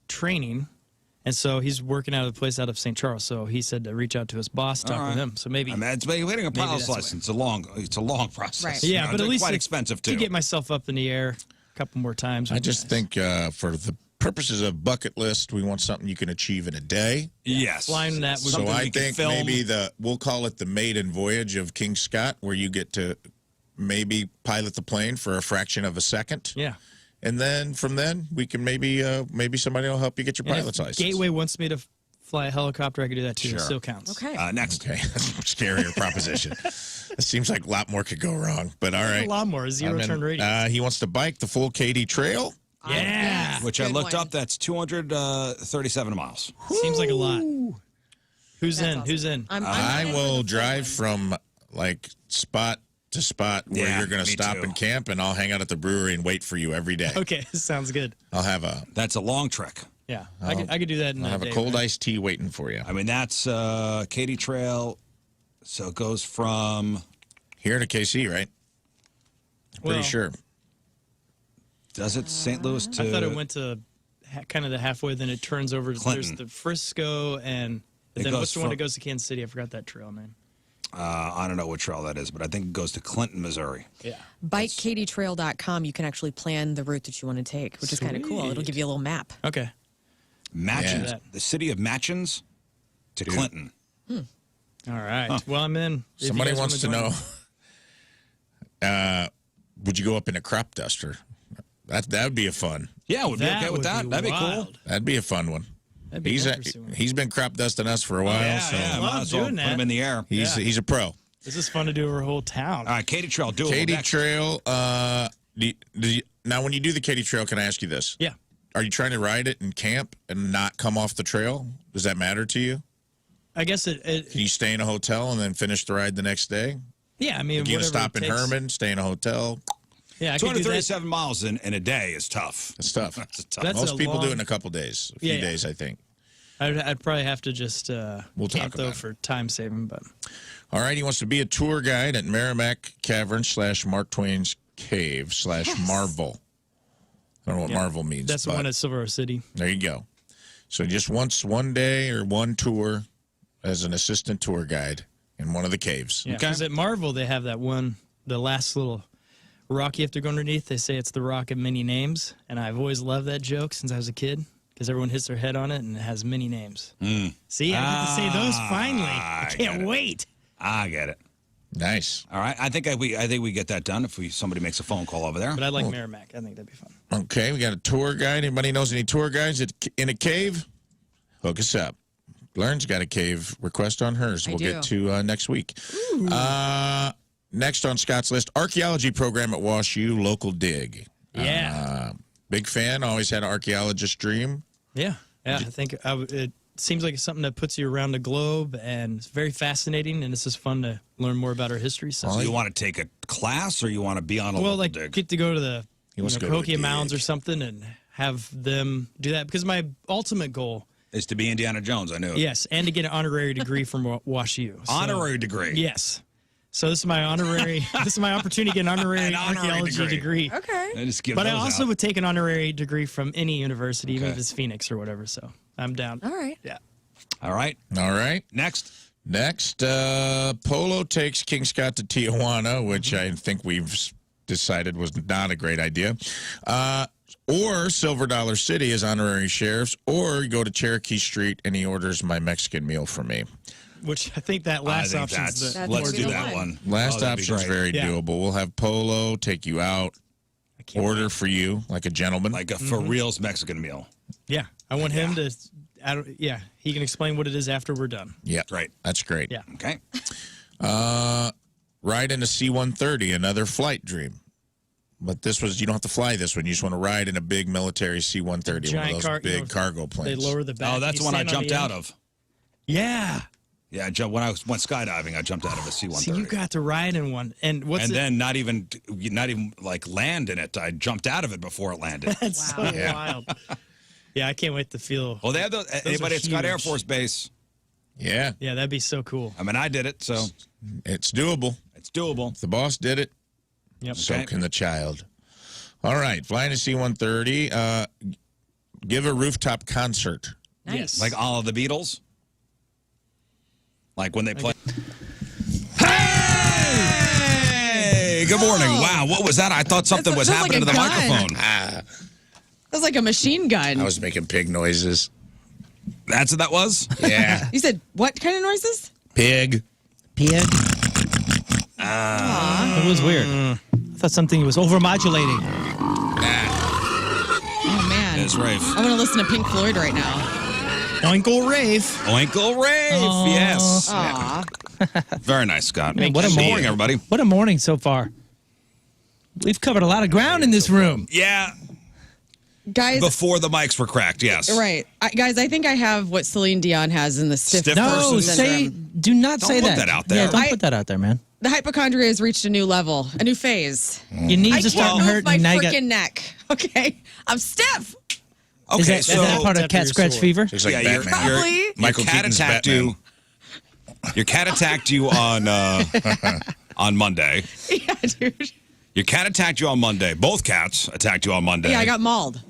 training. And so he's working out of a place out of St. Charles. So he said to reach out to his boss, talk with him. So maybe it's getting a pilot's license. It's a long process. Right. Yeah, but at least quite expensive too. To get myself up in the air a couple more times. I just think for the purposes of bucket list, we want something you can achieve in a day. Yes. Flying that. So I think maybe we'll call it the maiden voyage of King Scott, where you get to maybe pilot the plane for a fraction of a second. Yeah. And then from then we can maybe somebody will help you get your pilot's license. Gateway wants me to fly a helicopter, I could do that too. Sure. It still counts. Okay. Next. Okay. That's a scarier proposition. It seems like a lot more could go wrong, but all right. A lot more. Zero turn radius. He wants to bike the full Katy Trail. Yeah. Which I looked up. That's 237 miles. Seems like a lot. Who's in? Awesome. Who's in? I will drive from like spot to spot where you're going to stop and camp, and I'll hang out at the brewery and wait for you every day. Okay, sounds good. I'll have a. That's a long trek. Yeah, I could do that in I'll have a cold iced tea waiting for you. I mean, that's Katy Trail, so it goes from here to KC, right? Pretty sure. Does it St. Louis to? I thought it went to kind of the halfway, then it turns over. Clinton. There's the Frisco, and then what's the one that goes to Kansas City? I forgot that trail name. I don't know what trail that is, but I think it goes to Clinton, Missouri. Yeah. BikeKatyTrail.com, you can actually plan the route that you want to take, which is kind of cool. It'll give you a little map. Okay. Matchins, the city of Matchins to Clinton. All right. Well, I'm in. Somebody wants to know, would you go up in a crop duster? That would be a fun. Yeah, would be okay with that. That'd be cool. That'd be a fun one. He's been crop dusting us for a while. so I love doing that. Put him in the air. He's a pro. This is fun to do over a whole town. All right, Katy Trail, do it. Katy Trail. Now, when you do the Katy Trail, can I ask you this? Yeah. Are you trying to ride it and camp and not come off the trail? Does that matter to you? I guess Can you stay in a hotel and then finish the ride the next day? Yeah, I mean, you can stop in Herman, stay in a hotel. Yeah, 237 miles in a day is tough. It's tough. That's Most people do it in a couple days, a few days, I think. I'd probably have to just we'll camp, talk though, about for time saving. But all right, he wants to be a tour guide at Merrimack Cavern / Mark Twain's Cave / Marvel. I don't know what Marvel means. That's the one at Silver City. There you go. So just once, one day or one tour as an assistant tour guide in one of the caves. Yeah, because at Marvel, they have that one, the last little rock you have to go underneath. They say it's the rock of many names. And I've always loved that joke since I was a kid because everyone hits their head on it and it has many names. See, I get to say those finally. I can't wait. I get it. Nice. All right. I think we get that done if somebody makes a phone call over there. But I like Merrimack. I think that'd be fun. Okay, we got a tour guide. Anybody knows any tour guides in a cave? Hook us up. Lern's got a cave request on hers. We'll get to next week. Next on Scott's list, archaeology program at Wash U, local dig. Yeah. Big fan. Always had an archaeologist dream. Yeah. I think it seems like it's something that puts you around the globe, and it's very fascinating, and it's just fun to learn more about our history. So you want to take a class, or you want to be on a local dig? Get to go to the Cahokia Mounds or something and have them do that, because my ultimate goal is to be Indiana Jones. I knew it. Yes, and to get an honorary degree from Wash U. Honorary degree. Yes. So this is my honorary. This is my opportunity to get an honorary archaeology degree. Okay. But I also would take an honorary degree from any university, even if it's Phoenix or whatever. So I'm down. All right. Yeah. All right. All right. Next, Polo takes King Scott to Tijuana, which I think we've decided was not a great idea. Or Silver Dollar City as honorary sheriffs, or go to Cherokee Street and he orders my Mexican meal for me. Which I think that last option is the let's do that one. Last option is very doable. We'll have Polo take you out, order for you like a gentleman. Like a for reals Mexican meal. Yeah. I want him to, he can explain what it is after we're done. Yeah. Right. That's great. Yeah. Okay. Ride in a C-130, another flight dream. But this was, you don't have to fly this one. You just want to ride in a big military C-130, one of those big cargo planes. They lower the back. Oh, that's one I jumped out of. Yeah. Yeah, when I went skydiving, I jumped out of a C-130. See, you got to ride in one, and then not even like land in it. I jumped out of it before it landed. That's so wild. Yeah, I can't wait to feel. Well, they have those. Anybody at Scott Air Force Base? Yeah. Yeah, that'd be so cool. I mean, I did it, so it's doable. It's doable. If the boss did it, so can the child. All right, flying a C-130. Give a rooftop concert. Nice. Yes. Like all of the Beatles? Like when they play. Hey! Good morning. Wow, what was that? I thought something was That's happening like to the a gun. microphone. That was like a machine gun. I was making pig noises. That's what that was? Yeah. You said what kind of noises? Pig. Pig. It was weird. I thought something was overmodulating. Oh man. It's Rafe. I want to listen to Pink Floyd right now. Uncle Rafe. Uncle Rafe, yes. Aw. Very nice, Scott. Man, what a Good morning. morning, everybody. What a morning so far. We've covered a lot of ground in this room. Yeah, Guys, before the mics were cracked, yes. right. Guys, I think I have what Celine Dion has in the stiff Stiff No, person syndrome. do not Don't say put that. that out there. Yeah, don't I- put that out there, man. The hypochondria has reached a new level, a new phase. Your knees I are can't starting to move hurt. my and now you got- freaking neck. Okay, I'm stiff. Okay, is so that part of After cat your scratch sword. fever? Looks like yeah, Batman. Probably. Michael your cat Keaton's attacked Batman. you. Your cat attacked you on Monday. Yeah, dude. Your cat attacked you on Monday. Both cats attacked you on Monday. Yeah, I got mauled.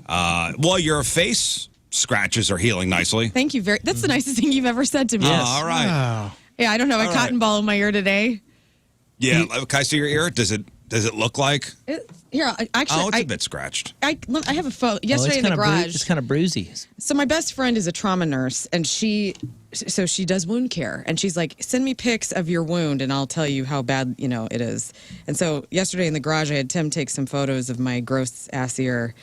Well, your face scratches are healing nicely. Thank you very. That's the nicest thing you've ever said to me. All right. Wow. Yeah, I don't have a All cotton right. ball in my ear today. Yeah. Can I see your ear? Does it look like? Here, actually, Oh, it's a bit scratched. I have a photo Well, yesterday in the garage. It's kind of bruisey. So my best friend is a trauma nurse, and she does wound care, and she's like, send me pics of your wound, and I'll tell you how bad it is. And so yesterday in the garage, I had Tim take some photos of my gross ass ear,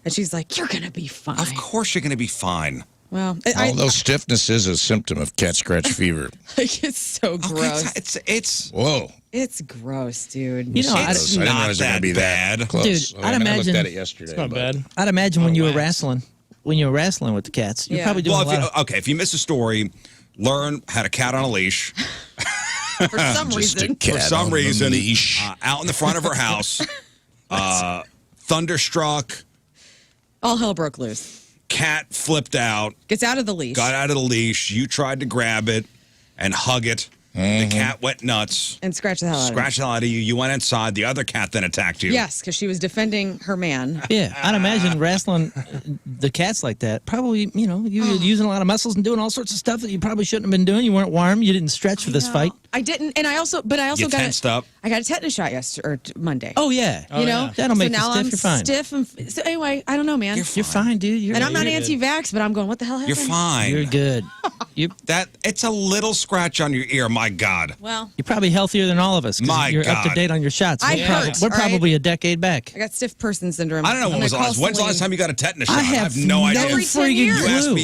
and she's like, you're gonna be fine. Of course, you're going to be fine. Well, Although stiffness is a symptom of cat scratch fever. it's so gross. Okay, it's Whoa. It's gross, dude. You know, It's I didn't not realize it was going to be that that bad. close. Dude, I'd I looked imagine- at it yesterday. It's not but- bad. I'd imagine when you were wax. wrestling, with the cats, you're Yeah. probably doing Well, a lot of... if you miss a story, Lern had a cat on a leash. For some Just a reason. cat For some on the reason, leash. out in the front of her house, thunderstruck, All hell broke loose. cat flipped out, Gets out of the leash. got out of the leash. You tried to grab it and hug it. The cat went nuts, And scratch the hell out of scratched the hell out of you. You went inside. The other cat then attacked you. it. Yes, because she was defending her man. Yeah, I'd imagine wrestling the cats like that. Probably, you were using a lot of muscles and doing all sorts of stuff that you probably shouldn't have been doing. You weren't warm. You didn't stretch for this No, fight. I didn't, and I also You got tensed up. I got a tetanus shot Monday. Oh, yeah. you know, That'll make so now you stiff. I'm You're fine. stiff. And so anyway, I don't know, man. You're fine, dude. You're, And I'm not you're, anti-vax, but I'm going. What the hell happened? You're fine. You're good. That it's a little scratch on your ear. My God. Well, You're probably healthier than all of us. 'Cause My you're up to God. date on your shots. I We're, hurt, we're all right? probably a decade back. I got stiff person syndrome. I don't know I'm when was the gonna last. call When's the last Celine. time you got a tetanus shot? I have no idea. Every 10 freaking years. You asked clue. me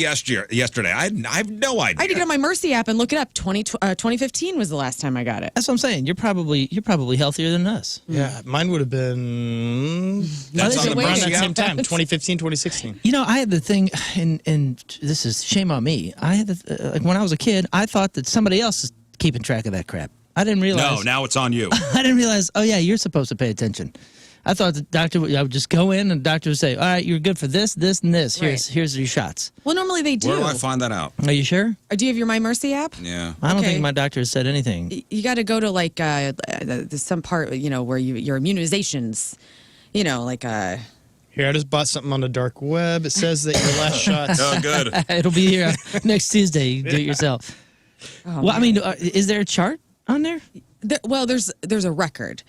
yesterday. I have no idea. I had to get on my Mercy app and look it up. 2015 was the last time I got it. That's what I'm saying. You're probably healthier than us. Yeah, mine would have been That's on the around Mercy that app. same time, 2015, 2016. You know, I had the thing, and this is shame on me. I had like when I was a kid, I thought that somebody else is keeping track of that crap. I didn't realize. No, now it's on you. I didn't realize. Oh yeah, you're supposed to pay attention. I thought the doctor. I would just go in, and the doctor would say, "All right, you're good for this, this, and this. Here's your shots." Well, normally they do. Where do I find that out? Are you sure? Do you have your My Mercy app? Yeah. I don't Okay. think my doctor has said anything. You got to go to like some part, where your immunizations, like Here, I just bought something on the dark web. It says that your last shot. Oh, good. It'll be here next Tuesday. You can do it yourself. Well, I mean, is there a chart on there? there's a record,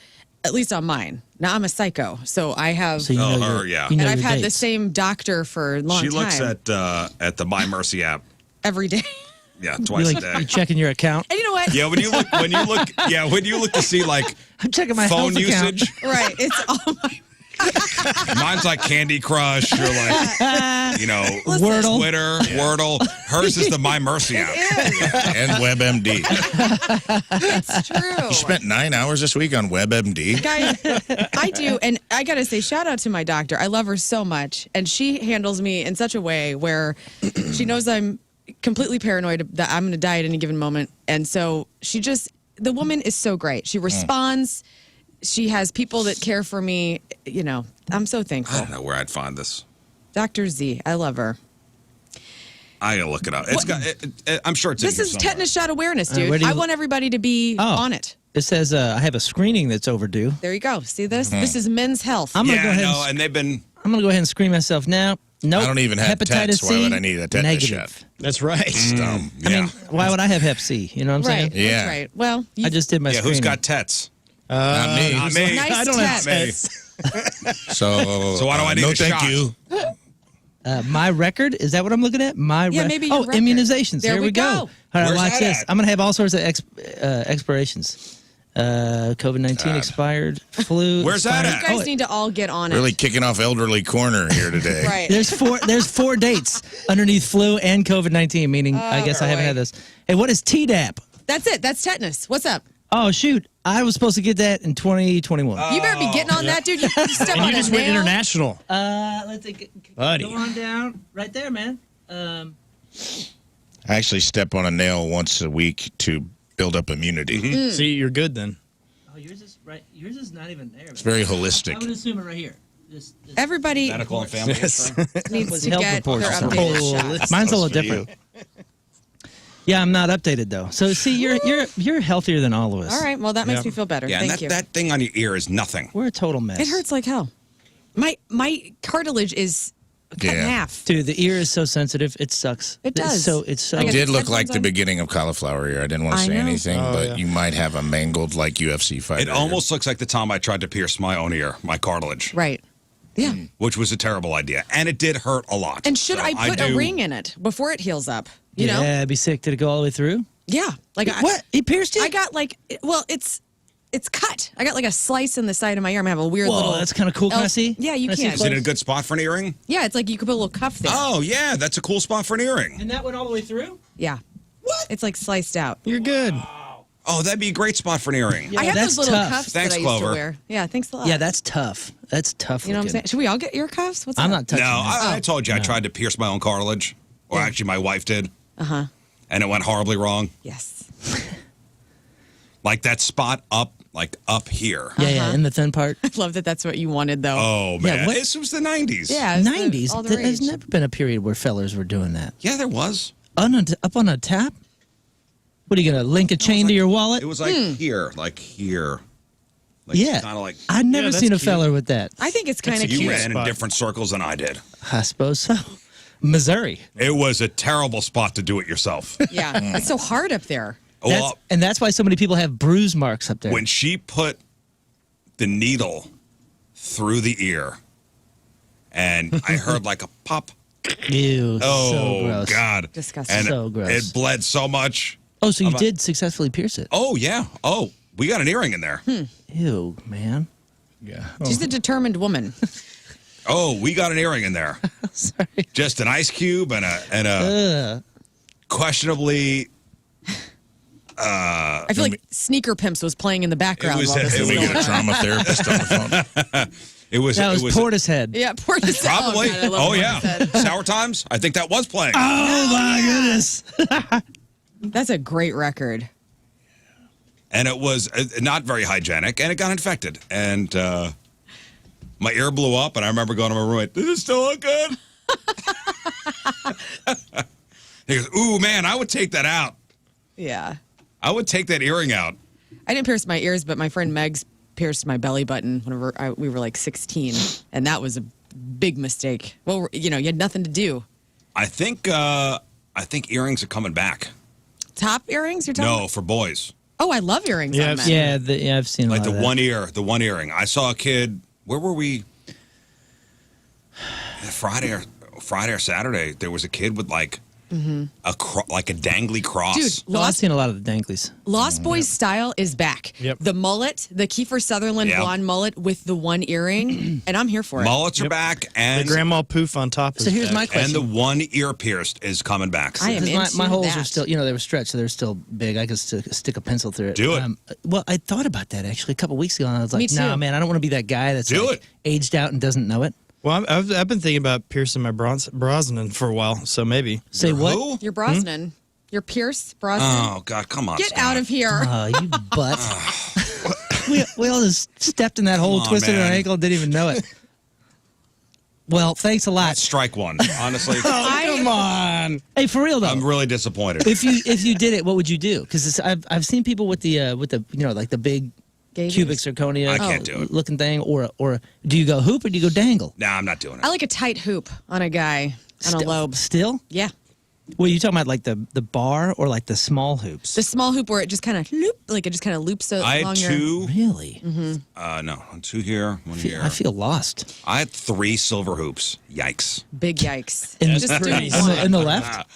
at least on mine. Now I'm a psycho, so I have, So you Oh, know her, your, yeah. you know and I've your had the dates. same doctor for a long She time. looks at the My Mercy app. Every day. Yeah, You twice like a day. you checking your account? And you know what? Yeah, when you look to see like I'm checking my phone health account. usage, Right. It's all my. mine's like Candy Crush or like Wordle. Twitter, Wordle. Hers is the My Mercy app. And WebMD. It's true. You spent 9 hours this week on WebMD. Guys, I do, and I gotta say, shout out to my doctor. I love her so much, and she handles me in such a way where she knows I'm completely paranoid that I'm going to die at any given moment, and so the woman is so great. She responds. She has people that care for me. I'm so I thankful. don't know where I'd find this. Dr. Z, I love her. I gotta look it up. It's got. I'm sure it's. This in is here somewhere. tetanus shot awareness, where dude. do you- I want everybody to be on it. It says I have a screening that's overdue. There you go. See this? This is Men's Health. I'm gonna Yeah, go ahead. no, and they've been. I'm gonna go ahead and screen myself now. Nope. I don't even have Hepatitis tetanus. Why would C, I need a tetanus negative. shot? That's right. Dumb. I Yeah. mean, why would I have Hep C? You know what I'm Right. saying? Yeah. That's right. Well, I just did my Yeah, screening. who's got tets? Not me. Not me. Nice I don't have tets. tets. So why do I need no a thank shot? you. My record? Is that what I'm looking at? Yeah, maybe your record. Immunizations. There There we we go. go. All right, Where's watch that this. at? I'm going to have all sorts of expirations. COVID-19 expired. Flu. Where's that expired. at? You guys need to all get on Really it. kicking off elderly corner here today. Right. There's four dates underneath flu and COVID-19, meaning I guess I haven't boy. had this. Hey, what is Tdap? That's it. That's tetanus. What's up? Oh, shoot. I was supposed to get that in 2021. You better be getting on that, dude. You step And on you a just went nail. international. Let's see. Buddy. Go on down. Right there, man. I actually step on a nail once a week to build up immunity. See, you're good then. Oh, yours is right. Yours is not even there. It's very holistic. I would assume it right here. This Everybody Medical and family. Yes. needs was to health get their reports. updated Oh, shots. Mine's a little That's for different. Yeah, I'm not updated though. So see, you're healthier than all of us. All right. Well, that makes Yep. me feel better. Yeah, Thank and you. that thing on your ear is nothing. We're a total mess. It hurts like hell. My cartilage is cut in Yeah. half. Dude, the ear is so sensitive. It sucks. It does. It's so. I It got did the look like headphones the on. beginning of cauliflower ear. I didn't want to I say know. anything, Oh, but yeah. you might have a mangled like UFC fighter. It almost looks like the time I tried to pierce my own ear, my cartilage, Right. Yeah. which was a terrible idea. And it did hurt a lot. And should So I put a do- ring in it before it heals up? You yeah, know? it'd be sick. Did it go all the way through? Yeah. Like What? He pierced it? I got like, well, it's cut. I got like a slice in the side of my ear. I'm gonna have a weird Whoa, little. that's kind of cool. Can I elf- see? Yeah, you Can I see can. Is it a good spot for an earring? Yeah, it's like you could put a little cuff there. Oh, yeah, that's a cool spot for an earring. And that went all the way through? Yeah. What? It's like sliced out. You're good. Oh, that'd be a great spot for an earring. I have that's those little tough. cuffs Thanks, that I used Clover. to wear. Yeah, thanks a lot. Yeah, that's tough. That's tough. You know what I'm looking. saying? Should we all get ear cuffs? What's I'm up? not touching No, that. I told you I tried to pierce my own cartilage. Or actually, my wife did. Uh-huh. And it went horribly wrong. Yes. Like that spot up here. Yeah, yeah, in the thin part. I love that that's what you wanted, though. Oh, man. what- This was the 90s. Yeah. it's the- 90s. all the There's rage. never been a period where fellers were doing that. Yeah, there was. Up on a tap? What are you gonna link a chain to your wallet? It was like here. Like here. Like Yeah. Kind of like. I've never that's seen a cute. feller with that. I think it's kind of a You cute. ran in spot. different circles than I did. I suppose so. Missouri. It was a terrible spot to do it yourself. Yeah. It's so hard up there. Well, And that's why so many people have bruise marks up there. when she put the needle through the ear, and I heard like a pop. Ew. Oh, so gross. God. Disgusting. And So gross. it bled so much. Oh, so you did successfully pierce it. Oh, yeah. Oh, we got an earring in there. Ew, man. Yeah. She's a determined woman. Oh, we got an earring in there. Sorry. Just an ice cube and a questionably. I feel like Sneaker Pimps was playing in the background. was- while this it Can was we going get a on. trauma therapist on the phone? It was. That it was Portishead. Yeah, poor Probably. Oh, God, I love Oh, yeah. Portishead. Sour Times. I think that was playing. Oh, my goodness. That's a great record. And it was not very hygienic, and it got infected. And my ear blew up, and I remember going to my roommate, "Does it still look good?" He goes, "Ooh, man, I would take that out. Yeah. I would take that earring out." I didn't pierce my ears, but my friend Meg's pierced my belly button whenever we were like 16, and that was a big mistake. Well, you know, you had nothing to do. I think earrings are coming back. Top earrings, you're talking No, about? for boys. Oh, I love earrings Yeah, on I've men. seen- Yeah, I've seen a Like lot the of that. one earring. I saw a kid. Where were we? Friday or Saturday. There was a kid with like like a dangly cross. Dude, Oh, I've Lost, seen a lot of the danglies. Lost Boys style is back. Yep. The mullet, the Kiefer Sutherland Yep. blonde mullet with the one earring, and I'm here for it. Mullets are Yep. back, The and grandma poof on top. So is here's back. my question. and the one ear pierced is coming back. I am Because my into holes are that. still, they were stretched, so they're still big. I could stick a pencil through it. Do it. Well, I thought about that actually a couple weeks ago, and I was Me like, too. nah, man, I don't want to be that guy that's Do like, it. aged out and doesn't know it. Well, I've been thinking about piercing my Brosnan for a while, so maybe. Say Your what? who? You're Brosnan. You're Pierce Brosnan. Oh God, come on! Get Scott. out of here. Oh, you butt. we all just stepped in that hole, Come on, twisted our man. ankle, didn't even know it. Well, thanks a lot. Strike one. Honestly, Come on. Hey, for real though. I'm really disappointed. if you did it, what would you do? Because I've seen people with the like the big cubic zirconia I can't do it. looking thing, or do you go hoop or do you go dangle? Nah, I'm not doing it. I like a tight hoop on a guy on a lobe. Still? Yeah. Well, you talking about like the bar or like the small hoops? The small hoop where it just kind of loops I along had your... two. Really? No, 2 here, 1 here. I feel lost. I had 3 silver hoops. Yikes. Big yikes. Just pretty in the left?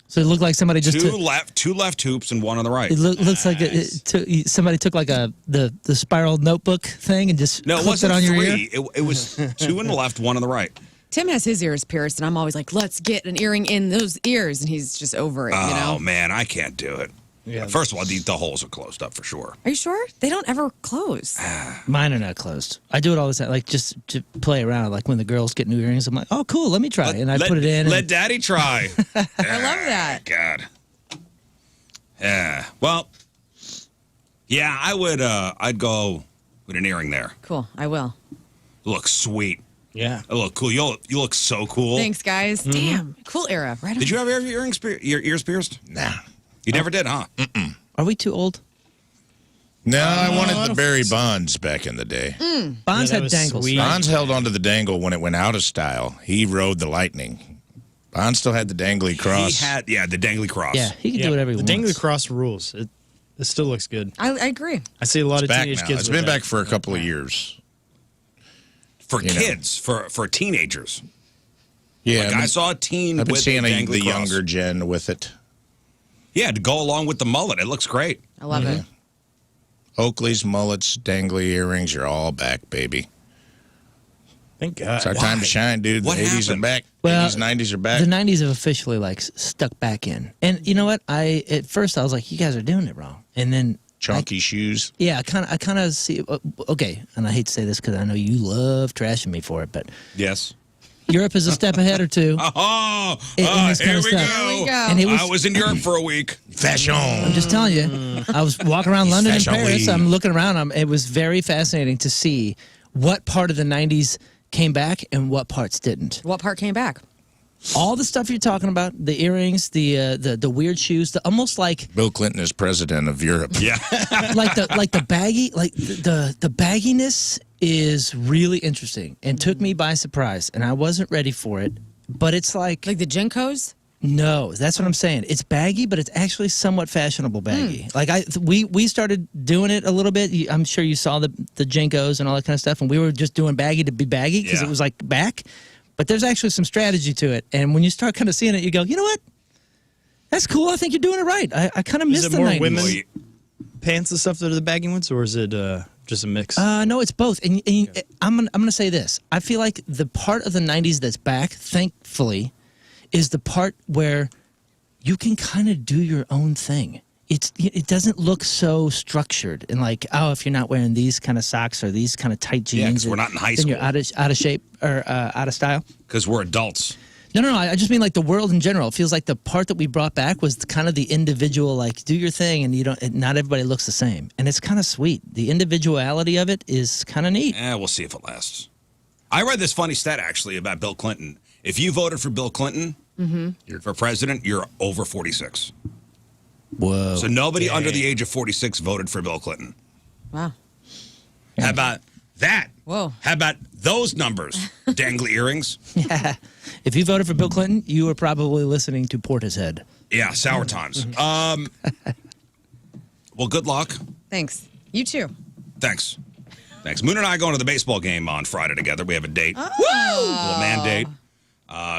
So it looked like somebody just Two took... two left hoops and 1 on the right. It looks like somebody took like the spiral notebook thing and just No, it clipped wasn't it on your 3. ear. It was 2 on the left, 1 on the right. Tim has his ears pierced, and I'm always like, let's get an earring in those ears, and he's just over it, you know? Oh, man, I can't do it. Yeah. First of all, the holes are closed up for sure. Are you sure? They don't ever close. Mine are not closed. I do it all the time, like just to play around. Like when the girls get new earrings, I'm like, oh, cool, let me try. And I put it in. Let Daddy try. I love that. God. Yeah. Well, yeah, I would. I'd go with an earring there. Cool, I will. Look sweet. Yeah. I look cool. You look so cool. Thanks, guys. Damn, cool era. Right on. Did you ever have your ears pierced? Nah. You never did, huh? Are we too old? No, I wanted the Barry Bonds back in the day. Bonds that had was dangles. sweet. Right? Bonds held onto the dangle when it went out of style. He rode the lightning. Bonds still had the dangly cross. He had, the dangly cross. Yeah, he could do whatever he The wants. dangly cross rules. It still looks good. I agree. I see a lot of Back teenage now. kids. It's with been that. back for a couple of years. For You know. kids, for teenagers. Yeah, Like I saw a teen I've been with seeing a dangly the cross. younger gen with it. Yeah, to go along with the mullet. It looks great. I love it. Oakley's, mullets, dangly earrings, you're all back, baby. Thank God. It's our time to shine, dude. The What 80s happened? are back. Well, 80s, 90s are back. The 90s have officially like stuck back in. And you know what? At first I was like, you guys are doing it wrong. And then Chunky shoes. yeah, I kind of see. Okay, and I hate to say this because I know you love trashing me for it, but Yes. Europe is a step ahead or two. Oh, in this kind here of we stuff. go. Here we go. And it was. I was in Europe for a week. Fashion. I'm just telling you. I was walking around London and Fashion Paris. week. I'm looking around. It was very fascinating to see what part of the 90s came back and what parts didn't. What part came back? All the stuff you're talking about, the earrings, the weird shoes, the almost like Bill Clinton is president of Europe. Yeah. like the baggy, like the bagginess is really interesting and took me by surprise, and I wasn't ready for it. But it's like Like the Jinkos? no, that's what I'm saying. It's baggy, but it's actually somewhat fashionable baggy. Like we started doing it a little bit. I'm sure you saw the Jinkos and all that kind of stuff, and we were just doing baggy to be baggy because Yeah. it was like back. But there's actually some strategy to it, and when you start kind of seeing it, you go, you know what? That's cool. I think you're doing it right. I kind of Is miss it the more 90s. women Well, you- pants and stuff that are the baggy ones, or is it just a mix? No, it's both. And I'm gonna say this. I feel like the part of the 90s that's back, thankfully, is the part where you can kind of do your own thing. It doesn't look so structured and like, oh, if you're not wearing these kind of socks or these kind of tight jeans, Yeah, 'cause we're not in high then you're school. out of shape or out of style. Because we're adults. No. I just mean like the world in general. It feels like the part that we brought back was kind of the individual, like do your thing, and not everybody looks the same, and it's kind of sweet. The individuality of it is kind of neat. We'll see if it lasts. I read this funny stat actually about Bill Clinton. If you voted for Bill Clinton for president, you're over 46. Whoa. So nobody under the age of 46 voted for Bill Clinton. Wow. How about that? Whoa. How about those numbers? Dangly earrings. If you voted for Bill Clinton, you were probably listening to Portishead. Yeah, sour times. Well, good luck. Thanks. You too. Thanks. Moon and I are going to the baseball game on Friday together. We have a date. Oh. A little man date.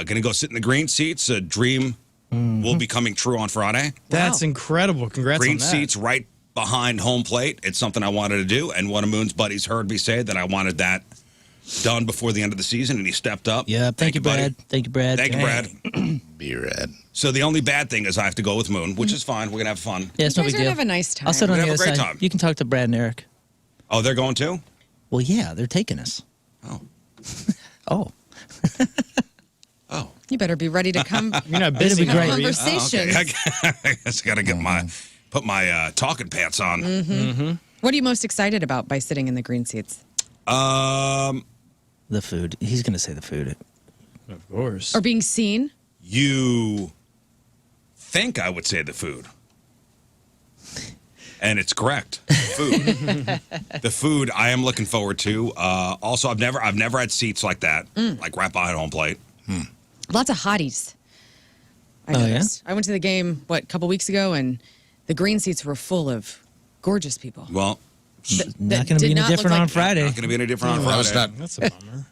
Gonna go sit in the green seats. A dream will be coming true on Friday. That's incredible. Congrats Green on that. seats right behind home plate. It's something I wanted to do, and one of Moon's buddies heard me say that I wanted that done before the end of the season, and he stepped up. Yeah, thank you, buddy. Brad. Thank you, Brad. Thank you, Brad. Be rad. So the only bad thing is I have to go with Moon, which is fine. We're gonna have fun. Yeah, it's You no guys big are deal. gonna have a nice time. I'll sit on We're the gonna other have a side. great time. You can talk to Brad and Eric. Oh, they're going too? Well, yeah, they're taking us. Oh. Oh. Oh. You better be ready to come. You're not It'd busy, be great. are you? Conversations. Okay. I guess I gotta get put my talking pants on. What are you most excited about by sitting in the green seats? The food. He's going to say the food. Of course. Or being seen? You think I would say the food. And it's correct. Food. The food I am looking forward to. Also, I've never had seats like that, like right behind home plate. Lots of hotties. I noticed. I went to the game, a couple weeks ago, and the green seats were full of gorgeous people. Well, not going to be any different on Friday. Not going to be any different on Friday. That's a bummer.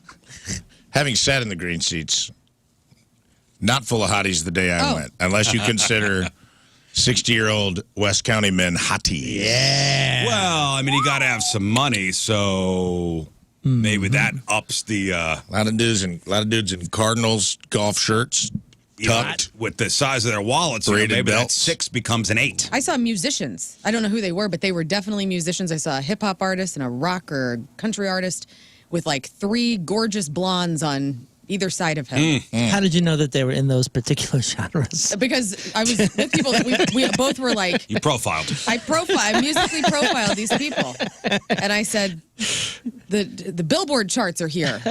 Having sat in the green seats, not full of hotties the day I went, unless you consider 60-year-old West County men hotties. Yeah. Well, I mean, you got to have some money, so maybe that ups the. A lot of dudes in Cardinals golf shirts, tucked with the size of their wallets. Braided Maybe belts. that 6 becomes an 8. I saw musicians. I don't know who they were, but they were definitely musicians. I saw a hip-hop artist and a rock or country artist with like 3 gorgeous blondes on either side of him. How did you know that they were in those particular genres? Because I was with people that we both were like... You profiled. I musically profiled these people. And I said, the Billboard charts are here.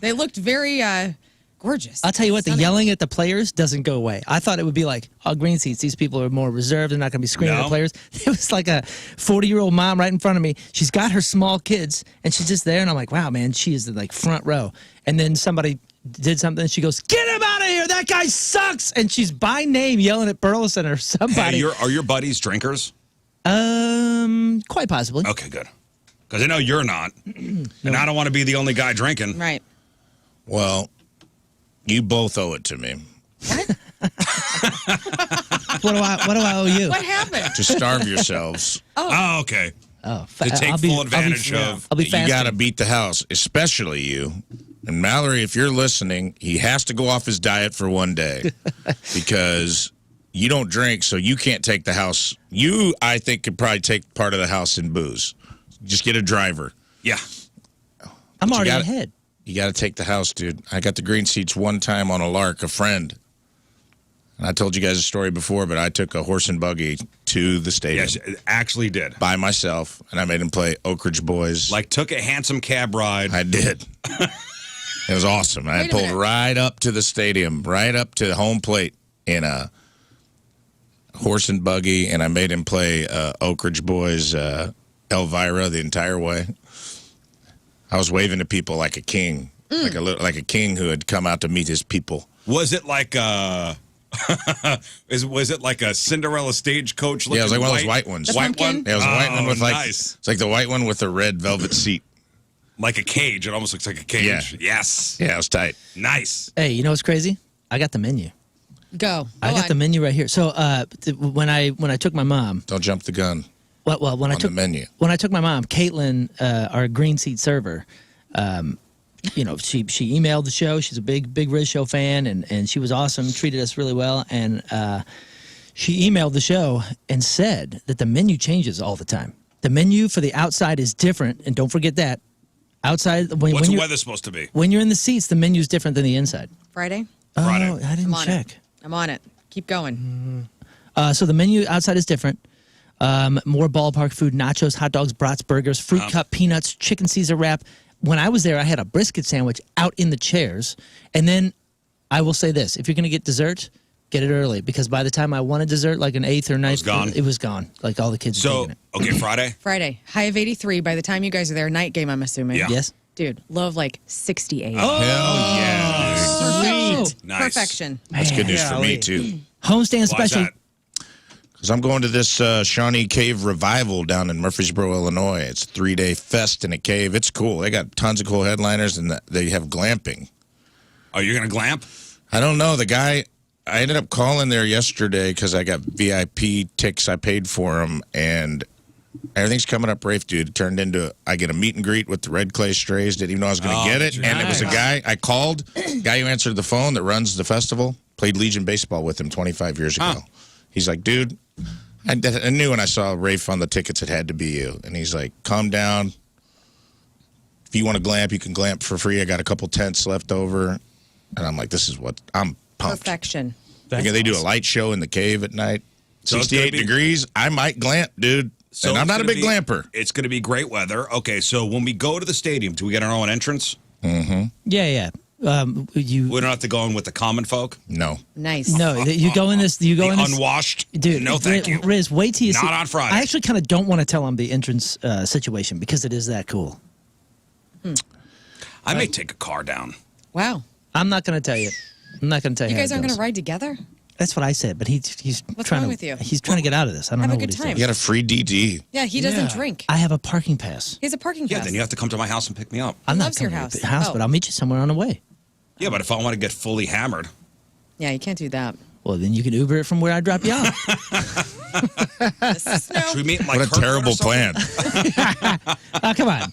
They looked very gorgeous. I'll tell you what, the Stunning. yelling at the players doesn't go away. I thought it would be like, green seats. These people are more reserved. They're not going to be screaming at No. players. It was like a 40-year-old mom right in front of me. She's got her small kids, and she's just there. And I'm like, wow, man, she is like front row. And then somebody did something, and she goes, get him out of here. That guy sucks. And she's by name yelling at Burleson or somebody. Hey, are your buddies drinkers? Quite possibly. Okay, good. Because I know you're not. And I don't want to be the only guy drinking. Right. Well, you both owe it to me. What do I owe you? What happened? To starve yourselves. Oh, okay. Oh, To take full advantage of. I'll be You fasting. got to beat the house, especially you. And Mallory, if you're listening, he has to go off his diet for one day because you don't drink, so you can't take the house. You, I think, could probably take part of the house in booze. Just get a driver. Yeah. I'm you already gotta- ahead. You got to take the house, dude. I got the green seats one time on a lark, a friend. And I told you guys a story before, but I took a horse and buggy to the stadium Yes, it actually did. by myself, and I made him play Oak Ridge Boys. Like, took a handsome cab ride. I did. It was awesome. I Wait a pulled minute. right up to the stadium, right up to home plate in a horse and buggy, and I made him play Oak Ridge Boys, Elvira the entire way. I was waving to people like a king, like a king who had come out to meet his people. Was it like was it like a Cinderella stagecoach? Yeah, it was like one of those white ones. The White pumpkin? one? Yeah, it was a white one with like nice. it's like the white one with the red velvet seat. Like a cage. It almost looks like a cage. Yeah. Yes. Yeah, it was tight. Nice. Hey, you know what's crazy? I got the menu. Go. I got the menu right here. So when I took my mom, Don't jump the gun well when I on took the menu. when I took my mom, Caitlin, our green seat server, you know, she emailed the show. She's a big RizzShow fan, and she was awesome. Treated us really well, and she emailed the show and said that the menu changes all the time. The menu for the outside is different, and don't forget that outside What's when the you're weather supposed to be? when you're in the seats, the menu is different than the inside. Friday? Friday. Oh, I I'm didn't on check. it. I'm on it. Keep going. So the menu outside is different. More ballpark food, nachos, hot dogs, brats, burgers, fruit cup, peanuts, chicken Caesar wrap. When I was there, I had a brisket sandwich out in the chairs. And then I will say this, if you're going to get dessert, get it early. Because by the time I wanted dessert, like an 8th or 9th, gone? it was gone. Like all the kids were So, taking it. okay, Friday? Friday. High of 83. By the time you guys are there, night game, I'm assuming. Yeah. Yes? Dude, low of like 68. Hell yeah. Perfect. Nice. Perfection. That's good news for me, too. Homestand Why's special. that? Because I'm going to this Shawnee Cave Revival down in Murfreesboro, Illinois. It's a 3-day fest in a cave. It's cool. They got tons of cool headliners, and they have glamping. Oh, you're going to glamp? I don't know. The guy, I ended up calling there yesterday because I got VIP ticks. I paid for them, and everything's coming up, Rafe, dude. It turned into, I get a meet and greet with the Red Clay Strays. Didn't even know I was going to get it. And it was a guy, I called, guy who answered the phone that runs the festival, played Legion baseball with him 25 years ago. Huh. He's like, dude, I knew when I saw Rafe on the tickets it had to be you. And he's like, calm down. If you want to glamp, you can glamp for free. I got a couple tents left over. And I'm like, this is what, I'm pumped. Perfection. Again, they do a light show in the cave at night. So it's 68 gonna be- degrees. I might glamp, dude. So and I'm it's not a gonna big be- glamper. It's going to be great weather. Okay, so when we go to the stadium, do we get our own entrance? Yeah. You We don't have to go in with the common folk. No. Nice. no, you go in this. You go The in this. unwashed. Dude, no, thank you. Rizz, wait till you see. Not on Friday. I actually kind of don't want to tell him the entrance situation because it is that cool. I may take a car down. Wow. I'm not going to tell you. I'm not going to tell you. You guys how it aren't going goes. to ride together? That's what I said, but he's What's trying wrong to. with you? He's trying to get out of this. I don't Have know a what good he's time. doing. You got a free DD. Yeah, he doesn't drink. I have a parking pass. He has a parking pass. Yeah, then you have to come to my house and pick me up. I'm not loves your coming to house. your Oh. but I'll meet you somewhere on the way. Yeah, but if I want to get fully hammered, Yeah, you can't do that. Well, then you can Uber it from where I drop you off. should we meet in like What a Kirkwood or terrible something? plan. Oh, come on.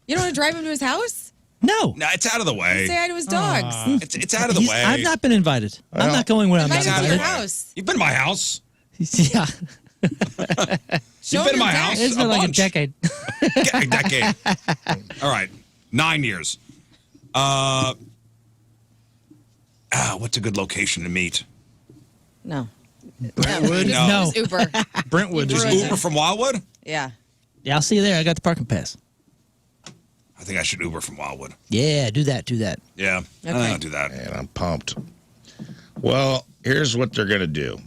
You don't want to drive him to his house? No. No, it's out of the way. Say hi to his dogs. It's out of the way. I've not been invited. I'm not going where I'm Invite not him to your invited. house. You've been to my house. Yeah. Show You've been him to my your house. deck. It's been like a bunch. decade. A decade. All right. 9 years. What's a good location to meet? No. Brentwood? No. No. Just Uber. Brentwood. Just Ruined Uber it. from Wildwood? Yeah. Yeah, I'll see you there. I got the parking pass. I think I should Uber from Wildwood. Yeah, do that. Do that. Yeah. Okay. I'll do that. And I'm pumped. Well, here's what they're going to do.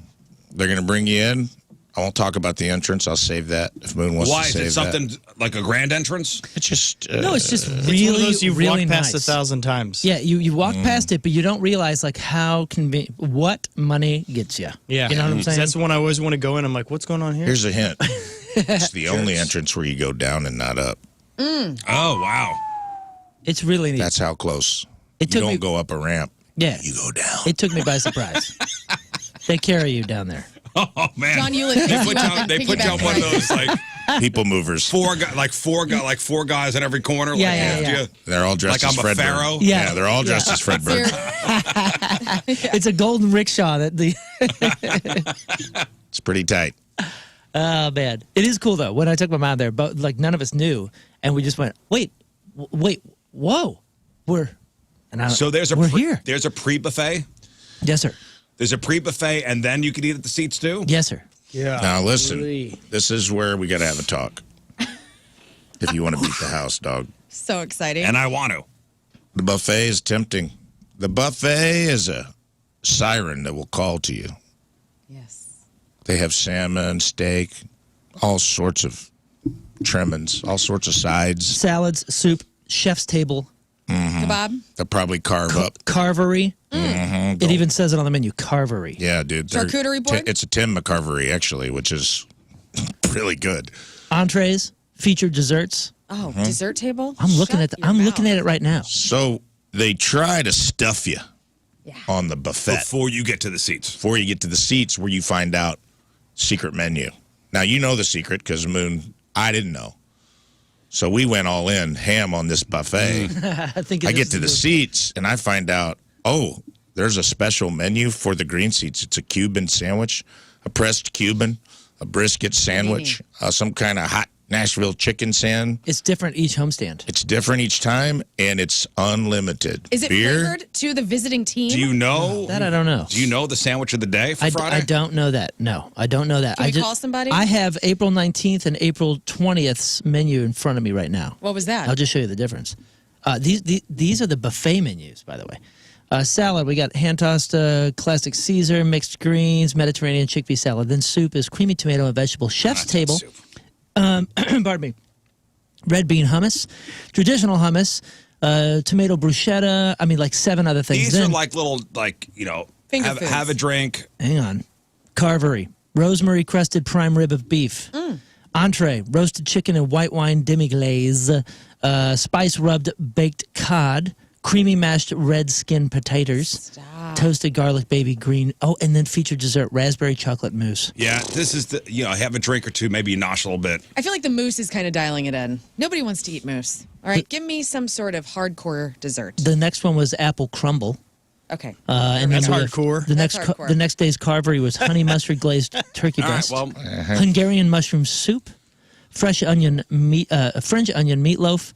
They're going to bring you in. I won't talk about the entrance. I'll save that if Moon wants Why? to Is save it something like a grand entrance? that. It's just No, it's just It's really, one of those you've really walked past nice. 1,000 times. Yeah, you walk past it, but you don't realize like how what money gets you. Yeah. You know what I'm saying? That's the one I always want to go in. I'm like, what's going on here? Here's a hint. It's the only entrance where you go down and not up. Oh, wow. It's really neat. That's how close. It You took don't me- go up a ramp. Yeah, You go down. it took me by surprise. They carry you down there. Oh, man. John Hewlett They picks put you up down, on they put piggyback down one of ride. those like People movers. four guys in every corner. Yeah, like, yeah, after yeah. you. They're all dressed Like as I'm a Fredbird. pharaoh? Yeah. They're all dressed as Fredbird. It's a golden rickshaw that the. It's pretty tight. Oh man, it is cool though. When I took my mom there, but like none of us knew, and we just went, wait, whoa, we're So we're here. There's a pre-buffet. Yes, sir. There's a pre-buffet, and then you can eat at the seats too. Yes, sir. Yeah. Now listen, Really? this is where we got to have a talk. If you want to beat the house, dog. So exciting. And I want to. The buffet is tempting. The buffet is a siren that will call to you. Yes. They have salmon, steak, all sorts of trimmings, all sorts of sides. Salads, soup, chef's table, Kebab. They'll probably carve up. carvery. It even says it on the menu, carvery. Yeah, dude. they're- Charcuterie board? It's a Tim McCarvery, actually, which is really good. Entrees, featured desserts. Oh, dessert table? I'm looking Shut at your I'm looking mouth. at it right now. So they try to stuff you on the buffet Before you get to the seats. before you get to the seats where you find out secret menu. Now, you know the secret because Moon, I didn't know. So we went all in, ham on this buffet. I think I get to the seats and I find out, oh, there's a special menu for the green seats. It's a Cuban sandwich, a pressed Cuban, a brisket sandwich, some kind of hot Nashville chicken sand. It's different each homestand. It's different each time, and it's unlimited. Is it Beer? flavored to the visiting team? Do you know? That I don't know. Do you know the sandwich of the day for Friday? I don't know that. No, I don't know that. Can I we just, call somebody? I have April 19th and April 20th's menu in front of me right now. What was that? I'll just show you the difference. These are the buffet menus, by the way. Salad, we got hand-tossed classic Caesar, mixed greens, Mediterranean chickpea salad. Then soup is creamy tomato and vegetable. Chef's That's not table, soup. pardon me, red bean hummus, traditional hummus, tomato bruschetta. I mean, like 7 other things. These Then, are like little, like, you know, Finger have, foods. have a drink. hang on, carvery, rosemary crusted prime rib of beef. Entree, roasted chicken and white wine demi-glaze, spice rubbed baked cod, creamy mashed red skin potatoes, Stop. toasted garlic baby green. Oh, and then featured dessert, raspberry chocolate mousse. Yeah, this is the, you know, have a drink or two, maybe nosh a little bit. I feel like the mousse is kind of dialing it in. Nobody wants to eat mousse. All right, give me some sort of hardcore dessert. The next one was apple crumble. Okay. And That's then we- hardcore. The That's next hardcore. the next day's carvery was honey mustard glazed turkey All right, breast, well, Hungarian mushroom soup, French onion meatloaf,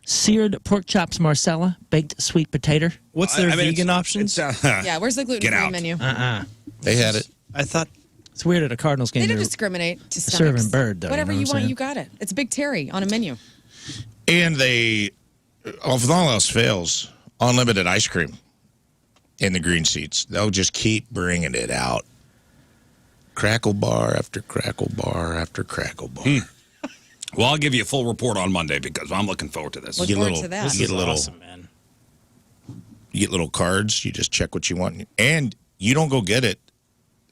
seared pork chops marsala, baked sweet potato. What's their I mean, vegan it's- options? Yeah, where's the gluten-free out. menu? They had it. I thought It's weird at a Cardinals game. They don't they're- discriminate to serving stomachs. bird, though, you Whatever know you what I'm want, saying? you got it. It's Big Terry on a menu. And they, if all else fails, Unlimited ice cream in the green seats. They'll just keep bringing it out. Crackle bar after crackle bar after crackle bar. Well, I'll give you a full report on Monday because I'm looking forward to this. Look forward to that. This is awesome, man. You get little cards. You just check what you want. And you don't go get it.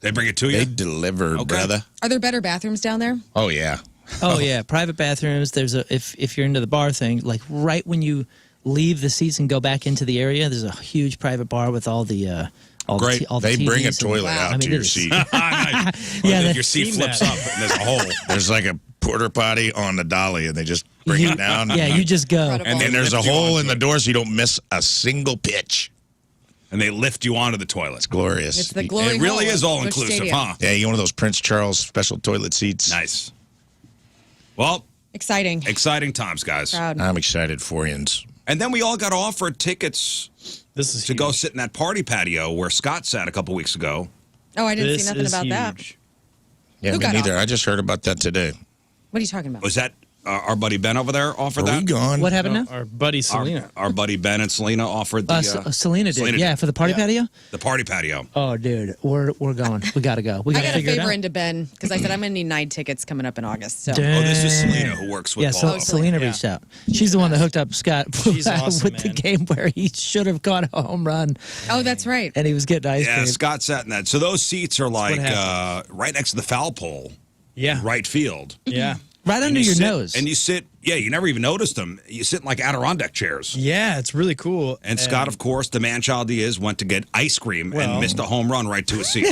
They bring it to you? They deliver, brother. Are there better bathrooms down there? Oh, yeah. Oh yeah, private bathrooms. There's a if you're into the bar thing, like right when you leave the seats and go back into the area, there's a huge private bar with all the Great. all the They bring a TVs toilet and, out I mean, to it your is- seat. Nice. Yeah, Your they've seat seen flips that. up and there's a hole. There's like a porta potty on the dolly, and they just bring You- it down. Yeah, you just go. Incredible. And then there's a lift you hole onto in the it. door so you don't miss a single pitch. And they lift you onto the toilet. Glorious. It's the glory It really hole is of all Busch inclusive, Stadium. huh? Yeah, you want one of those Prince Charles special toilet seats. Nice. Well, Exciting. exciting times, guys. Proud. I'm excited for you. And then we all got offered tickets This is to go sit in that party patio where Scott sat a couple weeks ago. Oh, I didn't This see nothing is about huge. that. Yeah, Who me got neither. offered? I just heard about that today. What are you talking about? Was that our buddy Ben over there offered Are that? we gone? What happened No, now? our buddy Selena. Our buddy Ben and Selena offered the Selena did. Selena Yeah, did. for the party patio. the party patio. Oh, dude, we're going. We gotta go. We I gotta got a figure it favor out. into Ben because I said I'm going to need 9 tickets coming up in August. So Damn. Oh, this is Selena who works with Yeah, Ball. Selena Yeah. reached out. She's the one that hooked up Scott She's awesome, with the man. game where he should have caught a home run, Oh, that's right. and he was getting ice Yeah, cream. Scott sat in that. So those seats are like happened. right next to the foul pole, Yeah. right field. Yeah. Right And under you your sit- nose. And you sit, yeah, you never even noticed them. You sit in like Adirondack chairs. Yeah, it's really cool. And Scott, of course, the man child he is, went to get ice cream Well- and missed a home run right to his seat.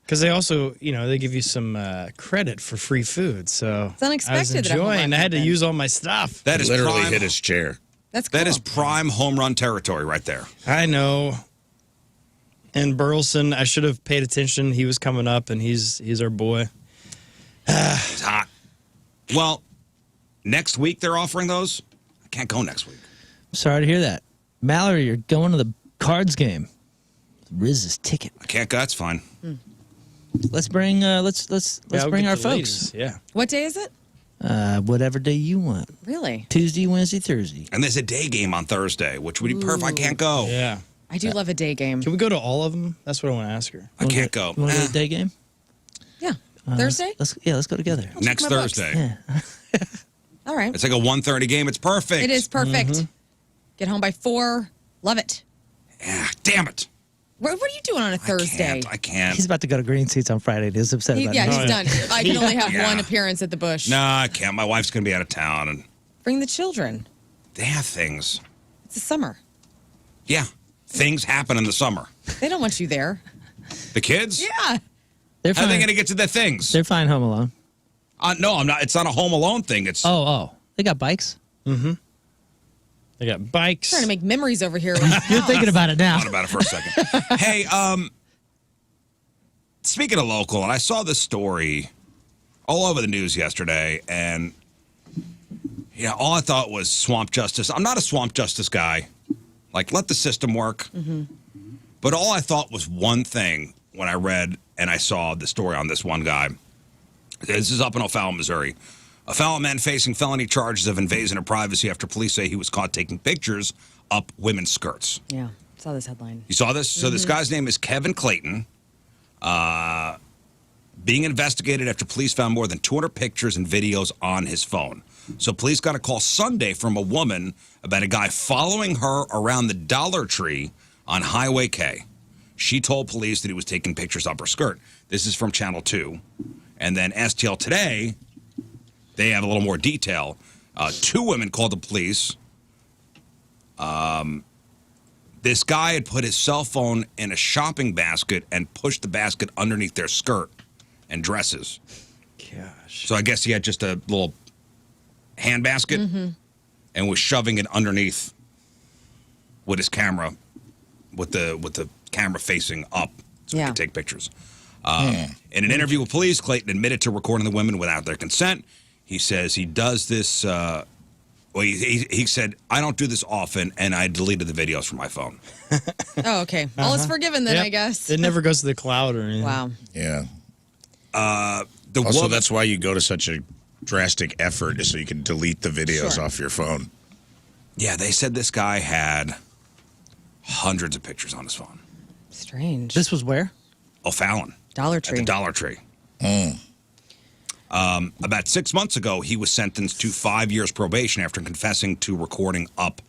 Because they also, they give you some credit for free food. So It's unexpected I was that a home enjoying. run I had to happened. use all my stuff. That is Literally prime, hit his chair. That's cool. that is prime home run territory right there. I know. And Burleson, I should have paid attention. He was coming up, and he's our boy. It's hot. Well, next week they're offering those. I can't go next week. Sorry to hear that, Mallory. You're going to the cards game. Rizz's ticket. I can't go. That's fine. Let's bring let's Yeah, we'll bring get our the folks. ladies. Yeah. What day is it? Whatever day you want. Really? Tuesday, Wednesday, Thursday. And there's a day game on Thursday, which would be perfect. I can't go. Yeah. I do love a day game. Can we go to all of them? That's what I want to ask her. I can't go. You want to go to the day game? Yeah. Thursday? Let's go together. Next check my books. Thursday. Yeah. All right. It's like a 1:30 game. It's perfect. It is perfect. Get home by 4. Love it. Yeah, damn it. What are you doing on a Thursday? I can't. He's about to go to green seats on Friday. He's upset about Yeah, it. he's done. I can only have Yeah. one appearance at the Bush. No, I can't. My wife's going to be out of town, and Bring the children. they have things. It's the summer. Yeah, things happen in the summer. They don't want you there. The kids? Yeah. They're How are they fine. going to get to the things? They're fine home alone. No, I'm not. It's not a Home Alone thing. It's Oh, they got bikes. They got bikes. Trying to make memories over here. You're thinking about it now. thought about it for a second. Hey, speaking of local, and I saw this story all over the news yesterday, and all I thought was swamp justice. I'm not a swamp justice guy. Like, let the system work. But all I thought was one thing when I read and I saw the story on this one guy. This is up in O'Fallon, Missouri. A fellow man facing felony charges of invasion of privacy after police say he was caught taking pictures up women's skirts. Yeah. Saw this headline. You saw this? So this guy's name is Kevin Clayton. Being investigated after police found more than 200 pictures and videos on his phone. So police got a call Sunday from a woman about a guy following her around the Dollar Tree on Highway K. She told police that he was taking pictures up her skirt. This is from Channel 2. And then STL Today, they have a little more detail. 2 women called the police. This guy had put his cell phone in a shopping basket and pushed the basket underneath their skirt and dresses. Gosh. So I guess he had just a little hand basket and was shoving it underneath with his camera, with the camera facing up so he Yeah. could take pictures. In an interview with police, Clayton admitted to recording the women without their consent. He says he does this. He said, I don't do this often, and I deleted the videos from my phone. Oh, okay. All is forgiven then, Yep. I guess. It never goes to the cloud or anything. Wow. Yeah. The Also, woman- that's why you go to such a drastic effort is so you can delete the videos Sure. off your phone. Yeah, they said this guy had hundreds of pictures on his phone. Strange. This was where? O'Fallon. Dollar Tree. At the Dollar Tree. About 6 months ago, he was sentenced to 5 years probation after confessing to recording up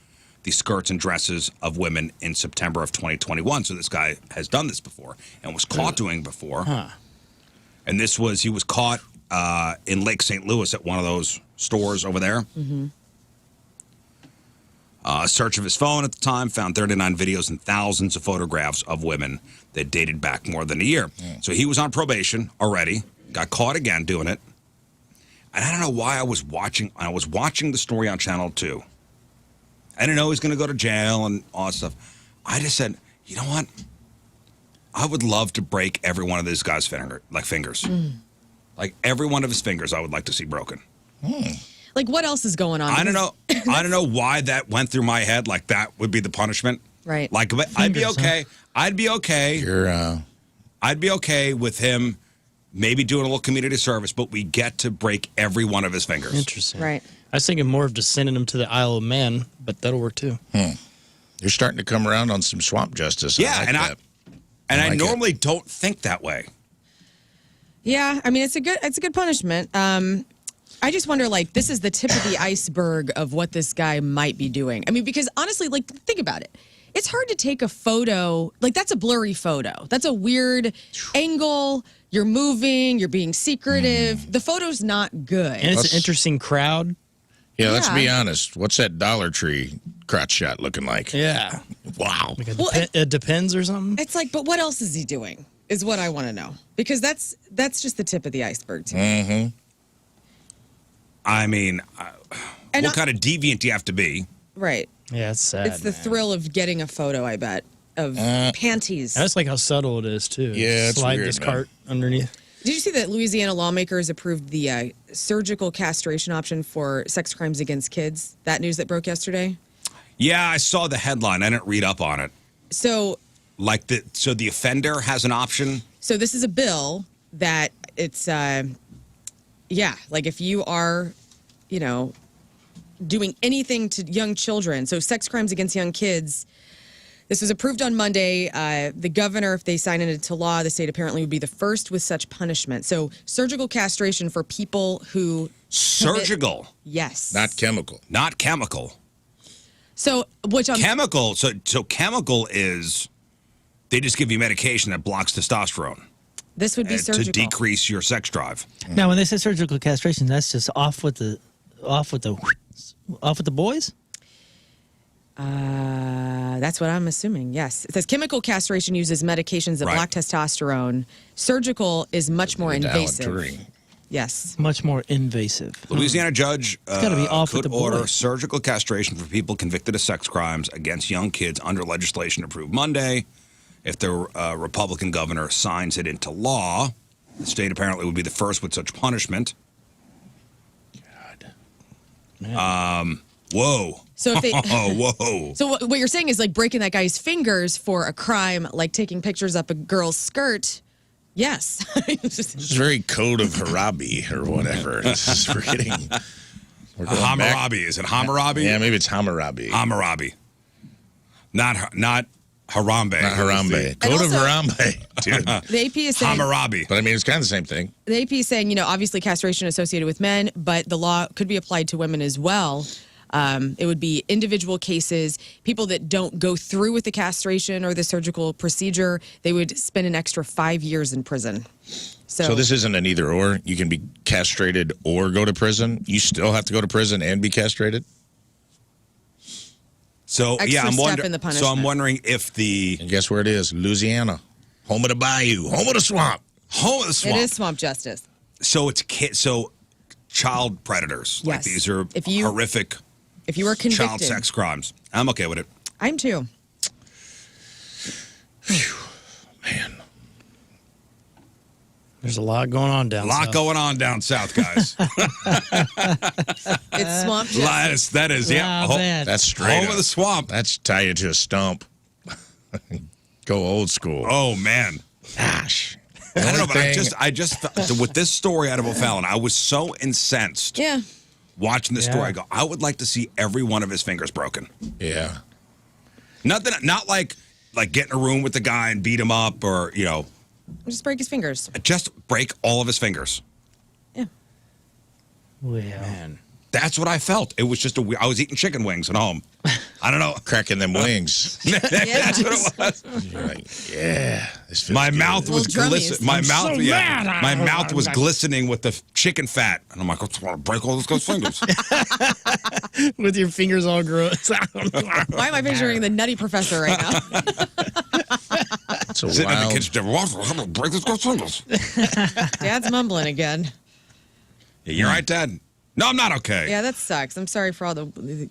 the skirts and dresses of women in September of 2021. So this guy has done this before and was caught doing before. And he was caught in Lake St. Louis at one of those stores over there. A search of his phone at the time found 39 videos and thousands of photographs of women that dated back more than a year. So he was on probation already, got caught again doing it. And I don't know why I was watching the story on Channel 2. I didn't know he was going to go to jail and all that stuff. I just said, you know what? I would love to break every one of this guy's fingers. Like every one of his fingers I would like to see broken. Like what else is going on? I don't know. I don't know why that went through my head. Like that would be the punishment. Right. Like I'd be okay. I'd be okay. I'd be okay with him maybe doing a little community service, but we get to break every one of his fingers. Interesting. Right. I was thinking more of just sending him to the Isle of Man, but that'll work too. You're starting to come around on some swamp justice. Yeah, I I normally don't think that way. Yeah, I mean it's a good punishment. I just wonder, like, this is the tip of the iceberg of what this guy might be doing. I mean, because honestly, like, think about it. It's hard to take a photo. Like, that's a blurry photo. That's a weird angle. You're moving. You're being secretive. The photo's not good. And it's an interesting crowd. Yeah, let's be honest. What's that Dollar Tree crotch shot looking like? Yeah. Wow. Like it depends or something. It's like, but what else is he doing? Is what I want to know. Because that's just the tip of the iceberg to me. I mean, what kind of deviant do you have to be? Right. Yeah, it's sad. It's the thrill of getting a photo, I bet, of panties. That's like how subtle it is too. Yeah, it's slide weird, this man. cart underneath. Did you see that Louisiana lawmakers approved the surgical castration option for sex crimes against kids? That news that broke yesterday? Yeah, I saw the headline. I didn't read up on it. So the offender has an option? So this is a bill that it's, like if you are, doing anything to young children, so sex crimes against young kids, this was approved on Monday. The governor, if they sign it into law, the state apparently would be the first with such punishment. So surgical castration for people who... Surgical? Yes. Not chemical. Not chemical. So, Chemical, so chemical is... They just give you medication that blocks testosterone. This would be surgical. To decrease your sex drive. Now, when they say surgical castration, that's just off with the boys? That's what I'm assuming, yes. It says chemical castration uses medications that block testosterone. Surgical is much more invasive. Yes. Much more invasive. Louisiana judge gotta be off with could the order boys. surgical castration for people convicted of sex crimes against young kids under legislation approved Monday. If the Republican governor signs it into law, the state apparently would be the first with such punishment. God. Whoa. So if they, whoa. So what you're saying is like breaking that guy's fingers for a crime, like taking pictures up a girl's skirt. Yes. It's very code of Hammurabi or whatever. We're getting... Hammurabi. Is it Hammurabi? Yeah, maybe it's Hammurabi. Hammurabi. Not Harambe. Not Harambe. Code of Harambe, dude. The AP is saying... Hammurabi. But I mean, it's kind of the same thing. The AP is saying, obviously castration associated with men, but the law could be applied to women as well. It would be individual cases. People that don't go through with the castration or the surgical procedure, they would spend an extra 5 years in prison. So this isn't an either or. You can be castrated or go to prison. You still have to go to prison and be castrated. So Extra step in the punishment. So I'm wondering if the And guess where it is? Louisiana, home of the bayou, home of the swamp. home of the swamp. It is swamp justice. So it's child predators. Like Yes. these are If you- horrific If you were convicted. child sex crimes. I'm okay with it. I'm too. Man, There's a lot going on down A lot south. going on down south, guys. It's swamp justice. that is, yeah. Wow, man. that's straight Home up. of the swamp. That's tie you to a stump. Go old school. Oh man. Gosh. I don't know, but I just with this story out of O'Fallon, I was so incensed Yeah. watching this story. Yeah. I go, I would like to see every one of his fingers broken. Yeah. Nothing, not like get in a room with the guy and beat him up or, Just break his fingers. just break all of his fingers. Yeah. Well, Man, that's what I felt. It was just I was eating chicken wings at home. I don't know. Cracking them wings. That's what it was. You're like, yeah. This feels My good. mouth was Little drummies. glistening. My mouth, so mad. my mouth was glistening with the chicken fat, and I'm like, I just want to break all those guy's fingers. with your fingers all gross. Why am I picturing the Nutty Professor right now? It's a Sitting in the wild. kitchen, I'm gonna break this guy's fingers. Dad's mumbling again. Yeah, you're right, Dad. No, I'm not okay. Yeah, that sucks. I'm sorry for all the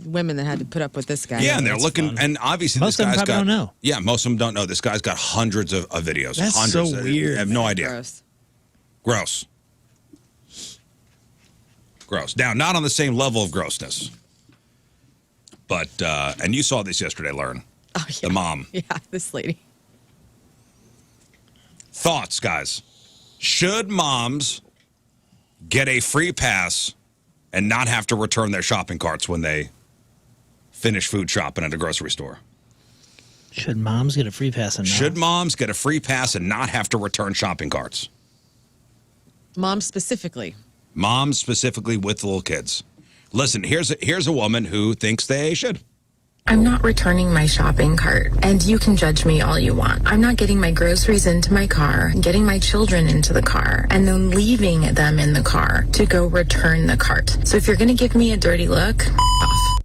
women that had to put up with this guy. Yeah, and they're that's looking, fun. and obviously Most this of them guy's probably got. don't know. Yeah, most of them don't know. This guy's got hundreds of videos. That's hundreds. so weird. I have no idea. Gross. Gross. Gross. Now, not on the same level of grossness, but and you saw this yesterday, Lern. Oh, yeah. The mom. Yeah, this lady. Thoughts, guys? Should moms get a free pass and not have to return their shopping carts when they finish food shopping at a grocery store? Should moms get a free pass on that? Should moms get a free pass and not have to return shopping carts? Mom specifically. Moms specifically with little kids. Listen, here's a woman who thinks they should. I'm not returning my shopping cart, and you can judge me all you want. I'm not getting my groceries into my car, getting my children into the car, and then leaving them in the car to go return the cart. So if you're going to give me a dirty look, off.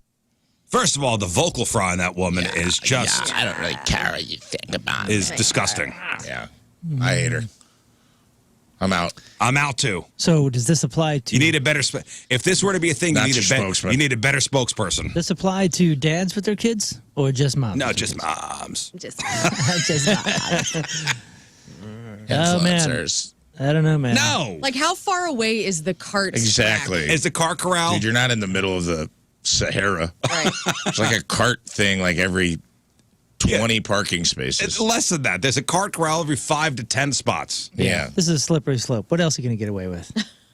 First of all, the vocal fry on that woman is just I don't really care what you think about is disgusting. Yeah. I hate her. I'm out. I'm out too. So does this apply to? You need a better. If this were to be a thing, Not you your spokesman. you need a better spokesperson. This apply to dads with their kids or just moms? No, with just their moms. Just kids? Just moms. Oh, man. Influencers. I don't know, man. No. like, how far away is the cart? Exactly. Is the car corral? Dude, you're not in the middle of the Sahara. Right. It's like a cart thing, like every 20 parking spaces. It's less than that. There's a cart corral every 5 to 10 spots. Yeah. This is a slippery slope. What else are you going to get away with?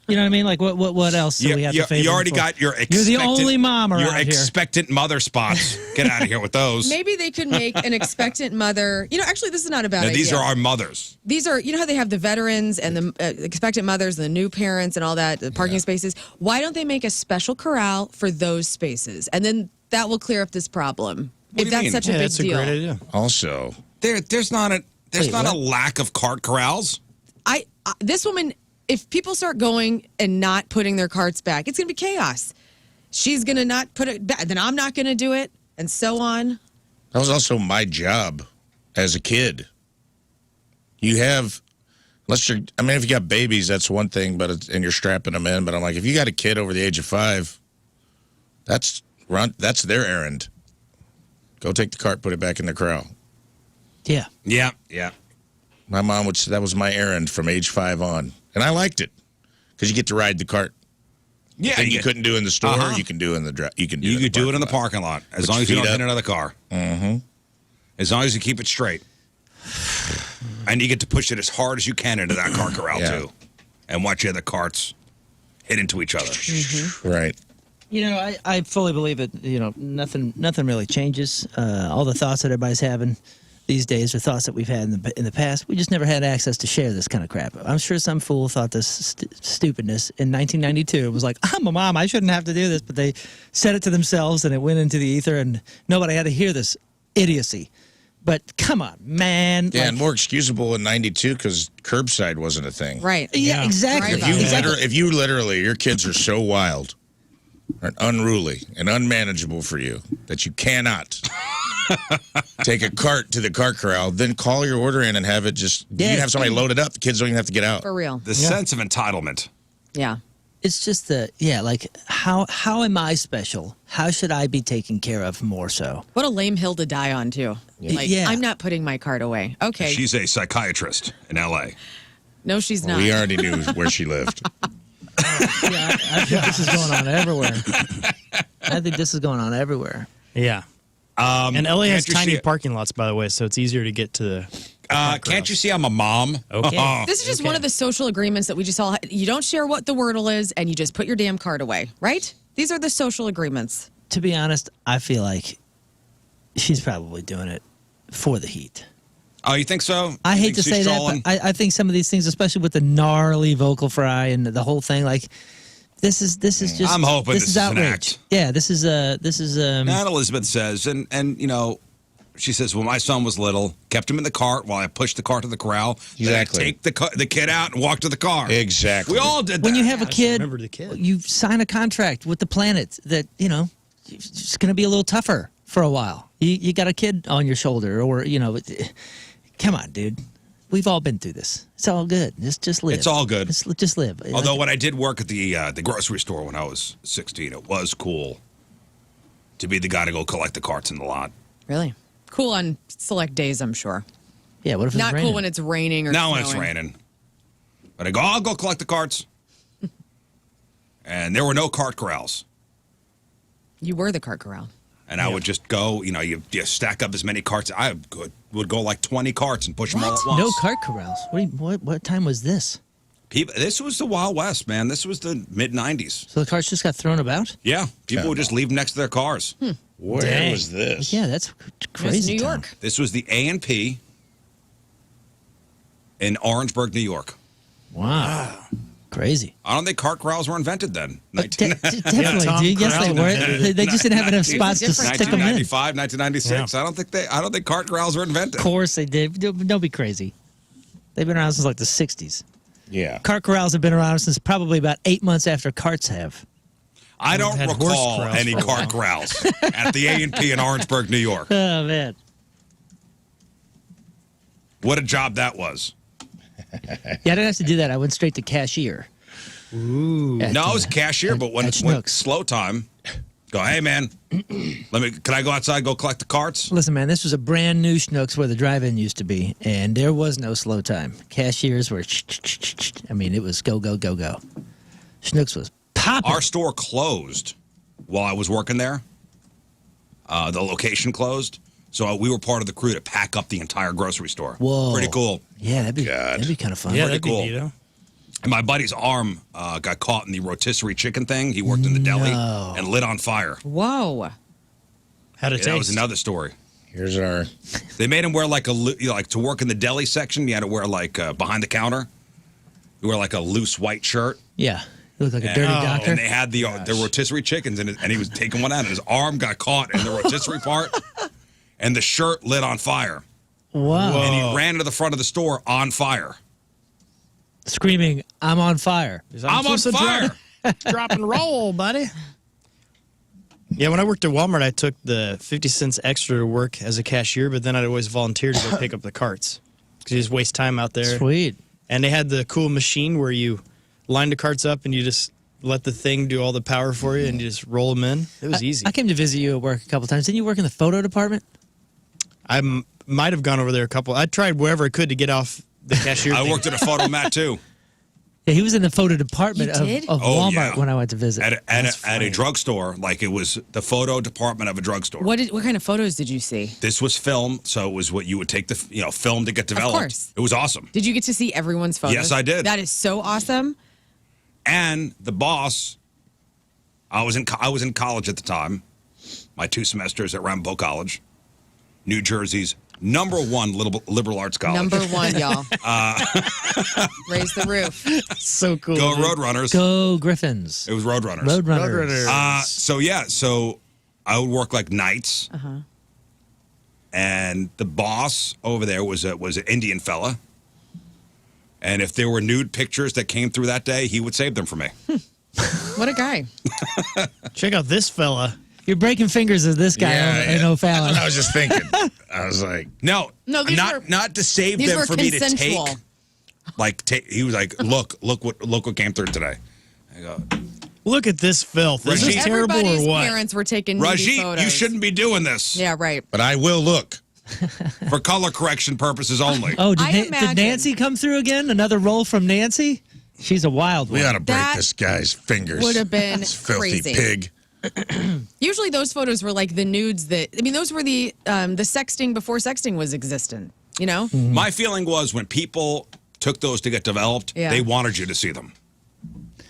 You know what I mean? Like, what else do we have to favor you already for? got your You're expectant, the only mom around your here. expectant mother spots. Get out of here with those. Maybe they could make an expectant mother. Actually, this is not a bad Now, idea. these are our mothers. These are, how they have the veterans and the expectant mothers and the new parents and all that, the parking spaces. Why don't they make a special corral for those spaces? And then that will clear up this problem. do If you that's mean? such a Yeah, big that's a deal. great idea. Also, There's not a what? lack of cart corrals. This woman, if people start going and not putting their carts back, it's going to be chaos. She's going to not put it back, then I'm not going to do it, and so on. that was also my job as a kid. You have, if you got babies, that's one thing, and you're strapping them in. But I'm like, if you got a kid over the age of 5, that's their errand. Go take the cart, put it back in the corral. Yeah. Yeah. My mom would say that was my errand from age 5 on. And I liked it because you get to ride the cart. Yeah, Thing you couldn't do in the store, Uh-huh. you can do in the You can do You it could do it in the parking lot. parking lot as Put long your as you don't feet hit up. another car. Mm-hmm. As long as you keep it straight, and you get to push it as hard as you can into that car corral Yeah. too, and watch the other carts hit into each other. Right. I fully believe it. Nothing really changes. All the thoughts that everybody's having these days are thoughts that we've had in the past. We just never had access to share this kind of crap. I'm sure some fool thought this stupidness in 1992. It was like, I'm a mom, I shouldn't have to do this, but they said it to themselves and it went into the ether and nobody had to hear this idiocy. But come on, man. Yeah, and more excusable in 92 because curbside wasn't a thing. Right. Yeah, exactly. Right. If you literally, your kids are so wild and unruly and unmanageable for you that you cannot take a cart to the cart corral, then call your order in and have it just, you can have somebody load it up. The kids don't even have to get out. For real. The sense of entitlement. Yeah. It's just how am I special? How should I be taken care of more so? What a lame hill to die on, too. Like, Yeah. I'm not putting my cart away. Okay. She's a psychiatrist in L.A. No, she's not. We already knew where she lived. Yeah, I think this is going on everywhere. I think this is going on everywhere. Yeah. And LA has can't you tiny see- parking lots, by the way, so it's easier to get to the. Can't you see I'm a mom? Okay. This is just one of the social agreements that we just all. You don't share what the wordle is, and you just put your damn cart away, right? These are the social agreements. To be honest, I feel like She's probably doing it for the heat. Oh, you think so? I You hate think to she's say trolling? that, but I think some of these things, especially with the gnarly vocal fry and the whole thing, like this is just. I'm hoping this is an outrage. act. Yeah, this is. And Elizabeth says, and you know, she says, when my son was little, kept him in the cart while I pushed the cart to the corral. Exactly. Then I'd take the kid out and walk to the car. Exactly. We all did that. when you have a kid, remember the kid. you sign a contract with the planet that it's going to be a little tougher for a while. You got a kid on your shoulder, or come on, dude. We've all been through this. It's all good. Just live. It's all good. Just live. Although when I did work at the grocery store when I was 16, it was cool to be the guy to go collect the carts in the lot. Really? Cool on select days, I'm sure. Yeah, what if it's Not raining? cool when it's raining or Now when snowing. it's raining. But I go, I'll go collect the carts. And there were no cart corrals. You were the cart corral. And I would just go, you stack up as many carts. I would go like 20 carts and push them all at once. No cart corrals. What time was this? This was the Wild West, man. This was the mid-90s. So the carts just got thrown about? Yeah. People would just leave them next to their cars. Where Dang. was this? Yeah, that's It crazy. was New town. York. This was the A&P in Orangeburg, New York. Wow. Crazy. I don't think cart corrals were invented then. Definitely, Tom dude. Yes, they Corral were. invented They just didn't have enough spots to different stick them in. 1995, 1996. I don't think cart corrals were invented. Of course they did. Don't be crazy. They've been around since like the 60s. Yeah. Cart corrals have been around since probably about 8 months after carts have. I don't had horse recall corrals any for a cart corrals at the A&P in Orangeburg, New York. Oh, man. What a job that was. Yeah, I didn't have to do that. I went straight to cashier. Ooh. No, I was cashier, but when at it went Schnucks. slow time, go, hey, man, can I go outside, go collect the carts? Listen, man, this was a brand new Schnucks where the drive-in used to be, and there was no slow time. Cashiers were, I mean, it was go, go, go, go. Schnucks was popping. Our store closed while I was working there. The location closed. So we were part of the crew to pack up the entire grocery store. Whoa. Pretty cool. Yeah, that'd be God. kind of fun. Yeah, Pretty that'd be cool. neato. And my buddy's arm got caught in the rotisserie chicken thing. He worked in the deli No. and lit on fire. Whoa. How'd it Yeah, that was taste? another story. Here's our. They made him wear like to work in the deli section. You had to wear like behind the counter. You wear like a loose white shirt. Yeah. You look like a dirty Oh. doctor. And they had the rotisserie chickens in it, and he was taking one out, and his arm got caught in the rotisserie part, and the shirt lit on fire. Wow. And he ran to the front of the store on fire. Screaming, I'm on fire. I'm on fire. Drop and roll, buddy. Yeah, when I worked at Walmart, I took the 50 cents extra to work as a cashier, but then I'd always volunteer to go pick up the carts because you just waste time out there. Sweet. And they had the cool machine where you line the carts up and you just let the thing do all the power for you and you just roll them in. It was easy. I came to visit you at work a couple times. Didn't you work in the photo department? I might have gone over there a couple. I tried wherever I could to get off the cashier. I thing. worked at a photo mat too. Yeah, he was in the photo department You did? of Oh, Walmart yeah. when I went to visit. At a drugstore, like it was the photo department of a drugstore. What kind of photos did you see? This was film, so it was what you would take the film to get developed. course. It was awesome. Did you get to see everyone's photos? Yes, I did. That is so awesome. And the boss, I was in college at the time, my 2 semesters at Rambo College, New Jersey's #1 liberal arts college. Number 1, y'all. Raise the roof. So cool. Go dude. Roadrunners. Go Griffins. It was Roadrunners. Roadrunners. Roadrunners. So I would work like nights, and the boss over there was an Indian fella, and if there were nude pictures that came through that day, he would save them for me. What a guy. Check out this fella. You're breaking fingers of this guy in That's O'Fallon. what I was just thinking. I was like, No, these not were- not to save These them were for me to consensual. take. He was like, look what came through today. I go, Look at this filth. Is this Rajit- terrible Everybody's or what? parents were taking nudie Rajit, photos. you shouldn't be doing this. Yeah, right. but I will look. For color correction purposes only. Oh, I did imagine- Nancy come through again? Another roll from Nancy? She's a wild one. We ought to break That this guy's fingers. would have been This filthy crazy. pig. Usually those photos were like the nudes those were the sexting before sexting was existent, you know? My feeling was when people took those to get developed, Yeah. they wanted you to see them.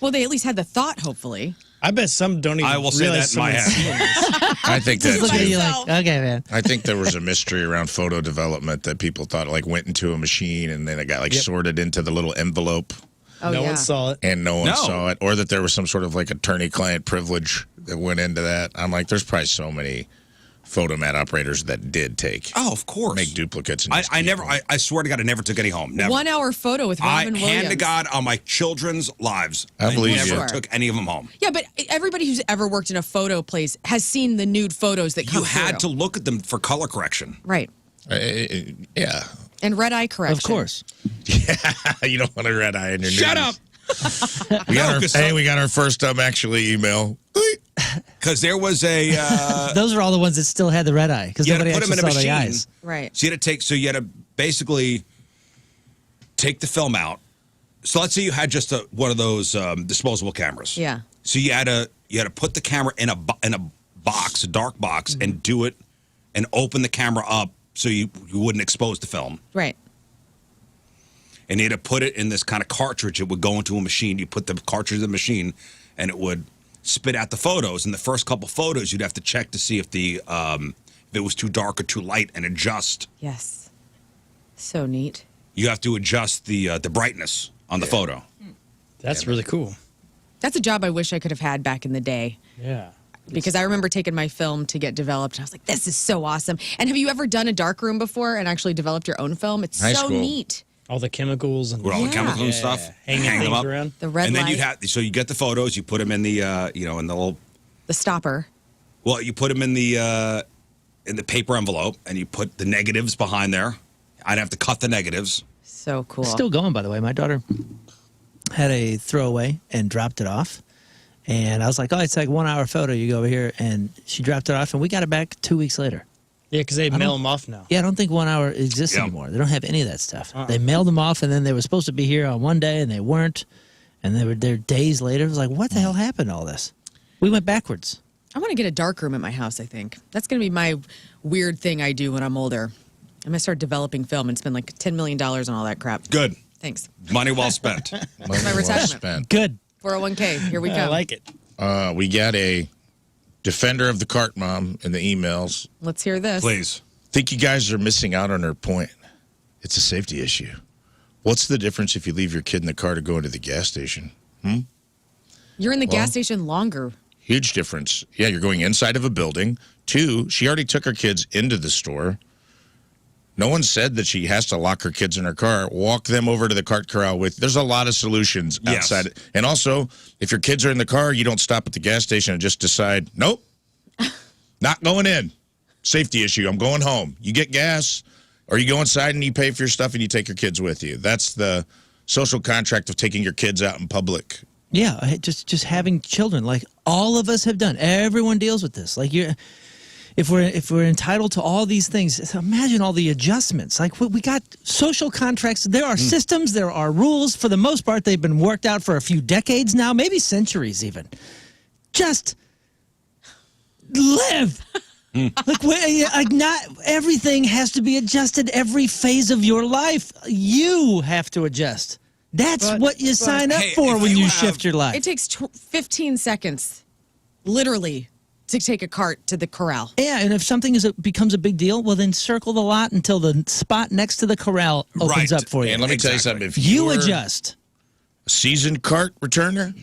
Well, they at least had the thought, hopefully. I bet some don't even I will say realize that in my someone's head. seeing this. I think Just look at you that's. like, okay, man. I think there was a mystery around photo development that people thought like went into a machine and then it got like sorted into the little envelope Oh, no yeah. one saw it. and no one No. saw it, or that there was some sort of like attorney-client privilege that went into that. I'm like, there's probably so many photomat operators that did take Of course. make duplicates. And just I keep never. them. I swear to God, I never took any home. Never. 1 hour photo with Robin Williams. hand to God on my children's lives. I believe never you. Sure. took any of them home. Yeah, but everybody who's ever worked in a photo place has seen the nude photos that come You had to through. look at them for color correction. Right. Yeah, And red eye correction. Of course. you don't want a red eye in your Shut news. up. We got No, our, 'cause hey, we got our first actually email. Because there was a. Those are all the ones that still had the red eye because You had to nobody put them actually in a saw the machine. eyes. Right. So you had to take. So you had to basically take the film out. So let's say you had just one of those disposable cameras. Yeah. So you had to put the camera in a box, a dark box, and do it, and open the camera up so you wouldn't expose the film. Right. And you had to put it in this kind of cartridge. It would go into a machine. You put the cartridge in the machine, and it would spit out the photos. And the first couple photos, you'd have to check to see if if it was too dark or too light, and adjust. Yes. So neat. You have to adjust the brightness on the photo. That's really cool. That's a job I wish I could have had back in the day. Yeah. Because I remember taking my film to get developed. And I was like, this is so awesome. And have you ever done a dark room before and actually developed your own film? It's High so school. neat. All the chemicals and With all the Yeah. chemicals and stuff, hanging hang them things up. around. The red And then light, you'd have, so you get the photos, you put them in the, in the little, the stopper. well, you put them in the paper envelope, and you put the negatives behind there. I'd have to cut the negatives. So cool. Still going, by the way. My daughter had a throwaway and dropped it off. And I was like, oh, it's like 1 hour photo. You go over here. And she dropped it off, and we got it back 2 weeks later. Yeah, because they mail them off now. Yeah, I don't think 1 hour exists Yep. anymore. They don't have any of that stuff. They mailed them off, and then they were supposed to be here on one day, and they weren't. And they were there days later. It was like, what the hell happened to all this? We went backwards. I want to get a dark room at my house, I think. That's going to be my weird thing I do when I'm older. I'm going to start developing film and spend like $10 million on all that crap. Good. Thanks. Money well spent. Money my well retirement. spent. Good. 401k. Here we go. I like it. We got a defender of the cart mom in the emails. Let's hear this. Please. Think you guys are missing out on her point. It's a safety issue. What's the difference if you leave your kid in the car to go into the gas station? You're in the gas station longer. Huge difference. Yeah, you're going inside of a building. 2, she already took her kids into the store. No one said that she has to lock her kids in her car. Walk them over to the cart corral with. There's a lot of solutions Yes. outside. And also, if your kids are in the car, you don't stop at the gas station and just decide, nope, not going in. Safety issue. I'm going home. You get gas, or you go inside and you pay for your stuff and you take your kids with you. That's the social contract of taking your kids out in public. Yeah, just having children, like all of us have done. Everyone deals with this. Like if we're entitled to all these things, imagine all the adjustments. Like we got social contracts. There are systems. There are rules. For the most part, they've been worked out for a few decades now, maybe centuries even. Just live. Like not everything has to be adjusted every phase of your life. You have to adjust. That's what you sign up hey, for if when you you have- shift your life. It takes 15 seconds, literally, to take a cart to the corral. Yeah, and if something becomes a big deal, well, then circle the lot until the spot next to the corral opens Right. up for you. And let me tell you Exactly. something. If You you're adjust. a seasoned cart returner,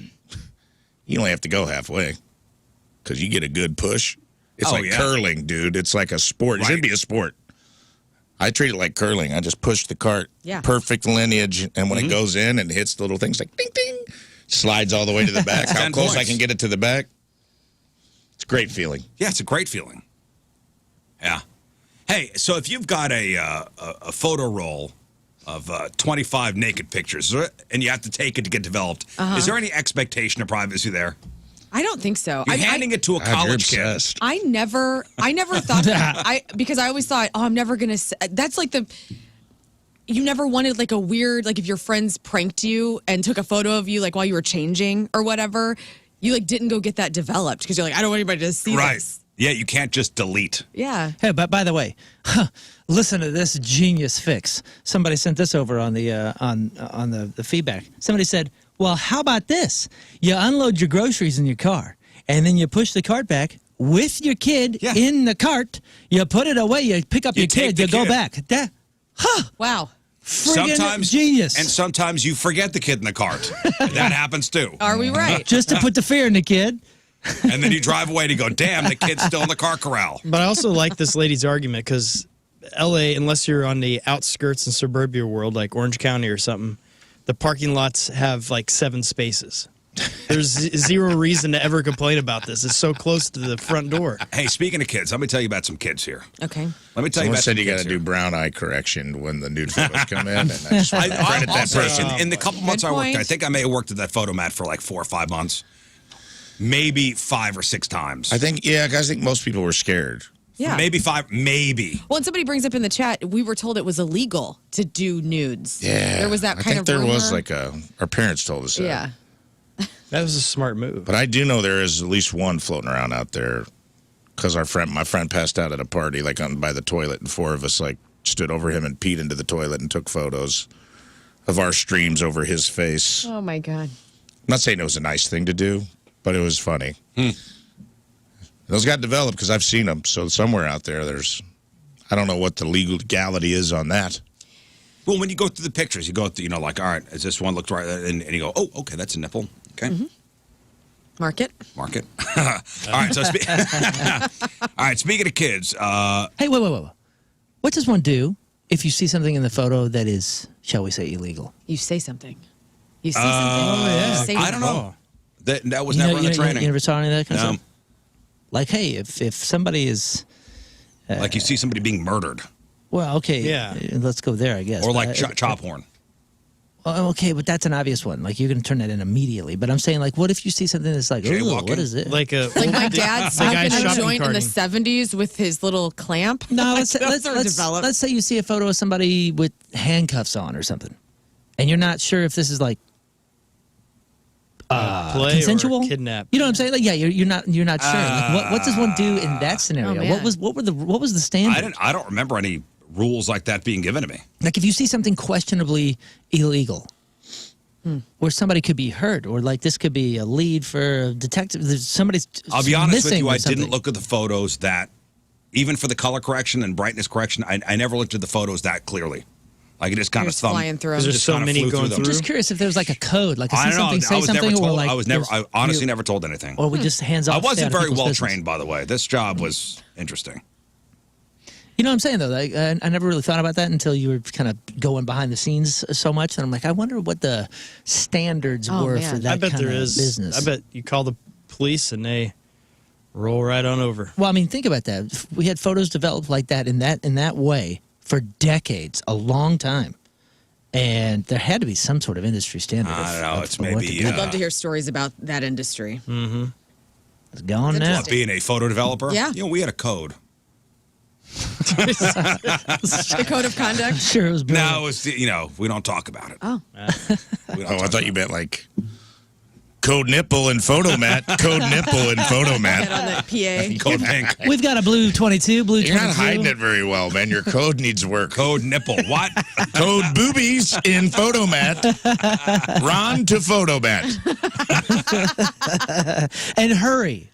you only have to go halfway because you get a good push. It's Oh, like yeah. curling, dude. It's like a sport. It Right. should be a sport. I treat it like curling. I just push the cart. Yeah. Perfect lineage. And when it goes in and hits the little things like ding, ding, slides all the way to the back. How 10 close I points. can get it to the back. It's a great feeling. Yeah, it's a great feeling. Yeah. Hey, so if you've got a photo roll of 25 naked pictures, and you have to take it to get developed, is there any expectation of privacy there? I don't think so. You're handing it to a God, you're college kid. obsessed. I never thought that. Because I always thought, oh, I'm never going to. That's like you never wanted like a weird, like if your friends pranked you and took a photo of you like while you were changing or whatever, you like didn't go get that developed because you're like, I don't want anybody to see Right. this. Yeah, you can't just delete. Yeah. Hey, but by the way, listen to this genius fix. Somebody sent this over on the on the feedback. Somebody said, "Well, how about this? You unload your groceries in your car, and then you push the cart back with your kid in the cart. You put it away. You pick up your kid. You go back. Wow. Friggin' genius. And sometimes you forget the kid in the cart. That happens too. Are we right? Just to put the fear in the kid." And then you drive away to go, damn, the kid's still in the car corral. But I also like this lady's argument because LA, unless you're on the outskirts and suburbia world like Orange County or something, the parking lots have like 7 spaces. There's zero reason to ever complain about this. It's so close to the front door. Hey, speaking of kids, let me tell you about some kids here. Okay. Let me tell Someone you about said some you got kids to here. do brown eye correction when the nude photos come in. And I just I credit that also, person. in the couple months I worked, point. I think I may have worked at that photomat for like 4 or 5 months. Maybe 5 or 6 times. I think most people were scared. Yeah. Maybe 5, maybe. Well, and somebody brings up in the chat, we were told it was illegal to do nudes. Yeah. There was that I kind think of there rumor. was like our parents told us that. Yeah. That was a smart move. But I do know there is at least one floating around out there because my friend passed out at a party like by the toilet, and 4 of us like stood over him and peed into the toilet and took photos of our streams over his face. Oh, my God. I'm not saying it was a nice thing to do, but it was funny. Those got developed because I've seen them. So somewhere out there, I don't know what the legality is on that. Well, when you go through the pictures, you go through, like, all right, is this one looked right? And you go, oh, okay, that's a nipple. Okay. Mark it. Mark it. All right, so all right, speaking of kids. Hey, wait. What does one do if you see something in the photo that is, shall we say, illegal? You say something. You say something. You say I don't something. know. That was never in the training. You never saw any of that kind of No. stuff? Like, hey, if somebody is... Like you see somebody being murdered. Well, okay. Yeah. Let's go there, I guess. Or But like chop horn. Okay, but that's an obvious one. Like, you're going to turn that in immediately. But I'm saying, like, what if you see something that's like, ooh, Jaywalking. what is it? Like My dad the guy smoking a shopping joint in the carting. 70s with his little clamp. No, Those are developed. let's say you see a photo of somebody with handcuffs on or something, and you're not sure if this is like play consensual, or kidnap. You know what I'm saying? Like, yeah, you're not sure. Like, what does one do in that scenario? man. What was the standard? I don't remember any rules like that being given to me. Like, if you see something questionably illegal, where somebody could be hurt, or like this could be a lead for a detective. There's somebody's. I'll be honest with missing you, or I didn't something. look at the photos that, even for the color correction and brightness correction, I never looked at the photos that clearly. Like, it just kind You're of just flying through 'em. Because there's just so kinda many flew going them. through. I'm just curious if there was like a code, like I I see don't something, know. say I was something, never or told. like I honestly never told anything. or we just hands off. I stay out wasn't of very people's well business. trained, by the way. This job was interesting. You know what I'm saying, though? Like, I never really thought about that until you were kind of going behind the scenes so much. And I'm like, I wonder what the standards were man. for I that I bet kind there of is. business. I bet you call the police and they roll right on over. Well, I mean, think about that. We had photos developed like that in that way for decades, a long time. And there had to be some sort of industry standard. I don't know, of it's what to maybe, do. I'd love to hear stories about that industry. It's gone now. Interesting. Being a photo developer, Yeah. we had a code. The code of conduct. Sure, it was brilliant. No, it's we don't talk about it. Oh. We don't I talk thought you meant like code nipple and photomat. Code nipple and Get photomat. on the PA. code pink, We've got a blue 22, blue You're 22. not hiding it very well, man. Your code needs work. code nipple. What? Code boobies in photomat. Ron to photomat. And hurry.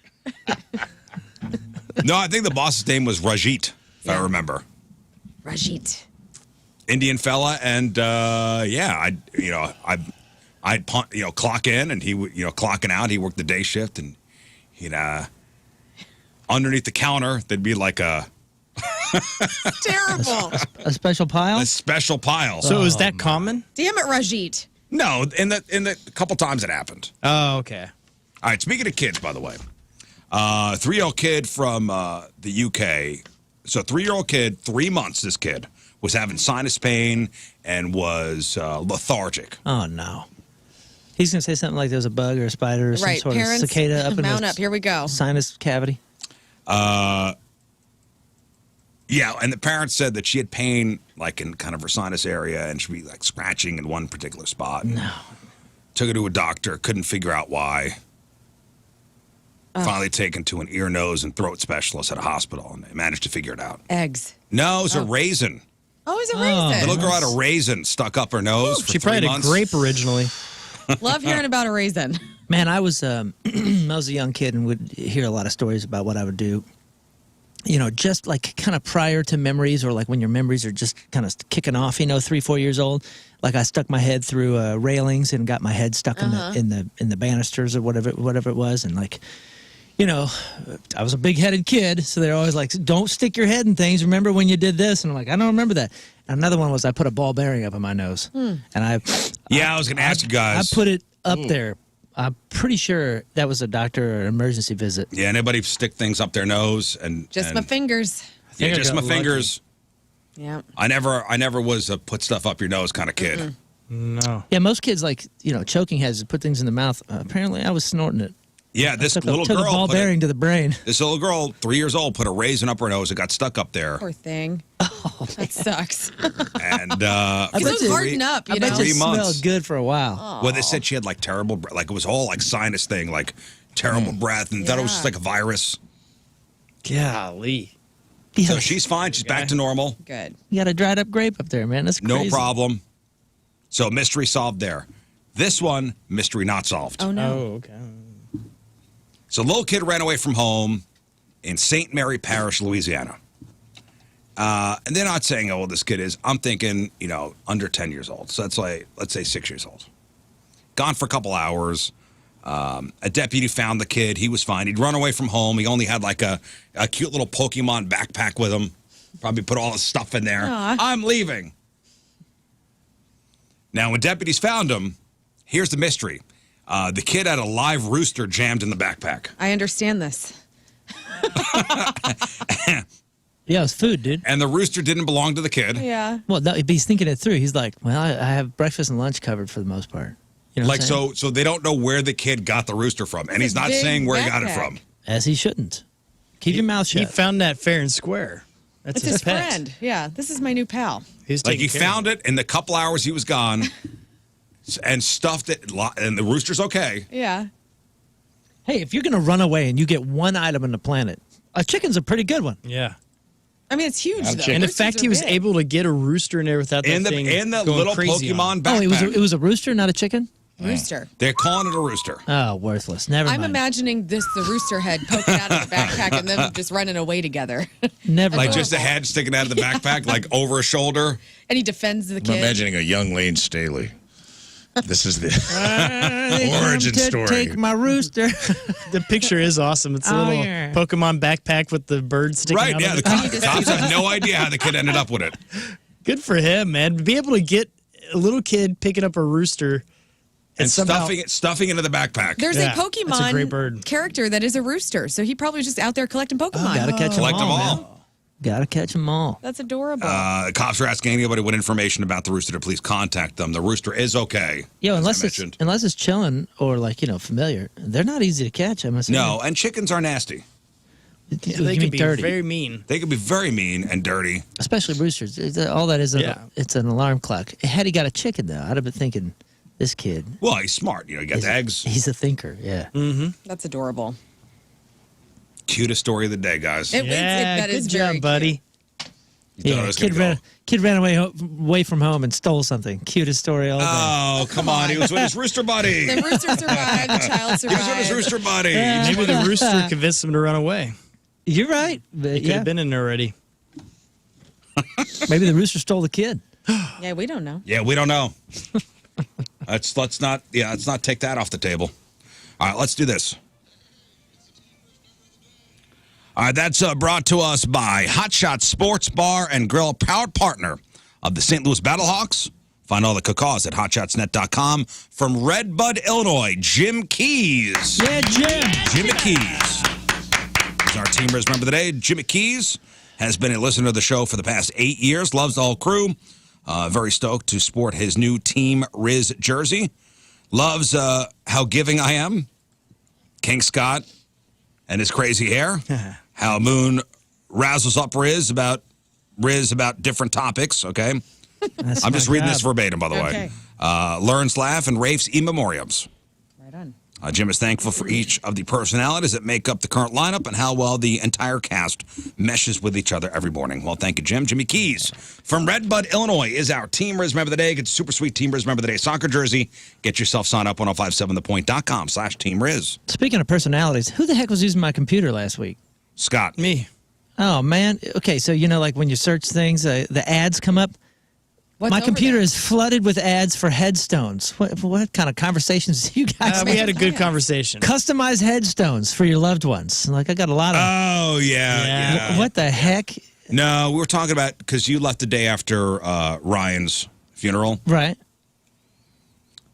No, I think the boss's name was Rajit, if I remember. Rajit. Indian fella, and I'd clock in, and he would clocking out. He worked the day shift, and he'd underneath the counter there'd be like a Terrible. A special pile? special pile. So is that common? Damn it, Rajit. No, in the couple times it happened. Oh, okay. All right, speaking of kids, by the way, 3-year-old kid from the UK. So 3-year-old kid, 3 months. This kid was having sinus pain and was lethargic. Oh, no. He's going to say something like there's a bug or a spider or some Right, sort parents, of cicada up in mount his up. Here we go. sinus cavity. Yeah, and the parents said that she had pain like in kind of her sinus area, and she'd be like scratching in one particular spot. No. Took her to a doctor, couldn't figure out why. Finally taken to an ear, nose, and throat specialist at a hospital, and they managed to figure it out. Eggs. No, it was a raisin. Oh, it's a raisin. The little girl had a raisin stuck up her nose for She 3 probably had a months. grape originally. Love hearing about a raisin. Man, I was I was a young kid and would hear a lot of stories about what I would do. You know, just like kind of prior to memories, or like when your memories are just kind of kicking off. 3, 4 years old. Like I stuck my head through railings and got my head stuck in the banisters or whatever it was, and like, you know, I was a big-headed kid, so they're always like, "Don't stick your head in things. Remember when you did this?" And I'm like, "I don't remember that." And another one was I put a ball bearing up in my nose, and I was going to ask you guys. I put it up there. I'm pretty sure that was a doctor or an emergency visit. Yeah, anybody stick things up their nose and Just my fingers. Yeah, just my got fingers. Yeah. I never was a put stuff up your nose kind of kid. No. Yeah, most kids like choking heads put things in the mouth. Apparently, I was snorting it. Yeah, this Took little a girl ball bearing to the brain. This little girl, 3 years old, put a raisin up her nose. It got stuck up there. Poor thing. Oh, that sucks. And I It bet was you- harden up, you I know. bet 3 it months. smelled good for a while. well, they said she had like terrible, like it was all like sinus thing, like terrible breath, and thought it was just Yeah. like a virus. Golly. Yeah, So she's fine. She's back to normal. Good. you got a dried up grape up there, man. That's crazy. No problem. So mystery solved there. This one, mystery not solved. Oh, no. Oh, okay. So a little kid ran away from home in St. Mary Parish, Louisiana. And they're not saying how old this kid is. I'm thinking, under 10 years old. So that's like, let's say 6 years old. Gone for a couple hours. A deputy found the kid. He was fine. He'd run away from home. He only had like a cute little Pokemon backpack with him. Probably put all his stuff in there. Aw. I'm leaving. Now, when deputies found him, here's the mystery. The kid had a live rooster jammed in the backpack. I understand this. Yeah, it was food, dude. And the rooster didn't belong to the kid. Yeah. Well, no, he's thinking it through. He's like, well, I have breakfast and lunch covered for the most part. You know what Like, I'm saying? so they don't know where the kid got the rooster from. And It's he's a not big saying where he got it backpack. from. As he shouldn't. Keep your mouth He shut. found that fair and square. That's It's his pet. friend. Yeah. This is my new pal. He's Like, he taking care of found it in the couple hours he was gone and stuffed it. And the rooster's okay. Yeah. Hey, if you're going to run away and you get one item on the planet, a chicken's a pretty good one. Yeah. I mean, it's huge, though. And the Roosters fact are he was big. able to get a rooster in there without that In the thing going little crazy on Pokemon him. backpack. Oh, it was a rooster, not a chicken? Rooster. They're calling it a rooster. Oh, worthless. Never I'm mind. imagining the rooster head poking out of the backpack and them just running away together. Never Like mind. just a head sticking out of the backpack, like over a shoulder. And he defends the I'm kid. imagining a young Lane Staley. This is the They come origin to story. Take my rooster. The picture is awesome. It's a Oh, little yeah. Pokemon backpack with the bird sticking Right, out yeah. of The it. cops have no idea how the kid ended up with it. Good for him, man. To be able to get a little kid picking up a rooster And somehow- stuffing into the backpack. There's Yeah, a that's a great Pokemon bird. character that is a rooster. So he probably was just out there collecting Pokemon. Gotta catch 'em Collect them all, all. man. Gotta catch them all. That's adorable. The cops are asking anybody with information about the rooster to please contact them. The rooster is okay. Yo, as I unless it's chilling or like, familiar, they're not easy to catch. I'm assuming. No, and chickens are nasty. Yeah, You they mean can be dirty. very mean. They can be very mean and dirty. Especially roosters. All that is, Yeah. it's an alarm clock. Had he got a chicken, though, I'd have been thinking, this kid, Well, he's smart. He got the eggs. he's a thinker, yeah. That's adorable. Cutest story of the day, guys. Yeah, that good is job, very buddy. You thought I Yeah, was kid gonna go, ran away from home and stole something. Cutest story all day. Oh, come on. He was with his rooster buddy. The rooster survived. The child He was with his survived. rooster buddy. Maybe the rooster convinced him to run away. You're right. But He could yeah, have been in there already. maybe the rooster stole the kid. Yeah, we don't know. Yeah, we don't know. Let's not take that off the table. All right, let's do this. All right, that's brought to us by Hot Shot Sports Bar and Grill, proud partner of the St. Louis Battlehawks. Find all the cacao at hotshotsnet.com. From Red Bud, Illinois, Jim Keys. Yeah, Jim. Jimmy Keys is our team Rizz member of the day. Jimmy Keys has been a listener to the show for the past 8 years, loves the whole crew. Very stoked to sport his new Team Rizz jersey. Loves how giving I am. King Scott and his crazy hair. How Moon razzles up Rizz about different topics, okay? That's I'm my just reading this job. verbatim, by the way. Okay. Lern's laugh and Rafe's in memoriams. Right on. Jim is thankful for each of the personalities that make up the current lineup and how well the entire cast meshes with each other every morning. Well, thank you, Jim. Jimmy Keys from Redbud, Illinois is our Team Rizz Member of the Day. Get a super sweet Team Rizz Member of the Day soccer jersey. Get yourself signed up 1057thepoint.com/Team Rizz. Speaking of personalities, who the heck was using my computer last week? Scott. Me. Oh, man. Okay, so like when you search things, the ads come up. What's my over computer there? is flooded with ads for headstones. What kind of conversations do you guys We had a good conversation. Customize headstones for your loved ones. Like, I got a lot of... Oh, yeah. What the heck? No, we were talking about, because you left the day after Ryan's funeral. Right.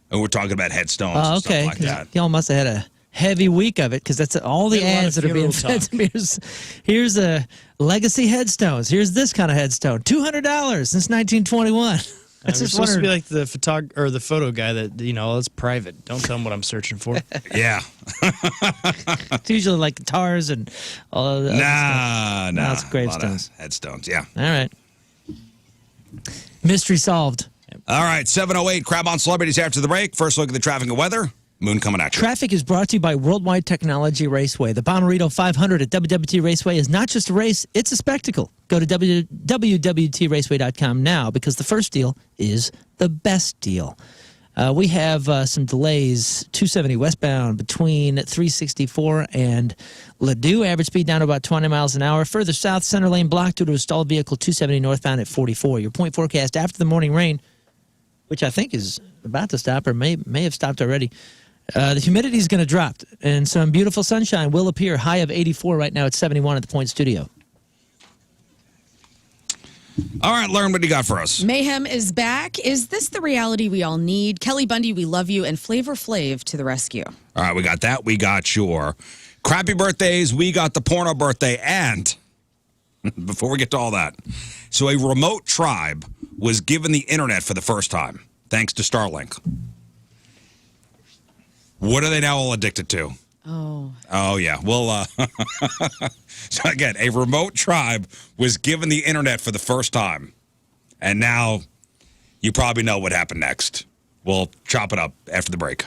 And we're talking about headstones Oh, and okay. stuff like that. Y'all must have had a heavy week of it, because that's all the Did a lot ads of that are being funeral fed to me. Here's a legacy headstones. Here's this kind of headstone. $200 since 1921. We're supposed to be like the the photo guy that, it's private. Don't tell him what I'm searching for. Yeah. It's usually like guitars and all of that. Nah. No, it's gravestones. Headstones, yeah. All right. Mystery solved. All right, 7:08, Crab on Celebrities after the break. First look at the traffic and weather. Moon coming at you. Traffic is brought to you by Worldwide Technology Raceway. The Bonnerito 500 at WWT Raceway is not just a race, it's a spectacle. Go to WWTRaceway.com now, because the first deal is the best deal. We have some delays, 270 westbound between 364 and Ladue. Average speed down to about 20 miles an hour. Further south, center lane blocked due to a stalled vehicle, 270 northbound at 44. Your point forecast after the morning rain, which I think is about to stop or may have stopped already. The humidity is going to drop, and some beautiful sunshine will appear. High of 84 right now at 71 at the Point Studio. All right, Lern, what do you got for us? Mayhem is back. Is this the reality we all need? Kelly Bundy, we love you, and Flavor Flav to the rescue. All right, we got that. We got your crappy birthdays. We got the porno birthday. And before we get to all that, so a remote tribe was given the internet for the first time, thanks to Starlink. What are they now all addicted to? Oh, yeah. Well, so again, a remote tribe was given the internet for the first time. And now you probably know what happened next. We'll chop it up after the break.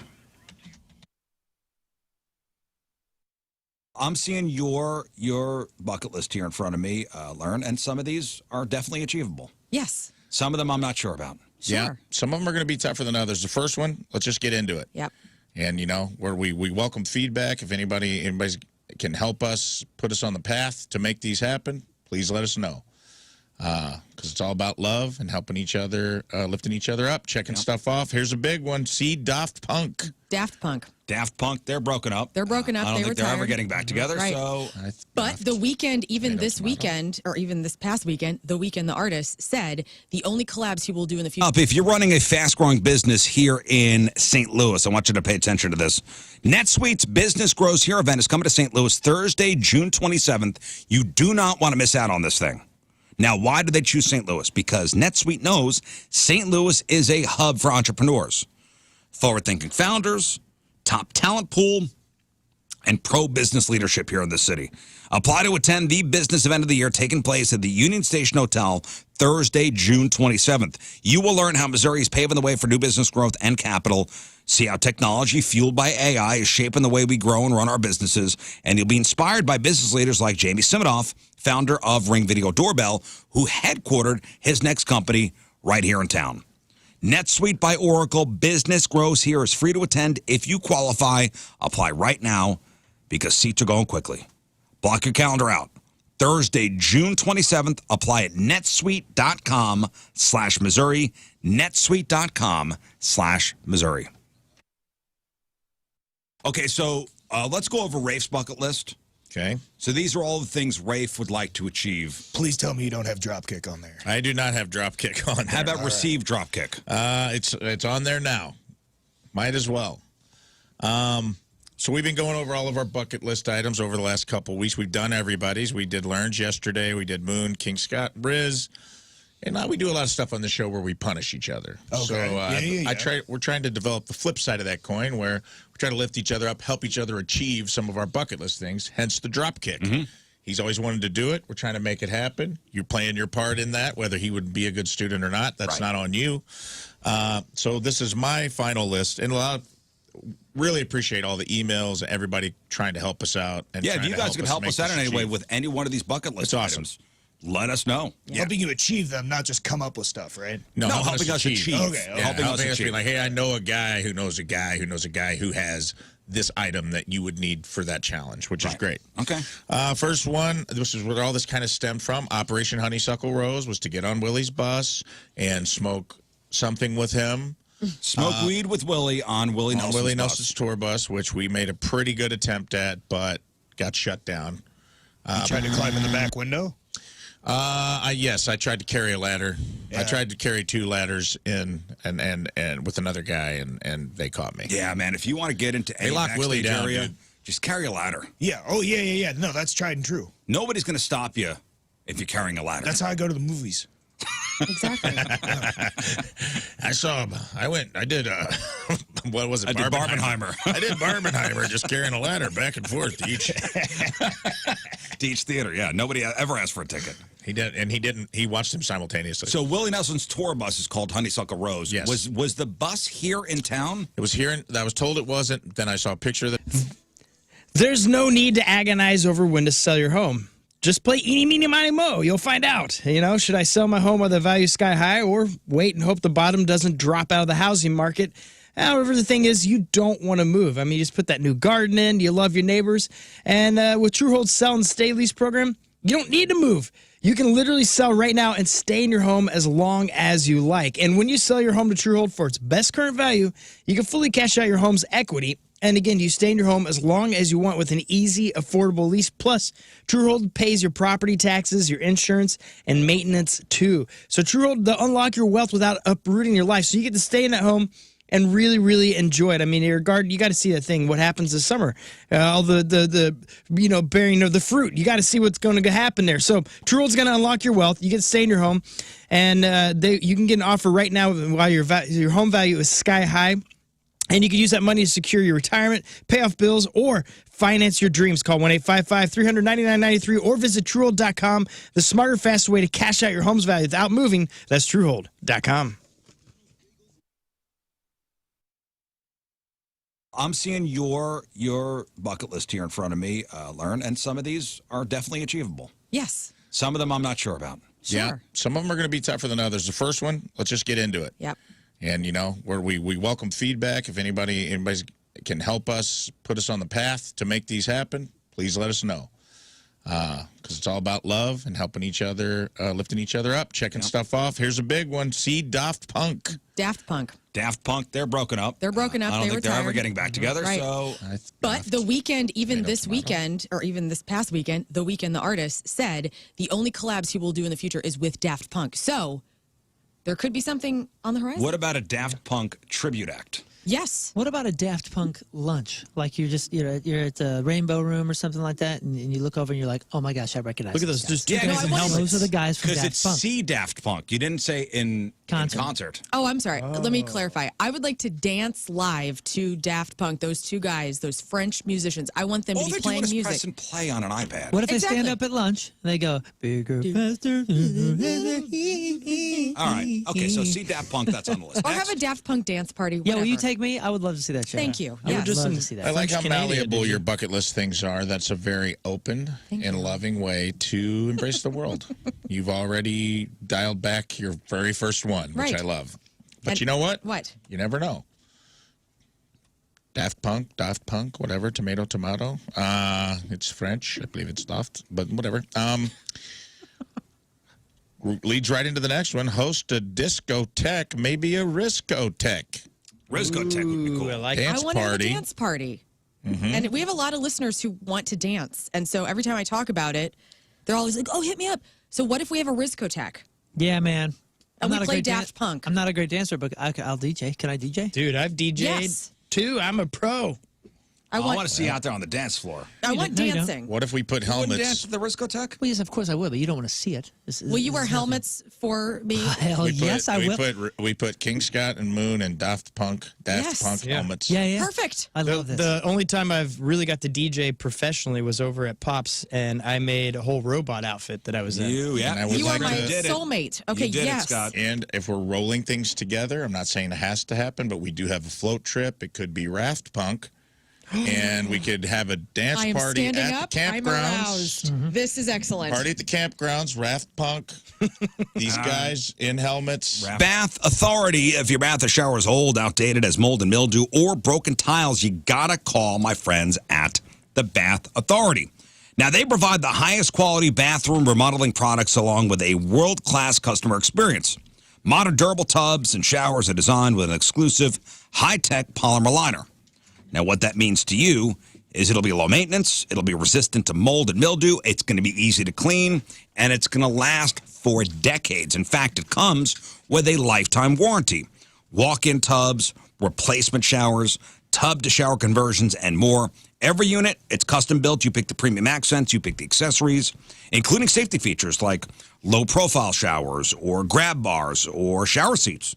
I'm seeing your bucket list here in front of me, Lern, and some of these are definitely achievable. Yes. Some of them I'm not sure about. Sure. Yeah, some of them are going to be tougher than others. The first one, let's just get into it. Yep. And, where we welcome feedback. If anybody can help us, put us on the path to make these happen, please let us know. Because it's all about love and helping each other, lifting each other up, checking stuff off. Here's a big one. See Daft Punk. Daft Punk. Daft Punk, they're broken up. They're broken up. I don't They think they're ever retired. getting back together. Right. So, But The Weeknd, even this weekend, or even this past weekend, The Weeknd, the artist, said the only collabs he will do in the future. if you're running a fast-growing business here in St. Louis, I want you to pay attention to this. NetSuite's Business Grows Here event is coming to St. Louis Thursday, June 27th. You do not want to miss out on this thing. Now, why did they choose St. Louis? Because NetSuite knows St. Louis is a hub for entrepreneurs, forward-thinking founders, top talent pool, and pro-business leadership here in the city. Apply to attend the business event of the year taking place at the Union Station Hotel Thursday, June 27th. You will learn how Missouri is paving the way for new business growth and capital. See how technology fueled by AI is shaping the way we grow and run our businesses. And you'll be inspired by business leaders like Jamie Siminoff, founder of Ring Video Doorbell, who headquartered his next company right here in town. NetSuite by Oracle Business Grows Here is free to attend if you qualify. Apply right now because seats are going quickly. Block your calendar out. Thursday, June 27th. Apply at netsuite.com/Missouri. netsuite.com/Missouri. Okay, so let's go over Rafe's bucket list. Okay. So these are all the things Rafe would like to achieve. Please tell me you don't have Dropkick on there. I do not have Dropkick on there. How about receive Dropkick? It's on there now. Might as well. So we've been going over all of our bucket list items over the last couple of weeks. We've done everybody's. We did Lern's yesterday. We did Moon, King Scott, Rizz. And now we do a lot of stuff on the show where we punish each other. Okay. So we're trying to develop the flip side of that coin where we try to lift each other up, help each other achieve some of our bucket list things, hence the drop kick. Mm-hmm. He's always wanted to do it. We're trying to make it happen. You're playing your part in that, whether he would be a good student or not. That's not on you. So this is my final list. And really appreciate all the emails, everybody trying to help us out. And Yeah, if you guys can help us out in any way with any one of these bucket list items, let us know. Helping you achieve them, not just come up with stuff, right? No, helping us achieve. Okay. Yeah, helping us achieve. Be like, hey, I know a guy who knows a guy who knows a guy who has this item that you would need for that challenge, which is great. Okay. First one, this is where all this kind of stemmed from. Operation Honeysuckle Rose was to get on Willie's bus and smoke something with him. Smoke weed with Willie on Willie Nelson's tour bus, which we made a pretty good attempt at, but got shut down. You tried to climb in the back window? Yes, I tried to carry a ladder. Yeah. I tried to carry 2 ladders in and with another guy, and they caught me. Yeah, man. If you want to get into any locked Willie backstage down, area, dude. just carry a ladder. Yeah. Oh, yeah. No, that's tried and true. Nobody's going to stop you if you're carrying a ladder. That's how I go to the movies. Exactly. I did, what was it? I did Barbenheimer. I did Barbenheimer, just carrying a ladder back and forth to each theater. Yeah, nobody ever asked for a ticket. He did, and he didn't. He watched them simultaneously. So Willie Nelson's tour bus is called Honeysuckle Rose. Yes. Was the bus here in town? It was here. I was told it wasn't. Then I saw a picture of it. There's no need to agonize over when to sell your home. Just play eeny, meeny, miny, mo. You'll find out. You know, should I sell my home with the value sky high or wait and hope the bottom doesn't drop out of the housing market? However, the thing is, you don't want to move. I mean, you just put that new garden in. You love your neighbors. And with Truehold's Sell and Stay Lease program, you don't need to move. You can literally sell right now and stay in your home as long as you like. And when you sell your home to Truehold for its best current value, you can fully cash out your home's equity. And again, you stay in your home as long as you want with an easy, affordable lease. Plus, Truehold pays your property taxes, your insurance, and maintenance too. So Truehold, they'll unlock your wealth without uprooting your life. So you get to stay in that home and really, really enjoy it. I mean, your garden, you got to see that thing, what happens this summer. All the bearing of the fruit. You got to see what's going to happen there. So Truehold's going to unlock your wealth. You get to stay in your home. And you can get an offer right now while your home value is sky high. And you can use that money to secure your retirement, pay off bills, or finance your dreams. Call 1-855-300-9993 or visit Truehold.com. The smarter, faster way to cash out your home's value without moving. That's Truehold.com. I'm seeing your bucket list here in front of me, Lern, and some of these are definitely achievable. Yes. Some of them I'm not sure about. Sure. Yeah, some of them are going to be tougher than others. The first one, let's just get into it. Yep. And, you know, where we welcome feedback. If anybody can help us, put us on the path to make these happen, please let us know. Because it's all about love and helping each other, lifting each other up, checking stuff off. Here's a big one. See Daft Punk. Daft Punk. Daft Punk, they're broken up. They're broken up. I don't they think they're ever retired. getting back together. Right. So, But The Weeknd, even this weekend, or even this past weekend, The Weeknd, the artist, said the only collabs he will do in the future is with Daft Punk. So there could be something on the horizon. what about a Daft Punk tribute act? Yes. What about a Daft Punk lunch? Like you're at the Rainbow Room or something like that, and you look over and you're like, oh my gosh, I recognize. Look at these those. guys. Just two Yeah, guys no, in I helmets. Those are the guys from Because Daft it's Punk. see Daft Punk. You didn't say in concert. Oh, I'm sorry. Let me clarify. I would like to dance live to Daft Punk, those two guys, those French musicians. I want them All to they're be playing doing is music. press and play on an iPad. What if they stand Exactly. up at lunch and they go bigger, faster? All right. Okay, so see Daft Punk, that's on the list. Or have a Daft Punk dance party. Yeah, Whatever. will you take me? I would love to see that show. Thank you. I would Yes. love to see that. I like how French-Canadian malleable edition. your bucket list things are. That's a very open and loving way to embrace the world. You've already dialed back your very first one, which Right. I love. But And you know what? What? You never know. Daft Punk, whatever, tomato. It's French. I believe it's Daft, but whatever. Leads right into the next one. Host a discotheque, maybe a Rizzuto. Rizzuto would be cool. I like Dance I want to have a party. dance party. And we have a lot of listeners who want to dance. And so every time I talk about it, they're always like, oh, hit me up. So what if we have a Rizzuto? Yeah, man. And we not a play great Daft Punk. I'm not a great dancer, but I'll DJ. Can I DJ? Dude, I've DJ'd Yes. too. I'm a pro. I want to see you out there on the dance floor. I want No, you don't. dancing. What if we put You wouldn't helmets? dance at the Rizzuto? Well, yes, of course I will, but you don't want to see it. Will you wear helmets for me? Hell yes, I will. We put King Scott and Moon and Daft Punk Yes. helmets. Yeah. Perfect. I love this. The only time I've really got to DJ professionally was over at Pops, and I made a whole robot outfit that I was in. And I would You are like my to- soulmate. Okay, You did yes. it, Scott. And if we're rolling things together, I'm not saying it has to happen, but we do have a float trip. It could be Raft Punk. And we could have a dance I am party standing at up. the I'm campgrounds. aroused. This is excellent. Party at the campgrounds, Raft Punk. These guys in helmets. Bath Authority. If your bath or shower is old, outdated, has mold and mildew, or broken tiles, you gotta call my friends at the Bath Authority. Now, they provide the highest quality bathroom remodeling products along with a world-class customer experience. Modern durable tubs and showers are designed with an exclusive high-tech polymer liner. Now, what that means to you is it'll be low maintenance, it'll be resistant to mold and mildew, it's going to be easy to clean, and it's going to last for decades. In fact, it comes with a lifetime warranty. Walk-in tubs, replacement showers, tub-to-shower conversions, and more. Every unit, it's custom built. You pick the premium accents, you pick the accessories, including safety features like low-profile showers or grab bars or shower seats.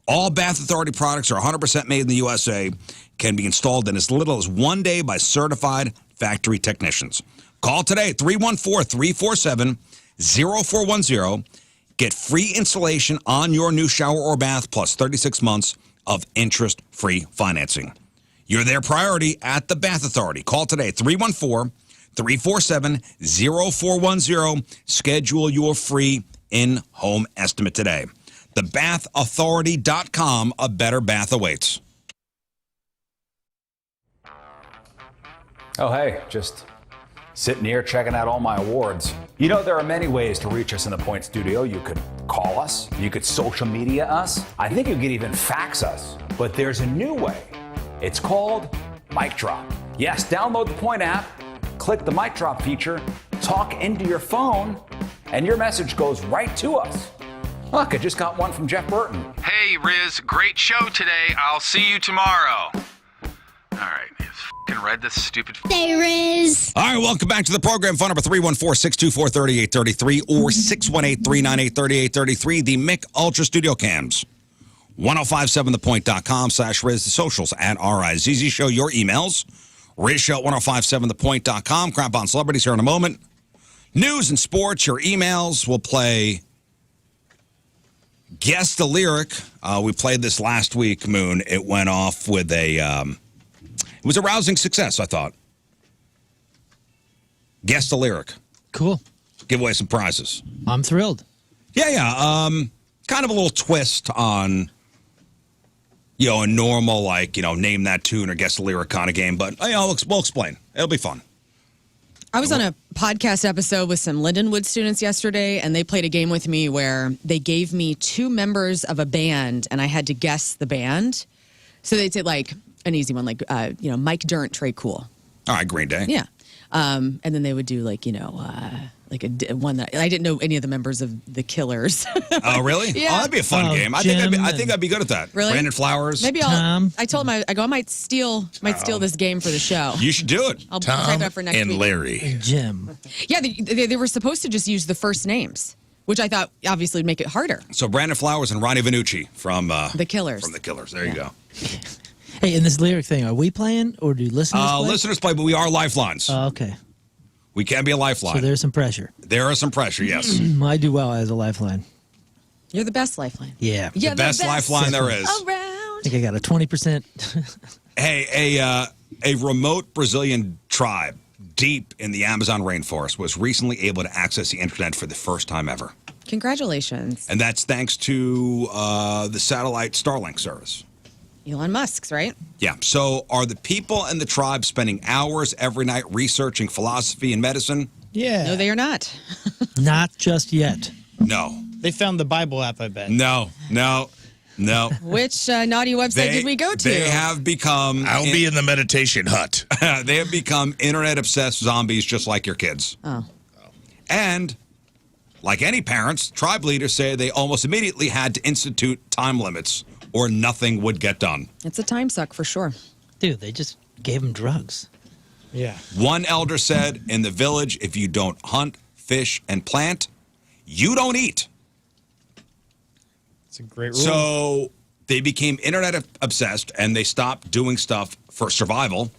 All Bath Authority products are 100% made in the USA, can be installed in as little as 1 day by certified factory technicians. Call today, 314-347-0410. Get free installation on your new shower or bath, plus 36 months of interest-free financing. You're their priority at the Bath Authority. Call today, 314-347-0410. Schedule your free in-home estimate today. TheBathAuthority.com. A better bath awaits. Oh, hey, just sitting here checking out all my awards. You know, there are many ways to reach us in the Point Studio. You could call us, you could social media us, I think you could even fax us. But there's a new way. It's called Mic Drop. Yes, download the Point app, click the Mic Drop feature, talk into your phone, and your message goes right to us. Look, I just got one from Jeff Burton. Hey, Rizz, great show today. I'll see you tomorrow. All right, f***ing read this stupid. Hey, Rizz. All right, welcome back to the program. Phone number 314-624-3833 or 618-398-3833. The Mick Ultra Studio Cams. 1057thepoint.com/Rizz. The socials at RizzShow. Show. Your emails. RizzShow 1057thepoint.com. Crap on celebrities here in a moment. News and sports. Your emails. We'll play Guess the Lyric. We played this last week, Moon. It went off with a, it was a rousing success, I thought. Guess the Lyric. Cool. Give away some prizes. I'm thrilled. Yeah. Kind of a little twist on, a normal, name that tune or guess the lyric kind of game. But, we'll explain. It'll be fun. I was on a podcast episode with some Lindenwood students yesterday, and they played a game with me where they gave me two members of a band, and I had to guess the band. So they'd say, like, an easy one, like, Mike Dirnt, Trey Cool. All right, Green Day. Yeah. And then they would do, like one that I didn't know any of the members of the Killers. Oh, really? Yeah. Oh, that'd be a fun game. I think I'd be good at that. Really? Brandon Flowers. Maybe Tom. I told him I might steal this game for the show. You should do it. I'll type it up for next and week. Larry. Jim. Yeah, they were supposed to just use the first names, which I thought obviously would make it harder. So Brandon Flowers and Ronnie Vanucci from The Killers. From The Killers. There you go. Hey, in this lyric thing, are we playing or do listeners play? Listeners play, but we are lifelines. Okay. We can be a lifeline. So there's some pressure. There is some pressure, yes. I do well as a lifeline. You're the best lifeline. Yeah. You're The best lifeline there is. around. I think I got a 20%. Hey, a remote Brazilian tribe deep in the Amazon rainforest was recently able to access the internet for the first time ever. Congratulations. And that's thanks to the satellite Starlink service. Elon Musk's, right? Yeah. So are the people in the tribe spending hours every night researching philosophy and medicine? Yeah. No, they are not. Not just yet. No. They found the Bible app, I bet. No. Which naughty website did we go to? They have become... I'll be in the meditation hut. They have become internet-obsessed zombies just like your kids. Oh. And, like any parents, tribe leaders say they almost immediately had to institute time limits or nothing would get done. It's a time suck for sure. Dude, they just gave them drugs. Yeah. One elder said, in the village, if you don't hunt, fish, and plant, you don't eat. It's a great rule. So they became internet obsessed, and they stopped doing stuff for survival.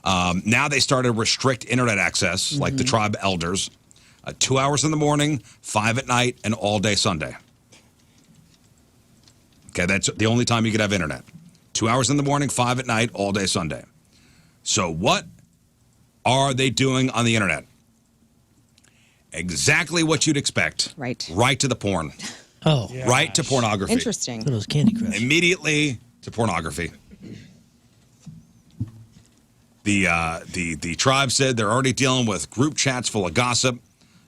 Now they started to restrict internet access, like the tribe elders, 2 hours in the morning, 5 at night, and all day Sunday. Okay, that's the only time you could have internet. 2 hours in the morning, 5 at night, all day Sunday. So what are they doing on the internet? Exactly what you'd expect. Right. Right to the porn. Oh, Yeah. Right to pornography. Interesting. those Candy Crush. Immediately to pornography. The tribe said they're already dealing with group chats full of gossip,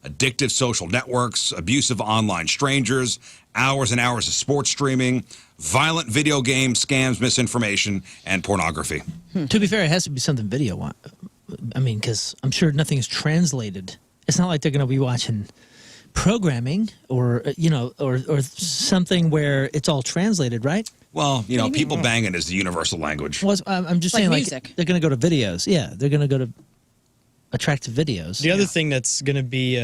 addictive social networks, abusive online strangers, hours and hours of sports streaming, violent video games, scams, misinformation, and pornography. To be fair, it has to be something video. I mean, because I'm sure nothing is translated. It's not like they're going to be watching programming or or something where it's all translated, right? Well, people banging is the universal language. Well, I'm just Like saying, music. they're going to go to videos. Yeah, they're going to go to attractive videos. The other thing that's going to be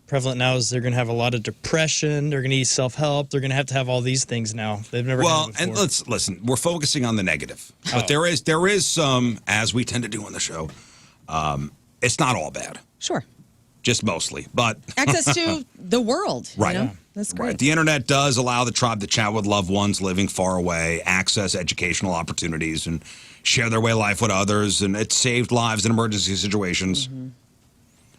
prevalent now is they're going to have a lot of depression. They're going to need self-help. They're going to have all these things now. They've never had it before. And let's listen. We're focusing on the negative, but there is some, as we tend to do on the show. It's not all bad, Sure. just mostly. But Access to the world. Right. You know? That's great. right, the internet does allow the tribe to chat with loved ones living far away, access educational opportunities, and share their way of life with others. And it saved lives in emergency situations.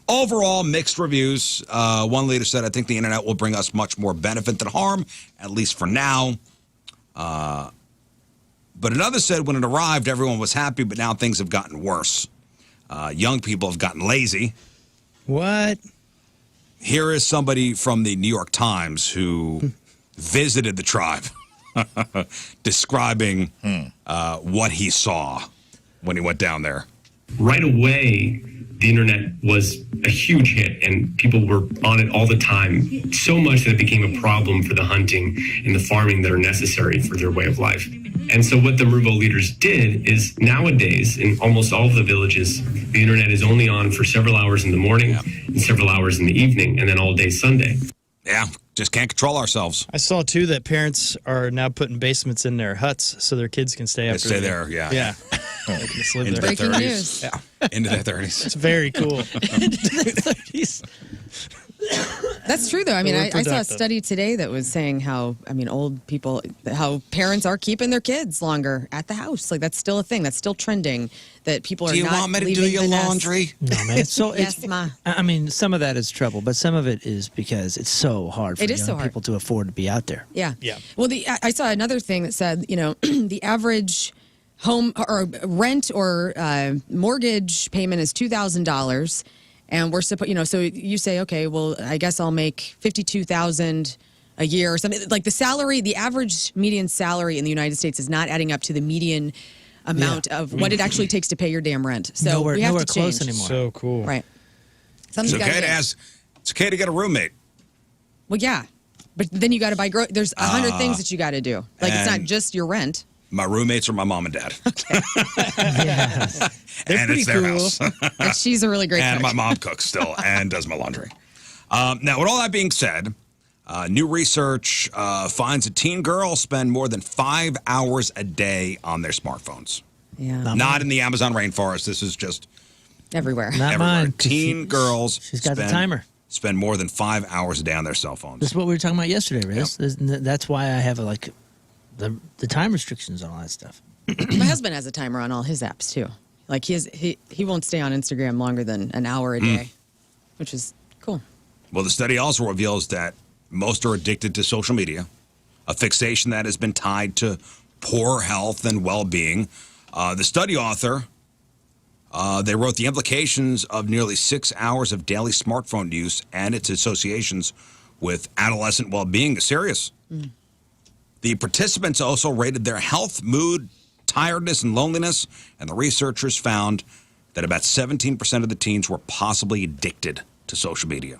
Overall, mixed reviews. One leader said, I think the internet will bring us much more benefit than harm, at least for now. But another said, when it arrived, everyone was happy, but now things have gotten worse. Young people have gotten lazy. What? Here is somebody from the New York Times who visited the tribe, describing what he saw when he went down there. Right away, the internet was a huge hit and people were on it all the time, so much that it became a problem for the hunting and the farming that are necessary for their way of life. And so what the Mruvo leaders did is nowadays in almost all of the villages, the internet is only on for several hours in the morning and several hours in the evening and then all day Sunday. Yeah, just can't control ourselves. I saw, too, that parents are now putting basements in their huts so their kids can stay up. Stay there, yeah. Yeah. They can just live Into there. their Breaking 30s. news. Yeah, into their 30s. It's very cool. That's true, though. I mean, We're I saw a productive. study today that was saying how, old people, how parents are keeping their kids longer at the house. Like, that's still a thing. That's still trending, that people are Do you not want me to do leaving your the nest. laundry? No, man. It's so, Yes, Ma. I mean, some of that is trouble, but some of it is because it's so hard for It is young so hard. people to afford to be out there. Yeah. Yeah. Well, I saw another thing that said, the average home or rent or mortgage payment is $2,000, and we're supposed, so you say, okay, well, I guess I'll make $52,000 a year or something. Like the salary, the average median salary in the United States is not adding up to the median amount of what it actually takes to pay your damn rent. So Nowhere- we have nowhere to close change. anymore. So cool. Right. It's Something's gotta okay to give. ask. It's okay to get a roommate. Well, yeah, but then you got to buy. There's 100 things that you got to do. Like it's not and- just your rent. My roommates are my mom and dad. They're And pretty it's their cool. house. And she's a really great And cook. my mom cooks still and does my laundry. Now, with all that being said, new research finds that teen girls spend more than 5 hours a day on their smartphones. Yeah, Not in the Amazon rainforest. This is just everywhere. Not everywhere. mine. 'Cause Teen girls she's got the timer. spend more than 5 hours a day on their cell phones. This is what we were talking about yesterday, Riz. That's why I have the time restrictions on all that stuff. My husband has a timer on all his apps too. Like he won't stay on Instagram longer than an hour a day, which is cool. Well, the study also reveals that most are addicted to social media, a fixation that has been tied to poor health and well-being. The study author, they wrote the implications of nearly 6 hours of daily smartphone use and its associations with adolescent well-being is serious. The participants also rated their health, mood, tiredness, and loneliness, and the researchers found that about 17% of the teens were possibly addicted to social media.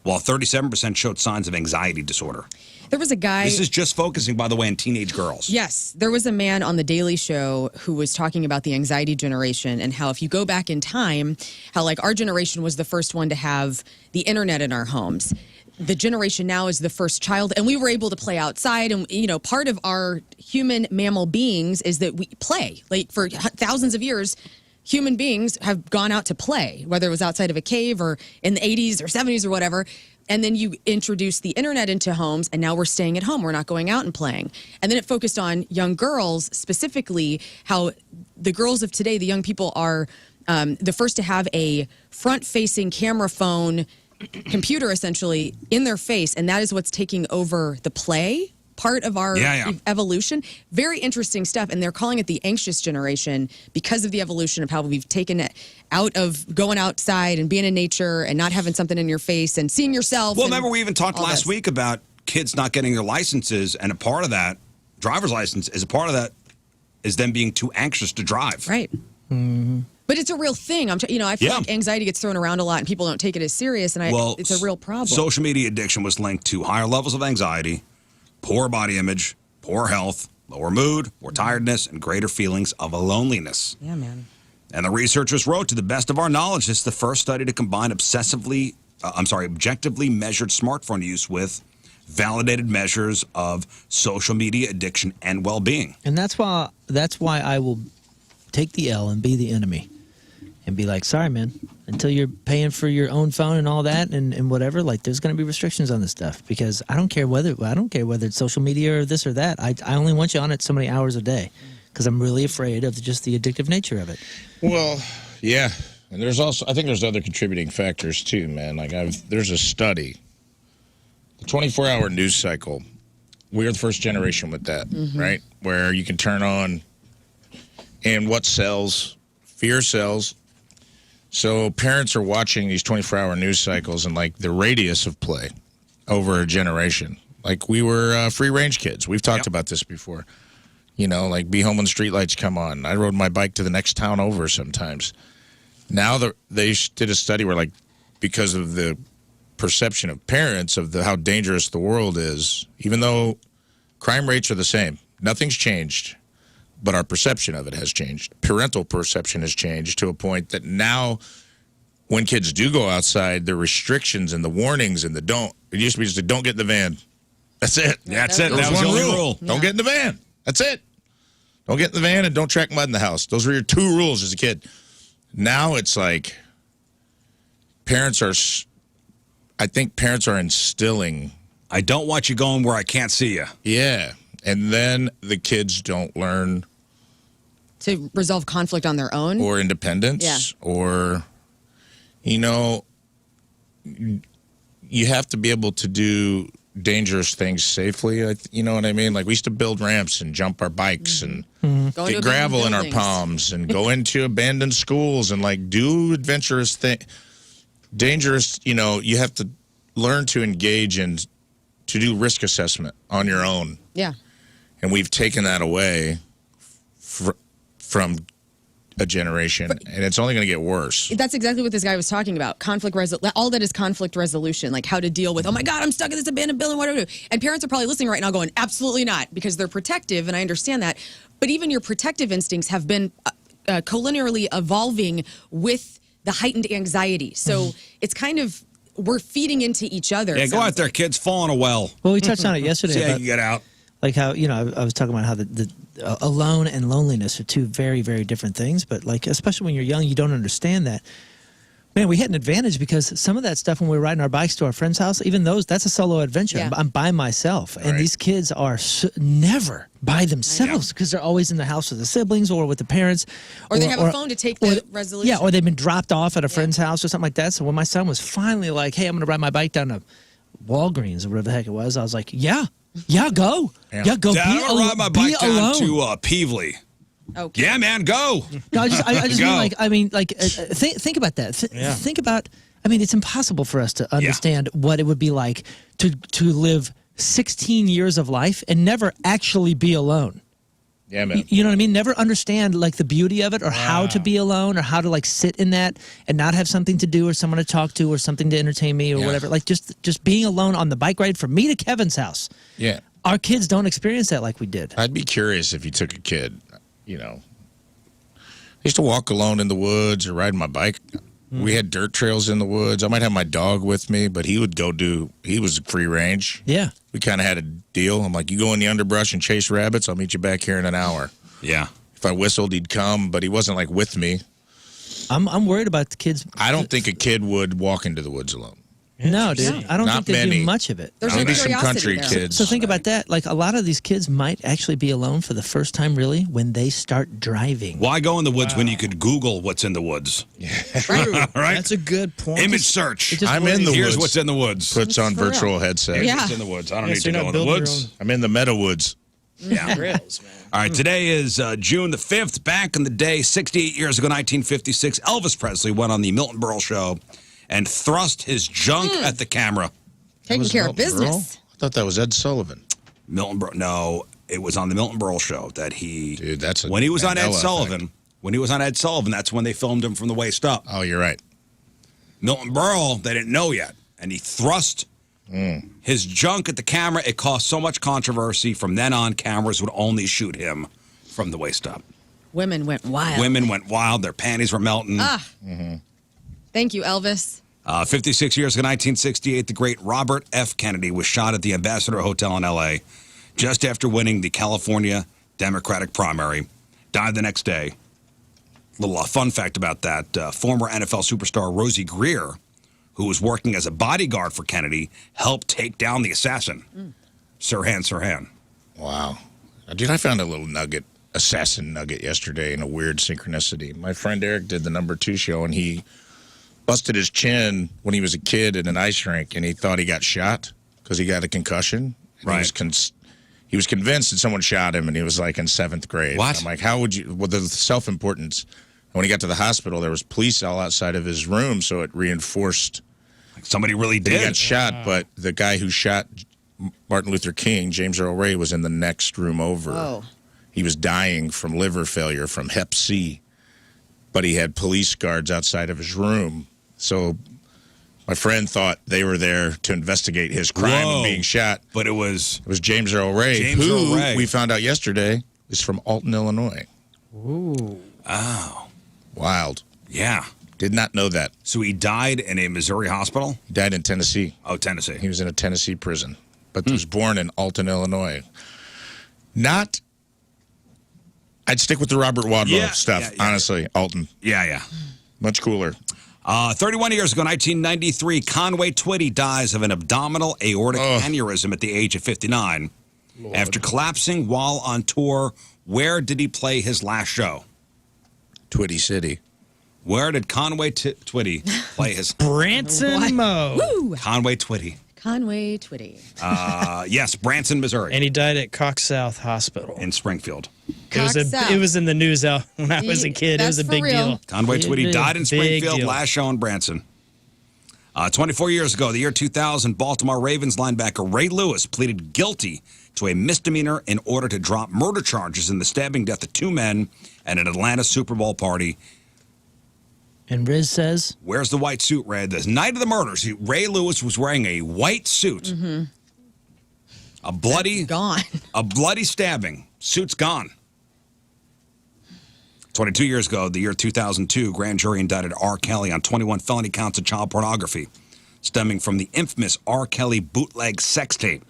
while 37% showed signs of anxiety disorder. There was a guy. This is just focusing, by the way, on teenage girls. Yes. There was a man on The Daily Show who was talking about the anxiety generation and how if you go back in time, how like our generation was the first one to have the internet in our homes. The generation now is the first child, and we were able to play outside. And, you know, part of our human mammal beings is that we play. Like for thousands of years, human beings have gone out to play, whether it was outside of a cave or in the 80s or 70s or whatever. And then you introduce the internet into homes, and now we're staying at home. We're not going out and playing. And then it focused on young girls, specifically how the girls of today, the young people, are the first to have a front-facing camera phone computer, essentially, in their face. And that is what's taking over the play part of our evolution. Very interesting stuff. And they're calling it the anxious generation because of the evolution of how we've taken it out of going outside and being in nature and not having something in your face and seeing yourself. Well, remember we even talked last week about kids not getting their licenses, and a part of that, driver's license, is a part of that is them being too anxious to drive. Right. Mm-hmm. But it's a real thing. I feel like anxiety gets thrown around a lot and people don't take it as serious, and it's a real problem. Social media addiction was linked to higher levels of anxiety, poor body image, poor health, lower mood, more tiredness, and greater feelings of loneliness. Yeah, man. And the researchers wrote, to the best of our knowledge, this is the first study to combine objectively measured smartphone use with validated measures of social media addiction and well-being. And that's why I will take the L and be the enemy and be like, sorry, man, until you're paying for your own phone and all that and whatever, like there's going to be restrictions on this stuff, because I don't care whether it's social media or this or that. I only want you on it so many hours a day because I'm really afraid of just the addictive nature of it. Well, yeah. And there's also, I think there's other contributing factors too, man. Like there's a study, the 24-hour news cycle. We're the first generation with that, right? Where you can turn on and what sells, fear sells. So parents are watching these 24-hour news cycles and like the radius of play over a generation. Like we were free-range kids. We've talked about this before. You know, like be home when the streetlights come on. I rode my bike to the next town over sometimes. Now they did a study where, like, because of the perception of parents of how dangerous the world is, even though crime rates are the same, nothing's changed, but our perception of it has changed. Parental perception has changed to a point that now when kids do go outside, the restrictions and the warnings and the don't. It used to be just a don't get in the van. That's it. That's it. That was the one only rule. Don't get in the van. That's it. Don't get in the van and don't track mud in the house. Those were your 2 rules as a kid. Now it's like I think parents are instilling. I don't want you going where I can't see you. Yeah. And then the kids don't learn to resolve conflict on their own. Or independence. Or, you know, you have to be able to do dangerous things safely. You know what I mean? Like we used to build ramps and jump our bikes and get gravel in our palms and go into abandoned schools and like do adventurous things. Dangerous, you know, you have to learn to engage and to do risk assessment on your own. Yeah. And we've taken that away from a generation, and it's only going to get worse. That's exactly what this guy was talking about. All that is conflict resolution, like how to deal with, oh my God, I'm stuck in this abandoned building, what do I do? And parents are probably listening right now going, absolutely not, because they're protective, and I understand that. But even your protective instincts have been collinearly evolving with the heightened anxiety. So it's kind of, we're feeding into each other. Yeah, go out there, kids, fall in a well. Well, we touched on it yesterday. See how you can get out. Like how, you know, I was talking about how the alone and loneliness are 2 very, very different things. But like, especially when you're young, you don't understand that. Man, we had an advantage because some of that stuff when we were riding our bikes to our friend's house, even that's a solo adventure. Yeah. I'm by myself. And these kids are never by themselves because they're always in the house with the siblings or with the parents. Or they have a phone to take the resolution. Yeah, or they've been dropped off at a friend's house or something like that. So when my son was finally like, hey, I'm going to ride my bike down to Walgreens or whatever the heck it was, I was like, go. Yeah, go. Dad, I'm going to ride my bike down to Peevely. Okay. Yeah, man, go. No, I just mean think about that. Think about, it's impossible for us to understand what it would be like to live 16 years of life and never actually be alone. Yeah, man. You know what I mean? Never understand like the beauty of it or how to be alone or how to like sit in that and not have something to do or someone to talk to or something to entertain me or whatever. Like just being alone on the bike ride from me to Kevin's house. Yeah. Our kids don't experience that like we did. I'd be curious if you took a kid, you know. I used to walk alone in the woods or ride my bike. We had dirt trails in the woods. I might have my dog with me, but he would he was free range. Yeah. We kind of had a deal. I'm like, you go in the underbrush and chase rabbits, I'll meet you back here in an hour. Yeah. If I whistled, he'd come, but he wasn't like with me. I'm worried about the kids. I don't think a kid would walk into the woods alone. No, dude. I don't Not think they many. do much of it. There's Maybe no some country curiosity there. kids. So think about that. Like a lot of these kids might actually be alone for the first time, really, when they start driving. Why go in the woods when you could Google what's in the woods? True. Right? That's a good point. Image search. I'm in the Here's woods. what's in the woods. Puts on For real. virtual headset. Here's Yeah. what's in the woods. I don't Yeah, need so to you're go not in the building your woods. I'm in the meadow woods. Yeah. Trails, man. All right, today is June the 5th. Back in the day, 68 years ago, 1956, Elvis Presley went on the Milton Berle show and thrust his junk at the camera. Taking care of Milton business. Berle? I thought that was Ed Sullivan. Milton Berle, no, it was on the Milton Berle show that he. Dude, that's a when he was on Ed Mandela Sullivan. effect. When he was on Ed Sullivan, that's when they filmed him from the waist up. Oh, you're right. Milton Berle, they didn't know yet, and he thrust his junk at the camera. It caused so much controversy. From then on, cameras would only shoot him from the waist up. Women went wild. Women went wild. Their panties were melting. Thank you, Elvis. 56 years ago, 1968, the great Robert F. Kennedy was shot at the Ambassador Hotel in L.A. just after winning the California Democratic primary. Died the next day. Little fun fact about that, former NFL superstar Rosie Greer, who was working as a bodyguard for Kennedy, helped take down the assassin, Sirhan. Wow. Dude, I found a little assassin nugget yesterday in a weird synchronicity. My friend Eric did the number 2 show, and he busted his chin when he was a kid in an ice rink, and he thought he got shot because he got a concussion. And Right. He was convinced that someone shot him, and he was like in 7th grade. What? I'm like, how would you? Well, the self-importance. When he got to the hospital, there was police all outside of his room, so it reinforced Like somebody really that he got did. shot. But the guy who shot Martin Luther King, James Earl Ray, was in the next room over. Oh. He was dying from liver failure from Hep C, but he had police guards outside of his room. So my friend thought they were there to investigate his crime Whoa. of being shot. But it was It was James Earl Ray, James who Earl Ray. we found out yesterday is from Alton, Illinois. oh, Wild. yeah. Did not know that. So he died in a Missouri hospital? He died in Tennessee. Oh, Tennessee. He was in a Tennessee prison, but was born in Alton, Illinois. I'd stick with the Robert Wadlow stuff, honestly. Alton. Yeah. Much cooler. 31 years ago, 1993, Conway Twitty dies of an abdominal aortic aneurysm at the age of 59. After collapsing while on tour, where did he play his last show? Twitty City. Where did Conway Twitty play his... Branson Mo. Woo! Conway Twitty. Conway Twitty. Yes, Branson, Missouri. And he died at Cox South Hospital. In Springfield. It was in the news out when I was a kid. It was a That's big for real. deal. Conway Twitty died in Big Springfield, deal. last show in Branson. 24 years ago, the year 2000, Baltimore Ravens linebacker Ray Lewis pleaded guilty to a misdemeanor in order to drop murder charges in the stabbing death of 2 men at an Atlanta Super Bowl party. And Rizz says, Where's the white suit, Red? The night of the murders, Ray Lewis was wearing a white suit. A bloody Gone. A bloody stabbing. Suit's gone. 22 years ago, the year 2002, grand jury indicted R. Kelly on 21 felony counts of child pornography, stemming from the infamous R. Kelly bootleg sex tape.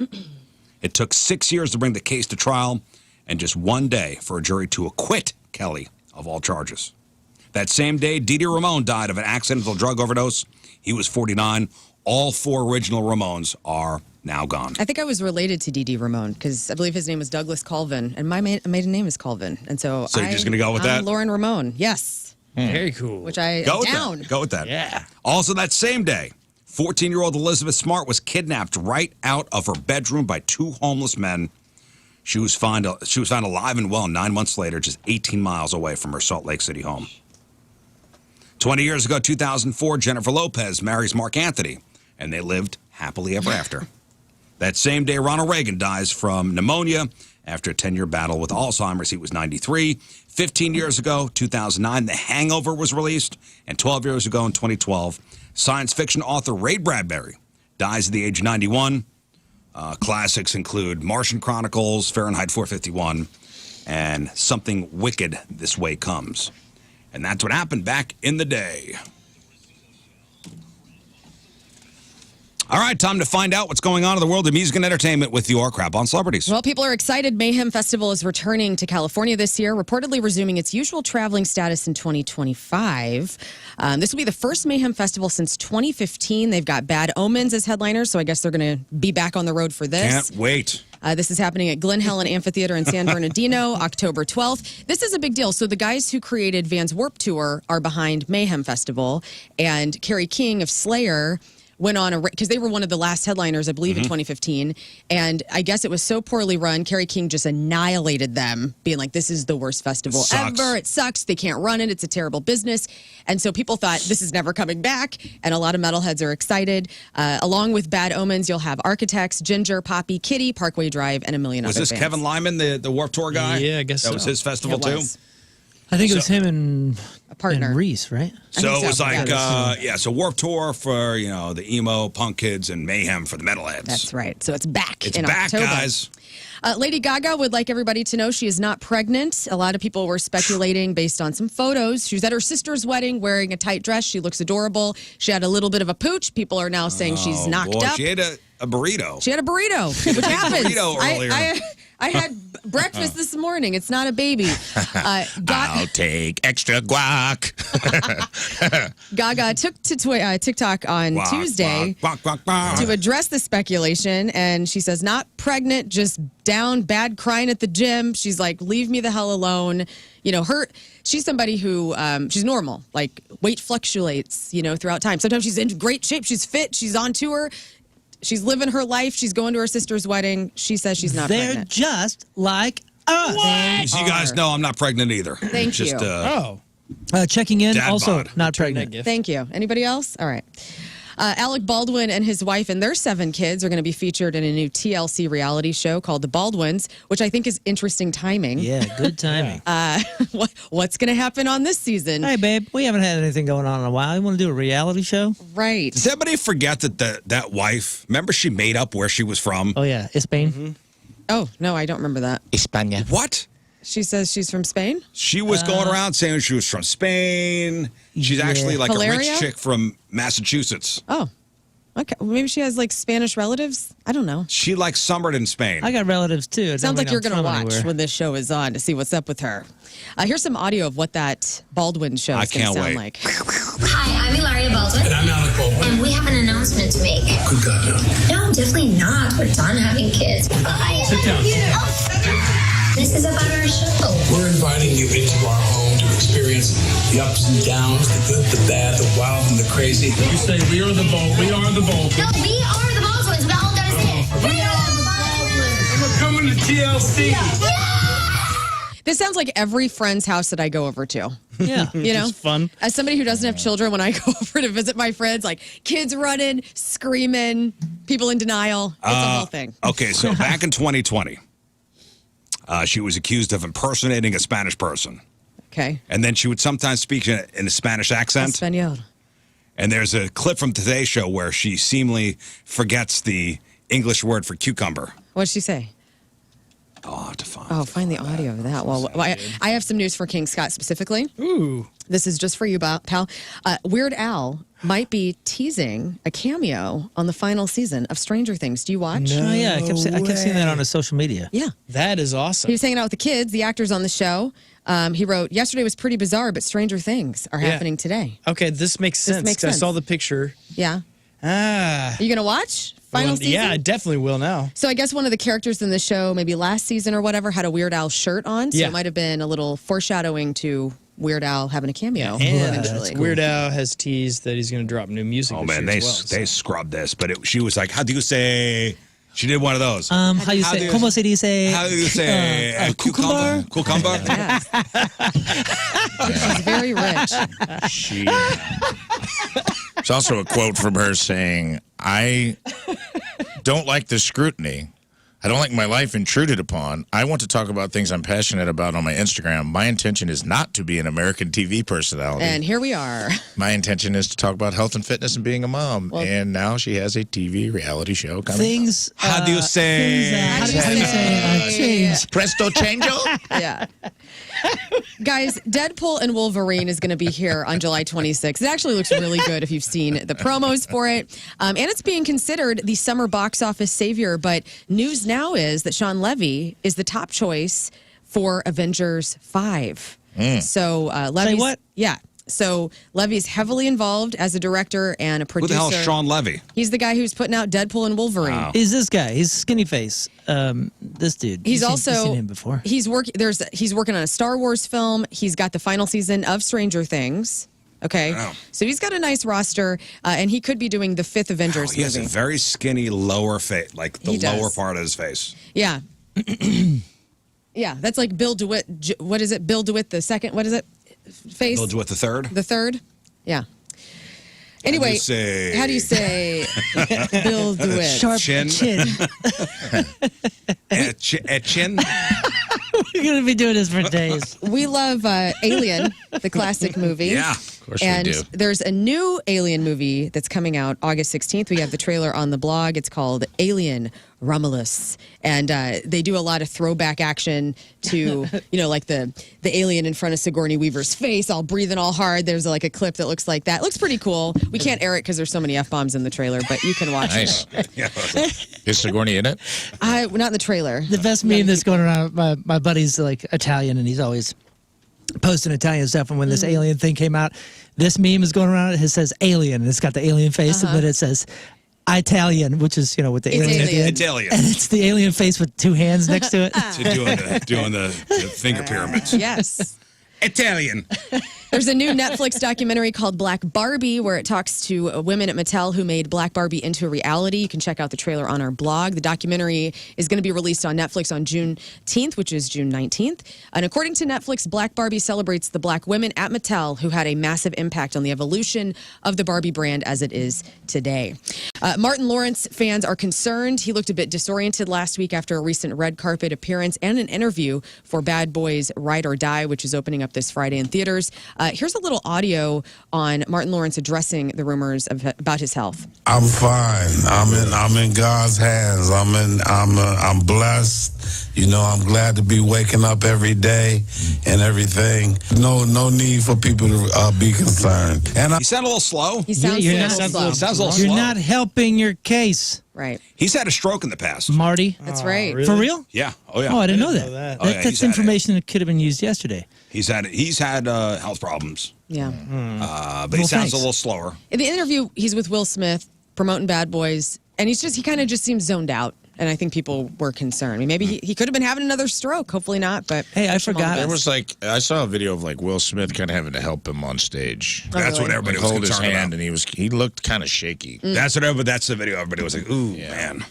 It took 6 years to bring the case to trial and just 1 day for a jury to acquit Kelly of all charges. That same day, Didi Ramone died of an accidental drug overdose. He was 49. All 4 original Ramones are now gone. I think I was related to Didi Ramone because I believe his name was Douglas Colvin, and my maiden name is Colvin. And so you're just gonna go with that? I'm Lauren Ramone, yes. Very cool. Which I Go with down. that. Go with that. Yeah. Also, that same day, 14-year-old Elizabeth Smart was kidnapped right out of her bedroom by 2 homeless men. She was found alive and well 9 months later, just 18 miles away from her Salt Lake City home. 20 years ago, 2004, Jennifer Lopez marries Mark Anthony, and they lived happily ever after. That same day, Ronald Reagan dies from pneumonia after a 10-year battle with Alzheimer's. He was 93. 15 years ago, 2009, The Hangover was released. And 12 years ago, in 2012, science fiction author Ray Bradbury dies at the age of 91. Classics include Martian Chronicles, Fahrenheit 451, and Something Wicked This Way Comes. And that's what happened back in the day. All right, time to find out what's going on in the world of music and entertainment with your Crap on Celebrities. Well, people are excited. Mayhem Festival is returning to California this year, reportedly resuming its usual traveling status in 2025. This will be the first Mayhem Festival since 2015. They've got Bad Omens as headliners, so I guess they're going to be back on the road for this. Can't wait. This is happening at Glen Helen Amphitheater in San Bernardino, October 12th. This is a big deal. So the guys who created Vans Warped Tour are behind Mayhem Festival, and Kerry King of Slayer went on because they were one of the last headliners, I believe, in 2015. And I guess it was so poorly run, Kerry King just annihilated them, being like, this is the worst festival ever. It sucks. They can't run it. It's a terrible business. And so people thought this is never coming back. And a lot of metalheads are excited. Along with Bad Omens, you'll have Architects, Ginger, Poppy, Kitty, Parkway Drive, and a million Was other this bands. Kevin Lyman, the Warped Tour guy? Yeah, I guess that so. was his festival, It too? was. I think it was him and A partner. and Rizz, right? So it was so, like, yeah. so Warped Tour for, the emo punk kids and Mayhem for the metalheads. That's right. So it's back It's in back, October. guys. Lady Gaga would like everybody to know she is not pregnant. A lot of people were speculating based on some photos. She was at her sister's wedding wearing a tight dress. She looks adorable. She had a little bit of a pooch. People are now saying she's knocked Boy, up. she ate a burrito. She had a burrito, which happens. burrito earlier. I had breakfast this morning. It's not a baby. I'll take extra guac. Gaga took to TikTok on Quack, Tuesday quack, quack, quack, to quack. address the speculation, and she says, not pregnant, just down, bad crying at the gym. She's like, leave me the hell alone. She's somebody who, she's normal. Like, weight fluctuates, throughout time. Sometimes she's in great shape. She's fit. She's on tour. She's living her life. She's going to her sister's wedding. She says she's not They're pregnant. just like us. So you guys know I'm not pregnant either. Thank you. Checking in, Dad also bod. not pregnant. gift. Thank you. Anybody else? All right. Alec Baldwin and his wife and their 7 kids are going to be featured in a new TLC reality show called The Baldwins, which I think is interesting timing. Yeah, good timing. What's going to happen on this season? Hey, babe, we haven't had anything going on in a while. You want to do a reality show? Right. Does anybody forget that wife, remember she made up where she was from? Oh, yeah, Spain. Oh, no, I don't remember that. España. What? She says she's from Spain? She was going around saying she was from Spain. She's actually like a Valeria? rich chick from Massachusetts. Oh, okay. Well, maybe she has like Spanish relatives. I don't know. She like summered in Spain. I got relatives, too. It Sounds don't like mean you're I'm going to from watch anywhere. when this show is on to see what's up with her. Here's some audio of what that Baldwin show I is going to can't sound wait. like. Hi, I'm Ilaria Baldwin. And I'm Alec Baldwin. And we have an announcement to make. Good God, no. No, definitely not. We're done having kids. Bye. Sit down. This is about our show. We're inviting you into our home to experience the ups and downs, the good, the bad, the wild, and the crazy. You say we are the Baldwins. No, we are the Baldwins. We all gotta say it. We are the Baldwins. We're coming to TLC. This sounds like every friend's house that I go over to. Yeah. You know, It's fun. As somebody who doesn't have children, when I go over to visit my friends, like kids running, screaming, people in denial. It's a whole thing. Okay, so back in 2020, she was accused of impersonating a Spanish person. Okay. And then she would sometimes speak in a Spanish accent. Espanol. And there's a clip from Today's Show where she seemingly forgets the English word for cucumber. What'd she say? Oh, to find. Oh, find the audio of that. Well, I have some news for King Scott specifically. Ooh. This is just for you, pal. Weird Al might be teasing a cameo on the final season of Stranger Things. Do you watch? No. Oh, yeah, I kept seeing that on his social media. Yeah. That is awesome. He was hanging out with the kids, the actors on the show. He wrote, yesterday was pretty bizarre, but Stranger Things are happening today. Okay, this makes sense. makes 'cause sense. I saw the picture. Yeah. Ah. Are you going to watch final season? Yeah, I definitely will now. So I guess one of the characters in the show, maybe last season or whatever, had a Weird Al shirt on. So Yeah. it might have been a little foreshadowing to Weird Al having a cameo And eventually. Weird Al has teased that he's going to drop new music. Oh, this man, year as well, they scrubbed this. But she was like, how do you say... She did one of those. How you How say? do you- Como se dice? How do you say cucumber? Cucumber? Yes. She's very rich. It's also a quote from her saying, I don't like the scrutiny. I don't like my life intruded upon. I want to talk about things I'm passionate about on my Instagram. My intention is not to be an American TV personality. And here we are. My intention is to talk about health and fitness and being a mom. Well, and now she has a TV reality show coming. Things. How do you say? How do you say? Change. Presto changeo? Yeah. Guys, Deadpool and Wolverine is going to be here on July 26th. It actually looks really good if you've seen the promos for it. And it's being considered the summer box office savior. But news now is that Sean Levy is the top choice for Avengers 5. So Levy's... Say what? Yeah. So Levy's heavily involved as a director and a Who producer. the hell is Sean Levy? He's the guy who's putting out Deadpool and Wolverine. Wow. Is this guy? He's skinny face. This dude. He's You've also seen him before. He's working on a Star Wars film. He's got the final season of Stranger Things. Okay, Wow. so he's got a nice roster, and he could be doing the 5th Avengers He has a movie. very skinny lower face, like the He does. lower part of his face. Yeah, yeah, that's like Bill DeWitt. What is it? Bill DeWitt the second. What is it? Face. Bill DeWitt the third. The third. Yeah. Anyway, how do you say Bill DeWitt? Sharp Chin. chin. Chin. We're gonna be doing this for days. We love Alien, the classic movie. Yeah. Of course And we do. there's a new Alien movie that's coming out August 16th. We have the trailer on the blog. It's called Alien Romulus. And they do a lot of throwback action to, like the alien in front of Sigourney Weaver's face, all breathing all hard. There's like a clip that looks like that. Looks pretty cool. We can't air it because there's so many F-bombs in the trailer, but you can watch Nice. it. Yeah. Is Sigourney in it? Not in the trailer. The best meme that's going around. My buddy's like Italian, and he's always posting Italian stuff. And when this alien thing came out, this meme is going around. It says alien, and it's got the alien face, and then it says Italian, which is with the It's alien at the alien. end. Italian. And it's the alien face with two hands next to it. Doing the finger pyramids. Yes. Italian. There's a new Netflix documentary called Black Barbie where it talks to women at Mattel who made Black Barbie into a reality. You can check out the trailer on our blog. The documentary is going to be released on Netflix on June 10th, which is June 19th. And according to Netflix, Black Barbie celebrates the black women at Mattel who had a massive impact on the evolution of the Barbie brand as it is today. Martin Lawrence fans are concerned. He looked a bit disoriented last week after a recent red carpet appearance and an interview for Bad Boys Ride or Die, which is opening up this Friday in theaters. Here's a little audio on Martin Lawrence addressing the rumors about his health. I'm fine. I'm in God's hands. I'm blessed. I'm glad to be waking up every day and everything. No need for people to be concerned. And You sound a little slow. He sounds you're a not- little slow. Sounds a little You're slow. not helping your case, Right. He's had a stroke in the past. Marty. That's right. really? For real? Yeah. Oh yeah. Oh, I didn't know didn't that. know that. Oh, yeah, That's he's had it. information that could have been used yesterday. He's had health problems, Yeah. but he Well, sounds thanks. a little slower. In the interview, he's with Will Smith promoting Bad Boys, and he kind of just seems zoned out. And I think people were concerned. I mean, maybe he could have been having another stroke. Hopefully not. But Hey, I wish him all the forgot. There best. was I saw a video of Will Smith kind of having to help him on stage. Oh, That's really? what everybody was Hold his concerned hand, about. and he looked kind of shaky. That's the video. Everybody was like, "Ooh, man."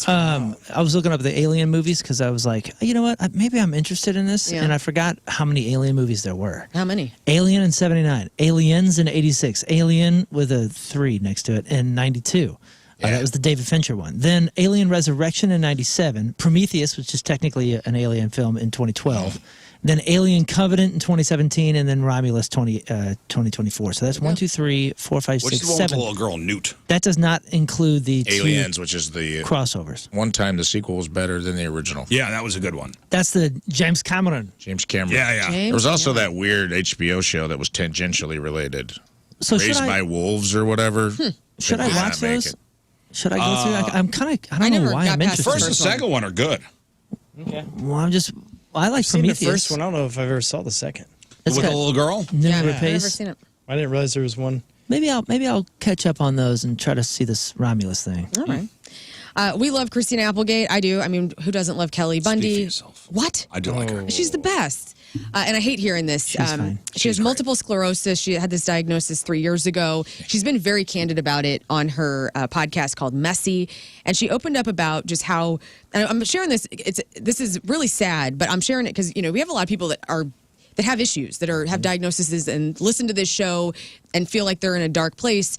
I was looking up the Alien movies because I was like, you know what? Maybe I'm interested in this. Yeah. And I forgot how many Alien movies there were. How many? Alien in 79, Aliens in 86, Alien with a 3 next to it in 92. That was the David Fincher one. Then Alien Resurrection in 97, Prometheus, which is technically an Alien film in 2012. Then Alien Covenant in 2017, and then Romulus 2024. So that's 1, 2, 3, 4, 5, Which is 6, the one with the 7. little girl Newt? That does not include the Aliens, which is the two crossovers. one time the sequel was better than the original. Yeah, that was a good one. That's the James Cameron. James Cameron. Yeah. There was also that weird HBO show that was tangentially related. So Raised by Wolves or whatever. should I Did not watch make those? it. Should I go through? I'm kind of. I I don't know never why got I'm past the interested. First and First one. second one are good. Okay. Well, I like I've seen Prometheus. the first one. I don't know if I ever saw the second. It's With got the little girl. Never I've never Pace. seen it. I didn't realize there was one. Maybe I'll catch up on those and try to see this Romulus thing. All right. We love Christina Applegate. I do. I mean, who doesn't love Kelly Bundy? for yourself. What? I do like her. She's the best. And I hate hearing this. fine. She has multiple sclerosis. She had this diagnosis 3 years ago. She's been very candid about it on her podcast called Messy. And she opened up about just how, and I'm sharing this. This is really sad, but I'm sharing it because, we have a lot of people that have issues, that have diagnoses and listen to this show and feel like they're in a dark place.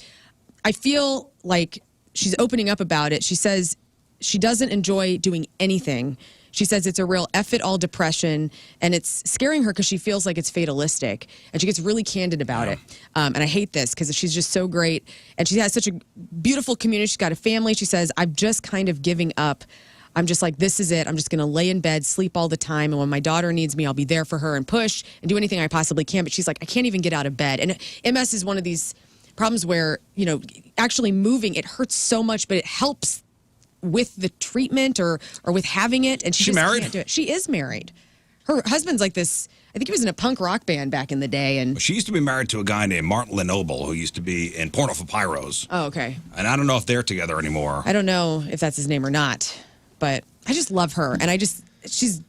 I feel like she's opening up about it. She says, she doesn't enjoy doing anything. She says it's a real F-it-all depression, and it's scaring her because she feels like it's fatalistic. And she gets really candid about it. And I hate this because she's just so great. And she has such a beautiful community. She's got a family. She says, I'm just kind of giving up. I'm just like, this is it. I'm just going to lay in bed, sleep all the time. And when my daughter needs me, I'll be there for her and push and do anything I possibly can. But she's like, I can't even get out of bed. And MS is one of these problems where, actually moving, it hurts so much, but it helps with the treatment or with having it, and she just married? can't do it. She is married. Her husband's like this. I think he was in a punk rock band back in the day, and She used to be married to a guy named Martin Lenoble, who used to be in Porno for Pyros. oh, okay. And I don't know if they're together anymore. I don't know if that's his name or not, but I just love her, and she's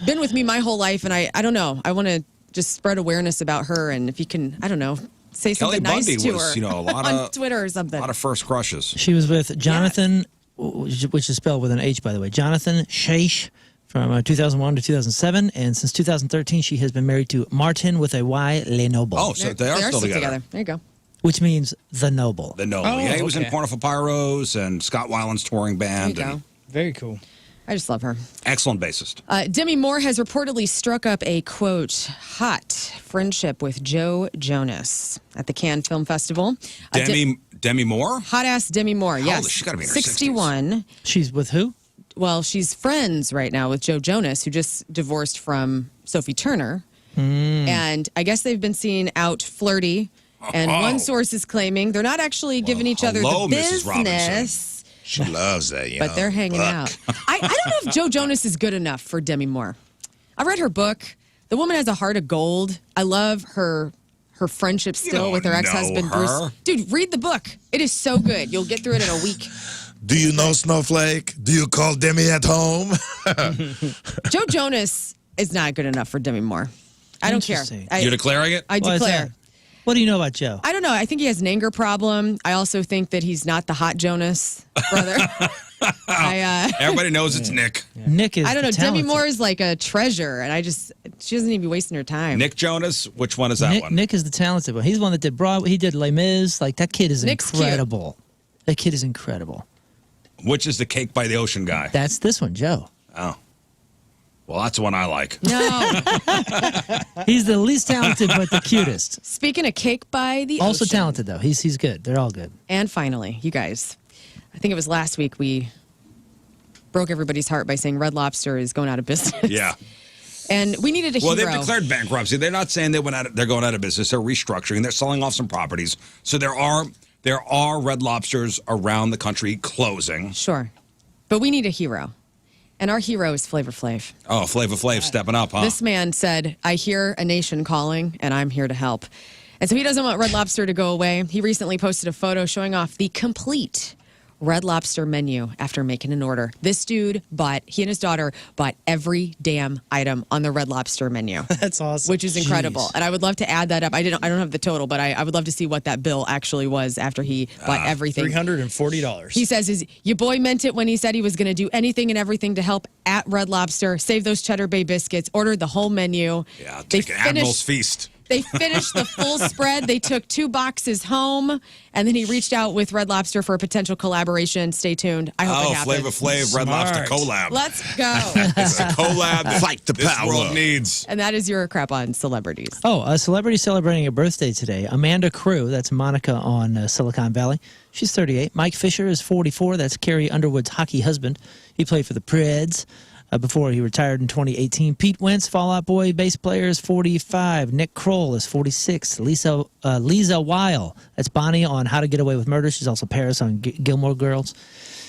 been with me my whole life, and I don't know. I want to just spread awareness about her, and if you can, I don't know, say Kelly something nice Bundy to was, her a lot on of Twitter or something. A lot of first crushes. She was with Jonathan, which is spelled with an H, by the way. Jonathan Shaish from 2001 to 2007. And since 2013, she has been married to Martin with a Y, Lenoble. Oh, so they are still together. There you go. Which means the noble. The Noble. Oh, Yeah, he was in okay. Porno for Pyros and Scott Weiland's touring band. There you and go. Very cool. I just love her. excellent bassist. Demi Moore has reportedly struck up a, quote, hot friendship with Joe Jonas at the Cannes Film Festival. Demi Moore? Hot-ass Demi Moore, old yes. is she? She's gotta be in her 61. She's with who? Well, she's friends right now with Joe Jonas, who just divorced from Sophie Turner. And I guess they've been seen out flirty. And one source is claiming they're not actually giving each other hello, the Mrs. Robinson. business. She loves that, But they're hanging out. I don't know if Joe Jonas is good enough for Demi Moore. I read her book. The woman has a heart of gold. I love her friendship still don't with her know ex-husband her. Bruce. Dude, read the book. It is so good. You'll get through it in a week. Do you know Snowflake? Do you call Demi at home? Joe Jonas is not good enough for Demi Moore. I don't care. Interesting. You're declaring it? I Why is declare. that? What do you know about Joe? I don't know. I think he has an anger problem. I also think that he's not the hot Jonas brother. Everybody knows it's Nick. Nick is I don't know. Demi talented. Moore is like a treasure, and she doesn't even be wasting her time. Nick Jonas? Which one is that one? Nick is the talented one. He's the one that did Broadway. He did Les Mis. Like, that kid is Nick's cute. incredible. That kid is incredible. Which is the Cake by the Ocean guy? That's this one, Joe. Oh. Well, that's the one I like. No. He's the least talented, but the cutest. Speaking of Cake by the Also Ocean. talented, though. He's good. They're all good. And finally, you guys, I think it was last week we broke everybody's heart by saying Red Lobster is going out of business. Yeah. And we needed a Well, hero. they've declared bankruptcy. They're not saying they're going out of business. They're restructuring. They're selling off some properties. So there are Red Lobsters around the country closing. Sure. But we need a hero. And our hero is Flavor Flav. Oh, Flavor Flav stepping up, huh? This man said, I hear a nation calling, and I'm here to help. And so he doesn't want Red Lobster to go away. He recently posted a photo showing off the complete Red Lobster menu after making an order. This dude he and his daughter bought every damn item on the Red Lobster menu. That's awesome. Which is incredible. And I would love to add that up. I don't have the total, but I would love to see what that bill actually was after he bought everything. $340. He says your boy meant it when he said he was going to do anything and everything to help at Red Lobster. Save those Cheddar Bay biscuits. Ordered the whole menu. Yeah, take an Admiral's Feast. They finished the full spread. They took 2 boxes home, and then he reached out with Red Lobster for a potential collaboration. Stay tuned. I hope it happens. Flavor Flav, Red Lobster collab. Let's go. It's a collab that Fight the this power. world needs. And that is your crap on celebrities. Oh, a celebrity celebrating a birthday today. Amanda Crew, that's Monica on Silicon Valley. She's 38. Mike Fisher is 44. That's Carrie Underwood's hockey husband. He played for the Preds before he retired in 2018. Pete Wentz, Fall Out Boy bass player, is 45. Nick Kroll is 46. Lisa Weil, that's Bonnie on How to Get Away with Murder. She's also Paris on Gilmore Girls.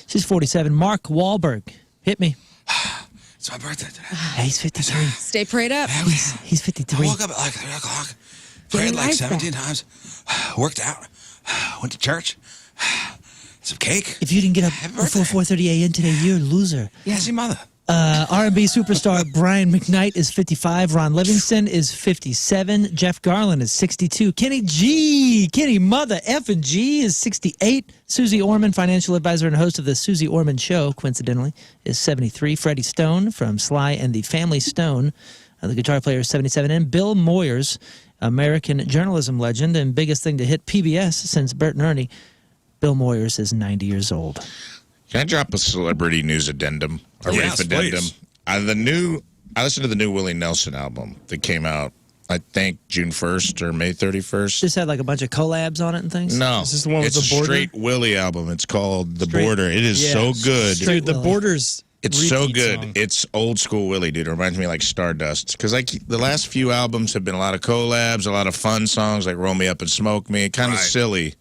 She's 47. Mark Wahlberg, hit me. It's my birthday today. Hey, he's 53. Stay prayed up. He's 53. I woke up at like 3 o'clock, prayed Getting like life 17 back. times, worked out, went to church, some cake. If you didn't get up Happy before birthday. 4:30 a.m. today, you're a loser. Yes, your mother. R&B superstar Brian McKnight is 55. Ron Livingston is 57. Jeff Garland is 62. Kenny Mother Effin' G is 68. Susie Orman, financial advisor and host of the Susie Orman Show, coincidentally, is 73. Freddie Stone from Sly and the Family Stone, the guitar player, is 77. And Bill Moyers, American journalism legend and biggest thing to hit PBS since Bert and Ernie, Bill Moyers is 90 years old. Can I drop a celebrity news addendum? A Yes, Rafe addendum? please. I listened to the new Willie Nelson album that came out, I think, June 1st or May 31st. Just had like a bunch of collabs on it and things. No, Is this the one with it's the a border? straight Willie album. It's called The Straight- Border. It is Yeah. so good. Dude, the Borders. It's so repeat good. song. It's old school Willie, dude. It reminds me of, like Stardust. Because like the last few albums have been a lot of collabs, a lot of fun songs like Roll Me Up and Smoke Me. Kind of Right. silly.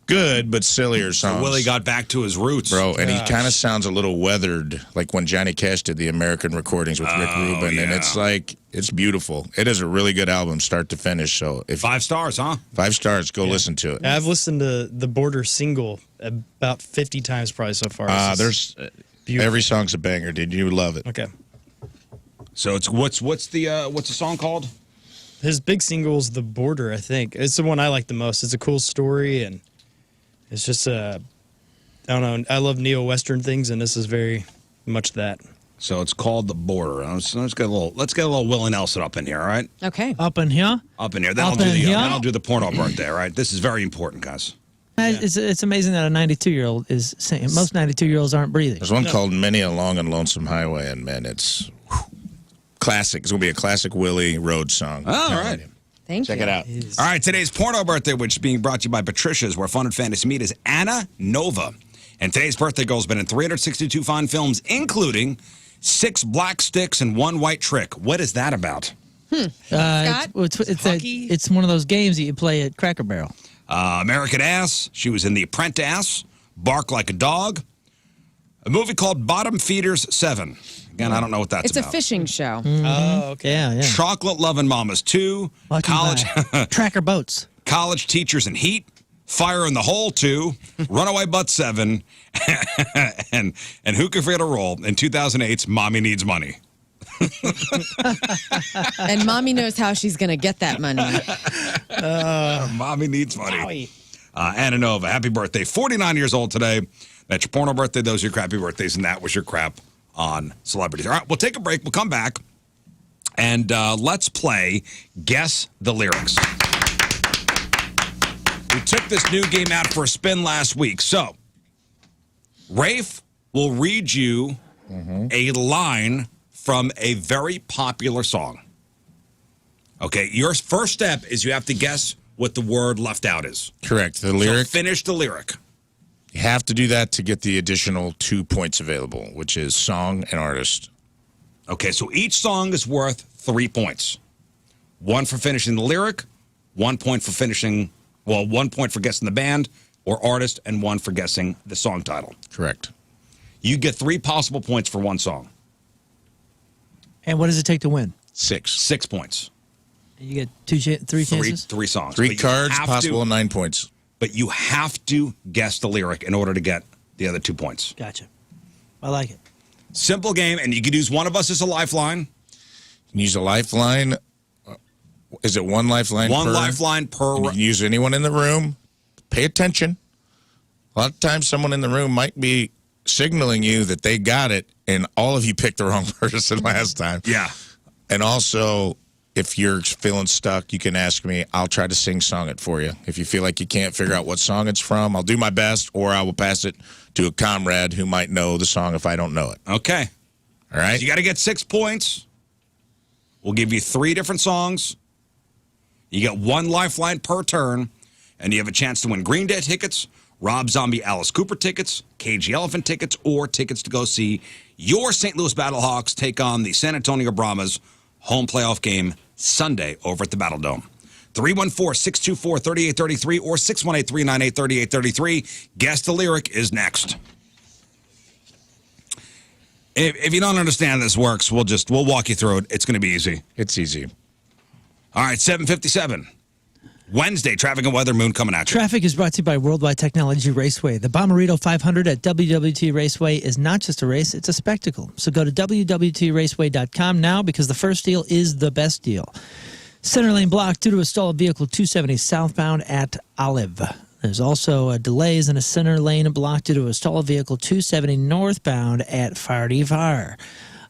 Good, but sillier songs. Willie got back to his roots. Bro, and he kind of sounds a little weathered, like when Johnny Cash did the American recordings with Rick Rubin. And yeah. it's like, it's beautiful. It is a really good album, start to finish. So if 5 stars, huh? 5 stars, go listen to it. I've listened to the Border single about 50 times probably so far. It's There's beautiful. every song's a banger, dude. You love it. Okay. So it's what's the song called? His big single's The Border, I think. It's the one I like the most. It's a cool story, and it's just I don't know. I love neo-Western things, and this is very much that. So it's called The Border. Let's get a little Willie Nelson up in here, all right? Okay. Up in here. Up in here. Then Up I'll do in the here? then I'll do the porno birthday, all right? This is very important, guys. It's amazing that a 92-year-old is saying. Most 92-year-olds aren't breathing. There's one called Many a Long and Lonesome Highway, and man, it's classic. It's going to be a classic Willie Road song. All right. Thank Check you. it out. All right, today's porno birthday, which is being brought to you by Patricia's, where fun and fantasy meet, is Anna Nova. And today's birthday girl's been in 362 fine films, including 6 Black Sticks and 1 White Trick. What is that about? Scott? It's one of those games that you play at Cracker Barrel. American Ass. She was in The Apprentice. Bark Like a Dog. A movie called Bottom Feeders 7. Again, I don't know what that's It's a about. fishing show. Oh, okay. Yeah. Chocolate Lovin' Mamas 2. Lucky College by Tracker Boats. College Teachers in Heat. Fire in the Hole 2. Runaway Butt 7. and Who Can Forget a Role in 2008's Mommy Needs Money. And mommy knows how she's going to get that money. Mommy Needs Money. Anna Nova, happy birthday. 49 years old today. That's your porno birthday. Those are your crappy birthdays, and that was your crap on celebrities. All right, we'll take a break. We'll come back, and let's play Guess the Lyrics. We took this new game out for a spin last week. So, Rafe will read you a line from a very popular song. Okay, your first step is you have to guess what the word left out is. Correct. The lyric. So finish the lyric. You have to do that to get the additional 2 points available, which is song and artist. Okay, so each song is worth 3 points. 1 for finishing the lyric, 1 point for finishing, 1 point for guessing the band or artist, and 1 for guessing the song title. Correct. You get 3 possible points for 1 song. And what does it take to win? 6. 6 points. You get 3 chances? 3 songs. 3 But you cards, have possible to- 9 points. But you have to guess the lyric in order to get the other 2 points. Gotcha. I like it. Simple game, and you could use one of us as a lifeline. You can use a lifeline. Is it 1 lifeline One per? lifeline per. And you can use anyone in the room. Pay attention. A lot of times someone in the room might be signaling you that they got it, and all of you picked the wrong person last time. Yeah. And also, if you're feeling stuck, you can ask me. I'll try to sing-song it for you. If you feel like you can't figure out what song it's from, I'll do my best, or I will pass it to a comrade who might know the song if I don't know it. Okay. All right? So you got to get 6 points. We'll give you 3 different songs. You get 1 lifeline per turn, and you have a chance to win Green Day tickets, Rob Zombie Alice Cooper tickets, Cagey Elephant tickets, or tickets to go see your St. Louis Battlehawks take on the San Antonio Brahmas home playoff game Sunday over at the Battle Dome. 314-624-3833 or 618-398-3833. Guess the Lyric is next. If you don't understand how this works, we'll walk you through it. It's going to be easy. It's easy. All right, 7:57. Wednesday, traffic and weather, Moon coming at you. Traffic is brought to you by Worldwide Technology Raceway. The Bommarito 500 at WWT Raceway is not just a race, it's a spectacle. So go to WWTRaceway.com now because the first deal is the best deal. Center lane blocked due to a stall of vehicle 270 southbound at Olive. There's also delays in a center lane blocked due to a stall of vehicle 270 northbound at Fardy Fire.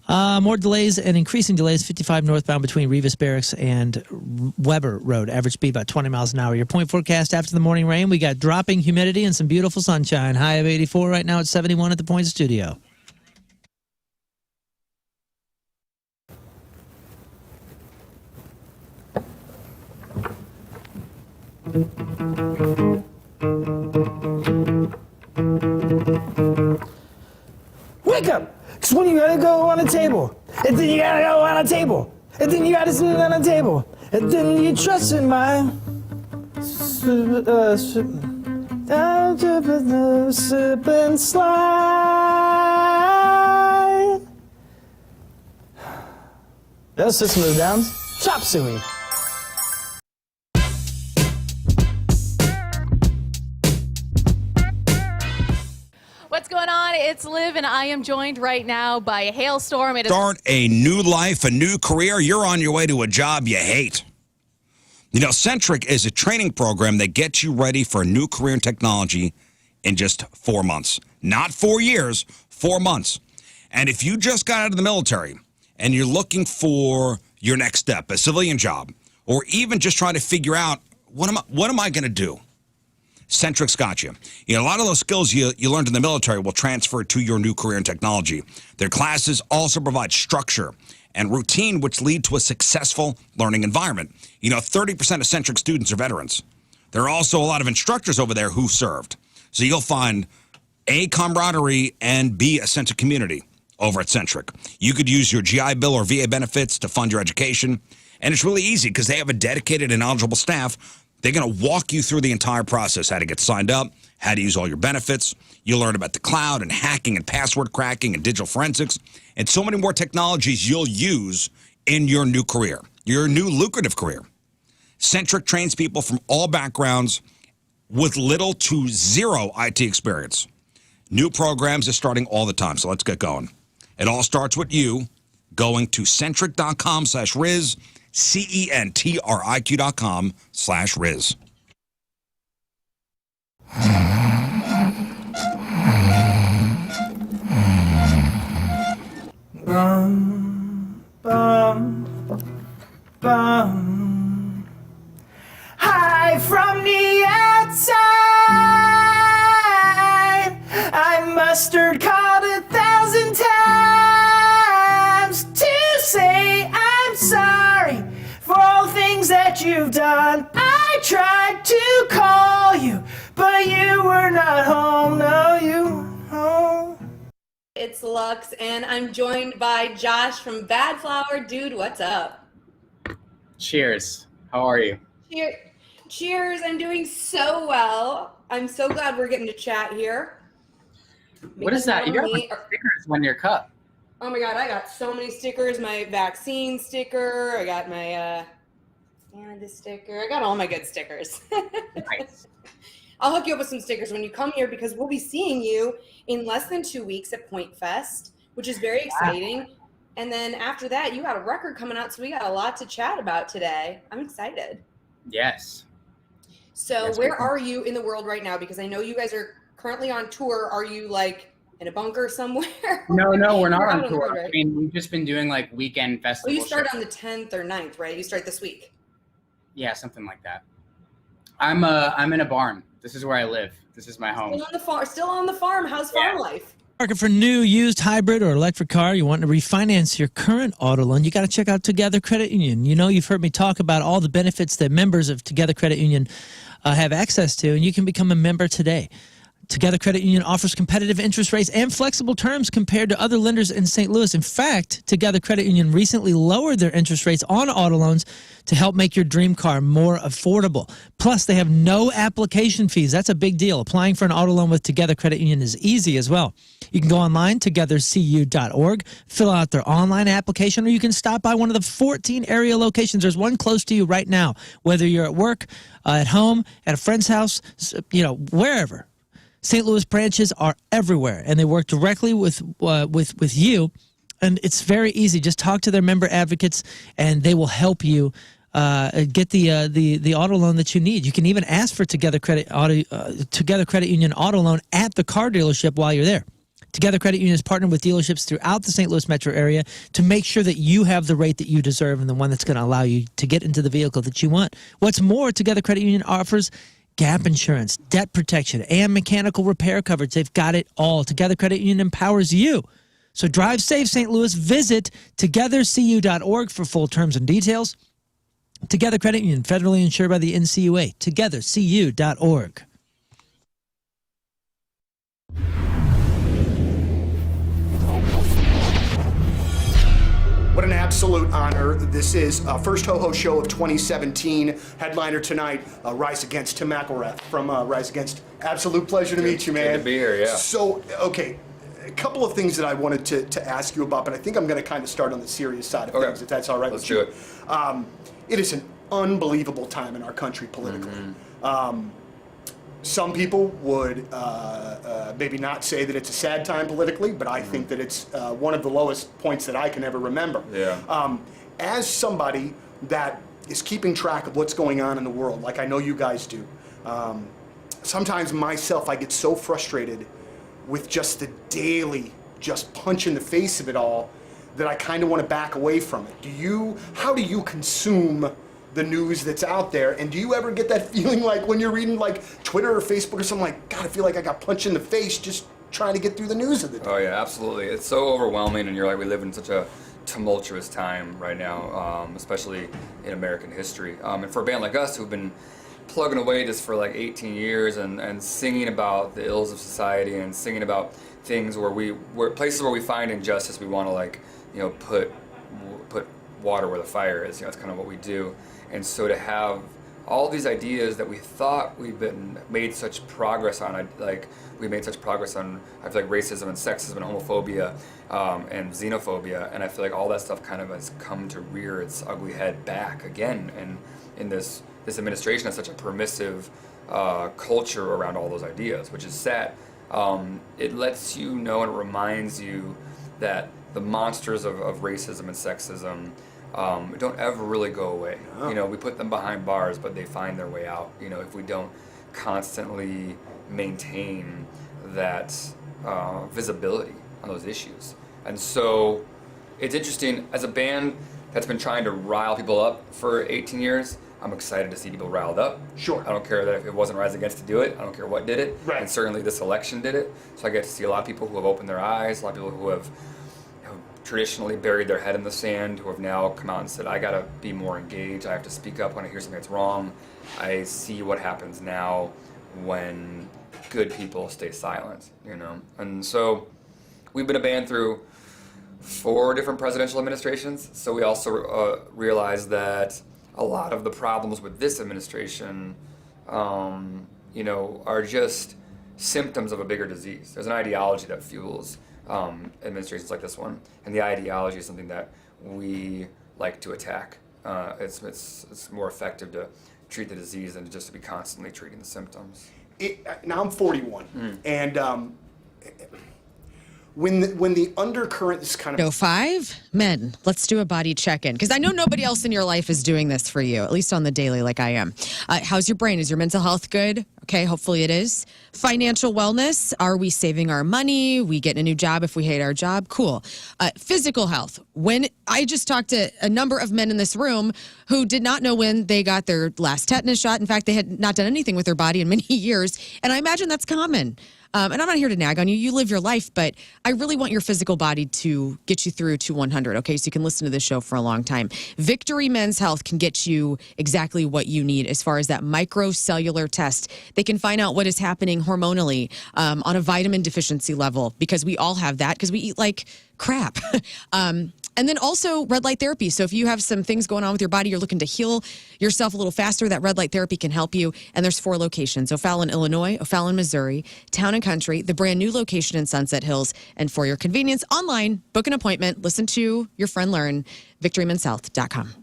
More delays and increasing delays, 55 northbound between Revis Barracks and Weber Road. Average speed about 20 miles an hour. Your point forecast after the morning rain, we got dropping humidity and some beautiful sunshine. High of 84 right now at 71 at the Point Studio. Wake up! Cause when you gotta go on a table, and then you gotta go on a table, and then you gotta sit on a table, and then you trust in my sip and slide. No system of downs. Chop suey. What's going on? It's Liv, and I am joined right now by a hailstorm. Start a new life, a new career. You're on your way to a job you hate. You know, Centric is a training program that gets you ready for a new career in technology in just 4 months. Not 4 years, 4 months. And if you just got out of the military and you're looking for your next step, a civilian job, or even just trying to figure out, what am I going to do? Centric's got you. You know, a lot of those skills you learned in the military will transfer to your new career in technology. Their classes also provide structure and routine, which lead to a successful learning environment. You know, 30% of Centric students are veterans. There are also a lot of instructors over there who served. So you'll find A, camaraderie, and B, a sense of community over at Centric. You could use your GI Bill or VA benefits to fund your education. And it's really easy because they have a dedicated and knowledgeable staff. They're going to walk you through the entire process, how to get signed up, how to use all your benefits. You'll learn about the cloud and hacking and password cracking and digital forensics and so many more technologies you'll use in your new career, your new lucrative career. Centric trains people from all backgrounds with little to zero IT experience. New programs are starting all the time, so let's get going. It all starts with you going to centric.com/Rizz, CENTRIQ.com/Rizz. Bum, bum, bum. Hi from the outside. I mustard called 1,000 times to say I'm sorry for all things that you've done. I tried to call you, but you were not home. No, you weren't home. It's Lux, and I'm joined by Josh from Bad Flower. Dude, what's up? Cheers. How are you? Cheers. I'm doing so well. I'm so glad we're getting to chat here. What is that? You got like stickers on your cup. Oh my God, I got so many stickers. My vaccine sticker. I got my Canada sticker. I got all my good stickers. Nice. I'll hook you up with some stickers when you come here because we'll be seeing you in less than 2 weeks at Pointfest, which is very exciting. Wow. And then after that, you got a record coming out, so we got a lot to chat about today. I'm excited. Yes. So yes, where are you in the world right now? Because I know you guys are currently on tour. Are you like in a bunker somewhere? No, we're not on tour. Right? I mean, we've just been doing like weekend festivals. Well, you start on the 10th or 9th, right? You start this week. Yeah, something like that. I'm in a barn. This is where I live. This is my home. Still on the farm. How's farm life? Market for new, used, hybrid, or electric car. You want to refinance your current auto loan, you got to check out Together Credit Union. You know, you've heard me talk about all the benefits that members of Together Credit Union have access to, and you can become a member today. Together Credit Union offers competitive interest rates and flexible terms compared to other lenders in St. Louis. In fact, Together Credit Union recently lowered their interest rates on auto loans to help make your dream car more affordable. Plus, they have no application fees. That's a big deal. Applying for an auto loan with Together Credit Union is easy as well. You can go online, togethercu.org, fill out their online application, or you can stop by one of the 14 area locations. There's one close to you right now, whether you're at work, at home, at a friend's house, wherever. St. Louis branches are everywhere, and they work directly with you, and it's very easy. Just talk to their member advocates, and they will help you get the auto loan that you need. You can even ask for Together Credit Union auto loan at the car dealership while you're there. Together Credit Union is partnered with dealerships throughout the St. Louis metro area to make sure that you have the rate that you deserve and the one that's going to allow you to get into the vehicle that you want. What's more, Together Credit Union offers gap insurance, debt protection, and mechanical repair coverage. They've got it all. Together Credit Union empowers you. So drive safe, St. Louis. Visit togethercu.org for full terms and details. Together Credit Union, federally insured by the NCUA. Togethercu.org. What an absolute honor. This is first Ho-Ho show of 2017. Headliner tonight, Rise Against Tim McElrath from Rise Against. Absolute pleasure to meet you, man. Good to be here, yeah. So, okay, a couple of things that I wanted to ask you about, but I think I'm going to kind of start on the serious side of things, if that's all right with you. Let's do it. It is an unbelievable time in our country politically. Some people would maybe not say that it's a sad time politically, but I think that it's one of the lowest points that I can ever remember. Yeah. As somebody that is keeping track of what's going on in the world, like I know you guys do, sometimes myself I get so frustrated with just the daily just punch in the face of it all that I kind of want to back away from it. How do you consume the news that's out there, and do you ever get that feeling like when you're reading like Twitter or Facebook or something like, God, I feel like I got punched in the face just trying to get through the news of the day? Oh yeah, absolutely. It's so overwhelming, and you're like, we live in such a tumultuous time right now, especially in American history. And for a band like us who've been plugging away this for like 18 years and singing about the ills of society and singing about things where places where we find injustice, we want to like, you know, put water where the fire is. You know, it's kind of what we do. And so to have all these ideas that we thought made such progress on, I feel like racism and sexism and homophobia and xenophobia, and I feel like all that stuff kind of has come to rear its ugly head back again, and in this administration has such a permissive culture around all those ideas, which is sad. It lets you know and reminds you that the monsters of racism and sexism don't ever really go away. You know, we put them behind bars, but they find their way out, you know, if we don't constantly maintain that visibility on those issues. And so it's interesting, as a band that's been trying to rile people up for 18 years, I'm excited to see people riled up. Sure. I don't care that if it wasn't Rise Against to do it, I don't care what did it. Right. And certainly this election did it. So I get to see a lot of people who have opened their eyes, a lot of people who have traditionally buried their head in the sand, who have now come out and said, I gotta be more engaged, I have to speak up when I hear something that's wrong. I see what happens now when good people stay silent, you know? And so we've been a band through 4 different presidential administrations, so we also realized that a lot of the problems with this administration, you know, are just symptoms of a bigger disease. There's an ideology that fuels administrations like this one, and the ideology is something that we like to attack. It's more effective to treat the disease than just to be constantly treating the symptoms. Now I'm 41, and when the undercurrent is kind of... 05, men, let's do a body check-in, because I know nobody else in your life is doing this for you, at least on the daily like I am. How's your brain? Is your mental health good? Okay, hopefully it is. Financial wellness, are we saving our money? We getting a new job if we hate our job? Cool. Physical health, when I just talked to a number of men in this room who did not know when they got their last tetanus shot. In fact, they had not done anything with their body in many years, and I imagine that's common. And I'm not here to nag on you. You live your life, but I really want your physical body to get you through to 100, okay? So you can listen to this show for a long time. Victory Men's Health can get you exactly what you need as far as that microcellular test. They can find out what is happening hormonally on a vitamin deficiency level, because we all have that because we eat like crap. And then also red light therapy. So if you have some things going on with your body, you're looking to heal yourself a little faster, that red light therapy can help you. And there's 4 locations: O'Fallon, Illinois, O'Fallon, Missouri, Town and Country, the brand new location in Sunset Hills. And for your convenience, online, book an appointment, listen to your friend Lern, victorymenshealth.com.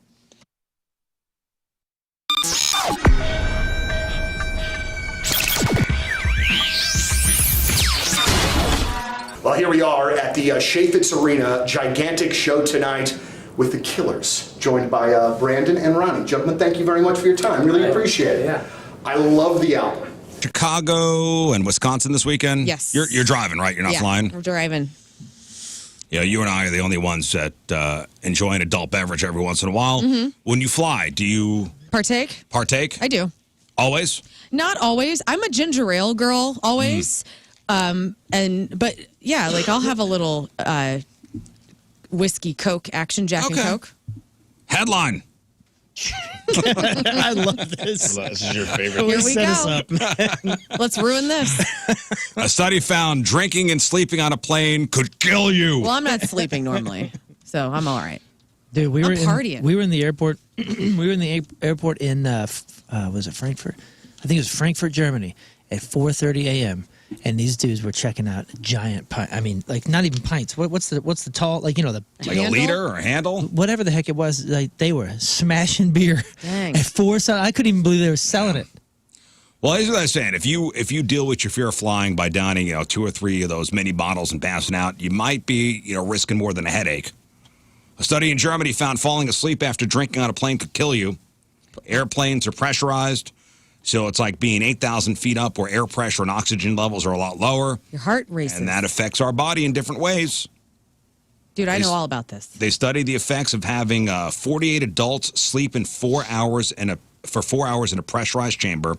Well, here we are at the Chaffetz Arena, gigantic show tonight with the Killers, joined by Brandon and Ronnie. Gentlemen, thank you very much for your time. Really appreciate it. Yeah. I love the album. Chicago and Wisconsin this weekend? Yes. You're driving, right? You're not flying? I'm driving. Yeah, you and I are the only ones that enjoy an adult beverage every once in a while. When you fly, do you Partake? partake? I do. Always? Not always. I'm a ginger ale girl, always. But yeah, like I'll have a little whiskey Coke, Action Jack and Okay. Coke. Headline. I love this. This is your favorite. Here we Set us go. up. Let's ruin this. A study found drinking and sleeping on a plane could kill you. Well, I'm not sleeping normally, so I'm all right. Dude, we I'm were partying. we were in the airport. We were in the airport in was it Frankfurt? I think it was Frankfurt, Germany, at 4:30 a.m. And these dudes were checking out giant pint. I mean, like not even pints. What's the tall? Like the Like a liter or a handle? whatever the heck it was. Like they were smashing beer Dang. at 4. So I couldn't even believe they were selling it. Well, here's what I was saying. If you deal with your fear of flying by downing 2 or 3 of those mini bottles and passing out, you might be risking more than a headache. A study in Germany found falling asleep after drinking on a plane could kill you. Airplanes are pressurized, so it's like being 8,000 feet up where air pressure and oxygen levels are a lot lower. Your heart races. And that affects our body in different ways. Dude, I know all about this. They studied the effects of having 48 adults sleep in 4 hours for 4 hours in a pressurized chamber,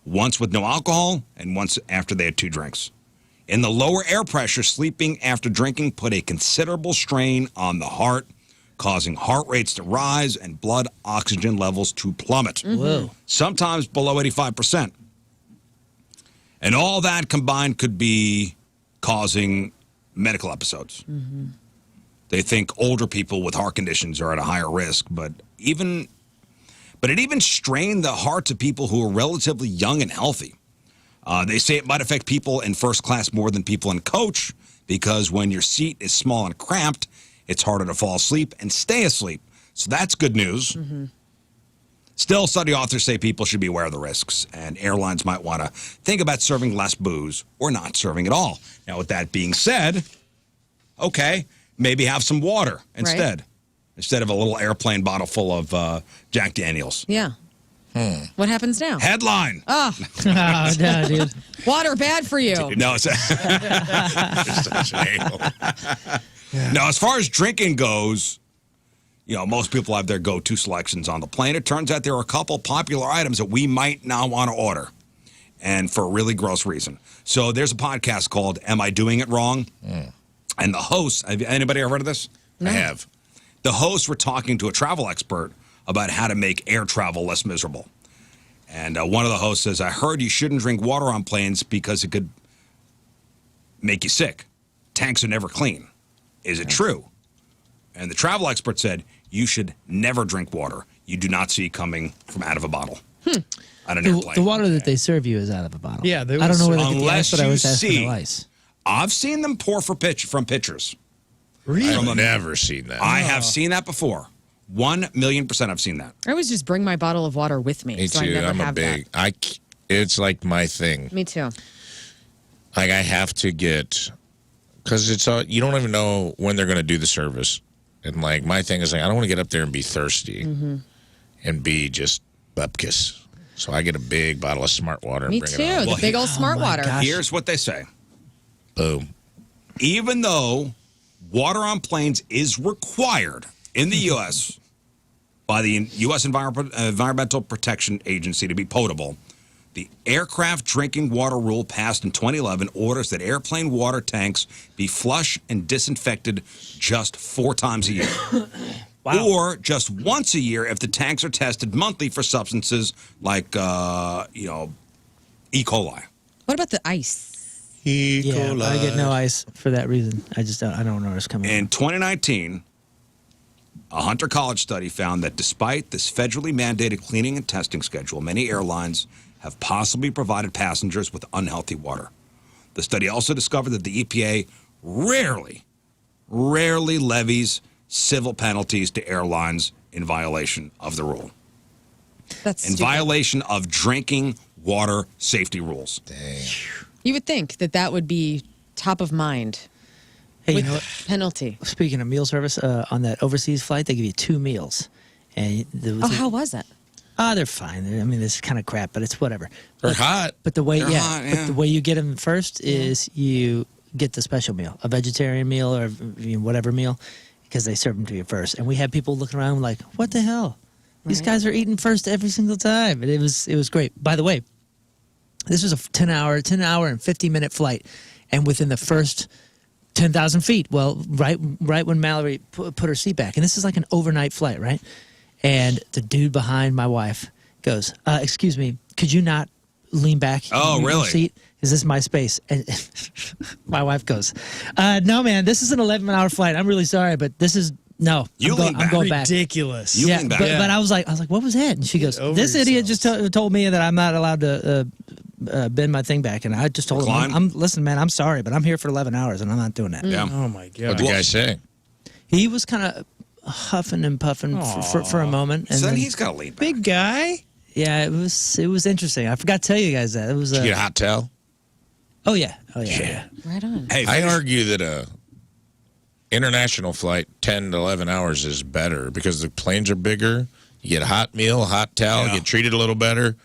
once with no alcohol and once after they had 2 drinks. In the lower air pressure, sleeping after drinking put a considerable strain on the heart, causing heart rates to rise and blood oxygen levels to plummet. Whoa. Sometimes below 85%. And all that combined could be causing medical episodes. They think older people with heart conditions are at a higher risk, but it even strained the hearts of people who are relatively young and healthy. They say it might affect people in first class more than people in coach, because when your seat is small and cramped, it's harder to fall asleep and stay asleep. So that's good news. Still, study authors say people should be aware of the risks, and airlines might want to think about serving less booze or not serving at all. Now, with that being said, okay, maybe have some water instead of a little airplane bottle full of Jack Daniels. Yeah. What happens now? Headline. Oh, Oh, no, dude. water bad for you. No, it's Now, as far as drinking goes, most people have their go-to selections on the plane. It turns out there are a couple popular items that we might not want to order, and for a really gross reason. So there's a podcast called Am I Doing It Wrong? And the hosts, anybody ever heard of this? I have. The hosts were talking to a travel expert about how to make air travel less miserable. And one of the hosts says, I heard you shouldn't drink water on planes because it could make you sick. Tanks are never clean. Is it true? And the travel expert said, you should never drink water you do not see coming from out of a bottle on an airplane. The water that they serve you is out of a bottle. Yeah, I don't know where they get the unless ice, but I you was asking see- no ice. I've seen them pour from pitchers. I've never seen that. I have seen that before. 1,000,000% I've seen that. I always just bring my bottle of water with me. Me so I too. never I'm a have big. It's like my thing. that. Me too. Like I have to get, because it's all, you don't even know when they're going to do the service, and like my thing is like I don't want to get up there and be thirsty, and be just bupkis. So I get a big bottle of Smart Water and Me bring too. it on. The Well, big old smart water. gosh. Here's what they say. Boom. Even though water on planes is required in the U.S. by the U.S. Environmental Protection Agency to be potable, the aircraft drinking water rule passed in 2011 orders that airplane water tanks be flushed and disinfected just 4 times a year. Wow. Or just once a year if the tanks are tested monthly for substances like, E. coli. What about the ice? Yeah, I get no ice for that reason. I don't know where it's coming In 2019, a Hunter College study found that despite this federally mandated cleaning and testing schedule, many airlines have possibly provided passengers with unhealthy water. The study also discovered that the EPA rarely levies civil penalties to airlines in violation of the rule. That's In stupid. violation of drinking water safety rules. You would think that would be top of mind Hey, you with know what? penalty. Speaking of meal service, on that overseas flight, they give you 2 meals. And Oh, how was it? They're fine. I mean, this is kind of crap, but it's whatever. They're hot. But the way, They're hot, yeah. But the way you get them first is you get the special meal, a vegetarian meal or whatever meal, because they serve them to you first. And we had people looking around like, what the hell? These guys are eating first every single time. And it was great. By the way, this was a 10 hour and 50-minute flight. And within the first 10,000 feet, well, right when Mallory put her seat back, and this is like an overnight flight, right? And the dude behind my wife goes, excuse me, could you not lean back in your seat? Is this my space? And my wife goes, no, man, this is an 11-hour flight. I'm really sorry, but this is, no. I'm going back. Ridiculous. Yeah, but I was like, what was that? And she goes, this idiot just told me that I'm not allowed to bend my thing back. And I just told him, listen, man, I'm sorry, but I'm here for 11 hours, and I'm not doing that. Yeah. Oh, my God. What'd the guy say? He was kind of huffing and puffing for a moment. And So then he's got to lean back. Big guy. Yeah, it was interesting. I forgot to tell you guys that. It was. Did you get a hot towel? Oh yeah. Right on. Hey, I argue that a international flight 10 to 11 hours is better because the planes are bigger. You get a hot meal, a hot towel, get treated a little better.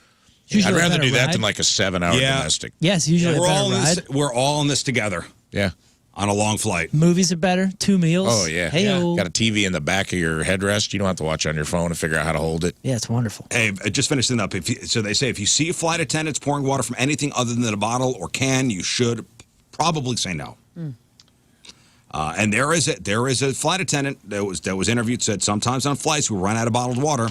I'd rather do that than like a 7-hour domestic. Yes, usually a better ride. We're all in this together. Yeah. On a long flight. Movies are better. 2 meals. Oh, yeah. Hey-o. Got a TV in the back of your headrest. You don't have to watch on your phone and figure out how to hold it. Yeah, it's wonderful. Hey, just finishing up. So they say if you see flight attendants pouring water from anything other than a bottle or can, you should probably say no. And there is a flight attendant that was interviewed, said sometimes on flights we run out of bottled water.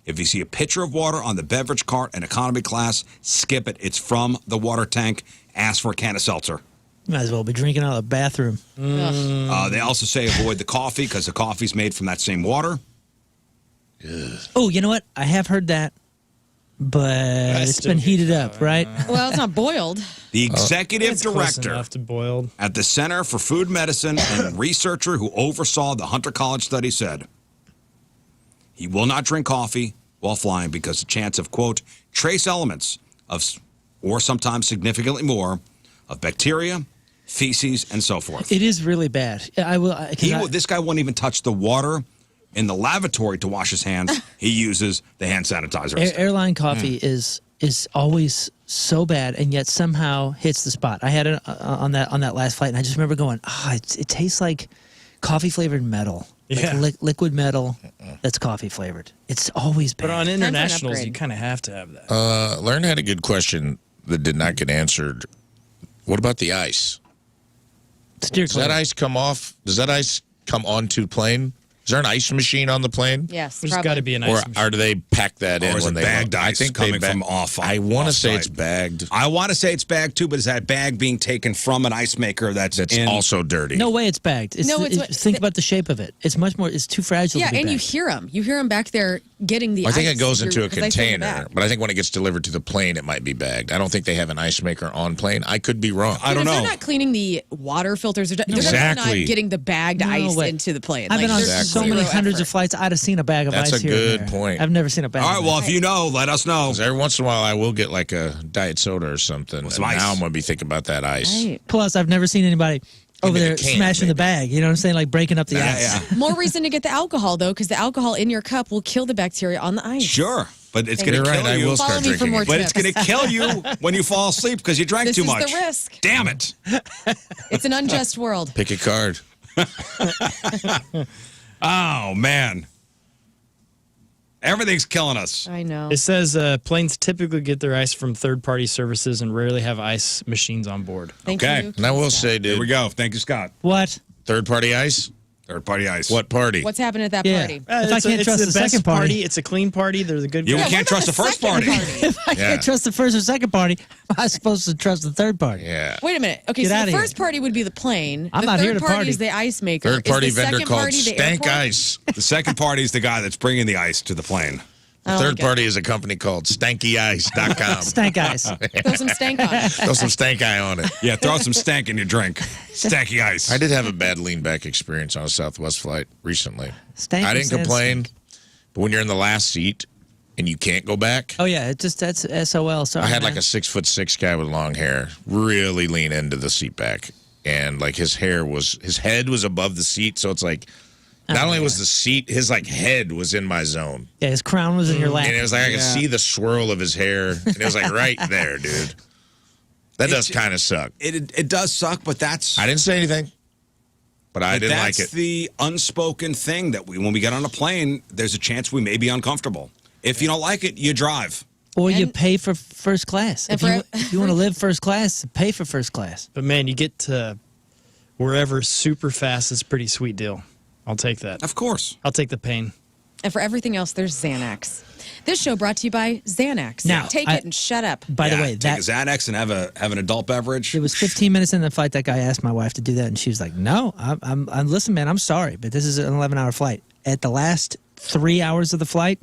If you see a pitcher of water on the beverage cart in economy class, skip it. It's from the water tank. Ask for a can of seltzer. Might as well be drinking out of the bathroom. They also say avoid the coffee because the coffee's made from that same water. Oh, you know what? I have heard that, but it's been heated up, right? Well, it's not boiled. The executive director Enough to boiled. at the Center for Food Medicine and researcher who oversaw the Hunter College study said he will not drink coffee while flying because the chance of, quote, trace elements or sometimes significantly more, of bacteria, feces, and so forth. It is really bad. This guy won't even touch the water in the lavatory to wash his hands. He uses the hand sanitizer. Airline coffee is always so bad, and yet somehow hits the spot. I had it on that last flight, and I just remember going, it tastes like coffee flavored metal. Yeah. Like liquid metal that's coffee flavored. It's always bad. But on internationals, you kind of have to have that. Lern had a good question that did not get answered. What about the ice? Does that ice come off? Does that ice come onto the plane? Is there an ice machine on the plane? Yes, There's got to be an ice machine. Or do they pack that in Or is when it they bagged load? ice I think coming from off? I want to say off-site. it's bagged. I want to say it's bagged too, but is that bag being taken from an ice maker that's also dirty? No way it's bagged. Think about the shape of it. It's much more, it's too fragile Yeah, to be and bagged. you hear them. You hear them back there getting the I think ice. it goes into a 'cause I sit in the container, back. but I think when it gets delivered to the plane, it might be bagged. I don't think they have an ice maker on plane. I could be wrong. I don't But if know. they're not cleaning the water filters, they're Exactly. not getting the bagged No ice way. into the plane. I've been on there's so zero many hundreds effort. of flights, I'd have seen a bag of That's ice a here and good there. point. I've never seen a bag All of right, well, ice. if you know, let us know. 'Cause every once in a while, I will get like a diet soda or something. And some ice. now I'm going to be thinking about that ice. Right. Plus, I've never seen anybody over Maybe there the can, smashing the maybe. bag. You know what I'm saying? Like breaking up the ice. Yeah. More reason to get the alcohol, though, because the alcohol in your cup will kill the bacteria on the ice. Sure, but it's Thank going to You're kill right. I you. will Follow start me for drinking. more it. But it's tips. going to kill you when you fall asleep because you drank This too is much. the risk. Damn it. It's an unjust world. Pick a card. Oh, man. Everything's killing us. I know. It says planes typically get their ice from third-party services and rarely have ice machines on board. Thank Okay. you. And I will say, Here we dude, go. Thank you, Scott. What? third-party ice? Third-party ice. What party? What's happening at that Yeah. party? If I can't trust the best second party. it's a clean party. They're the good Yeah, guys. we can't trust the first party. If I can't trust the first or second party, how am I supposed to trust the third party? Yeah. Wait a minute. Okay, Get so outta the here. first party would be the plane. I'm the not third here to party party. is the ice maker. Third-party Is the vendor second called party the Stank airport? Ice. The second party is the guy that's bringing the ice to the plane. The Oh, third okay. party is a company called StankyIce.com. Stank ice. Throw some stank on it. Throw some stank eye on it. Yeah, throw some stank in your drink. Stanky ice. I did have a bad lean back experience on a Southwest flight recently. Stank I didn't says complain, but when you're in the last seat and you can't go back, Oh, yeah. That's SOL. Sorry. I had man. like a 6'6" guy with long hair really lean into the seat back, and like his head was above the seat, so it's like Not only was the seat, his like head was in my zone. Yeah, his crown was in your lap. And it was like I could see the swirl of his hair. And it was like right there, dude. That does kind of suck. It does suck, but that's... I didn't say anything, but I didn't like it. That's the unspoken thing that when we get on a plane, there's a chance we may be uncomfortable. If you don't like it, you drive. Or you pay for first class. If you want to live first class, pay for first class. But man, you get to wherever super fast is a pretty sweet deal. I'll take that. Of course. I'll take the pain. And for everything else, there's Xanax. This show brought to you by Xanax. Now, take it and shut up. By the way, take a Xanax and have an adult beverage. It was 15 minutes in the flight that guy asked my wife to do that, and she was like, "No, I'm listen, man, I'm sorry, but this is an 11-hour flight." At the last 3 hours of the flight,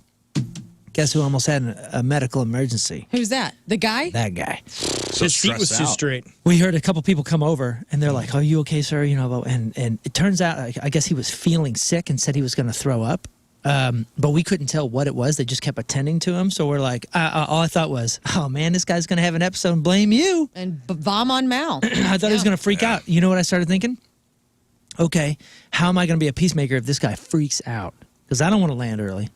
guess who almost had a medical emergency? Who's that? The guy? That guy. His seat was too straight. We heard a couple people come over, and they're like, "Are you okay, sir?" You know, and it turns out, I guess he was feeling sick and said he was going to throw up. But we couldn't tell what it was. They just kept attending to him. So we're like, all I thought was, oh, man, this guy's going to have an episode and blame you. And vom on Mal. I thought he was going to freak out. You know what I started thinking? Okay, how am I going to be a peacemaker if this guy freaks out? Because I don't want to land early.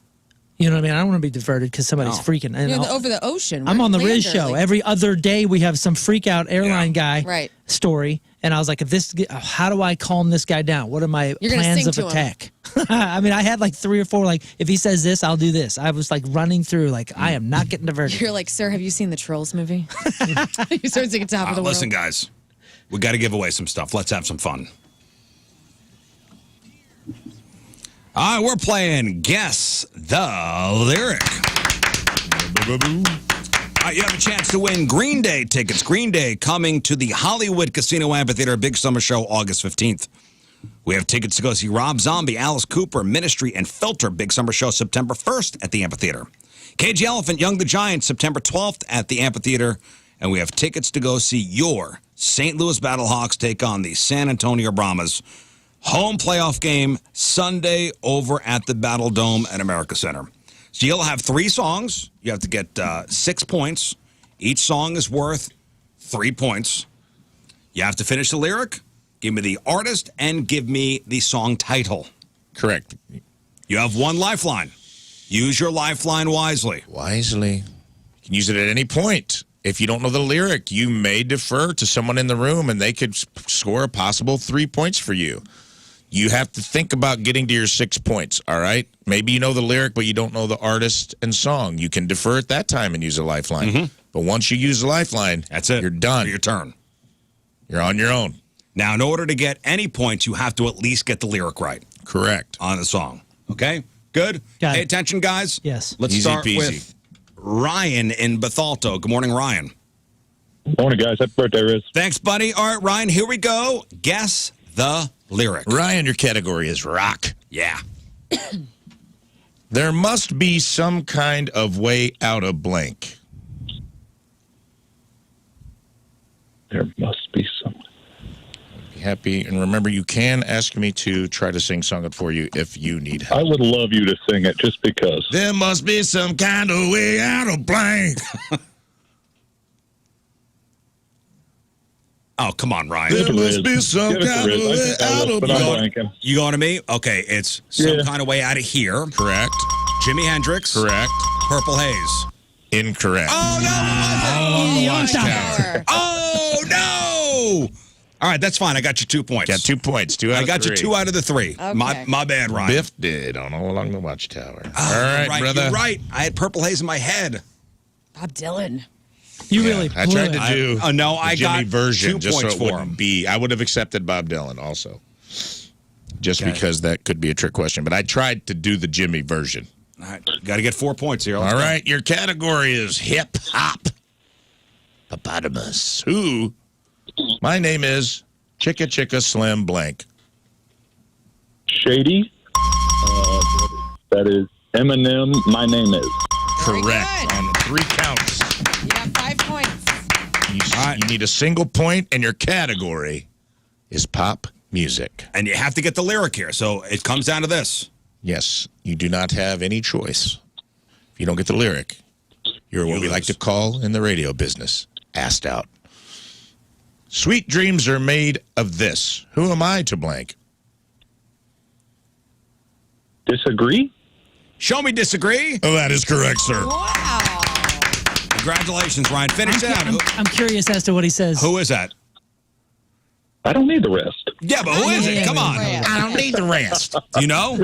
You know what I mean? I don't want to be diverted because somebody's freaking. And over the ocean. I'm on the Rizz Show. Every other day we have some freak out airline guy story. And I was like, how do I calm this guy down? What are my plans of attack? I mean, I had like 3 or 4, like, if he says this, I'll do this. I was like running through, like, I am not getting diverted. You're like, sir, have you seen the Trolls movie? You start singing Top of the World. Listen, guys, we got to give away some stuff. Let's have some fun. All right, we're playing Guess the Lyric. All right, you have a chance to win Green Day tickets. Green Day coming to the Hollywood Casino Amphitheater Big Summer Show August 15th. We have tickets to go see Rob Zombie, Alice Cooper, Ministry, and Filter Big Summer Show September 1st at the Amphitheater. Cage the Elephant, Young the Giant, September 12th at the Amphitheater. And we have tickets to go see your St. Louis Battlehawks take on the San Antonio Brahmas. Home playoff game Sunday over at the Battle Dome at America Center. So you'll have 3 songs. You have to get 6 points. Each song is worth 3 points. You have to finish the lyric, give me the artist, and give me the song title. Correct. You have 1 lifeline. Use your lifeline wisely. Wisely. You can use it at any point. If you don't know the lyric, you may defer to someone in the room, and they could score a possible 3 points for you. You have to think about getting to your 6 points, all right? Maybe you know the lyric, but you don't know the artist and song. You can defer at that time and use a lifeline. But once you use a lifeline, that's it. You're done. Your turn. You're on your own. Now, in order to get any points, you have to at least get the lyric right. Correct. On the song. Okay? Good? Got Pay it. attention, guys. Yes. Let's Easy start peasy. with Ryan in Bethalto. Good morning, Ryan. Morning, guys. Happy birthday, Rizz. Thanks, buddy. All right, Ryan, here we go. Guess the lyric. Ryan, your category is rock. Yeah. There must be some kind of way out of blank. There must be some. Be happy. And remember, you can ask me to try to sing song it for you if you need help. I would love you to sing it just because. There must be some kind of way out of blank. Oh, come on, Ryan. There must be some Give it to kind of Rizz. way I out will, of but I'm blank. blanking. You going to me? Okay, it's some kind of way out of here. Correct. Jimi Hendrix. Correct. Purple Haze. Incorrect. Oh, no! Watchtower. Oh, no! All right, that's fine. I got you 2 points. Got 2 points. 2 out I of got 3. you 2 out of the 3. Okay. My bad, Ryan. Biff did on All Along the Watchtower. Oh, All right, right, brother. You're right. I had Purple Haze in my head. Bob Dylan. You really I blew tried it. to do I Jimmy got version 2 just so points it for wouldn't him. be. I would have accepted Bob Dylan also, just because that could be a trick question. But I tried to do the Jimmy version. All right, got to get 4 points here. All right, your category is hip hop. Hippopotamus. Who? My name is Chicka Chicka Slim Blank. Shady. That is Eminem. My name is. Very Correct. good. On 3 counts. You got 5 points. You need a single point, and your category is pop music. And you have to get the lyric here, so it comes down to this. Yes, you do not have any choice. If you don't get the lyric, you're what we like to call in the radio business, assed out. Sweet dreams are made of this. Who am I to blank? Disagree? Show me disagree. Oh, that is correct, sir. Wow. Congratulations, Ryan. Finish it out. I'm curious as to what he says. Who is that? I don't need the rest. Yeah, but who is it? Come on. I don't need the rest. Do you know?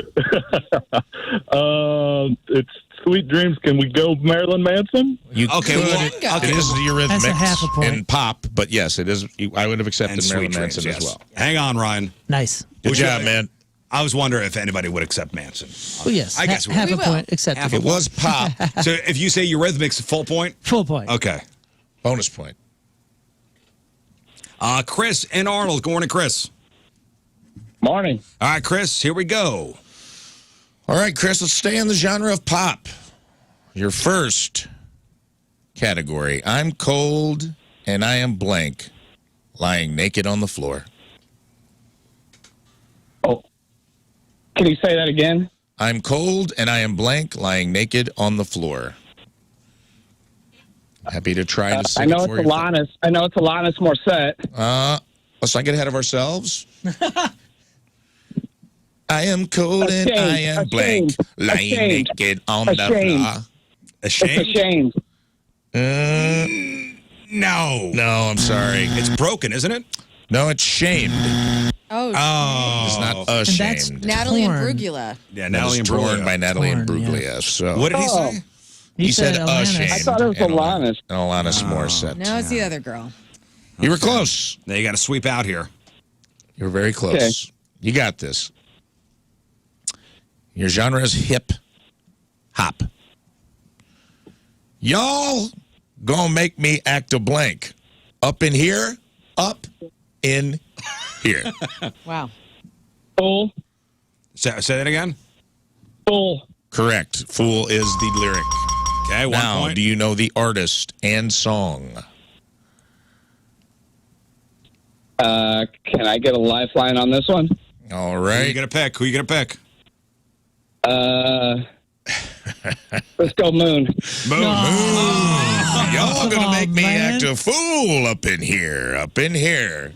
It's Sweet Dreams. Can we go Marilyn Manson? You Okay, could. well, It is the Eurythmics That's a half a point. and pop, but yes, it is. I would have accepted And Marilyn Sweet Dreams, Manson yes. as well. Hang on, Ryan. Nice. Good Would you- job, man. I was wondering if anybody would accept Manson. Oh, yes. I guess we half will. a point, except Half It was pop. So if you say Eurythmics, full point? full point. Okay. Bonus point. Chris and Arnold. Good morning, Chris. Morning. All right, Chris, here we go. All right, Chris, let's stay in the genre of pop. Your first category. I'm cold and I am blank, lying naked on the floor. Oh, can you say that again? I'm cold and I am blank, lying naked on the floor. Happy to try to sing I know it it's for you. Alanis. I know it's Alanis Morissette. Let's not get ahead of ourselves. I am cold and I am blank, lying Ashamed. naked on the Ashamed. floor. It's ashamed. No. No, I'm sorry. It's broken, isn't it? No, it's shamed. Oh, It's not that's ashamed. Natalie Torn. and Brugula. Yeah, That Natalie is and torn by Natalie and Torn, Bruglia. So What did he Oh. say? he said Alanis. ashamed. I thought it was and Alanis. And Alanis Morissette. No, it's the other girl. You were close. Now you got to sweep out here. You were very close. Okay. You got this. Your genre is hip hop. Y'all gonna make me act a blank. Up in here, up in here. Wow. Fool. Say that again. Fool. Correct. Fool is the lyric. Okay, one Now, point. do you know the artist and song? Can I get a lifeline on this one? All Who you right. gonna pick? Who you gonna pick? Let's go Moon. Boom. Y'all gonna Oh, make me man. act a fool up in here. Up in here.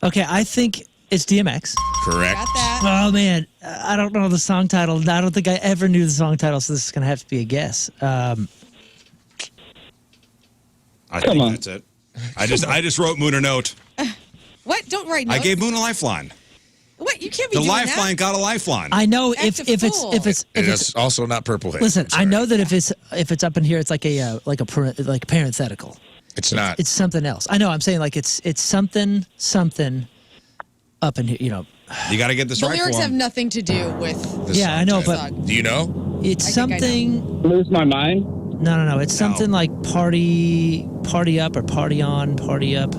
Okay, I think it's DMX. Correct. Got that. Oh, man. I don't know the song title. I don't think I ever knew the song title, so this is going to have to be a guess. I Come think on. that's it. I just wrote Moon a note. What? Don't write notes. I gave Moon a lifeline. What? You can't be The doing lifeline that. got a lifeline. I know Act if a it's fool. if it's It if it's is also not Purple Haze. listen. I'm sorry. I know that if it's up in here, it's like parenthetical. It's not. It's something else. I know. I'm saying like it's something up in here. You know. You got to get this The right lyrics for have him. nothing to do with. Yeah, I know, but Do you know? it's I think I know. something. Lose my mind. No. It's something like party up or party on, party up.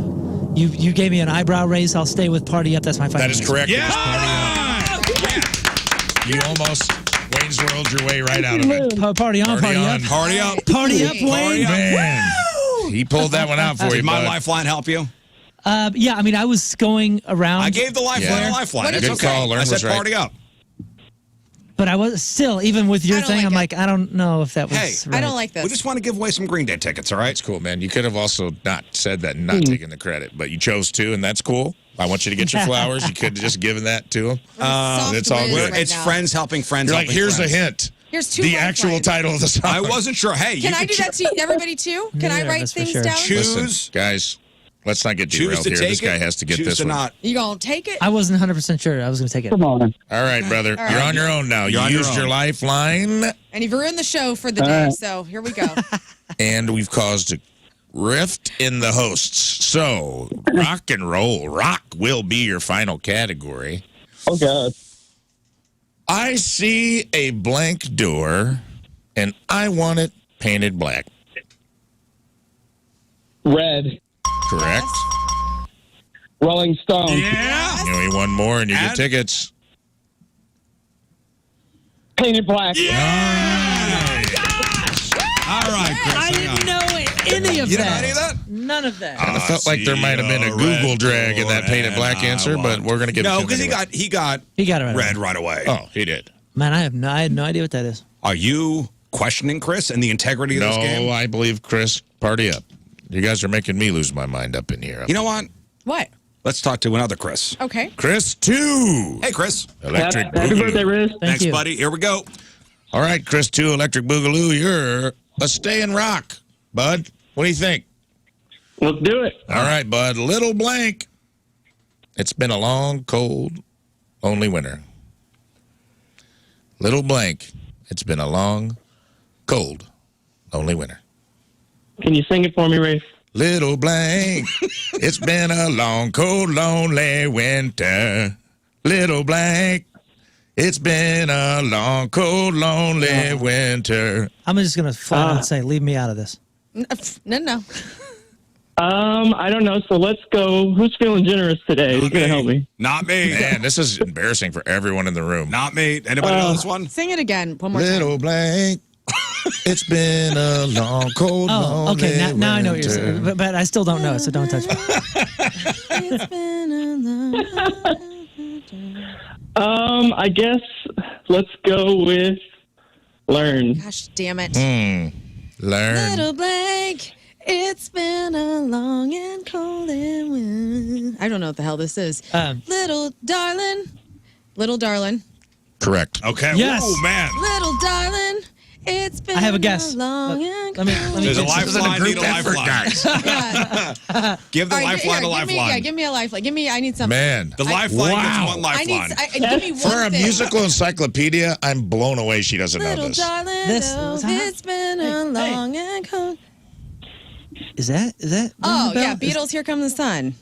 You gave me an eyebrow raise. I'll stay with party up. That's my final That is answer. correct. Yeah. You almost Wayne's World your way right out of it. Party on, party up. Party up. Party up, Wayne. Man, he pulled that one out for you, Did my bud. lifeline help you? Yeah, I mean, I was going around. I gave the lifeline Yeah. a lifeline. What did It's you okay. say? Lern I said was right. party up. But I was still, even with your I don't thing, like I'm it. like, I don't know if that was Hey, right. I don't like this. We just want to give away some Green Day tickets, all right? That's cool, man. You could have also not said that and not taken the credit, but you chose to, and that's cool. I want you to get your flowers. You could have just given that to him. Soft it's all whiz good. right It's now. friends helping friends. You're like, helping here's friends. a hint. Here's two The actual lifelines. title of the song. I wasn't sure. Hey, Can you I could do that to everybody too? Can I Yeah, write that's for things sure. down? choose. Listen, guys, let's not get Choose derailed to here. take This guy it, has to get choose this to one. not. You gonna take it? I wasn't 100% sure I was going to take it. Come on. All right, brother. All You're right. on your own now. You're You on your used your own. lifeline, And you've ruined the show for the day, so here we go. and we've caused a rift in the hosts. So, rock and roll. Rock will be your final category. Oh, God. I see a blank door, and I want it painted black. Red. Correct? Rolling Stone. Yeah. You only one more, and you And- get tickets. Painted black. All right, Chris. I hang didn't on. know any of You that. didn't know any of that? None of that. I felt like there might have been a Google drag in that painted black answer, but we're going to give it No, to him because anyway. he got He got it right red away. right away. Oh, he did. Man, I had no idea what that is. Are you questioning Chris and the integrity of this game? No, I believe Chris. Party up. You guys are making me lose my mind up in here. You know what? What? Let's talk to another Chris. Okay. Chris 2. Hey, Chris. Electric Happy Boogaloo. birthday, Rizz. Thanks, you. buddy. Here we go. All right, Chris 2, Electric Boogaloo. You're a stay in rock, bud. What do you think? Let's do it. All right, bud. Little blank. It's been a long, cold, lonely winter. Little blank. It's been a long, cold, lonely winter. Can you sing it for me, Rafe? Little blank. It's been a long, cold, lonely winter. Little blank. It's been a long, cold, lonely winter. I'm just going to flat out say, leave me out of this. No. I don't know. So let's go. Who's feeling generous today? Who's going to help me? Not me. Man, this is embarrassing for everyone in the room. Not me. Anybody know this one? Sing it again. One more time. Little blank. It's been a long, cold, lonely okay. Now I know what you're winter. saying. But I still don't know it, so don't touch me. It's been a long... I guess let's go with Lern. Gosh damn it. Learn. Little blank. It's been a long and cold and winter. I don't know what the hell this is. Little darling. Little darling. Correct. Okay. Yes. Oh, man. Little darling. It's been I have a guess. a long and Let me There's a get some- lifeline. Need a effort, lifeline. guys. Give the All right, lifeline a lifeline. Give me a lifeline. I need something. Man. The lifeline Wow. gets one lifeline. Give me one For a thing. musical encyclopedia, I'm blown away she doesn't know Little this. darling, This- it's been a long and cold. Is that? Oh, ring the yeah, bell? Beatles, Here Comes the Sun.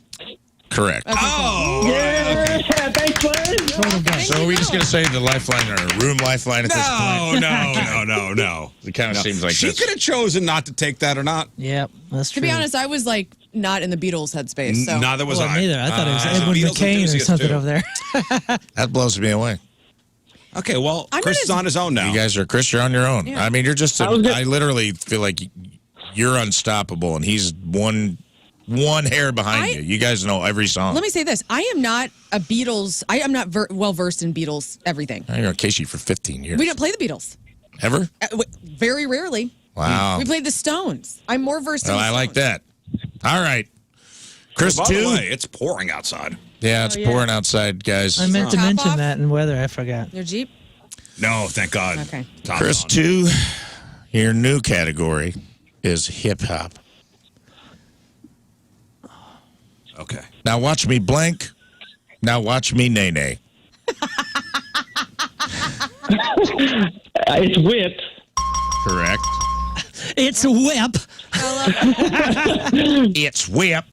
Correct. Oh. Yeah, thanks, bud. Total guess. So are we just going to say the lifeline or room lifeline at this point? No. It kind of seems like She this. could have chosen not to take that or not. Yep, that's true. To be honest, I was like not in the Beatles headspace. So. Neither was Well, I. neither. I thought it was I'm a Edwin Beatles McCain or enthusiast, something too. over there. That blows me away. Okay, well, I'm Chris not is as- on his own now. You guys are, Chris, you're on your own. Yeah. I mean, you're just, I was gonna- I literally feel like you're unstoppable, and he's one hair behind you. You guys know every song. Let me say this: I am not a Beatles. I am not well versed in Beatles everything. You're on Casey for 15 years. We don't play the Beatles. Ever? Very rarely. Wow. We played the Stones. I'm more versed. Well, in the I like Stones. that. All right. Chris, By the 2. way, it's pouring outside. Yeah, it's pouring outside, guys. I meant to Top mention off? that in weather. I forgot. Your Jeep. No, thank God. Okay. Top Chris, on. 2, your new category is hip-hop. Okay. Now watch me blank. Now watch me nay-nay. It's whip. Correct. It's a whip. It's whip.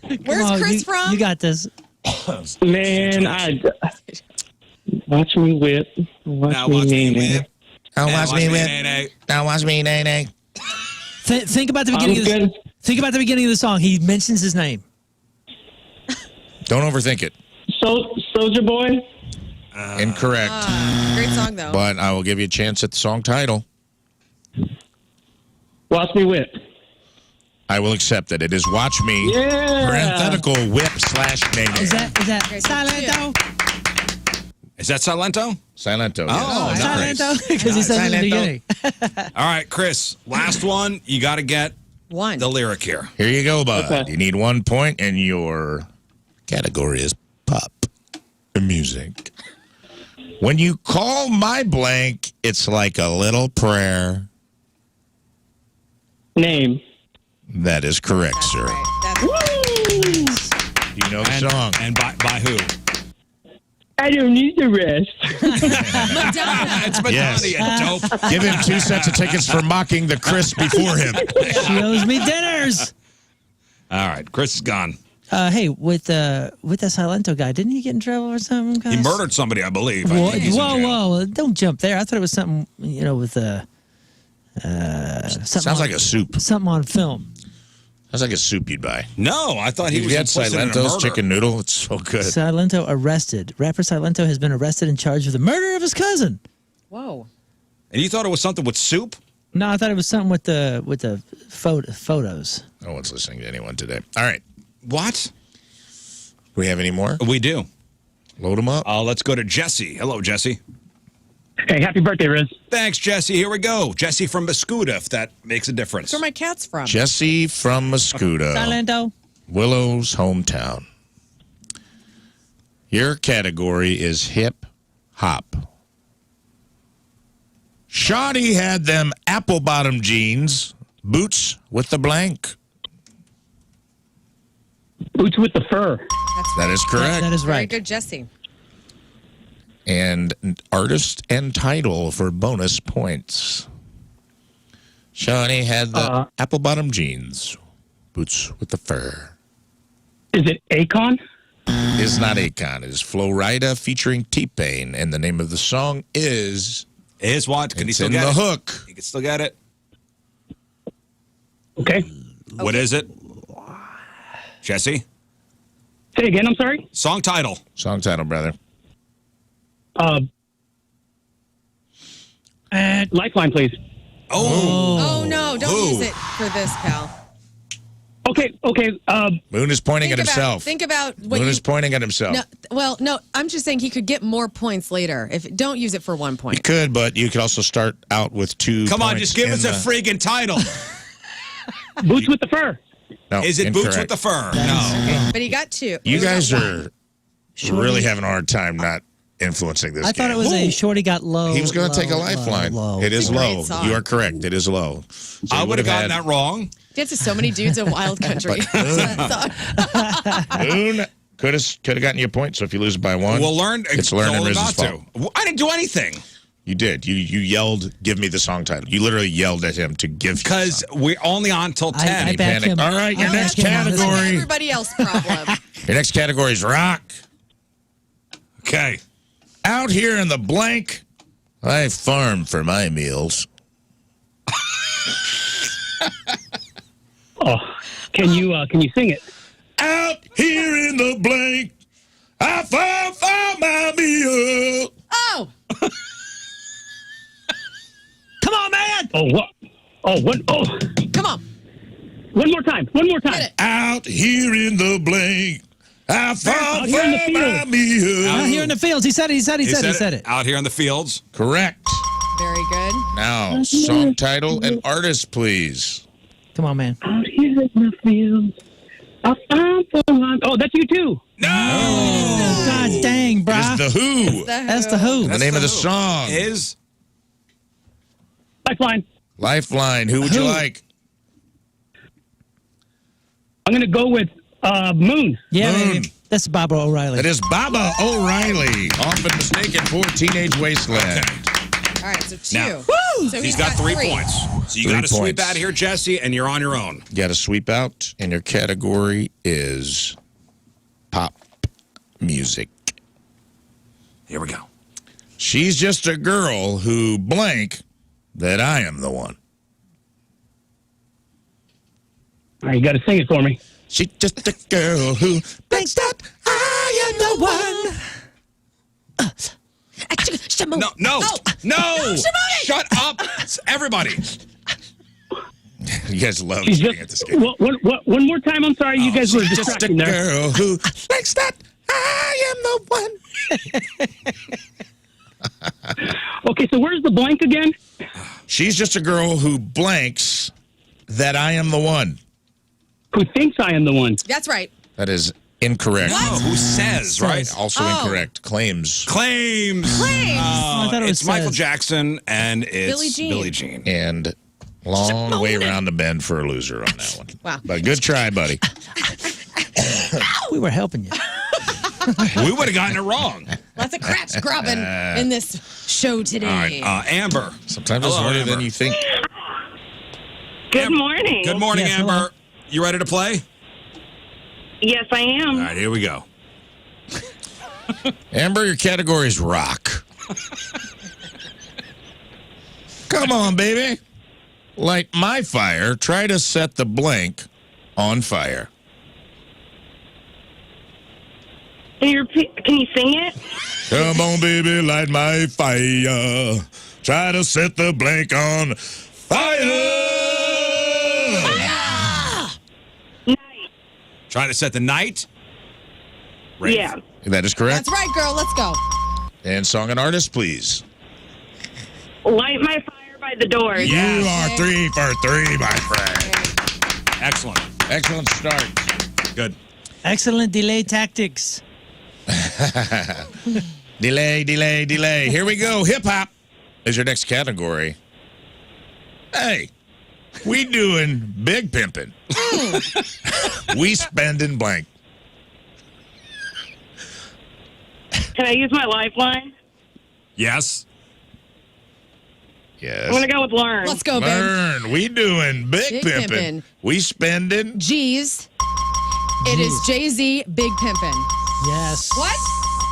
Where's Come on, Chris you, from? You got this. Man, watch me whip. Now Watch watch me me nay-nay. whip. Now Now watch me whip. nay-nay. Now watch me nay-nay. Think about the beginning of good. Think about the beginning of the song. He mentions his name. Don't overthink it. Soldier Boy. Incorrect. Great song though. But I will give you a chance at the song title. Watch me whip. I will accept it. It is Watch Me. Yeah. Parenthetical whip / nay-nay. Is that Okay, so Silento? Is that Silento? Silento. Oh, yes. nice. Silento? Because he said it in the Silento. beginning. All right, Chris. Last one. You got to get One. the lyric here. Here you go, bud. Okay. You need 1 point, and your category is pop music. When you call my blank, it's like a little prayer. Name. That is correct, sir. That's You know the song. And by who? I don't need the rest. Madonna. It's Madonna, Yes. you dope. Give him 2 sets of tickets for mocking the Chris before him. She owes me dinners. All right, Chris is gone. Hey, with that Silento guy, didn't he get in trouble or something? He guys? murdered somebody, I believe. I Whoa, think he's in jail. whoa! Don't jump there. I thought it was something, with something Sounds on, like a soup. something on film. Sounds like a soup you'd buy. No, I thought he You was had implicit in a Silento's murder. chicken noodle. It's so good. Silento arrested. Rapper Silento has been arrested and charged with the murder of his cousin. Whoa. And you thought it was something with soup? No, I thought it was something with the photos. No one's listening to anyone today. All right. What? Do we have any more? We do. Load them up. Let's go to Jesse. Hello, Jesse. Hey, happy birthday, Rizz. Thanks, Jesse. Here we go. Jesse from Mascuda, if that makes a difference. That's where my cat's from. Jesse from Mascuda, Silento. Willow's hometown. Your category is hip hop. Shawty had them apple bottom jeans, boots with the blank. Boots with the fur. That is correct. That is Very right. good, Jesse. And artist and title for bonus points. Shawty had the apple bottom jeans, boots with the fur. Is it Akon? It is not Akon. It is Flo Rida featuring T-Pain, and the name of the song is... Is what? Can he It's still in get the it? hook. He can still get it. Okay. What is it? Jesse? Say again, I'm sorry? Song title. Song title, brother. Lifeline, please. Oh, no. Don't use it for this, pal. Okay. Moon is pointing at himself. Think about what Moon you... is pointing at himself. No, I'm just saying he could get more points later. Don't use it for 1 point. You could, but you could also start out with 2 Come on, points just give in us a the- friggin' title. Boots with the fur. No, Is it boots with incorrect. the fur? No. But he got 2. You guys got are Shorty- really having a hard time not influencing this I thought it was a shorty got low. He was going to low, take a lifeline. low. It is It's a great low. song. You are correct. It is low. So I you would have gotten had- that wrong. Dance to so many dudes in Wild Country. Moon could have gotten you a point. So if you lose by 1, We'll learn. It's Lern and told him Rizz's not fault. to. I didn't do anything. You did. You yelled, "Give me the song title." You literally yelled at him to give. Because we're only on till 10. I back him. All right, your I next back him on this one. category. Everybody else problem. Your next category is rock. Okay. Out here in the blank, I farm for my meals. Can you sing it? Out here in the blank, I farm for my meals. Oh! Come on, man! Oh, what? Oh, what? Oh, Come on. one more time. Get it. Out here in the blank, I farm Out here in the for my field. meals. Out here in the fields. He said it. He said it. Out here in the fields. Correct. Very good. Now, song title and artist, please. Come on, man. out here in the field. I found someone. Oh, that's you too. No! Oh, God dang, It is brah. The Who. That's the Who. The name of the song is Lifeline. Lifeline. Who would you Who? like? I'm gonna go with Moon. Yeah, Moon. man. That's Barbara O'Reilly. That is Baba O'Reilly, often mistaken for Teenage Wasteland. All right, so 2. Now- So he's got 3 points. So you 3 got to sweep points. out of here, Jesse, and you're on your own. You got to sweep out, and your category is pop music. Here we go. She's just a girl who blank that I am the one. All right, you got to sing it for me. She's just a girl who thinks that I am the one. No. Shut up. Everybody. You guys love She's singing just at this game. one more time. I'm sorry, you guys were She's just a distracting there. girl who thinks that I am the one. Okay, so where's the blank again? She's just a girl who blanks that I am the one. Who thinks I am the one? That's right. That is incorrect. No, who says, right? Also Oh. incorrect. Claims. Claims. I thought it was It's Michael says. Jackson, and it's Billie Jean. Billie Jean. And long way around the bend for a loser on that one. Wow. But good try, buddy. We were helping you. We would have gotten it wrong. Lots of crap scrubbing in this show today. All right, Amber. Sometimes it's Hello, harder Amber. than you think. Good morning. Good morning, Yes, Amber. hello. You ready to play? Yes, I am. All right, here we go. Amber, your category is rock. Come on, baby. Light my fire. Try to set the blank on fire. Can you sing it? Come on, baby, light my fire. Try to set the blank on fire. Trying to set the night? Rafe. Yeah. That is correct. That's right, girl. Let's go. And song and artist, please. Light My Fire by the Doors. You are 3 for 3, my friend. Excellent. Excellent start. Good. Excellent delay tactics. Delay. Here we go. Hip hop is your next category. Hey, we doing big pimping. We spending blank. Can I use my lifeline? Yes. Yes. I'm going to go with Lern. Let's go, babe. Lern, we doing big, Big pimping. pimpin'. We spending. G's. It is Jay-Z, Big Pimpin'. Yes. What?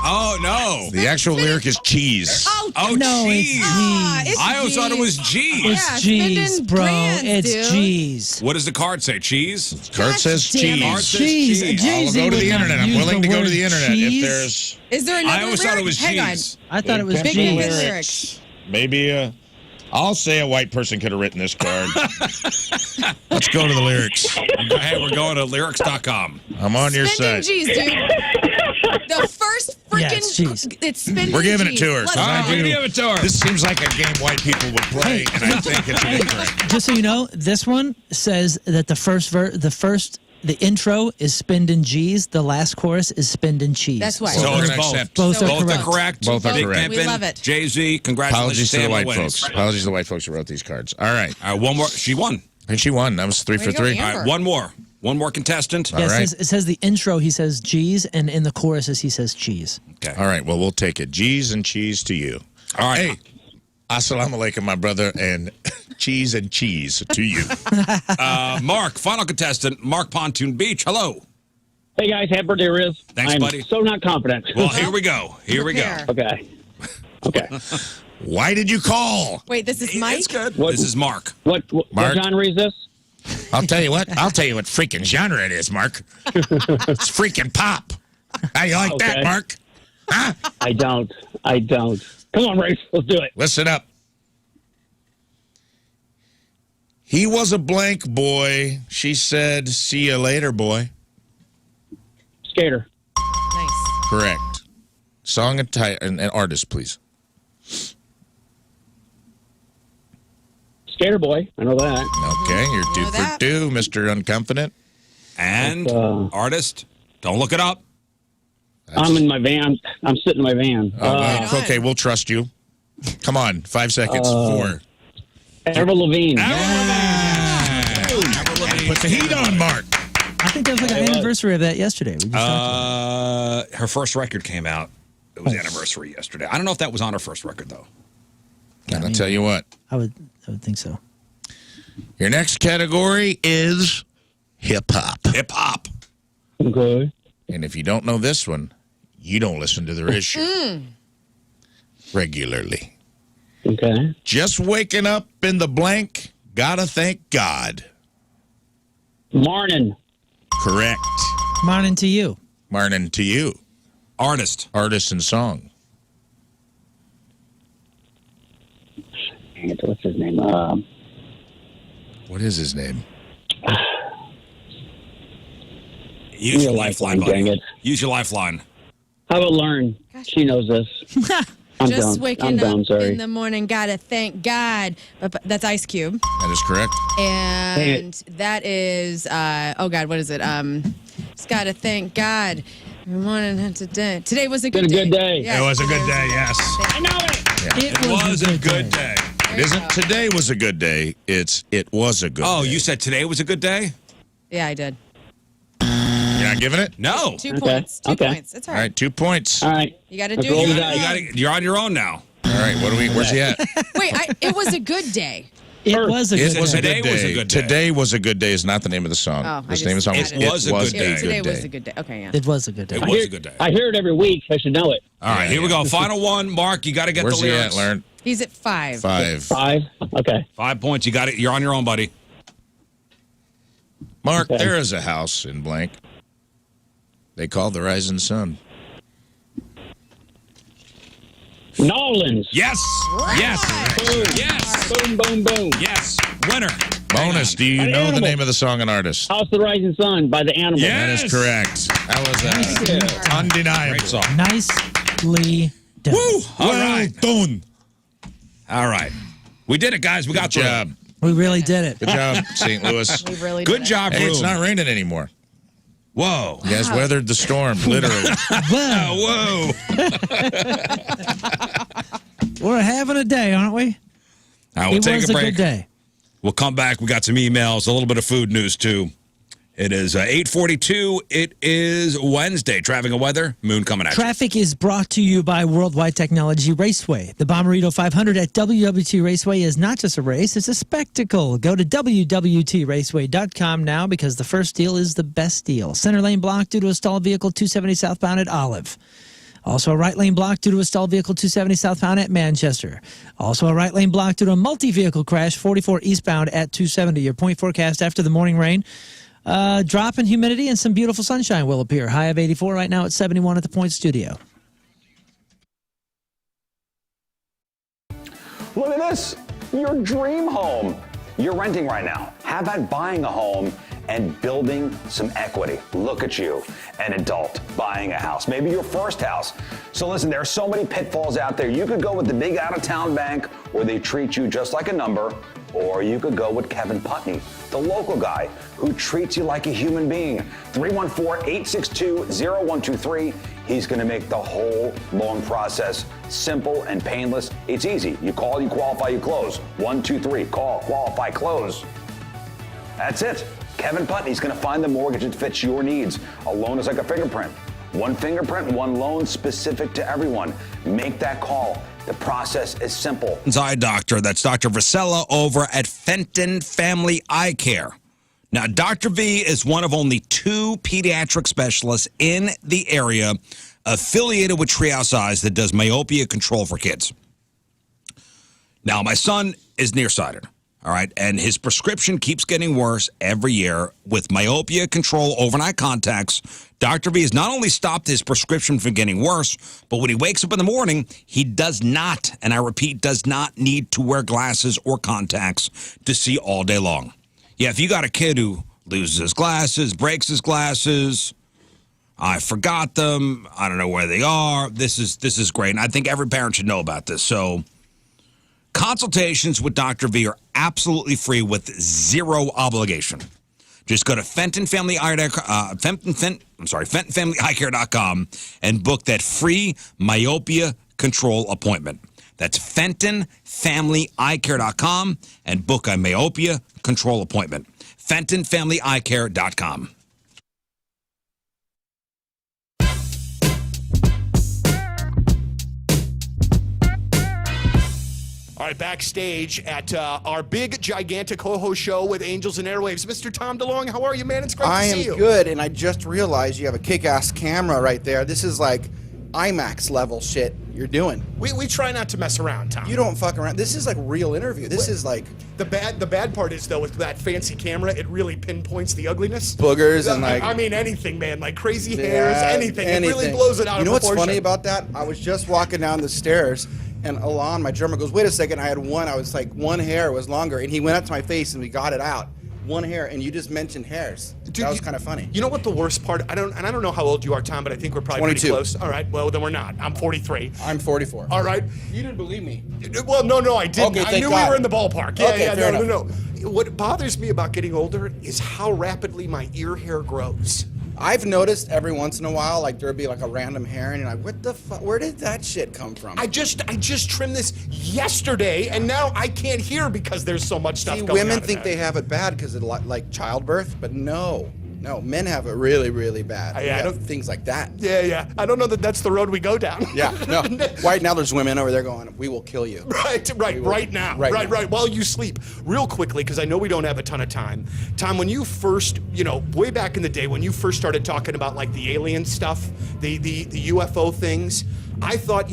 Oh, no. The actual lyric is cheese. Oh, No, it's cheese. G's. I always thought it was G's. It's G's, spending bro. brands, It's dude. G's. What does the card say? Cheese? Card says damn it. Card cheese. says Cheese. cheese. I'll Jay-Z go to would the not internet. I'm use willing the to go to word the internet cheese. if there's Is there another I always thought it lyric? was Hang cheese. I thought it was Big G's. Pimpin' lyrics. maybe I'll say a white person could have written this card. Let's go to the lyrics. Hey, we're going to lyrics.com. I'm on your Spending side. G's, dude. The first freaking. Yeah, it's G's. It's spending We're giving it G's. to her. Let's So I go. We're do- going to give it to her. This seems like a game white people would play, and I think it's incorrect. Just so you know, this one says that the intro is spending G's, the last chorus is spending cheese. That's why. So we're it's gonna both. accept. Both are Both correct. are correct. Both are Big correct. We Pimpin', love it. Jay-Z, congratulations. Apologies to the Sam white wins. folks. Apologies to the white folks who wrote these cards. All right. All right, one more. She won. And she won. That was 3 Way for to go, 3. Amber. All right, one more. One more contestant. Yeah, All right. it says the intro, he says G's, and in the choruses, he says cheese. Okay. All right. Well, we'll take it. G's and cheese to you. All right. Hey, assalamu alaikum, my brother, and cheese and cheese to you. Mark, final contestant, Mark Pontoon Beach. Hello. Hey guys, happy birthday, Rizz. Thanks, I'm buddy. so not confident. Well, here we go. Here we go. Prepare. Okay. Why did you call? Wait, this is Mike? It's good. What- This is Mark. What Mark? genre is this? I'll tell you what. I'll tell you what freaking genre it is, Mark. It's freaking pop. How you like that, Okay. Mark? Huh? I don't. Come on, Rafe. Let's do it. Listen up. He was a blank boy. She said, "See you later, boy." Skater. Nice. Correct. Song and artist, please. Skater boy. I know that. Okay, you're Know 2 for that. 2, Mr. Unconfident. And artist. Don't look it up. I'm in my van. I'm sitting in my van. Well, okay, we'll trust you. Come on, 5 seconds. 4. Avril Lavigne. Put the heat on, Mark. I think there was like an anniversary of that yesterday. We just talked Her first record came out. It was the anniversary yesterday. I don't know if that was on her first record, though. And I'll tell you what. I would think so. Your next category is hip-hop. Hip-hop. Okay. And if you don't know this one, you don't listen to the RizzShow regularly. Okay. Just waking up in the blank, gotta thank God. Marnin. Correct. Morning to you. Marnin to you. Artist. Artist and song. What's his name? What is his name? Use your lifeline, lifeline, buddy. dang it. Use your lifeline. How about Lern? She knows this. I'm Just done. waking I'm done, up sorry. in the morning, gotta thank God. But that's Ice Cube. That is correct. And that is, oh God, what is it? Just gotta thank God. Good morning today. Today was a Been good a good day. Yes, It was a good today day, yes. I know it. It was a good day. It isn't today was a good day. It's it was a good day. Oh, you said today was a good day? Yeah, I did. You're not giving it? No. 2 points. 2 points. It's all All right. right, 2 points. All right. You gotta Let's do roll it. the dice. You're on your own now. All right, where's he at? Wait, it was a good day. It was a good It was a day. good Today was a day. good day. Today was a good day is not the name of the song. Oh, the name of the song is It was a good day. Today was a good day. Okay, yeah. It was a good day. It was a good day. I hear it every week. I should know it. All right, here we go. Final one. Mark, you got to get Where's the he lyrics. at, Lern? He's at 5. 5. 5. Okay. 5 points. You got it. You're on your own, buddy. Mark, Okay. there is a house in blank. They call the rising sun. Nolans. Yes. Yes. Boom. Yes. Boom, boom, boom. Yes. Winner. Bonus, do you An know the animal. name of the song and artist? House of the Rising Sun by the Animal. Yeah. That is correct. That was Yeah. undeniable. Great song. Nicely done. Woo! All Well right. done. All right. We did it, guys. We got Good through job. it. We really did it. Good job, St. Louis. We really Good did it. job, Hey, it's Room. not raining anymore. Whoa. He has weathered the storm, literally. Whoa. We're having a day, aren't we? We'll it take was a break. Good day. We'll come back. We got some emails, a little bit of food news, too. It is 8:42. It is Wednesday. Traffic and weather. Moon coming at you. Traffic is brought to you by Worldwide Technology Raceway. The Bommarito 500 at WWT Raceway is not just a race, it's a spectacle. Go to WWTRaceway.com now because the first deal is the best deal. Center lane block due to a stalled vehicle 270 southbound at Olive. Also a right lane block due to a stalled vehicle 270 southbound at Manchester. Also a right lane block due to a multi-vehicle crash 44 eastbound at 270. Your point forecast after the morning rain. Drop in humidity and some beautiful sunshine will appear. High of 84 right now at 71 at the Point Studio. Look at this, your dream home. You're renting right now. How about buying a home and building some equity? Look at you, an adult buying a house, maybe your first house. So listen, there are so many pitfalls out there. You could go with the big out-of-town bank where they treat you just like a number, or you could go with Kevin Putney, the local guy who treats you like a human being. 314-862-0123. He's going to make the whole loan process simple and painless. It's easy. You call, you qualify, you close. 1, 2, 3. Call, qualify, close. That's it. Kevin Putney's going to find the mortgage that fits your needs. A loan is like a fingerprint. One fingerprint, one loan, specific to everyone. Make that call. The process is simple. Eye doctor. That's Dr. Vasella over at Fenton Family Eye Care. Now, Dr. V is one of only 2 pediatric specialists in the area affiliated with Treehouse Eyes that does myopia control for kids. Now, my son is nearsighted, all right, and his prescription keeps getting worse every year with myopia control overnight contacts. Dr. V has not only stopped his prescription from getting worse, but when he wakes up in the morning, he does not, and I repeat, does not need to wear glasses or contacts to see all day long. Yeah, if you got a kid who loses his glasses, breaks his glasses, I forgot them, I don't know where they are, this is great, and I think every parent should know about this. So consultations with Dr. V are absolutely free with zero obligation. Just go to FentonFamilyEyeCare.com and book that free myopia control appointment. That's FentonFamilyEyeCare.com and book a myopia control appointment. FentonFamilyEyeCare.com. All right, backstage at our big, gigantic ho-ho show with Angels and Airwaves. Mr. Tom DeLong, how are you, man? It's great to see you. I am good, and I just realized you have a kick-ass camera right there. This is like IMAX level shit you're doing. We try not to mess around, Tom. You don't fuck around. This is like real interview. This is like... The bad part is, though, with that fancy camera, it really pinpoints the ugliness. Boogers and like... I mean, anything, man. Like crazy hairs, anything. It really blows it out of proportion. You know what's funny about that? I was just walking down the stairs, and Alon, my drummer, goes, wait a second, I was like, one hair was longer, and he went up to my face, and we got it out. One hair, and you just mentioned hairs. Dude, that was kind of funny. You know what the worst part? I don't know how old you are, Tom, but I think we're probably 22. Pretty close. All right, well then we're not. I'm 43. I'm 44. All right. You didn't believe me. Well, no, I didn't. Okay, I knew God. we were in the ballpark. Yeah, no. What bothers me about getting older is how rapidly my ear hair grows. I've noticed every once in a while, like there'll be like a random hair, and you're like, "What the fuck? Where did that shit come from?" I just trimmed this yesterday, and now I can't hear because there's so much stuff going on. Women think they have it bad because of like childbirth, but no, men have it really, really bad. Things like that. Yeah. I don't know that that's the road we go down. Yeah, no. Right now, there's women over there going, "We will kill you." Right now. While you sleep. Real quickly, because I know we don't have a ton of time. Tom, when you first, way back in the day, when you first started talking about like the alien stuff, the UFO things, I thought,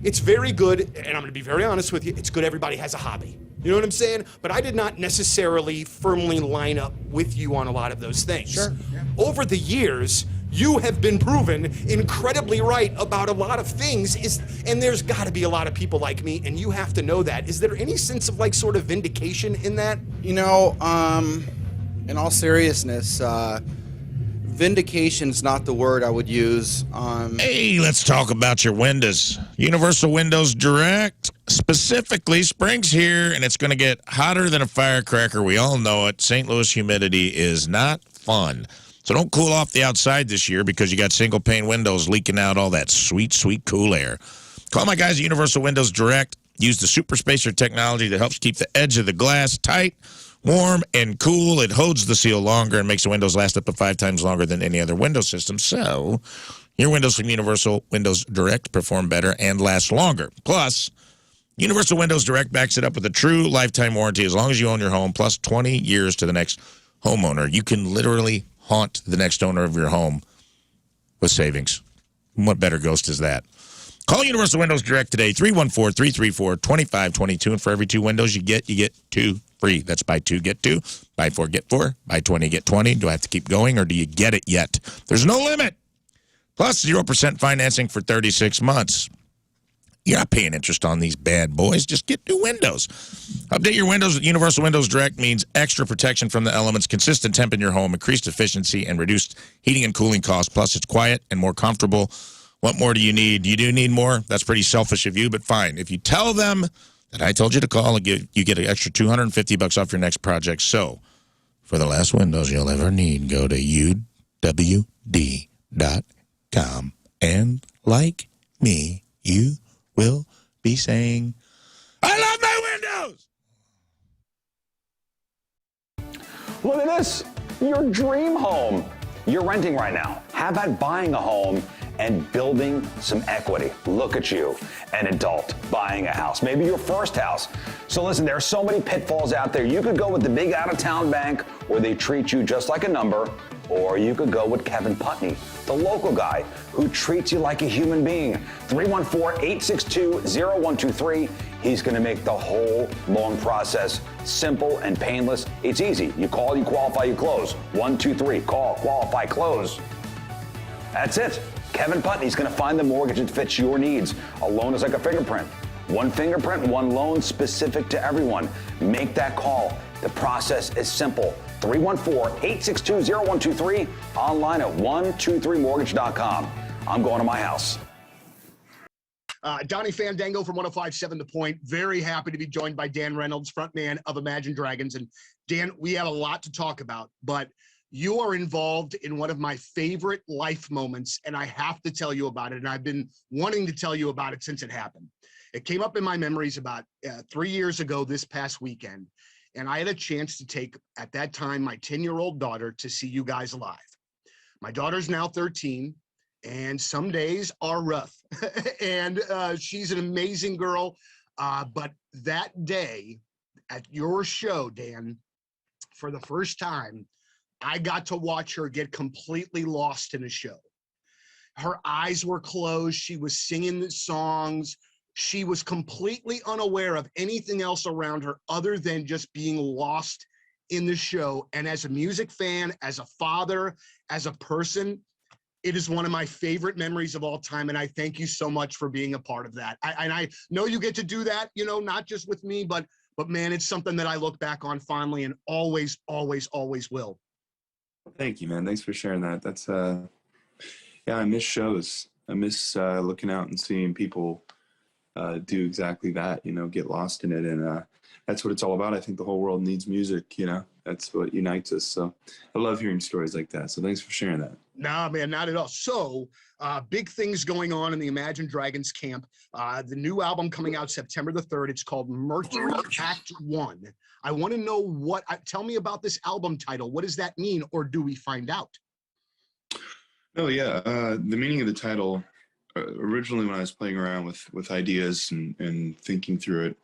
it's very good, and I'm going to be very honest with you, it's good everybody has a hobby. You know what I'm saying? But I did not necessarily firmly line up with you on a lot of those things. Sure. Yeah. Over the years, you have been proven incredibly right about a lot of things, and there's got to be a lot of people like me, and you have to know that. Is there any sense of like sort of vindication in that? In all seriousness, vindication's not the word I would use. Hey, let's talk about your windows. Universal Windows Direct, specifically, spring's here, and it's going to get hotter than a firecracker. We all know it. St. Louis humidity is not fun. So don't cool off the outside this year because you got single pane windows leaking out all that sweet, sweet cool air. Call my guys at Universal Windows Direct. Use the Super Spacer technology that helps keep the edge of the glass tight, warm, and cool. It holds the seal longer and makes the windows last up to 5 times longer than any other window system. So your windows from Universal Windows Direct perform better and last longer. Plus, Universal Windows Direct backs it up with a true lifetime warranty as long as you own your home, plus 20 years to the next homeowner. You can literally haunt the next owner of your home with savings. What better ghost is that? Call Universal Windows Direct today, 314-334-2522. And for every 2 windows you get 2 free. That's buy 2, get 2. Buy 4, get 4. Buy 20, get 20. Do I have to keep going, or do you get it yet? There's no limit. Plus 0% financing for 36 months. You're not paying interest on these bad boys. Just get new windows. Update your windows with Universal Windows Direct means extra protection from the elements, consistent temp in your home, increased efficiency, and reduced heating and cooling costs. Plus, it's quiet and more comfortable. What more do you need? You do need more? That's pretty selfish of you, but fine. If you tell them that I told you to call, you get an extra $250 off your next project. So, for the last windows you'll ever need, go to uwd.com. And like me, you will be saying, I love my windows! Look at this, your dream home. You're renting right now. How about buying a home and building some equity? Look at you, an adult buying a house, maybe your first house. So listen, there are so many pitfalls out there. You could go with the big out-of-town bank where they treat you just like a number, or you could go with Kevin Putney, the local guy who treats you like a human being. 314-862-0123. He's going to make the whole loan process simple and painless. It's easy. You call, you qualify, you close. 1, 2, 3. Call, qualify, close. That's it. Kevin Putney's going to find the mortgage that fits your needs. A loan is like a fingerprint. One fingerprint, one loan, specific to everyone. Make that call. The process is simple. 314-862-0123. Online at 123mortgage.com. I'm going to my house. Donnie Fandango from 105.7 The Point. Very happy to be joined by Dan Reynolds, frontman of Imagine Dragons. And Dan, we have a lot to talk about, but you are involved in one of my favorite life moments, and I have to tell you about it. And I've been wanting to tell you about it since it happened. It came up in my memories about 3 years ago this past weekend, and I had a chance to take, at that time, my 10-year-old daughter to see you guys live. My daughter's now 13, and some days are rough. And she's an amazing girl. But that day at your show, Dan, for the first time, I got to watch her get completely lost in a show. Her eyes were closed. She was singing the songs. She was completely unaware of anything else around her other than just being lost in the show. And as a music fan, as a father, as a person, it is one of my favorite memories of all time. And I thank you so much for being a part of that. I know you get to do that, you know, not just with me, but man, it's something that I look back on fondly and always, always, always will. Thank you, man. Thanks for sharing that. That's, yeah, I miss shows. I miss looking out and seeing people do exactly that, you know, get lost in it. And that's what it's all about. I think the whole world needs music, you know, that's what unites us. So I love hearing stories like that. So thanks for sharing that. Nah, man, not at all. So big things going on in the Imagine Dragons camp. The new album coming out September the 3rd. It's called Mercury Act 1. I want to know tell me about this album title. What does that mean, or do we find out? Oh, yeah. The meaning of the title, originally when I was playing around with ideas and thinking through it,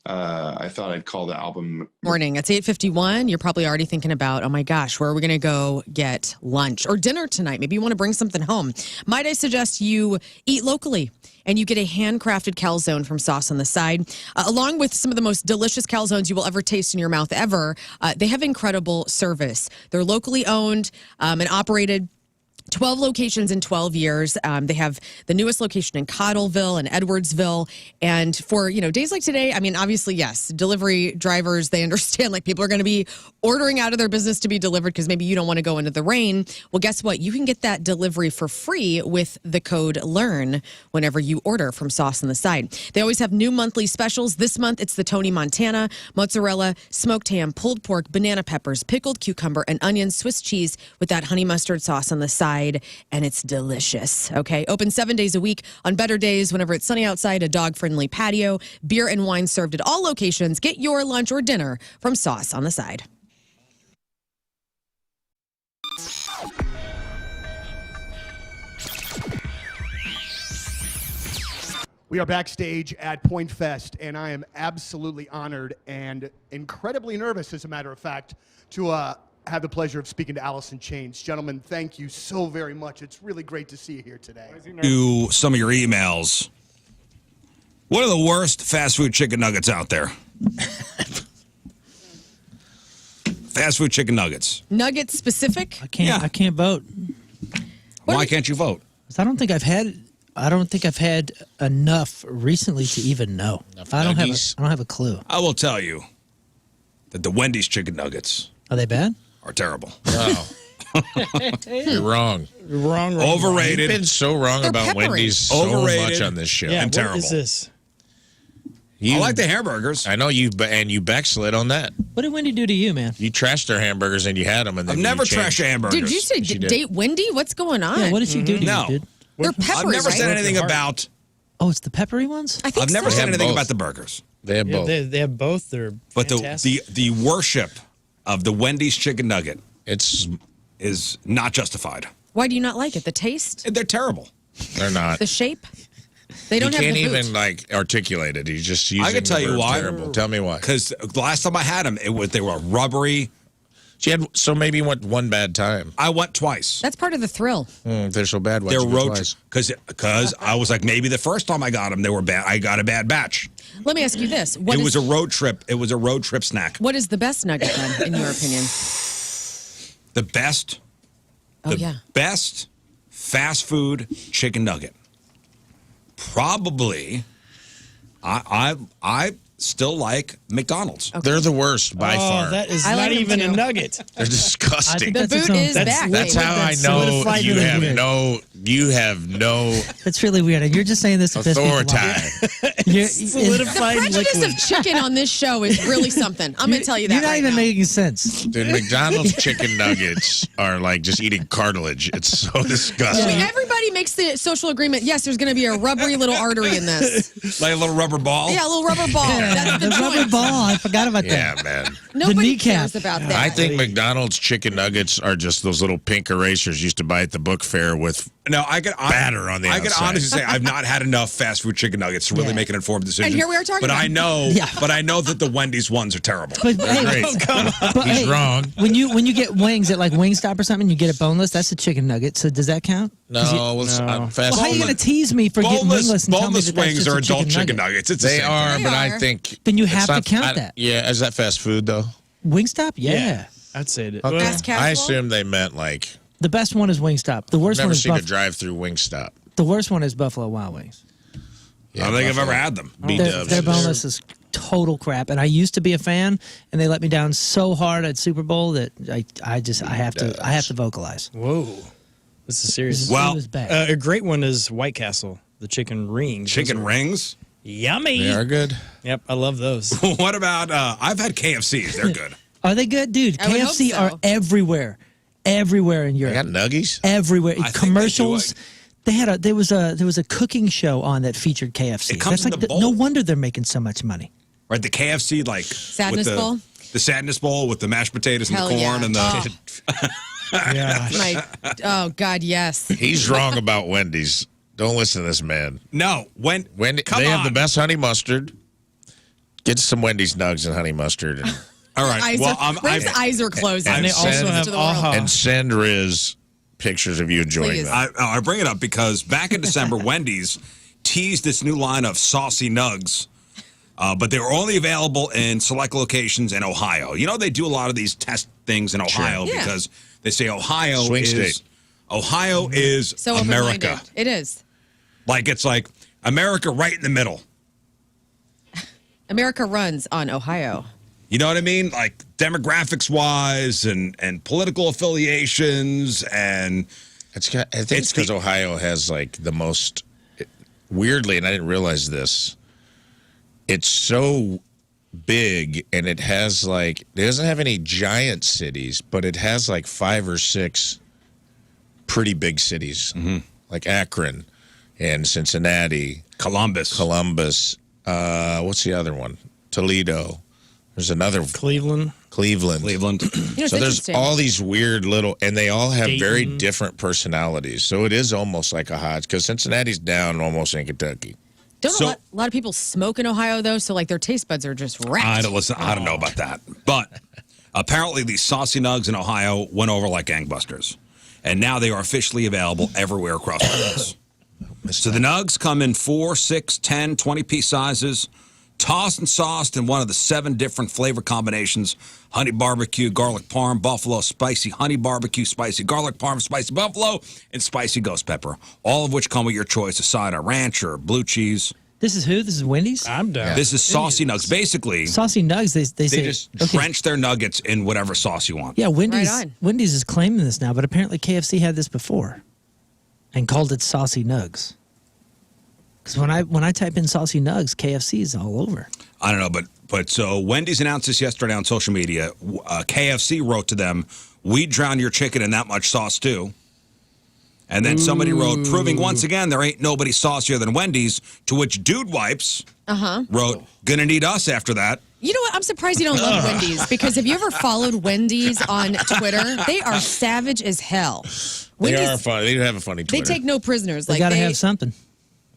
I thought I'd call the album... Morning. It's 8:51. You're probably already thinking about, oh my gosh, where are we going to go get lunch or dinner tonight? Maybe you want to bring something home. Might I suggest you eat locally and you get a handcrafted calzone from Sauce on the Side, along with some of the most delicious calzones you will ever taste in your mouth ever. They have incredible service. They're locally owned and operated. 12 locations in 12 years. They have the newest location in Cottleville and Edwardsville. And for, days like today, I mean, obviously, yes, delivery drivers, they understand like people are going to be ordering out of their business to be delivered because maybe you don't want to go into the rain. Well, guess what? You can get that delivery for free with the code LEARN whenever you order from Sauce on the Side. They always have new monthly specials. This month, it's the Tony Montana, mozzarella, smoked ham, pulled pork, banana peppers, pickled cucumber, and onion, Swiss cheese with that honey mustard sauce on the side. And it's delicious. Okay, open 7 days a week. On better days, whenever it's sunny outside, a dog-friendly patio, beer and wine served at all locations. Get your lunch or dinner from Sauce on the Side. We are backstage at Pointfest, and I am absolutely honored and incredibly nervous, as a matter of fact, to have the pleasure of speaking to Allison Chains. Gentlemen, thank you so very much. It's really great to see you here today. To some of your emails. What are the worst fast food chicken nuggets out there? Fast food chicken nuggets. Nuggets specific? I can't vote. Why can't you vote? I don't think I've had enough recently to even know. I don't have a clue. I will tell you that the Wendy's chicken nuggets Are they bad? are terrible. No. You're wrong. Wrong. Overrated. You've been so wrong They're about peppery. Wendy's so Overrated. much on this show. Yeah, And what terrible. is this? I like the hamburgers. I know you, and you backslid on that. What did Wendy do to you, man? You trashed their hamburgers and you had them, and then I've never you changed. trashed hamburgers. Did you say She did. date Wendy? What's going on? Yeah, what did you do to No. you, dude? They're peppery, I've never right? said anything about. Oh, it's the peppery ones? I think I've never so. said have anything both. about the burgers. They have Yeah, both. they have both. They're But fantastic. the worship of the Wendy's chicken nugget It's is not justified. Why do you not like it? The taste? They're terrible. they're not. The shape? They don't you have can't the boot. even like articulate it. You just using I can tell the you verb why. Terrible. Tell me why. Because the last time I had them, they were rubbery. So maybe you went one bad time. I went twice. That's part of the thrill. If they're so bad, why'd They're you go road twice? because I was like, maybe the first time I got them, they were bad. I got a bad batch. Let me ask you this. It was a road trip. It was a road trip snack. What is the best nugget then, in your opinion? The best. Oh, yeah. Best fast food chicken nugget. Probably. I still like McDonald's. They're the worst by far. Oh, that is I like not them even too. a nugget. They're disgusting. The That's its boot own- is that's- back. That's Wait, how I that's know solidified you really have weird. you have no That's really weird. And you're just saying this to piss people authority. off. The Solidified prejudice liquid. of chicken on this show is really something. I'm going to tell you that You're not right even now. making sense. Dude, McDonald's chicken nuggets are like just eating cartilage. It's so I disgusting. mean, everybody makes the social agreement. Yes, there's going to be a rubbery little artery in this. Like a little rubber ball. Yeah, a little rubber ball. That's the The rubber joint. ball. I forgot about Yeah, that. man. Nobody kneecap. cares about that. I think McDonald's chicken nuggets are just those little pink erasers you used to buy at the book fair with No, I can batter on the I can outside. honestly say I've not had enough fast food chicken nuggets to really Yeah. make an informed decision. And here we are talking But about I it. know, Yeah. but I know that the Wendy's ones are terrible. But hey, great. but, He's hey, wrong. When you get wings at like Wingstop or something, you get it boneless. That's a chicken nugget. So does that count? No, 'Cause you- fast Well, how are you food. going to tease me for getting wingless and tell me boneless that that's wings just are a adult chicken nugget? nuggets. It's the They same are, thing. but I are. think Then you it's have to not- count that. Yeah, is that fast food though? Wingstop? Yeah. I'd say it. Okay. Fast casual? I assume they meant like. The best one is Wingstop. The worst Never one is seen a drive-through Wingstop. The worst one is Buffalo Wild Wings. I don't think I've ever had them. B-dubs. Their boneless is total crap, and I used to be a fan, and they let me down so hard at Super Bowl that I have to vocalize. Whoa, this is serious. Well, it was bad. A great one is White Castle, the chicken rings. Chicken Those are rings? Yummy. They are good. Yep, I love those. What about, I've had KFCs. They're good. Are they good, dude? I would hope KFC so. are everywhere in They Europe. got nuggies. Everywhere. I think they do, Commercials. There was a cooking show on that featured KFC. It comes That's in the bowl. no wonder they're making so much money. Right, the KFC, like. Sadness with the, bowl? The sadness bowl with the mashed potatoes and Hell the corn yeah. and the. Yeah. Oh, God, yes. He's wrong about Wendy's. Don't listen to this man. No, Wendy, come they on. have the best honey mustard. Get some Wendy's nugs and honey mustard and, All right. Eyes Well, Ray's eyes are closing. And they also Listen have to the world. AHA. and send Rizz pictures of you enjoying Please. them. I bring it up because back in December, Wendy's teased this new line of saucy nugs, but they were only available in select locations in Ohio. You know, they do a lot of these test things in Ohio Yeah. because they say Ohio Swing is state. Ohio is So America. open-minded. It is. It's like America right in the middle. America runs on Ohio. You know what I mean? Like demographics wise and political affiliations and I think it's because Ohio has like the most weirdly, and I didn't realize this. It's so big, and it has like it doesn't have any giant cities, but it has like 5 or 6 pretty big cities, like Akron and Cincinnati, Columbus. What's the other one? Toledo. There's another Cleveland. So there's all these weird little, and they all have very different personalities. So it is almost like a hodge, because Cincinnati's down almost in Kentucky. Don't a lot of people smoke in Ohio, though, so like their taste buds are just wrecked. I don't know about that. But apparently these saucy nugs in Ohio went over like gangbusters. And now they are officially available everywhere across the place. So the nugs come in 4, 6, 10, 20-piece sizes, tossed and sauced in one of the 7 different flavor combinations: honey barbecue, garlic parm, buffalo, spicy honey barbecue, spicy garlic parm, spicy buffalo, and spicy ghost pepper, all of which come with your choice of side of ranch or blue cheese. This is who? This is Wendy's? I'm down. This is saucy nugs. Basically, Saucy nugs, they say. just drench their nuggets in whatever sauce you want. Yeah, Wendy's, Right on. Wendy's is claiming this now, but apparently KFC had this before and called it saucy nugs. Because when I type in saucy nugs, KFC is all over. I don't know, but so Wendy's announced this yesterday on social media. KFC wrote to them, "We'd drown your chicken in that much sauce too." And then somebody wrote, proving once again there ain't nobody saucier than Wendy's, to which Dude Wipes wrote, "Gonna need us after that." You know what? I'm surprised you don't love Wendy's, because have you ever followed Wendy's on Twitter? They are savage as hell. They are funny. They have a funny They Twitter. take no prisoners. They got to have something.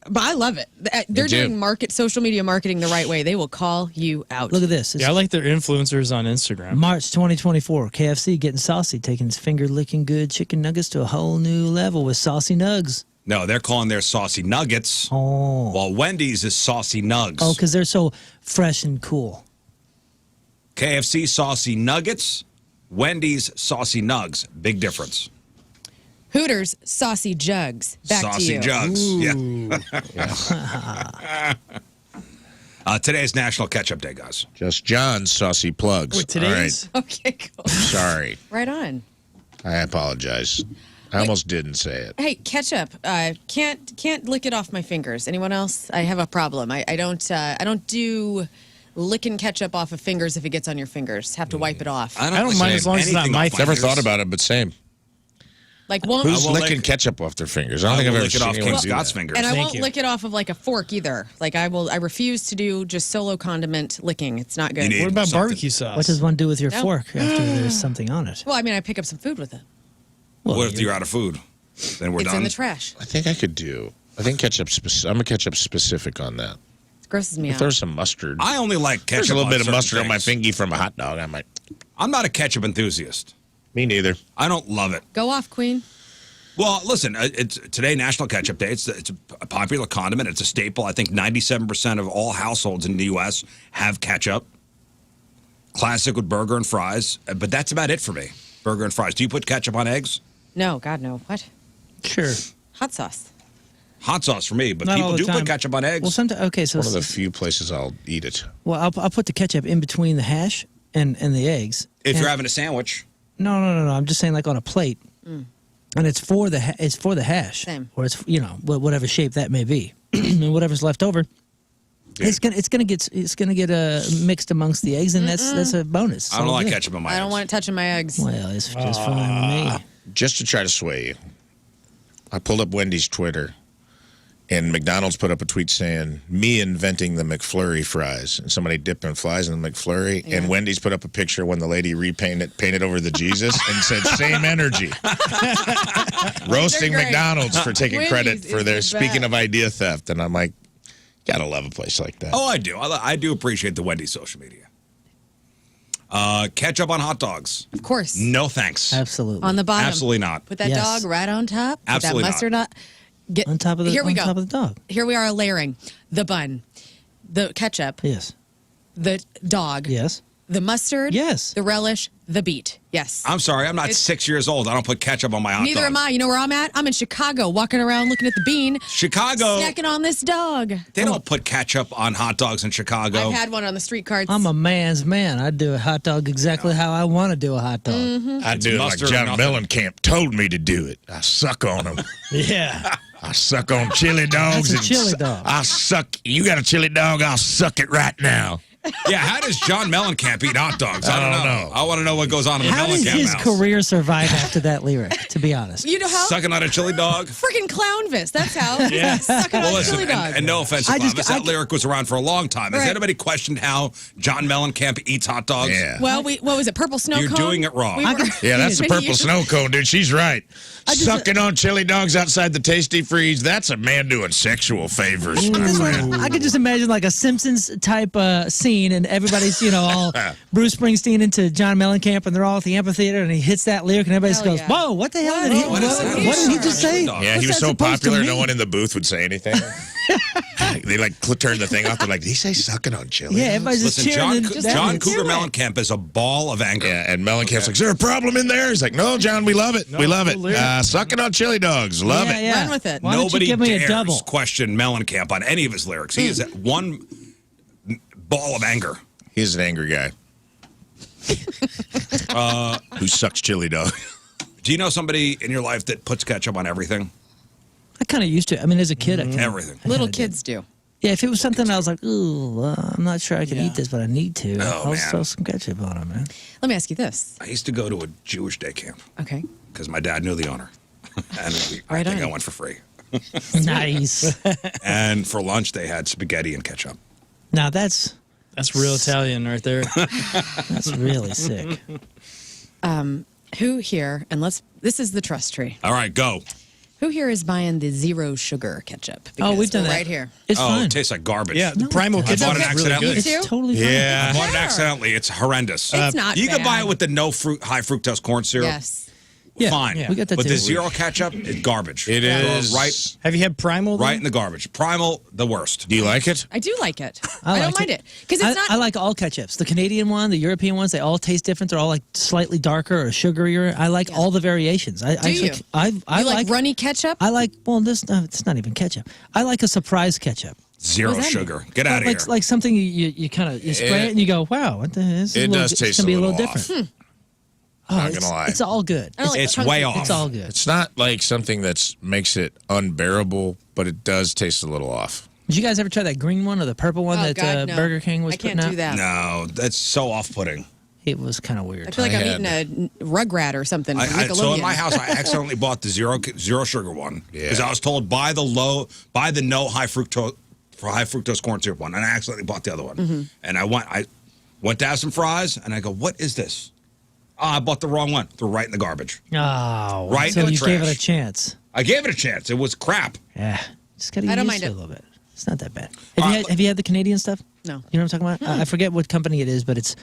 But I love it. They're do. doing social media marketing the right way. They will call you out. Look at this. Yeah, I like their influencers on Instagram. March 2024, KFC getting saucy, taking its finger-licking good chicken nuggets to a whole new level with saucy nugs. No, they're calling their saucy nuggets, Oh. while Wendy's is saucy nugs. Oh, because they're so fresh and cool. KFC saucy nuggets, Wendy's saucy nugs. Big difference. Hooters, saucy jugs. Back Saucy to you. jugs. Yeah. Today's National Ketchup Day, guys. Just John's saucy plugs. Wait, today's? All Okay, cool. right. Sorry. Right on. I apologize. I almost didn't say it. Hey, ketchup. Can't lick it off my fingers. Anyone else? I have a problem. I don't do licking ketchup off of fingers if it gets on your fingers. Have to wipe it off. I don't mind as long as it's not my Never thought about it, but same. Like won't. Who's licking ketchup off their fingers? I don't think I've ever lick it seen off anyone King do Scott's that. fingers. And I Thank won't you. lick it off of like a fork either. Like I refuse to do just solo condiment licking. It's not good. need What about something. barbecue sauce? What does one do with your No. fork after there's something on it? Well, I mean, I pick up some food with it. What if you're out of food? Then we're It's done. in the trash. I think I could do. I think ketchup. I'm a ketchup specific on that. It grosses me If out. there's some mustard, I only like ketchup. there's a little on bit of certain mustard on my things. fingy from a hot dog. I'm like, I'm not a ketchup enthusiast. me neither. I don't love it. Go off, Queen. Well, listen, it's today National Ketchup Day. It's a popular condiment. It's a staple. I think 97% of all households in the U.S. have ketchup. Classic with burger and fries, but that's about it for me. Burger and fries. Do you put ketchup on eggs? No, God, no. What? Sure. Hot sauce. Hot sauce for me, but Not all people the do time. put ketchup on eggs. Well, sometimes, okay, so One of the few places I'll eat it. well, I'll put the ketchup in between the hash and the eggs. if you're And- having a sandwich. No. I'm just saying, like on a plate, and it's for the hash, Same. or it's whatever shape that may be, and whatever's left over, it's gonna get mixed amongst the eggs, and that's a bonus. I don't So, like yeah. ketchup on my I don't eggs. want it touching my eggs. Well, it's just fine with me. Just to try to sway you, I pulled up Wendy's Twitter, and McDonald's put up a tweet saying, "Me inventing the McFlurry fries," and somebody dipping flies in the McFlurry. And Wendy's put up a picture when the lady painted over the Jesus and said, "Same energy." Roasting great. McDonald's for taking Wendy's credit for is their the speaking of best. idea theft, and I'm like, gotta love a place like that. Oh, I do. I do appreciate the Wendy's social media. Ketchup on hot dogs. Of course. No thanks. Absolutely. On the bottom. Absolutely not. Put that Yes. dog right on top. Absolutely Put that mustard on. Get on top of the Here we go. top of the dog. Here we are layering the bun, the ketchup, Yes. the dog, Yes. the mustard, Yes. the relish, the beet. Yes. I'm sorry, I'm not 6 years old. I don't put ketchup on my hot Neither dog. am I. You know where I'm at? I'm in Chicago, walking around looking at the bean, Chicago. snacking on this dog. They don't put ketchup on hot dogs in Chicago. I've had one on the street carts. I'm a man's man. I do a hot dog exactly how I want to do a hot dog. I do it like mustard or John nothing. Mellencamp told me to do it. I suck on them. Yeah. I suck on chili dogs. That's a chili dog. I suck. You got a chili dog? I'll suck it right now. Yeah, how does John Mellencamp eat hot dogs? I don't know. I want to know what goes on in the How does Mellencamp his house. career survive after that lyric, to be honest? You know how? Sucking on a chili dog? Freaking Clownvis. That's how. Yeah. Sucking Well, on a listen, chili dog. and no offense to Clovis, that lyric was around for a long time. Has Right. anybody questioned how John Mellencamp eats hot dogs? Yeah. Well, what was it? Purple snow You're cone? doing it wrong. Yeah, that's the purple snow cone, dude. She's right. Sucking on chili dogs outside the Tasty Freeze, that's a man doing sexual favors. my friend. I could just imagine like a Simpsons type scene, and everybody's, all Bruce Springsteen into John Mellencamp, and they're all at the amphitheater, and he hits that lyric, and everybody Hell goes, yeah. "Whoa, what the hell did he? What is that? What did he just say?" Yeah, What's he was that so supposed to popular, no mean? one in the booth would say anything. They turn the thing off. They're like, did he say sucking on chili? Yeah, everybody's just Listen, cheering. John Cougar Mellencamp is a ball of anger. Yeah, and Mellencamp's like, is there a problem in there? He's like, no, John, we love it. we love it. Sucking on chili dogs. Love it. Yeah. Run with it. Why don't you Nobody give me a dares double? question Mellencamp on any of his lyrics. He is at one ball of anger. He's an angry guy. Who sucks chili dog. Do you know somebody in your life that puts ketchup on everything? I kind of used to. I mean, as a kid, I kinda, Everything. Little kids do. Yeah, if it was something I was like, ooh, I'm not sure I can eat this, but I need to. Oh, I'll man. throw some ketchup on it, man. Let me ask you this. I used to go to a Jewish day camp Okay. because my dad knew the owner. And I Right think on. I went for free. Nice. And for lunch, they had spaghetti and ketchup. Now that's real Italian right there. that's really sick. Who here, and this is the trust tree. All right, go. Who here is buying the zero sugar ketchup? Oh, Because we've done we're that right here. It's Oh, fine. it tastes like garbage. Yeah, the primal I ketchup bought it is really accidentally. good. You It's too? totally fine. I bought it Yeah. accidentally. It's horrendous. It's not You can buy bad. it with the high fructose corn syrup. Yes. Yeah, Fine. yeah. We got that But the too. zero ketchup, it's garbage. It is. Right, Have you had primal? right in the garbage. Primal, the worst. Do you like it? I do like it. I don't like mind it. Because it's not. I like all ketchups. The Canadian one, the European ones, they all taste different. They're all like slightly darker or sugarier. I like all the variations. I you? I you like runny ketchup? I like. Well, it's not even ketchup. I like a surprise ketchup. Zero What does that sugar. Get out of like here. like something you kind of spray it and you go, wow, what the, this is It a little, does taste it's gonna be a a little little different. Not it's, gonna lie. it's all good. I don't like It's chunky. way off. It's all good. It's not like something that makes it unbearable, but it does taste a little off. Did you guys ever try that green one or the purple one Oh, that God, no. Burger King was I can't putting do out? that. No, that's so off-putting. It was kind of weird. I feel like I I'm eating a Rugrat or something. from So in Nickelodeon. my house, I accidentally bought the zero sugar one because I was told buy the no high fructose corn syrup one, and I accidentally bought the other one. Mm-hmm. And I went to have some fries, and I go, "What is this?" Oh, I bought the wrong one. Threw it right in the garbage. Oh, Right so in the you gave it trash. a chance. I gave it a chance. It was crap. Yeah, just gotta I get don't used mind to it it. a little bit. It's not that bad. Have you had the Canadian stuff? No. You know what I'm talking about? I forget what company it is, but it's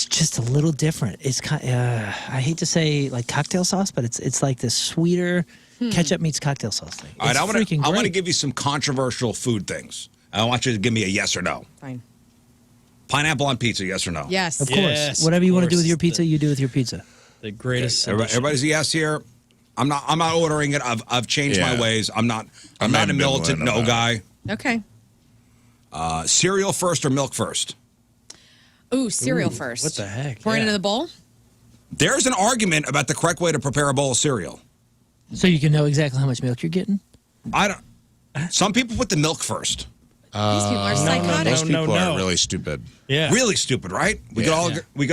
just a little different. It's kind. I hate to say like cocktail sauce, but it's like this sweeter ketchup meets cocktail sauce thing. All right, It's I freaking want to great. give you some controversial food things. I want you to give me a yes or no. Fine. Pineapple on pizza, yes or no? Yes. Of course, Yes, whatever you of want to do with course. your pizza, you do with your pizza. The greatest. Everybody's a yes here. I'm not ordering it. I've changed my Yeah. ways. I'm not a ambivalent militant no about guy. Okay. Cereal first or milk first? Ooh, cereal first. what the heck? Pour it Yeah. into the bowl? There's an argument about the correct way to prepare a bowl of cereal. So you can know exactly how much milk you're getting. I don't. Some people put the milk first. These people are psychotic. Most people no. are really stupid. Yeah. Really stupid, right? We could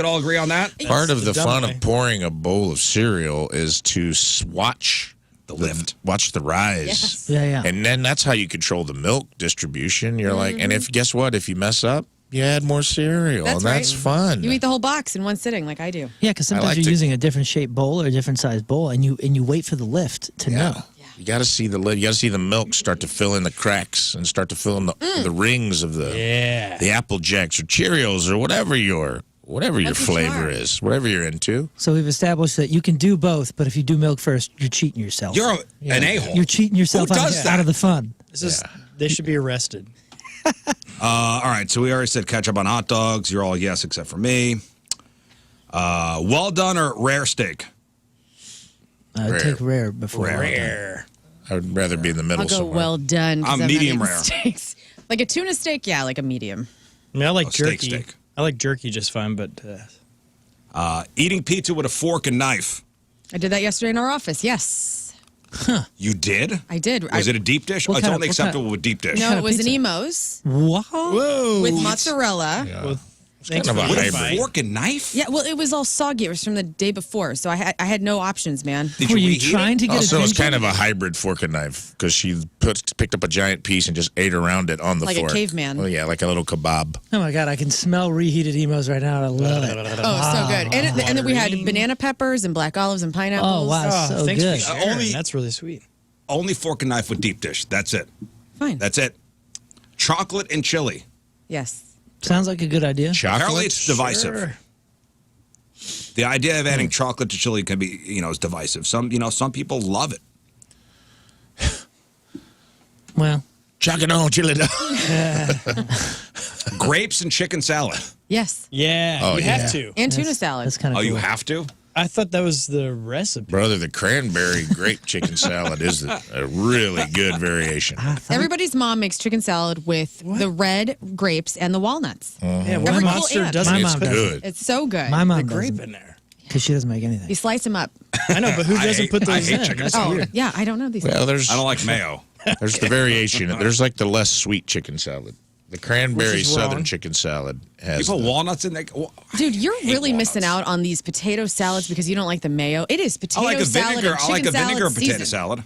all agree on that. Part of the the dumb fun way. of pouring a bowl of cereal is to watch The lift. watch the rise. Yes. Yeah. And then that's how you control the milk distribution. You're like, and if guess what? If you mess up, you add more cereal, That's and that's right. fun. You eat the whole box in one sitting, like I do. Yeah, because sometimes like you're to- using a different shaped bowl or a different sized bowl, and you wait for the lift to know. You got to see the lid. You got to see the milk start to fill in the cracks and start to fill in the rings of the Apple Jacks or Cheerios or whatever your Lucky flavor Charms. is, whatever you're into. So we've established that you can do both, but if you do milk first, you're cheating yourself. You're an a-hole. You're cheating yourself Who does out that? of the fun. This is. They should be arrested. All right, so we already said ketchup on hot dogs. You're all yes except for me. Well done or rare steak? I would take rare before Rare. I would rather be in the middle I'll go somewhere. well done. 'cause I'm not medium eating rare. steaks. Like a tuna steak, yeah, like a medium. I mean, I like steak, jerky. steak. I like jerky just fine, but Eating pizza with a fork and knife. I did that yesterday in our office. Yes, You did? I did. Was it a deep dish? What It's kind of- only what kind acceptable with deep dish. No, kind it of was an pizza? Imo's Whoa. with mozzarella. Yeah. well, It's thanks kind of for a the hybrid. invite. Fork and knife? Well, it was all soggy. It was from the day before, so I had no options, man. Did Were you reheat it? trying to get Also, it's attention? kind of a hybrid fork and knife because she picked up a giant piece and just ate around it on the Like a fork. caveman. Oh, yeah, like a little kebab. Oh my God, I can smell reheated emos right now. I love it. Oh, so good. And then we had banana peppers and black olives and pineapples. Oh, wow, so thanks good. for sharing. Only- That's really sweet. Only fork and knife with deep dish. That's it. Fine. That's it. Chocolate and chili. Yes. Sounds like a good idea. Apparently it's divisive. Sure. The idea of adding chocolate to chili can be, is divisive. Some people love it. Well, Chuck it on, chill it up. Grapes and chicken salad. Yes. Yeah, Oh, you yeah. have to. And tuna salad. that's kind of Oh, cool. you have to? I thought that was the recipe. Brother, the cranberry grape chicken salad is a really good variation. Everybody's mom makes chicken salad with the red grapes and the walnuts. Yeah, what Every monster little ant. doesn't My it mom put does. Good. It's so good. My mom the does grape in there? because she doesn't make anything. You slice them up. I know, but who doesn't put I those hate in? chicken That's salad. weird. Yeah, I don't know these. Well, there's I don't like mayo. there's the variation. There's like the less sweet chicken salad. The cranberry Which is southern wrong. chicken salad has You put the- walnuts in there? Dude, you're hate really missing walnuts. out on these potato salads because you don't like the mayo. It is I potato like a salad vinegar. and I chicken like a vinegar salad potato season. salad.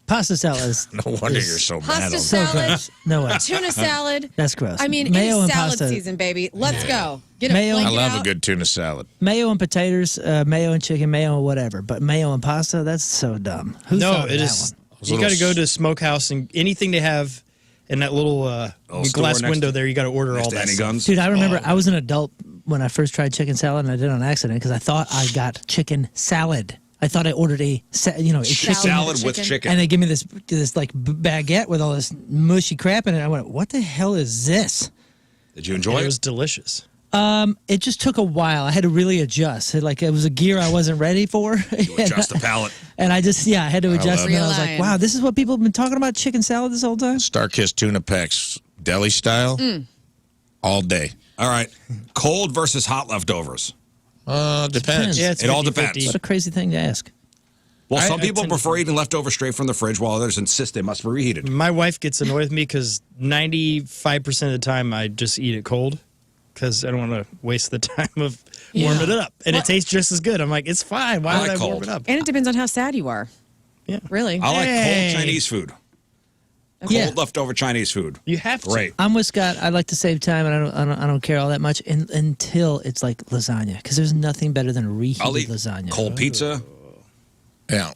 Pasta salad is No wonder you're so mad. Pasta on so salad. gross. No way. Tuna salad. That's gross. I mean, Mayo it and is salad pasta. season, baby. Let's go. Get a Mayo- I blanket love out. a good tuna salad. Mayo and potatoes, mayo and chicken, mayo and whatever. But mayo and pasta, that's so dumb. Who No, thought of it that is. one? You got to go to Smokehouse and anything they have in that little store glass next window to- there. You got to order Next all to that. any stuff. guns? Dude, I remember I was an adult when I first tried chicken salad, and I did it on accident because I thought I got chicken salad. I thought I ordered a chicken Salad with chicken. and they give me this like baguette with all this mushy crap in it. I went, "What the hell is this?" Did you enjoy It it? was delicious. It just took a while. I had to really adjust. It was a gear I wasn't ready for. You adjust the palate. And I had to adjust. love And I was like, Realign. "Wow, this is what people have been talking about chicken salad this whole time." Starkist tuna packs, deli style, all day. All right. Cold versus hot leftovers. Depends. Yeah, it's It all 50-50. depends. What a crazy thing to ask. Well, I some people tend to prefer eating leftovers straight from the fridge, while others insist they must be reheated. My wife gets annoyed with me because 95% of the time I just eat it cold because I don't want to waste the time of warming it up. And it tastes just as good. I'm like, it's fine. Why I would like I warm cold. it up? And it depends on how sad you are. Yeah. Really. I like Hey. cold Chinese food. Cold Yeah. leftover Chinese food. You have to. Great. I'm with Scott. I like to save time, and I don't care all that much until it's like lasagna, because there's nothing better than reheated I'll eat lasagna. cold pizza. Yeah.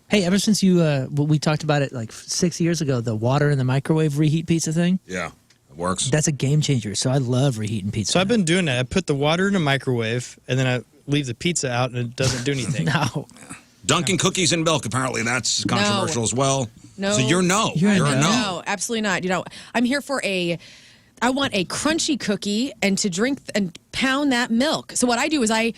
Hey, ever since we talked about it like 6 years ago, the water in the microwave reheat pizza thing, Yeah, it works. that's a game changer. So I love reheating pizza. So I've been doing that. I put the water in a microwave and then I leave the pizza out and it doesn't do anything. no. Dunking cookies in milk. Apparently, that's controversial as well. No. So you're no. You're You're a no. No, absolutely not. I'm here for I want a crunchy cookie and to drink and pound that milk. So what I do is I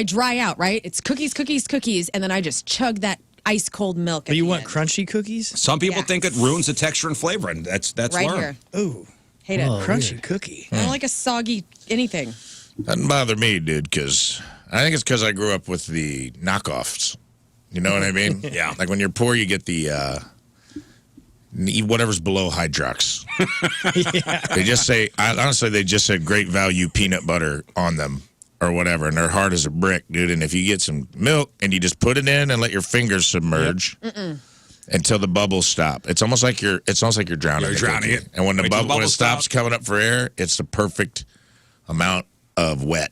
dry out, right? It's cookies, and then I just chug that ice cold milk. But you want crunchy cookies? Some people Yes. think it ruins the texture and flavor, and that's right Lern. here. Ooh, Hate it. crunchy cookie. I don't like a soggy anything. Doesn't bother me, dude, because I think it's because I grew up with the knockoffs. You know what I mean? Yeah. Like when you're poor, you get the whatever's below Hydrox. They just say, honestly, they just said great value peanut butter on them or whatever, and they're hard as a brick, dude. And if you get some milk and you just put it in and let your fingers submerge until the bubbles stop, it's almost like you're drowning. You're the drowning cookie. it. And when Wait till the when it bubbles stops stop. coming up for air, it's the perfect amount of wet.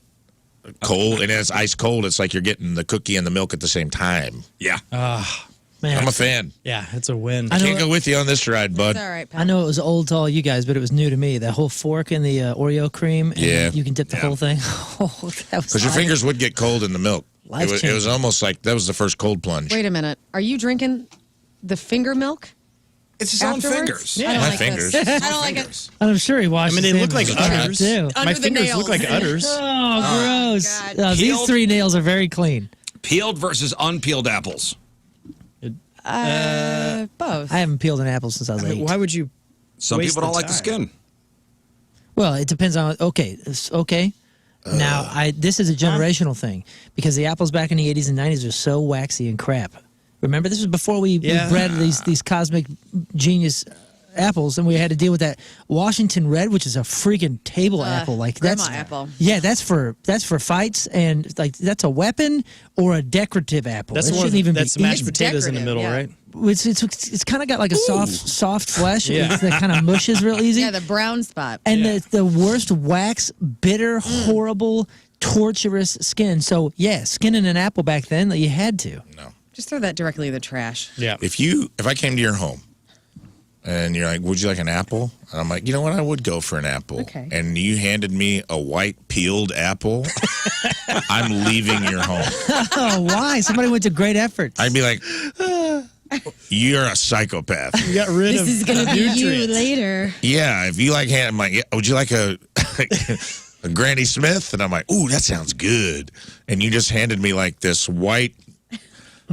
Cold, and it's ice cold. It's like you're getting the cookie and the milk at the same time. Yeah. Man, I'm a fan. Yeah, it's a win. I know Can't go with you on this ride, bud. It's all right, pal. I know it was old to all you guys, but it was new to me. That whole fork in the Oreo cream. And Yeah. you can dip the whole thing. Oh, that was Because your fingers would get cold in the milk. It was Life-changing. almost like that was the first cold plunge. Wait a minute. Are you drinking the finger milk? It's his own afterwards? fingers. I don't My like fingers. this. I don't like it. I'm sure he washed. I mean, they his look like hands with udders. too. My Under the fingers nails. look like udders. Oh, gross. God. These Peeled? 3 nails are very clean. Peeled versus unpeeled apples. Both. I haven't peeled an apple since I was 8. Why would you? Some Waste people don't the like the time. skin. Well, it depends on. Okay. Now, this is a generational thing because the apples back in the 80s and 90s are so waxy and crap. Remember, this was before we bred these cosmic genius apples, and we had to deal with that Washington Red, which is a freaking table apple. Like grandma that's apple. Yeah, that's for fights, and like that's a weapon or a decorative apple. That's It one. shouldn't even That's be mashed eaten. potatoes in the decorative, middle, yeah. right? It's kind of got like a soft flesh. Yeah. That kind of mushes real easy. Yeah, the brown spot. And the worst wax, bitter, horrible, torturous skin. So yeah, skinning an apple back then, you had to. No. Just throw that directly in the trash. Yeah. If I came to your home and you're like, would you like an apple? And I'm like, you know what? I would go for an apple. Okay. And you handed me a white peeled apple, I'm leaving your home. Oh, why? Somebody went to great efforts. I'd be like, you're a psychopath. You got rid This of is going to be you nutrients. later. Yeah, if you like I'm like, yeah, would you like a Granny Smith? And I'm like, ooh, that sounds good. And you just handed me like this white,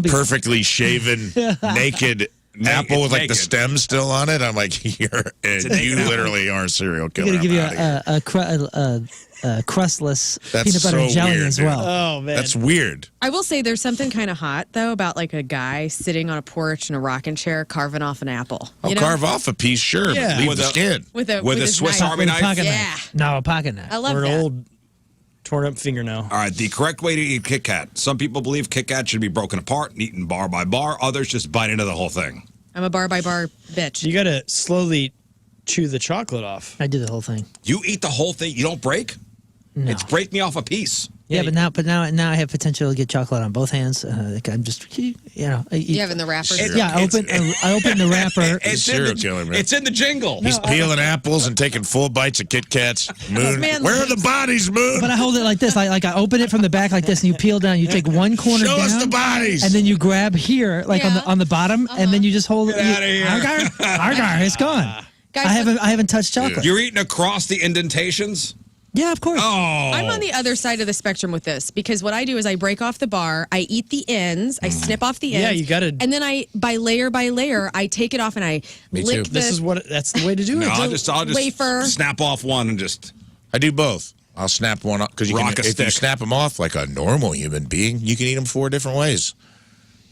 perfectly shaven, naked apple with like the naked. stem still on it. I'm like, you literally are a serial I'm killer. going to give you I'm outta here. a crustless That's peanut butter and so jelly weird, as dude. well. Oh man. That's weird. I will say there's something kind of hot, though, about like a guy sitting on a porch in a rocking chair carving off an apple. I'll You know? carve off a piece, sure. Yeah. But leave With the a- skin. with a with Swiss knife. Army With a knife. pocket Yeah. knife. No, a pocket knife. I love or an that. old torn up fingernail. All right, the correct way to eat Kit Kat. Some people believe Kit Kat should be broken apart and eaten bar by bar. Others just bite into the whole thing. I'm a bar by bar bitch. You got to slowly chew the chocolate off. I do the whole thing. You eat the whole thing. You don't break. No. It's break me off a piece. Yeah, but now I have potential to get chocolate on both hands. Like I'm just, you know. You having the wrapper? Yeah, I open the wrapper. It's Serial in the, killer, man. it's in the jingle. He's peeling apples and taking full bites of Kit Kats. Moon, man where are likes- the bodies, Moon? But I hold it like this. Like I open it from the back like this, and you peel down. You take one corner Show down, us the bodies. and then you grab here, like Yeah. on the bottom, and then you just hold it. Get outta here. It's gone. Guys, I haven't touched chocolate. You're eating across the indentations. Yeah, of course. Oh, I'm on the other side of the spectrum with this because what I do is I break off the bar, I eat the ends, I snip off the ends. Yeah, you gotta- And then by layer, I take it off and I Me lick too. That's the way to do no, it. I'll just wafer. snap off one and just. I do both. I'll snap one off because you Rock can, a if you stick. snap them off like a normal human being, you can eat them 4 different ways.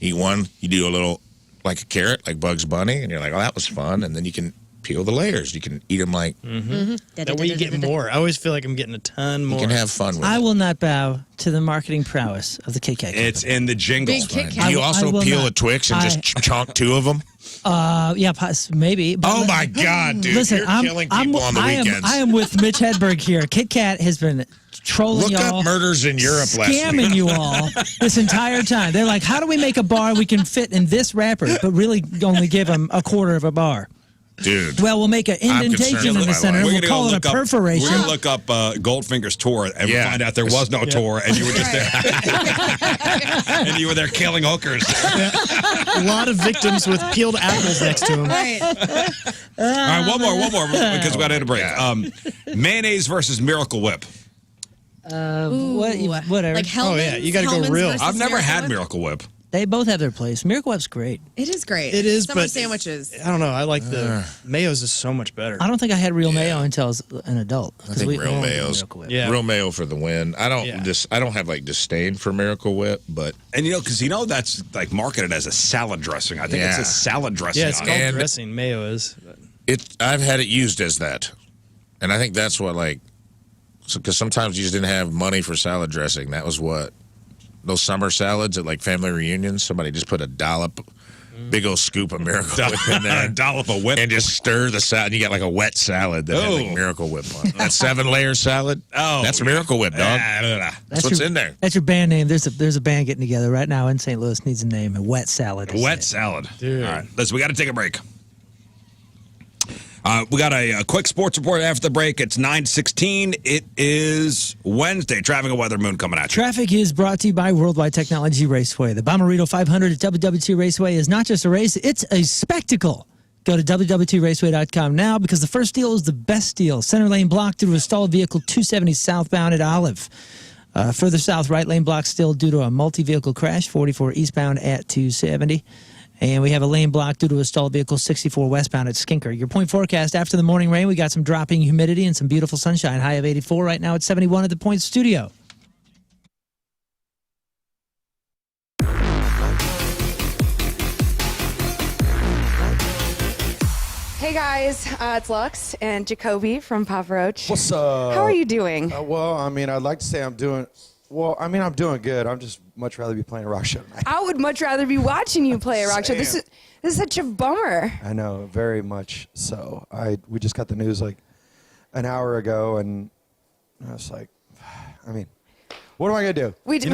Eat one, you do a little like a carrot, like Bugs Bunny, and you're like, oh, that was fun. And then you can peel the layers. You can eat them like That way you get more. I always feel like I'm getting a ton you more. can have fun with I it. will not bow to the marketing prowess of the Kit Kat Company. It's in the jingle. Big Kit Do Kat. you I also will peel not. a Twix and just chonk 2 of them? Yeah, maybe. But Oh my God, dude! Listen, You're killing people on the weekends. I am with Mitch Hedberg here. Kit Kat has been trolling Look y'all, up murders in Europe last scamming week. you all this entire time. They're like, how do we make a bar we can fit in this wrapper, but really only give them a quarter of a bar? Dude. Well, we'll make an I'm indentation concerned in with the my center. life. And We're we'll gonna call go it a look up. perforation. We're gonna look up Goldfinger's tour and Yeah. find out there was no tour, and you were just there, and you were there killing hookers. a lot of victims with peeled apples next to them. Right. All right, one more because we got to hit a break. Mayonnaise versus Miracle Whip. Whatever. Like Hellman's. Oh, yeah, you gotta go Hellman's real. versus I've never Miracle had Whip? Miracle Whip. They both have their place. Miracle Whip's great. It is great. It is, Summer but sandwiches. I don't know. I like the mayo's is so much better. I don't think I had real mayo until I was an adult. I think real mayo's Miracle Whip. Yeah. real mayo for the win. I don't Yeah. I don't have like disdain for Miracle Whip, but And because that's like marketed as a salad dressing. I think it's Yeah. a salad dressing. Yeah, it's on called it. And- dressing. Mayo is. I've had it used as that, and I think that's what because sometimes you just didn't have money for salad dressing. That was what those summer salads at like family reunions. Somebody just put a big old scoop of Miracle Whip in there, a dollop of whip. and just stir the salad. And you got like a wet salad that had like Oh. Miracle Whip on it. That 7-layer salad. Oh, That's Miracle Whip, dog. That's what's your, in there. That's your band name. There's a band getting together right now in St. Louis. Needs a name. A Wet Salad. Wet salad. Dude. All right, listen, we got to take a break. We got a quick sports report after the break. It's 9:16. It is Wednesday. Traffic and weather, Moon coming at you. Traffic is brought to you by Worldwide Technology Raceway. The Bommarito 500 at WWT Raceway is not just a race, it's a spectacle. Go to www.raceway.com now because the first deal is the best deal. Center lane blocked due to a stalled vehicle 270 southbound at Olive. Further south, right lane blocked still due to a multi-vehicle crash, 44 eastbound at 270. And we have a lane blocked due to a stalled vehicle 64 westbound at Skinker. Your point forecast after the morning rain, we got some dropping humidity and some beautiful sunshine. High of 84 right now at 71 at the Point Studio. Hey guys, it's Lux and Jacoby from Papa Roach. What's up? How are you doing? Well, I mean, I'd like to say I'm doing good. I'm just much rather be playing a rock show tonight. I would much rather be watching you play a rock show. This is such a bummer. I know, very much so. We just got the news like an hour ago, and I was like, I mean, what am I gonna do? We did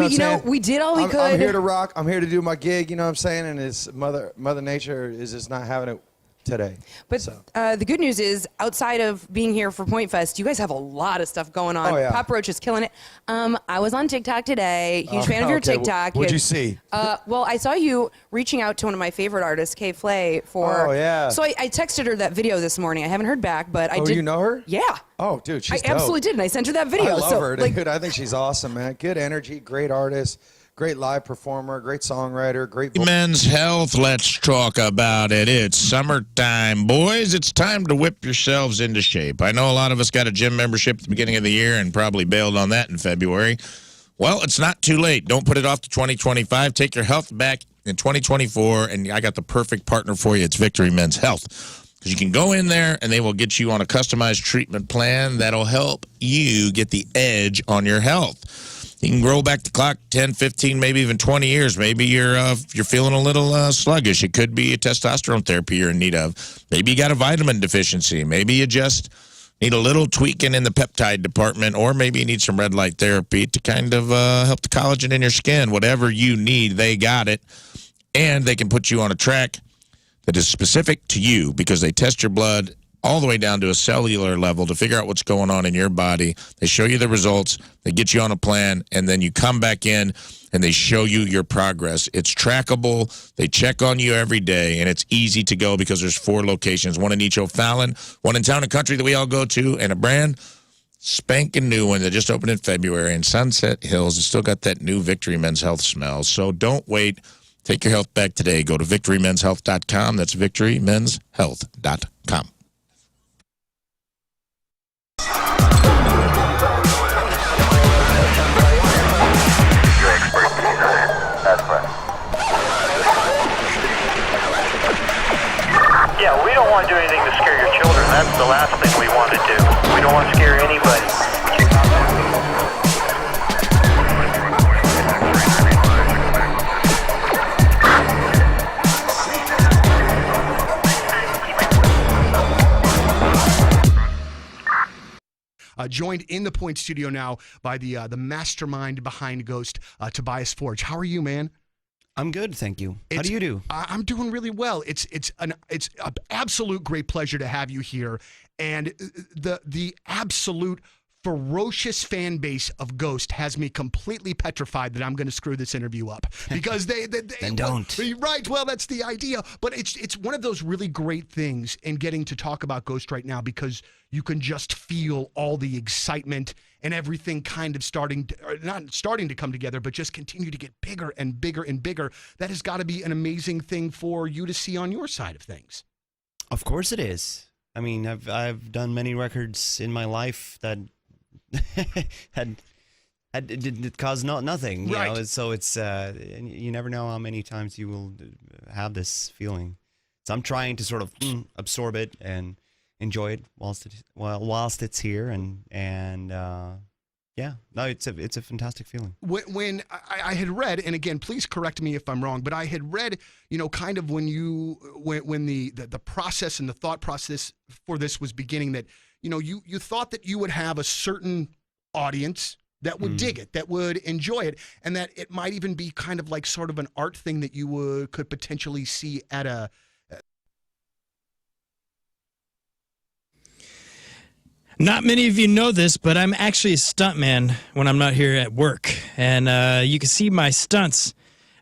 all we could. I'm here to rock. I'm here to do my gig. You know what I'm saying? And it's Mother Nature is just not having it today. But the good news is, outside of being here for Pointfest, you guys have a lot of stuff going on. Oh, yeah. Papa Roach is killing it. I was on TikTok today. Huge fan of your TikTok. What'd you see? Well, I saw you reaching out to one of my favorite artists, Kay Flay, for. Oh, yeah. So I texted her that video this morning. I haven't heard back, but I did. Oh, you know her? Yeah. Oh, dude, she's I absolutely did, and I sent her that video. I love her, like, dude. I think she's awesome, man. Good energy, great artist, great live performer, great songwriter, great. Men's health, let's talk about it. It's summertime, boys. It's time to whip yourselves into shape. I know a lot of us got a gym membership at the beginning of the year and probably bailed on that in February. Well, it's not too late. Don't put it off to 2025. Take your health back in 2024, and I got the perfect partner for you. It's Victory Men's Health. Because you can go in there and they will get you on a customized treatment plan that'll help you get the edge on your health. You can roll back the clock 10, 15, maybe even 20 years. Maybe you're feeling a little sluggish. It could be a testosterone therapy you're in need of. Maybe you got a vitamin deficiency. Maybe you just need a little tweaking in the peptide department, or maybe you need some red light therapy to kind of help the collagen in your skin. Whatever you need, they got it. And they can put you on a track that is specific to you because they test your blood all the way down to a cellular level to figure out what's going on in your body. They show you the results, they get you on a plan, and then you come back in and they show you your progress. It's trackable, they check on you every day, and it's easy to go because there's 4 locations, one in each O'Fallon, one in Town and Country that we all go to, and a brand spanking new one that just opened in February in Sunset Hills. It's still got that new Victory Men's Health smell. So don't wait. Take your health back today. Go to victorymenshealth.com. That's victorymenshealth.com. Yeah, we don't want to do anything to scare your children. That's the last thing we want to do. We don't want to scare anybody. Joined in the Point Studio now by the mastermind behind Ghost, Tobias Forge. How are you, man? I'm good, thank you. How do you do? I'm doing really well. It's an absolute great pleasure to have you here, and the absolute ferocious fan base of Ghost has me completely petrified that I'm going to screw this interview up because they then don't. Right. Well, that's the idea. But it's one of those really great things in getting to talk about Ghost right now because you can just feel all the excitement and everything kind of not starting to come together, but just continue to get bigger and bigger and bigger. That has got to be an amazing thing for you to see on your side of things. Of course it is. I mean, I've done many records in my life that had caused nothing, you right. know. So it's you never know how many times you will have this feeling. So I'm trying to sort of absorb it and enjoy it whilst it's here, and yeah, no, it's a fantastic feeling. When I had read, and again, please correct me if I'm wrong, but I had read, kind of when the process and the thought process for this was beginning, that you thought that you would have a certain audience that would dig it, that would enjoy it, and that it might even be kind of like sort of an art thing that you could potentially see at a. Not many of you know this, but I'm actually a stuntman when I'm not here at work. And you can see my stunts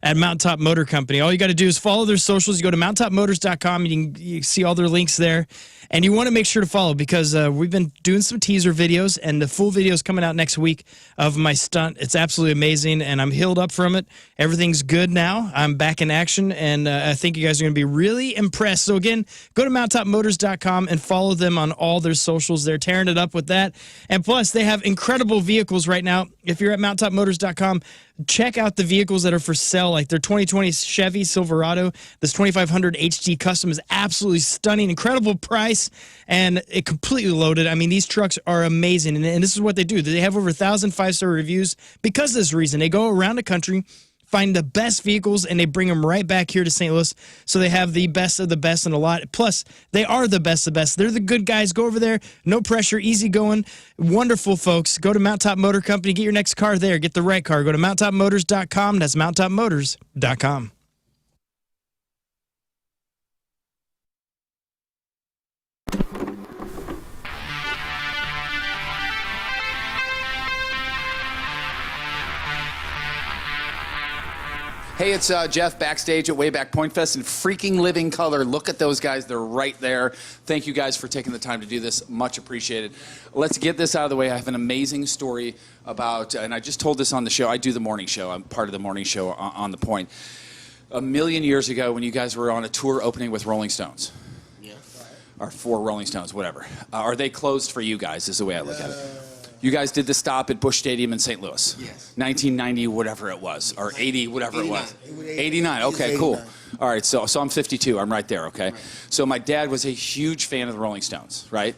at Mountaintop Motor Company. All you got to do is follow their socials. You go to mountaintopmotors.com. You can see all their links there. And you want to make sure to follow because we've been doing some teaser videos, and the full video is coming out next week of my stunt. It's absolutely amazing, and I'm healed up from it. Everything's good now. I'm back in action, and I think you guys are going to be really impressed. So, again, go to mountaintopmotors.com and follow them on all their socials. They're tearing it up with that. And plus, they have incredible vehicles right now. If you're at mountaintopmotors.com, check out the vehicles that are for sale, like their 2020 Chevy Silverado. This 2500 HD Custom is absolutely stunning, incredible price, and it completely loaded. I mean, these trucks are amazing, and this is what they do. They have over 1,000 5-star reviews because of this reason. They go around the country, find the best vehicles, and they bring them right back here to St. Louis. So they have the best of the best and a lot. Plus, they are the best of the best. They're the good guys. Go over there. No pressure. Easy going. Wonderful folks. Go to Mountaintop Motor Company. Get your next car there. Get the right car. Go to mountaintopmotors.com. That's mountaintopmotors.com. Hey, it's Jeff backstage at Wayback Pointfest in freaking living color. Look at those guys. They're right there. Thank you guys for taking the time to do this. Much appreciated. Let's get this out of the way. I have an amazing story about, and I just told this on the show. I do the morning show. I'm part of the morning show on The Point. A million years ago when you guys were on a tour opening with Rolling Stones. Or for Rolling Stones, whatever. Are they closed for you guys is the way I look at it. You guys did the stop at Busch Stadium in St. Louis. Yes. 1990, whatever it was, or 80, whatever 89. It was. 89. Okay, cool. All right, so I'm 52. I'm right there. Okay. So my dad was a huge fan of the Rolling Stones. Right.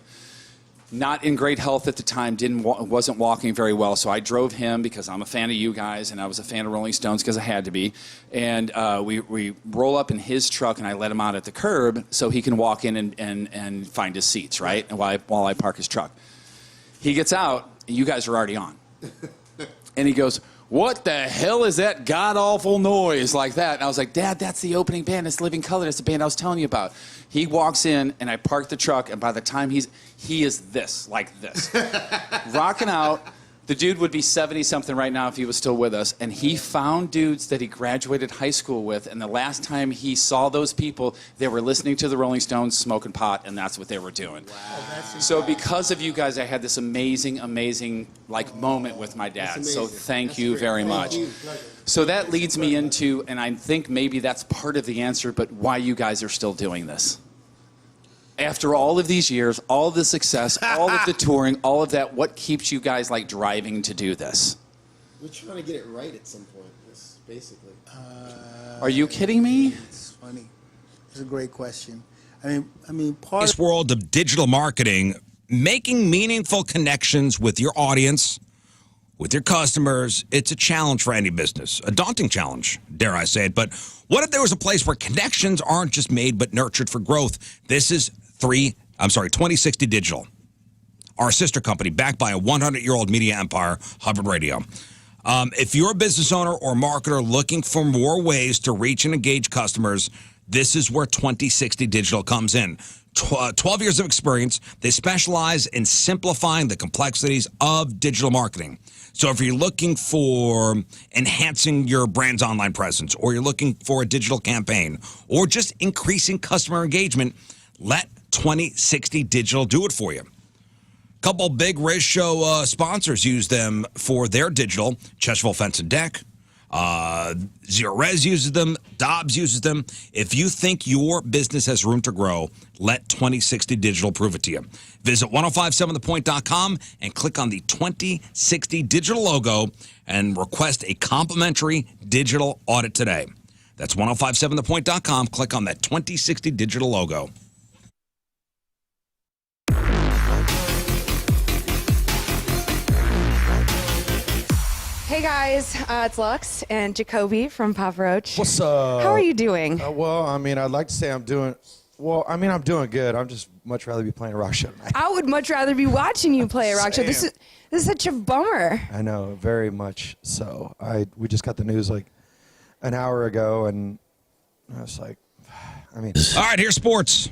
Not in great health at the time. Wasn't walking very well. So I drove him because I'm a fan of you guys, and I was a fan of Rolling Stones because I had to be. And we roll up in his truck, and I let him out at the curb so he can walk in and find his seats. Right. And while I park his truck. He gets out, and you guys are already on. And he goes, "What the hell is that god-awful noise like that?" And I was like, "Dad, that's the opening band. It's Living Color. That's the band I was telling you about." He walks in, and I park the truck, and by the time he is this, like this. Rocking out. The dude would be 70-something right now if he was still with us, and he found dudes that he graduated high school with, and the last time he saw those people, they were listening to the Rolling Stones, smoking pot, and that's what they were doing. Wow. So because of you guys, I had this amazing, like, moment with my dad. So thank you very much. So that leads me into, and I think maybe that's part of the answer, but why you guys are still doing this. After all of these years, all of the success, all of the touring, all of that, what keeps you guys like driving to do this? We're trying to get it right at some point, basically. Are you kidding me? It's funny. It's a great question. I mean, part This world of digital marketing, making meaningful connections with your audience, with your customers, it's a challenge for any business. A daunting challenge, dare I say it. But what if there was a place where connections aren't just made but nurtured for growth? This is 2060 Digital, our sister company backed by a 100-year-old media empire, Hubbard Radio. If you're a business owner or marketer looking for more ways to reach and engage customers, this is where 2060 Digital comes in. 12 years of experience. They specialize in simplifying the complexities of digital marketing. So if you're looking for enhancing your brand's online presence, or you're looking for a digital campaign, or just increasing customer engagement, let 2060 Digital do it for you. A couple big RizzShow sponsors use them for their digital. Chesterfield Fence and Deck. Zero Res uses them. Dobbs uses them. If you think your business has room to grow, let 2060 Digital prove it to you. Visit 1057thepoint.com and click on the 2060 Digital logo and request a complimentary digital audit today. That's 1057thepoint.com. Click on that 2060 Digital logo. Hey guys, it's Lux and Jacoby from Papa Roach. What's up? How are you doing? Well, I mean, I'd like to say I'm doing good. I'm just much rather be playing a rock show tonight. I would much rather be watching you play a rock show. This is such a bummer. I know, very much so. We just got the news like an hour ago, and I was like, I mean. All right, here's sports.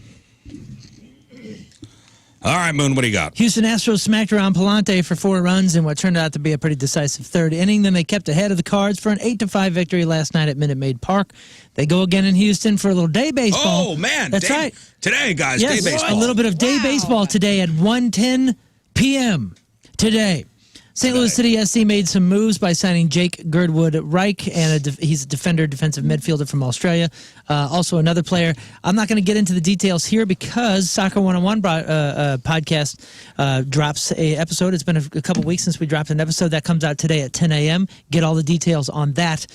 All right, Moon, what do you got? Houston Astros smacked around Palante for 4 runs in what turned out to be a pretty decisive third inning. Then they kept ahead of the Cards for an 8-5 victory last night at Minute Maid Park. They go again in Houston for a little day baseball. Oh, man. That's right. Today, guys, yes, day baseball. A little bit of day baseball today at 1:10 p.m. today. St. Louis City SC made some moves by signing Jake Girdwood Reich, and he's a defensive midfielder from Australia. Also another player. I'm not going to get into the details here because Soccer 101 podcast drops a episode. It's been a couple weeks since we dropped an episode. That comes out today at 10 a.m. Get all the details on that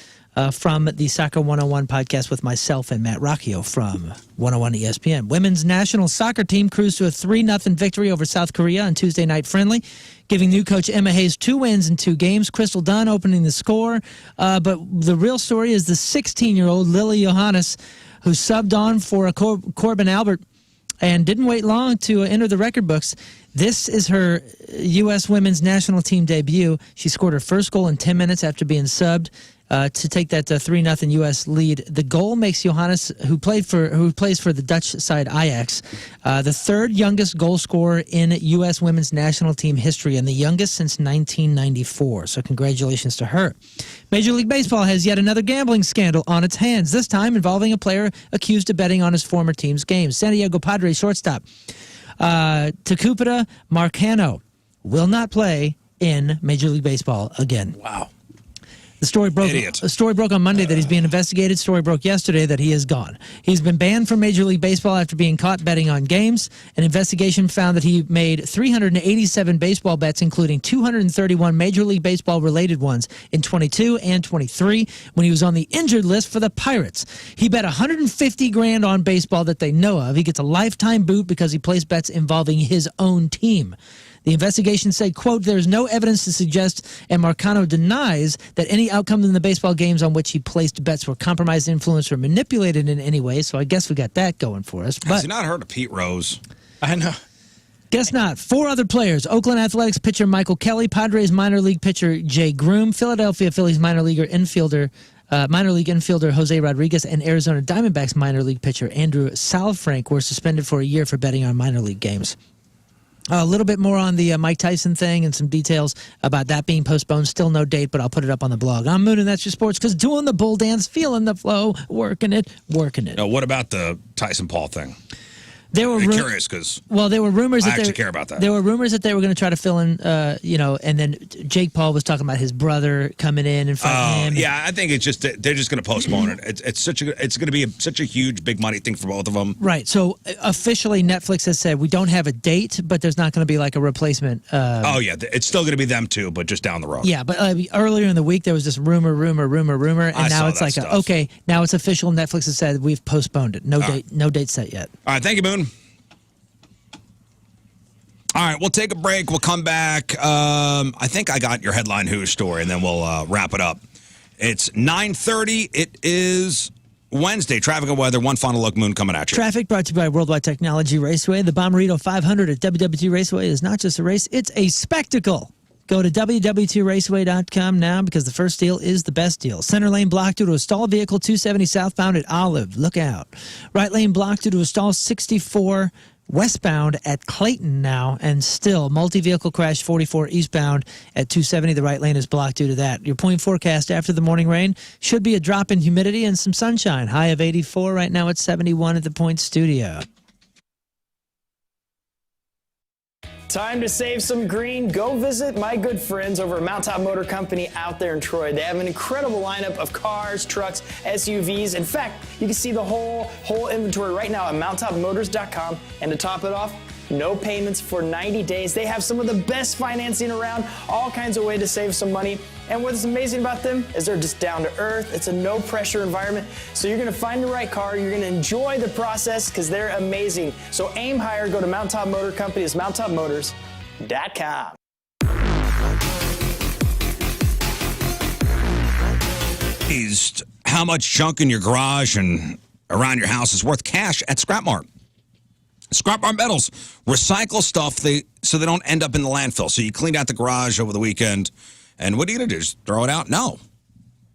from the Soccer 101 podcast with myself and Matt Rocchio from 101 ESPN. Women's national soccer team cruised to a 3-0 victory over South Korea on Tuesday night friendly, giving new coach Emma Hayes 2 wins in 2 games. Crystal Dunn opening the score. But the real story is the 16-year-old Lily Johannes, who subbed on for Corbin Albert and didn't wait long to enter the record books. This is her U.S. women's national team debut. She scored her first goal in 10 minutes after being subbed to take that 3-0 U.S. lead. The goal makes Johannes, who plays for the Dutch side Ajax, the 3rd youngest goal scorer in U.S. women's national team history and the youngest since 1994. So congratulations to her. Major League Baseball has yet another gambling scandal on its hands, this time involving a player accused of betting on his former team's games. San Diego Padres shortstop Tecupita Marcano will not play in Major League Baseball again. Wow. The story broke on Monday that he's being investigated. Story broke yesterday that he is gone. He's been banned from Major League Baseball after being caught betting on games. An investigation found that he made 387 baseball bets, including 231 Major League Baseball related ones in 22 and 23 when he was on the injured list for the Pirates. He bet $150,000 on baseball that they know of. He gets a lifetime boot because he placed bets involving his own team. The investigation said, quote, there's no evidence to suggest, and Marcano denies, that any outcomes in the baseball games on which he placed bets were compromised, influenced, or manipulated in any way. So I guess we got that going for us. Has he not heard of Pete Rose? I know. Guess not. 4 other players: Oakland Athletics pitcher Michael Kelly, Padres minor league pitcher Jay Groom, Philadelphia Phillies minor league infielder Jose Rodriguez, and Arizona Diamondbacks minor league pitcher Andrew Salfrank were suspended for a year for betting on minor league games. A little bit more on the Mike Tyson thing and some details about that being postponed. Still no date, but I'll put it up on the blog. I'm Moon, and that's your sports, because doing the bull dance, feeling the flow, working it. Now, what about the Tyson Paul thing? I'm curious because there were rumors I that actually care about that. There were rumors that they were going to try to fill in, and then Jake Paul was talking about his brother coming in and fighting him. Yeah, I think it's just they're just going to postpone it. It's going to be such a huge big money thing for both of them. Right. So officially, Netflix has said we don't have a date, but there's not going to be like a replacement. It's still going to be them too, but just down the road. Yeah, but earlier in the week there was this rumor, and now it's like okay, now it's official. Netflix has said we've postponed it. No date set yet. All right, thank you, Moon. All right, we'll take a break. We'll come back. I think I got your Headline Hooshe story, and then we'll wrap it up. It's 9:30. It is Wednesday. Traffic and weather. One final look, Moon, coming at you. Traffic brought to you by Worldwide Technology Raceway. The Bommarito 500 at WWT Raceway is not just a race, it's a spectacle. Go to WWTRaceway.com now because the first deal is the best deal. Center lane blocked due to a stalled vehicle 270 southbound at Olive. Look out. Right lane blocked due to a stall 64 westbound at Clayton now, and still multi-vehicle crash 44 eastbound at 270. The right lane is blocked due to that. Your point forecast after the morning rain should be a drop in humidity and some sunshine. High of 84. Right now it's 71 at the Point Studio. Time to save some green. Go visit my good friends over at Mount Top Motor Company out there in Troy. They have an incredible lineup of cars, trucks, SUVs. In fact, you can see the whole inventory right now at mounttopmotors.com. And to top it off, no payments for 90 days. They have some of the best financing around, all kinds of ways to save some money. And what's amazing about them is they're just down to earth. It's a no pressure environment. So you're gonna find the right car. You're gonna enjoy the process because they're amazing. So aim higher, go to Mount Top Motor Company. It's mounttopmotors.com. How much junk in your garage and around your house is worth cash at Scrap Mart? Scrap Mart Metals recycle stuff so they don't end up in the landfill. So you clean out the garage over the weekend, and what are you going to do? Just throw it out? No.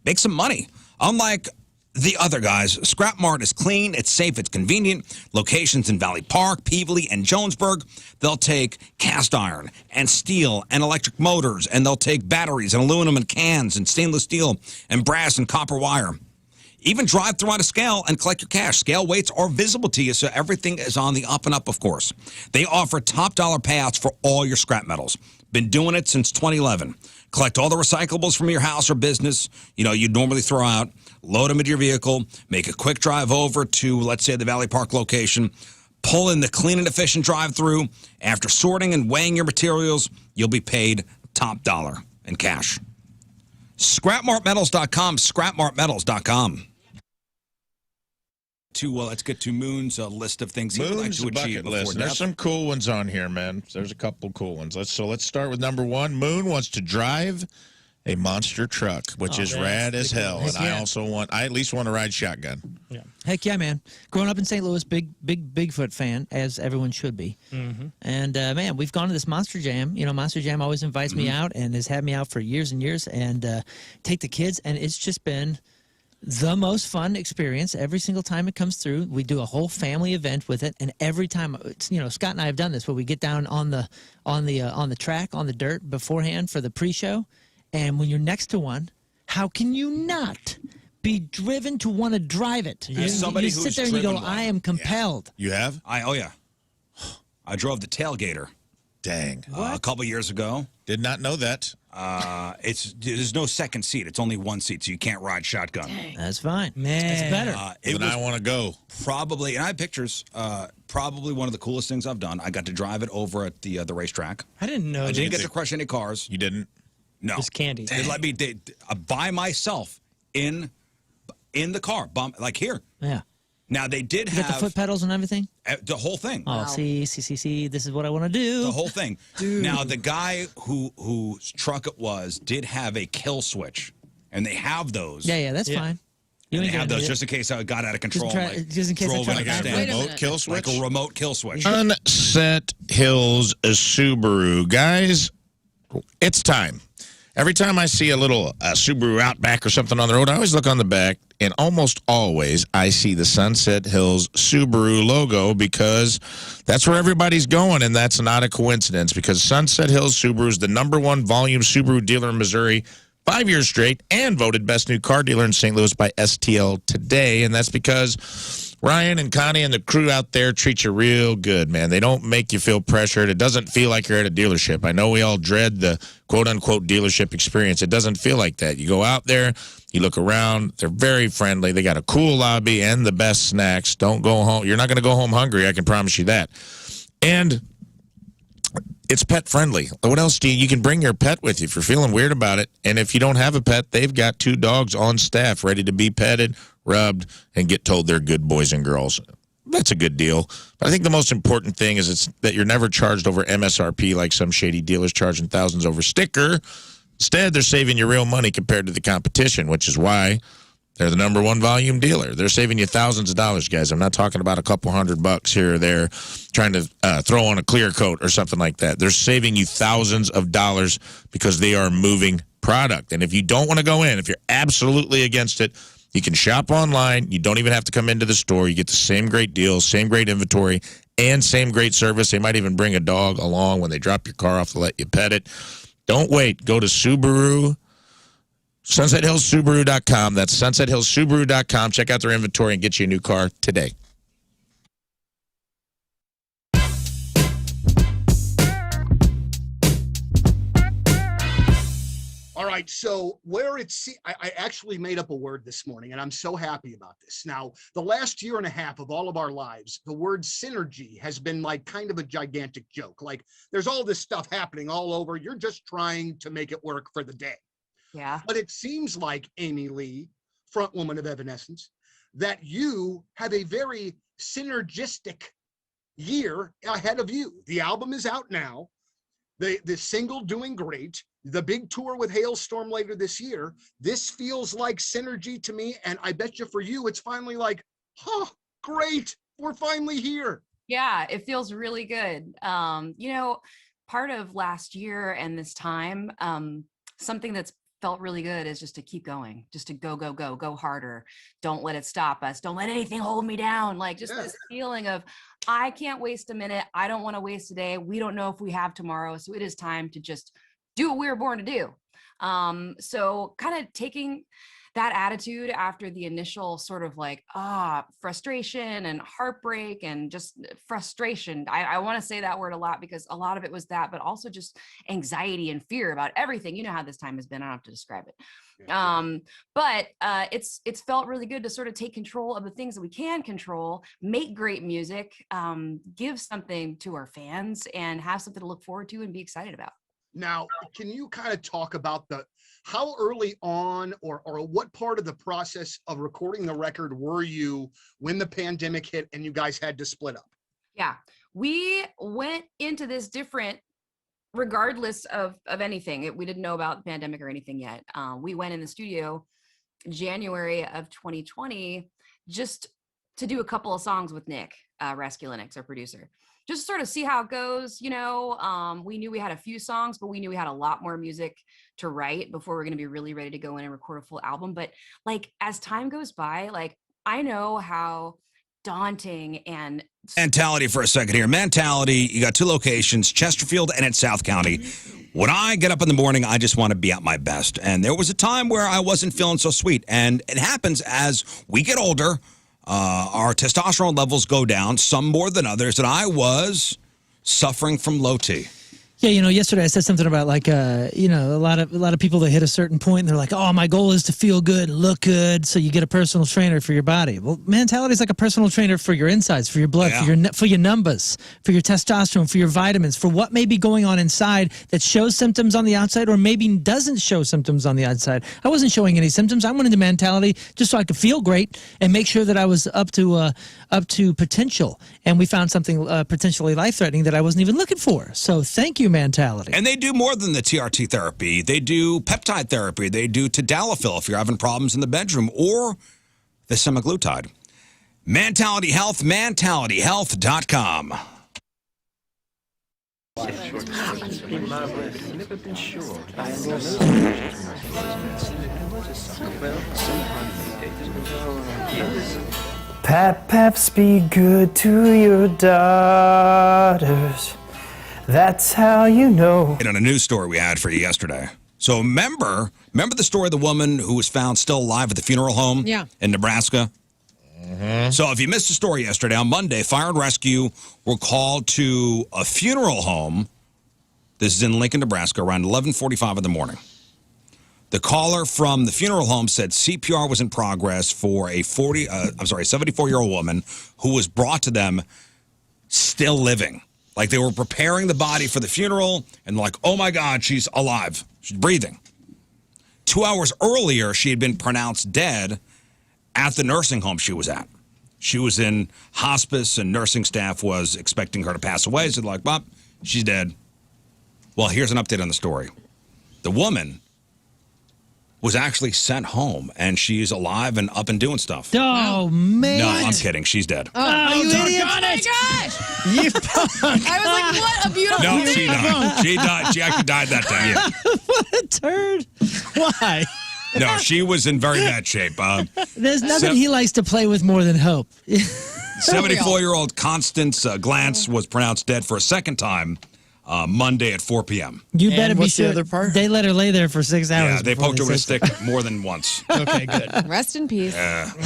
Make some money. Unlike the other guys. Scrap Mart is clean, it's safe, it's convenient. Locations in Valley Park, Peevely, and Jonesburg. They'll take cast iron and steel and electric motors, and they'll take batteries and aluminum and cans and stainless steel and brass and copper wire. Even drive through on a scale and collect your cash. Scale weights are visible to you, so everything is on the up and up, of course. They offer top dollar payouts for all your scrap metals. Been doing it since 2011. Collect all the recyclables from your house or business, you'd normally throw out, load them into your vehicle, make a quick drive over to, let's say, the Valley Park location, pull in the clean and efficient drive-through. After sorting and weighing your materials, you'll be paid top dollar in cash. ScrapMartMetals.com, ScrapMartMetals.com. Let's get to Moon's list of things he would like to achieve before death. There's some cool ones on here, man. There's a couple cool ones. Let's start with number one. Moon wants to drive a monster truck, which is rad as hell. And I at least want to ride shotgun. Yeah. Heck yeah, man. Growing up in St. Louis, big Bigfoot fan, as everyone should be. Mm-hmm. And, man, we've gone to this Monster Jam. Monster Jam always invites me out and has had me out for years and years and take the kids. And it's just been the most fun experience every single time it comes through. We do a whole family event with it, and every time, Scott and I have done this, where we get down on the track, on the dirt beforehand for the pre-show, and when you're next to one, how can you not be driven to want to drive it? You sit there and you go, I am compelled. Yeah. You have? Oh yeah. I drove the Tailgater. Dang. A couple years ago. Did not know that. There's no second seat. It's only one seat, so you can't ride shotgun. Dang. That's fine. Man. That's better. I want to go. Probably, and I have pictures, probably one of the coolest things I've done. I got to drive it over at the racetrack. I didn't know. I didn't get to crush any cars. You didn't? No. Just candy. They let me by myself in the car, like here. Yeah. Now, they did have... You got the foot pedals and everything? The whole thing. Oh, wow. See, this is what I want to do. The whole thing. Dude. Now, the guy whose truck it was did have a kill switch, and they have those. Yeah, that's fine. You they have those just in case I got out of control. Just in case I like a remote kill switch? Like a remote kill switch. Sunset Hills Subaru. Guys, it's time. Every time I see a little Subaru Outback or something on the road, I always look on the back, and almost always I see the Sunset Hills Subaru logo because that's where everybody's going, and that's not a coincidence because Sunset Hills Subaru is the #1 volume Subaru dealer in Missouri 5 years straight and voted best new car dealer in St. Louis by STL Today, and that's because Ryan and Connie and the crew out there treat you real good, man. They don't make you feel pressured. It doesn't feel like you're at a dealership. I know we all dread the quote-unquote dealership experience. It doesn't feel like that. You go out there, you look around. They're very friendly. They got a cool lobby and the best snacks. Don't go home. You're not going to go home hungry, I can promise you that. And it's pet friendly. What else do you can bring your pet with you if you're feeling weird about it. And if you don't have a pet, they've got 2 dogs on staff ready to be petted, rubbed, and get told they're good boys and girls. That's a good deal. But I think the most important thing is that you're never charged over MSRP like some shady dealers charging thousands over sticker. Instead, they're saving you real money compared to the competition, which is why they're the #1 volume dealer. They're saving you thousands of dollars, guys. I'm not talking about a couple $100 here or there trying to throw on a clear coat or something like that. They're saving you thousands of dollars because they are moving product. And if you don't want to go in, if you're absolutely against it, you can shop online. You don't even have to come into the store. You get the same great deals, same great inventory, and same great service. They might even bring a dog along when they drop your car off to let you pet it. Don't wait. Go to Subaru. SunsetHillsSubaru.com. That's SunsetHillsSubaru.com. Check out their inventory and get you a new car today. All right, so I actually made up a word this morning, and I'm so happy about this. Now, the last year and a half of all of our lives, the word synergy has been like kind of a gigantic joke. Like, there's all this stuff happening all over. You're just trying to make it work for the day. Yeah. But it seems like, Amy Lee, front woman of Evanescence, that you have a very synergistic year ahead of you. The album is out now. The single doing great. The big tour with Hailstorm later this year. This feels like synergy to me. And I bet you for you, it's finally like, great. We're finally here. Yeah, it feels really good. Part of last year and this time, something that's felt really good is just to keep going, just to go harder. Don't let it stop us. Don't let anything hold me down. Like just this feeling of, I can't waste a minute. I don't want to waste a day. We don't know if we have tomorrow. So it is time to just do what we were born to do. So kind of taking that attitude after the initial sort of like, frustration and heartbreak and just frustration. I want to say that word a lot because a lot of it was that, but also just anxiety and fear about everything. You know how this time has been. I don't have to describe it. But it's felt really good to sort of take control of the things that we can control, make great music, give something to our fans, and have something to look forward to and be excited about. Now, can you kind of talk about how early on or what part of the process of recording the record were you when the pandemic hit and you guys had to split up? Yeah, we went into this different regardless of anything. We didn't know about the pandemic or anything yet. We went in the studio January of 2020 just to do a couple of songs with Nick Raskulinix, our producer. Just sort of see how it goes, you know. We knew we had a few songs, but we knew we had a lot more music to write before we're going to be really ready to go in and record a full album. But like as time goes by, like I know how daunting and Mentality for a second here. Mentality, you got 2 locations, Chesterfield and at South County. When I get up in the morning, I just want to be at my best. And there was a time where I wasn't feeling so sweet. And it happens as we get older. Our testosterone levels go down, some more than others, and I was suffering from low T. Yeah, you know, yesterday I said something about like, you know, a lot of people that hit a certain point and they're like, oh, my goal is to feel good, look good, so you get a personal trainer for your body. Well, mentality is like a personal trainer for your insides, for your blood, for your numbers, for your testosterone, for your vitamins, for what may be going on inside that shows symptoms on the outside or maybe doesn't show symptoms on the outside. I wasn't showing any symptoms. I went into mentality just so I could feel great and make sure that I was up to potential. And we found something potentially life-threatening that I wasn't even looking for. So thank you, mentality. And they do more than the TRT therapy. They do peptide therapy. They do tadalafil if you're having problems in the bedroom, or the semaglutide. Mentality Health, mentalityhealth.com. Paps, be good to your daughters. That's how you know. And on a news story we had for you yesterday. So remember the story of the woman who was found still alive at the funeral home in Nebraska? Mm-hmm. So if you missed the story yesterday, on Monday, fire and rescue were called to a funeral home. This is in Lincoln, Nebraska, around 11:45 in the morning. The caller from the funeral home said CPR was in progress for a 74-year-old woman who was brought to them still living. Like they were preparing the body for the funeral and like, oh my God, she's alive. She's breathing. 2 hours earlier, she had been pronounced dead at the nursing home she was at. She was in hospice and nursing staff was expecting her to pass away. So they're like, well, she's dead. Well, here's an update on the story. The woman was actually sent home, and she's alive and up and doing stuff. Oh, man. No, I'm kidding. She's dead. Oh, you idiot. Oh, my gosh. You I was like, what a beautiful No, thing. she died. She died. She actually died that day. What a turd. Why? No, she was in very bad shape. There's nothing he likes to play with more than hope. 74-year-old Constance Glantz was pronounced dead for a second time Monday at 4 p.m. You better be what's sure. the other part? They let her lay there for 6 hours. Yeah, they before poked her with a said stick more than once. Okay, good. Rest in peace.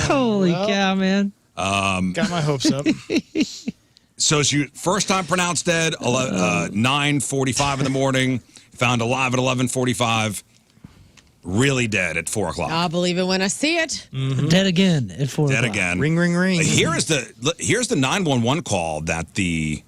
Holy cow, man. Got my hopes up. So she first time pronounced dead, 9:45 in the morning, found alive at 11:45, really dead at 4 o'clock. I'll believe it when I see it. Mm-hmm. Dead again at 4 Dead o'clock. again. Ring, ring, ring. Here's the 911 call that the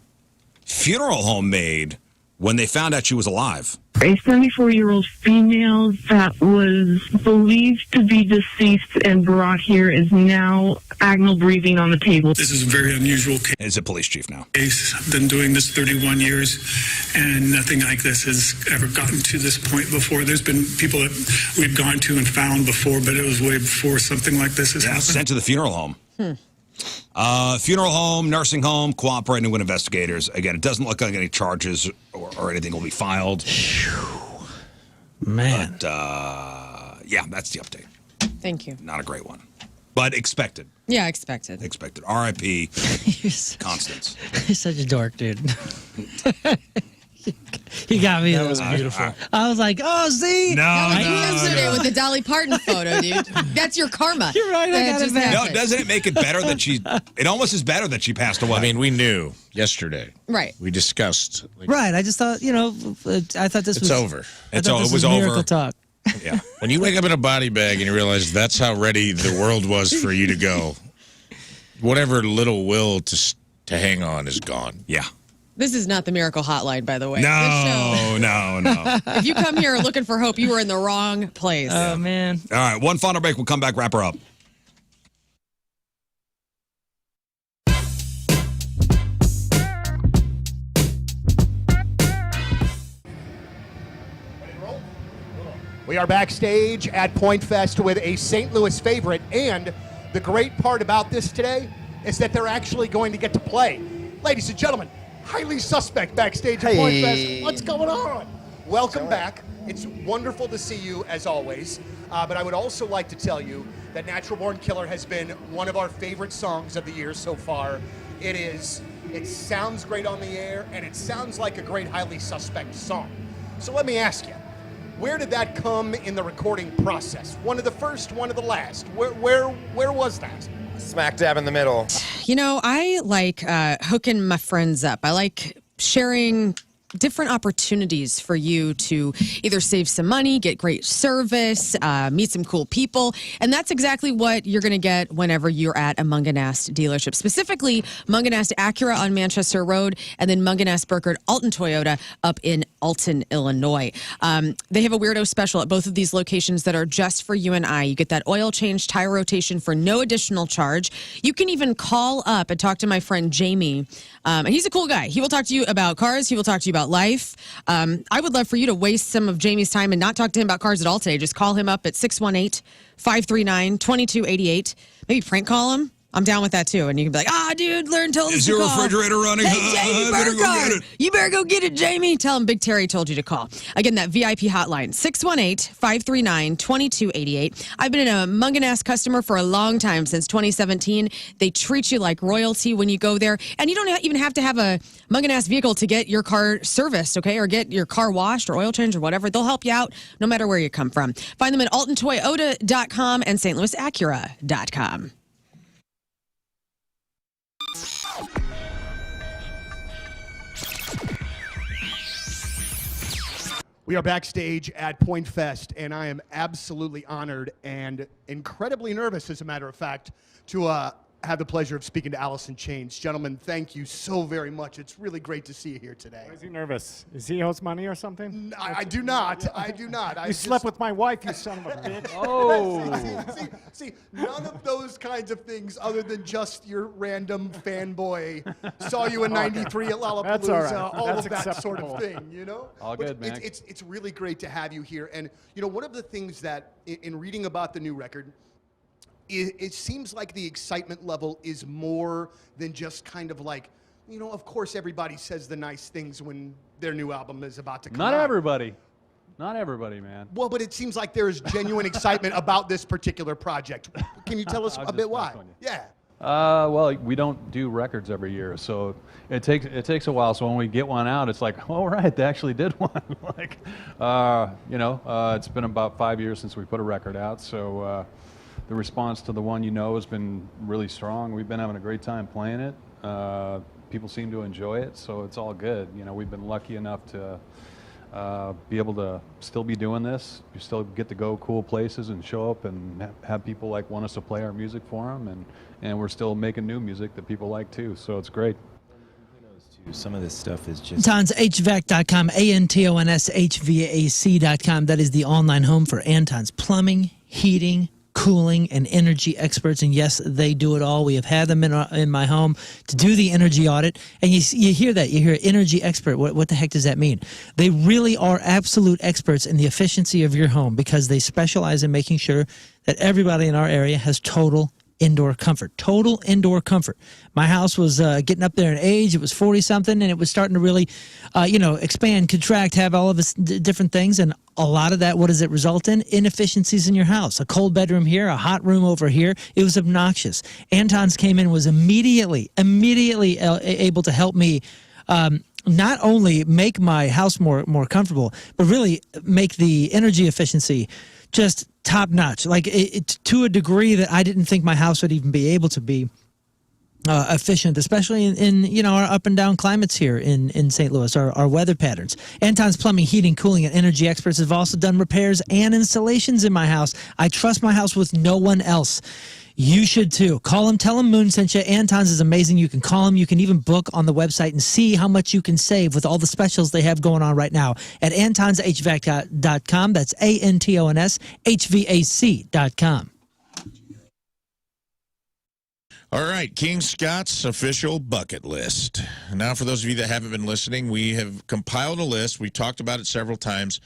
funeral home made when they found out she was alive. A 74-year-old female that was believed to be deceased and brought here is now agonal breathing on the table. This is a very unusual case. Is a police chief now. I've been doing this 31 years, and nothing like this has ever gotten to this point before. There's been people that we've gone to and found before, but it was way before something like this has happened. Sent to the funeral home. Funeral home, nursing home, cooperating with investigators. Again, it doesn't look like any charges or anything will be filed. Man. But, yeah, that's the update. Thank you. Not a great one, but expected. Yeah, expected. Expected. R.I.P. Constance. He's such a dork, dude. He got me. That was beautiful. I was like, oh, see? Yesterday with the Dolly Parton photo, dude. That's your karma. You're right. I got it back. No, doesn't it make it better that it almost is better that she passed away. I mean, we knew yesterday. Right. We discussed. Right. I just thought, I thought this was over. It was over. Miracle talk. Yeah. When you wake up in a body bag and you realize that's how ready the world was for you to go, whatever little will to hang on is gone. Yeah. This is not the Miracle Hotline, by the way. No. If you come here looking for hope, you were in the wrong place. Oh, man. All right, one final break. We'll come back, wrap her up. We are backstage at Pointfest with a St. Louis favorite, and the great part about this today is that they're actually going to get to play. Ladies and gentlemen, highly suspect backstage at Pointfest. What's going on? Welcome back. It's wonderful to see you as always. But I would also like to tell you that Natural Born Killer has been one of our favorite songs of the year so far. It sounds great on the air, and it sounds like a great highly suspect song. So let me ask you, where did that come in the recording process? One of the first, one of the last? Where was that? Smack dab in the middle. I like hooking my friends up. I like sharing different opportunities for you to either save some money, get great service, meet some cool people. And that's exactly what you're going to get whenever you're at a Munganast dealership. Specifically, Munganast Acura on Manchester Road, and then Munganast Burkhardt Alton Toyota up in Alton, Illinois. They have a weirdo special at both of these locations that are just for you and I. You get that oil change, tire rotation for no additional charge. You can even call up and talk to my friend Jamie. And he's a cool guy. He will talk to you about cars. He will talk to you about life. I would love for you to waste some of Jamie's time and not talk to him about cars at all today. Just call him up at 618-539-2288. Maybe prank call him. I'm down with that too. And you can be like, dude, Lern told us Is to your call. refrigerator running? Hey, Jamie Burkhardt. You better go get it, Jamie. Tell him Big Terry told you to call. Again, that VIP hotline, 618-539-2288. I've been a Munganast customer for a long time, since 2017. They treat you like royalty when you go there. And you don't even have to have a Munganast vehicle to get your car serviced, okay? Or get your car washed or oil changed or whatever. They'll help you out no matter where you come from. Find them at altontoyota.com and stlouisacura.com. We are backstage at Pointfest, and I am absolutely honored and incredibly nervous, as a matter of fact, to have the pleasure of speaking to Alice in Chains. Gentlemen, thank you so very much. It's really great to see you here today. Why is he nervous? Is he owes money or something? I do not. I do not. You slept with my wife, you son of a bitch. See, none of those kinds of things, other than just your random fanboy saw you in '93 at Lollapalooza, That's all right. all That's of that sort acceptable. of thing, you know? All But good, man. It's really great to have you here. And, one of the things that, in reading about the new record, it seems like the excitement level is more than just kind of like, of course everybody says the nice things when their new album is about to come out. Not everybody, man. Well, but it seems like there is genuine excitement about this particular project. Can you tell us a bit why? Yeah. Well, we don't do records every year, so it takes a while. So when we get one out, it's like, all right, they actually did one. It's been about 5 years since we put a record out, so the response to the one has been really strong. We've been having a great time playing it. People seem to enjoy it, so it's all good. We've been lucky enough to be able to still be doing this. You still get to go cool places and show up and have people want us to play our music for them, and we're still making new music that people like too. So it's great. Some of this stuff is just... AntonsHVAC.com, ANTONSHVAC.com. That is the online home for Anton's plumbing, heating, cooling, and energy experts. And yes, they do it all. We have had them in my home to do the energy audit. And you hear that. You hear energy expert. What the heck does that mean? They really are absolute experts in the efficiency of your home, because they specialize in making sure that everybody in our area has total indoor comfort. Total indoor comfort. My house was getting up there in age. It was 40-something, and it was starting to really, expand, contract, have all of its different things. And a lot of that, what does it result in? Inefficiencies in your house. A cold bedroom here, a hot room over here. It was obnoxious. Anton's came in, was immediately able to help me not only make my house more comfortable, but really make the energy efficiency just top notch. Like to a degree that I didn't think my house would even be able to be efficient, especially in our up and down climates here in St. Louis, our weather patterns. Anton's Plumbing, Heating, Cooling, and Energy experts have also done repairs and installations in my house. I trust my house with no one else. You should too. Call him, tell him Moon sent you. Anton's is amazing. You can call him. You can even book on the website and see how much you can save with all the specials they have going on right now at antonshvac.com. That's ANTONSHVAC.com. All right, King Scott's official bucket list. Now, for those of you that haven't been listening, we have compiled a list. We talked about it several times.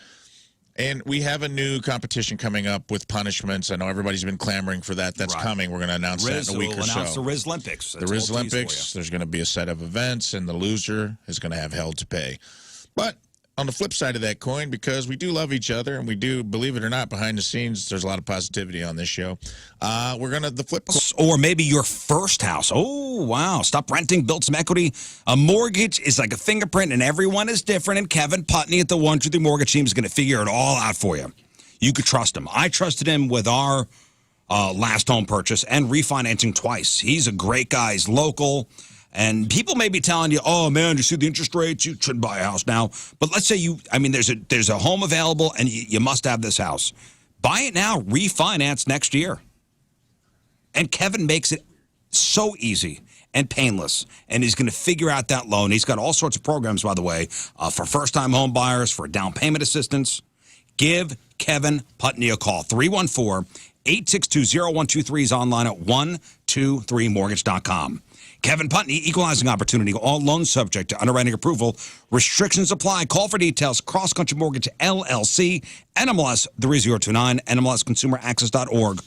And we have a new competition coming up with punishments. I know everybody's been clamoring for that. That's coming. We're going to announce that in a week or so. Announce the Rizz Olympics. The Rizz Olympics. There's going to be a set of events, and the loser is going to have hell to pay. But on the flip side of that coin, because we do love each other, and we do, believe it or not, behind the scenes, there's a lot of positivity on this show. We're going to the flip. Or maybe your first house. Oh, wow. Stop renting, build some equity. A mortgage is like a fingerprint, and everyone is different. And Kevin Putney at the 123 Mortgage Team is going to figure it all out for you. You could trust him. I trusted him with our last home purchase and refinancing twice. He's a great guy. He's local. And people may be telling you, oh, man, you see the interest rates, you shouldn't buy a house now. But let's say there's a home available, and you must have this house. Buy it now, refinance next year. And Kevin makes it so easy and painless, and he's going to figure out that loan. He's got all sorts of programs, by the way, for first-time home buyers, for down payment assistance. Give Kevin Putney a call, 314-862-0123. He's online at 123mortgage.com. Kevin Putney, equalizing opportunity, all loans subject to underwriting approval. Restrictions apply. Call for details. Cross Country Mortgage, LLC, NMLS 3029, NMLSconsumeraccess.org,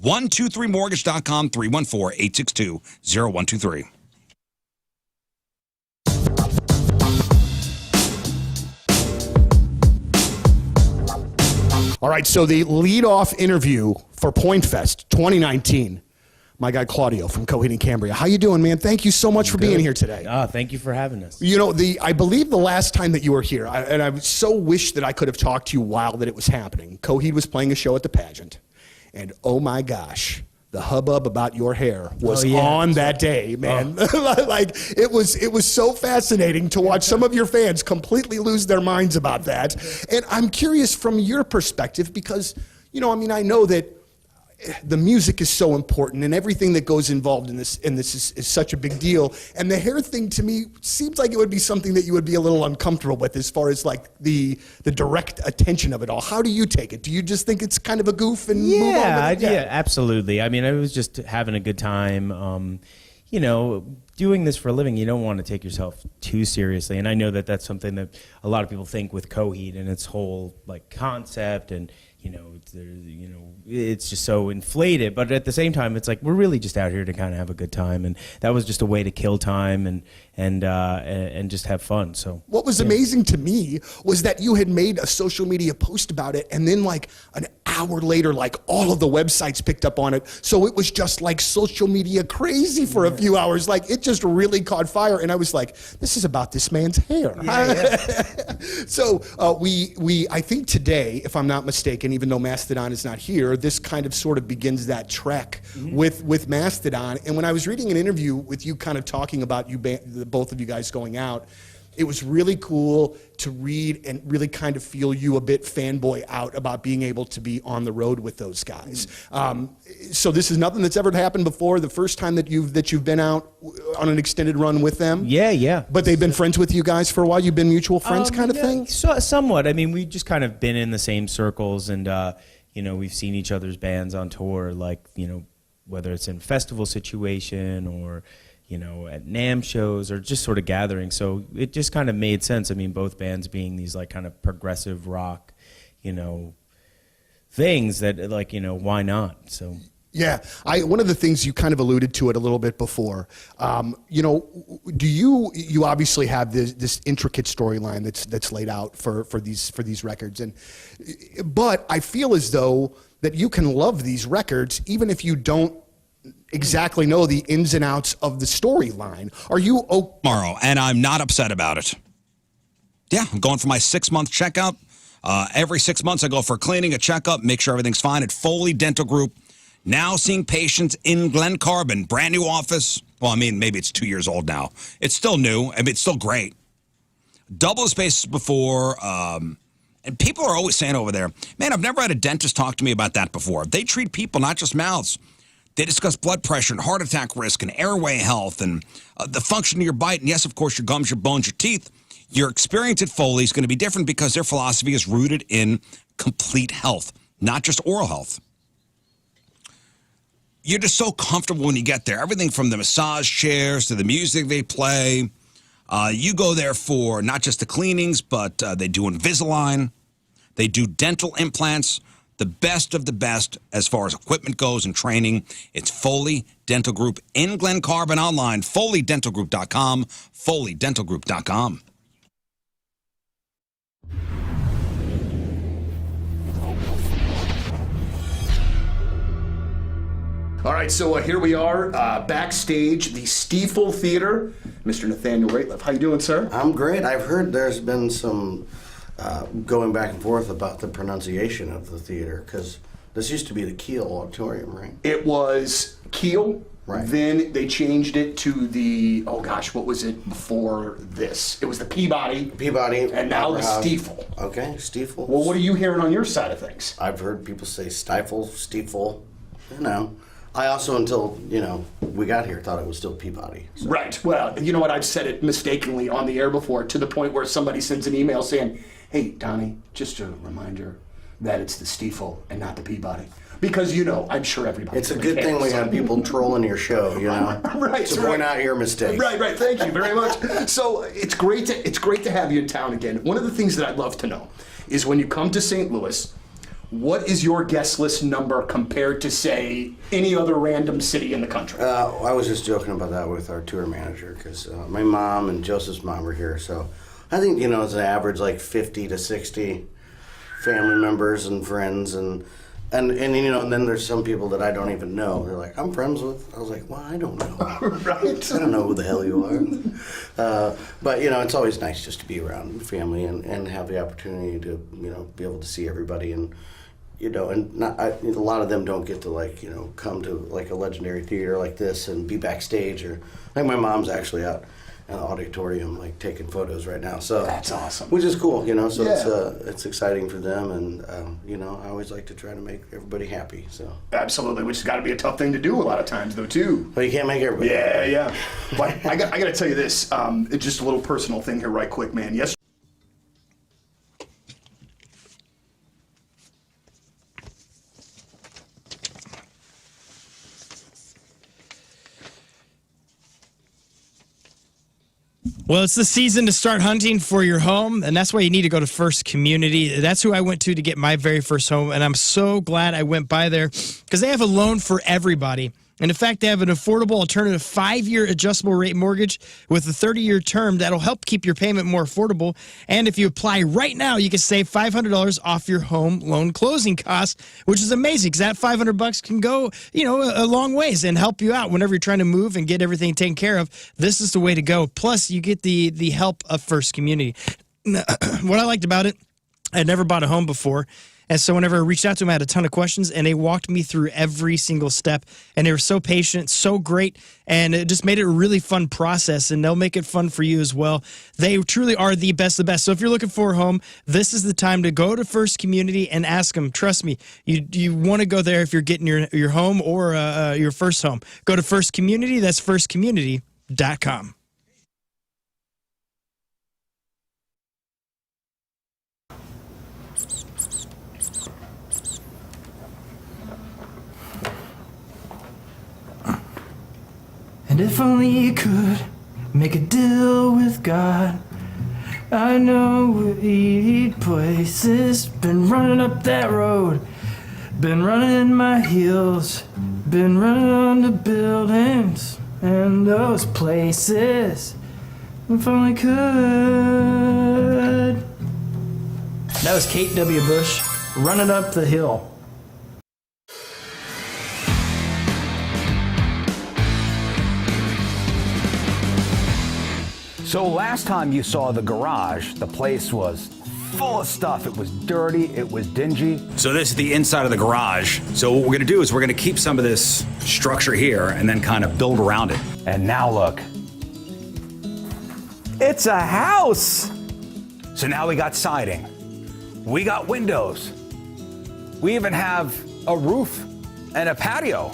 123mortgage.com, 314-862-0123. All right, so the lead-off interview for Pointfest 2019. My guy Claudio from Coheed and Cambria. How you doing, man? Thank you so much for being here today. Thank you for having us. You know, I believe the last time that you were here, and I so wish that I could have talked to you while that it was happening. Coheed was playing a show at the pageant, and oh my gosh, the hubbub about your hair was on that day, man. Like it was so fascinating to watch some of your fans completely lose their minds about that. And I'm curious from your perspective because, I know that the music is so important and everything that goes involved in this is such a big deal. And the hair thing to me seems like it would be something that you would be a little uncomfortable with as far as like the direct attention of it all. How do you take it? Do you just think it's kind of a goof and move on with it? Yeah, absolutely. I mean, I was just having a good time. Doing this for a living, you don't want to take yourself too seriously. And I know that that's something that a lot of people think with Coheed and its whole like concept and it's just so inflated, but at the same time, it's like we're really just out here to kind of have a good time, and that was just a way to kill time and just have fun. So what was amazing to me was that you had made a social media post about it, and then like an hour later, like all of the websites picked up on it. So it was just like social media crazy for a few hours. Like it just really caught fire, and I was like, this is about this man's hair. So I think today, if I'm not mistaken, even though Mastodon is not here, this kind of sort of begins that trek with Mastodon. And when I was reading an interview with you kind of talking about both of you guys going out, it was really cool to read and really kind of feel you a bit fanboy out about being able to be on the road with those guys. So this is nothing that's ever happened before. The first time that you've been out on an extended run with them. Yeah. But they've been friends with you guys for a while. You've been mutual friends, kind of thing. So, somewhat. I mean, we've just kind of been in the same circles, and we've seen each other's bands on tour, like whether it's in festival situation or at NAMM shows or just sort of gatherings. So it just kind of made sense. I mean, both bands being these like kind of progressive rock, things that like, why not? So Yeah, one of the things you kind of alluded to it a little bit before. You know, do you obviously have this intricate storyline that's laid out for these records, but I feel as though that you can love these records even if you don't exactly know the ins and outs of the storyline. Are you tomorrow? And I'm not upset about it. Yeah, I'm going for my 6-month checkup. Every 6 months I go for a cleaning, a checkup, make sure everything's fine at Foley Dental Group. Now seeing patients in Glen Carbon, brand new office. Well, I mean, maybe it's 2 years old now. It's still new. I mean, it's still great. Double the spaces before. And people are always saying over there, man, I've never had a dentist talk to me about that before. They treat people, not just mouths. They discuss blood pressure and heart attack risk and airway health and the function of your bite. And yes, of course, your gums, your bones, your teeth. Your experience at Foley is going to be different because their philosophy is rooted in complete health, not just oral health. You're just so comfortable when you get there. Everything from the massage chairs to the music they play. You go there for not just the cleanings, but they do Invisalign. They do dental implants. The best of the best as far as equipment goes and training. It's Foley Dental Group in Glen Carbon online. FoleyDentalGroup.com. FoleyDentalGroup.com. All right, so here we are backstage, the Stiefel Theater. Mr. Nathaniel Rateliff, how you doing, sir? I'm great. I've heard there's been some going back and forth about the pronunciation of the theater, because this used to be the Kiel Auditorium, right? It was Kiel. Right. Then they changed it to the, oh gosh, what was it before this? It was the Peabody. And now the Stiefel. Okay, Stiefel. Well, what are you hearing on your side of things? I've heard people say Stifle, Stiefel, you know. I also, until, you know, we got here, thought it was still Peabody. So. Right. Well, you know what? I've said it mistakenly on the air before, to the point where somebody sends an email saying, hey, Donnie, just a reminder that it's the Stiefel and not the Peabody. Because, you know, I'm sure everybody. It's a good thing we have people trolling your show, you know, right, to point out your mistakes. Right. Thank you very much. So it's great to have you in town again. One of the things that I'd love to know is when you come to St. Louis, what is your guest list number compared to, say, any other random city in the country? I was just joking about that with our tour manager, because my mom and Joseph's mom were here. So I think, you know, it's an average like 50 to 60 family members and friends. And you know, and then there's some people that I don't even know. They're like, I'm friends with. I was like, well, I don't know. Right. I don't know who the hell you are. But, you know, it's always nice just to be around family and have the opportunity to, you know, be able to see everybody. And, you know, and a lot of them don't get to, like, you know, come to, like, a legendary theater like this and be backstage. Or, like, my mom's actually out in the auditorium, like, taking photos right now. So that's awesome. Which is cool, you know. So yeah. It's exciting for them, and you know, I always like to try to make everybody happy. So absolutely, which has got to be a tough thing to do a lot of times, though, too. But you can't make everybody. Yeah. But I got to tell you this. It's just a little personal thing here, right quick, man. Yes. Well, it's the season to start hunting for your home, and that's why you need to go to First Community. That's who I went to get my very first home, and I'm so glad I went by there because they have a loan for everybody. And in fact, they have an affordable alternative 5-year adjustable rate mortgage with a 30-year term that'll help keep your payment more affordable. And if you apply right now, you can save $500 off your home loan closing costs, which is amazing because that $500 can go, you know, a long ways and help you out whenever you're trying to move and get everything taken care of. This is the way to go. Plus, you get the help of First Community. What I liked about it, I'd never bought a home before. And so whenever I reached out to them, I had a ton of questions, and they walked me through every single step. And they were so patient, so great, and it just made it a really fun process, and they'll make it fun for you as well. They truly are the best of the best. So if you're looking for a home, this is the time to go to First Community and ask them. Trust me, you want to go there if you're getting your home or your first home. Go to First Community. That's firstcommunity.com. And if only you could make a deal with God, I know we'd places. Been running up that road, been running in my heels, Been running the buildings and those places if only could. That was Kate W. Bush, Running Up the Hill. So last time you saw the garage, the place was full of stuff. It was dirty, it was dingy. So this is the inside of the garage. So what we're gonna do is we're gonna keep some of this structure here and then kind of build around it. And now look, it's a house. So now we got siding, we got windows, we even have a roof and a patio.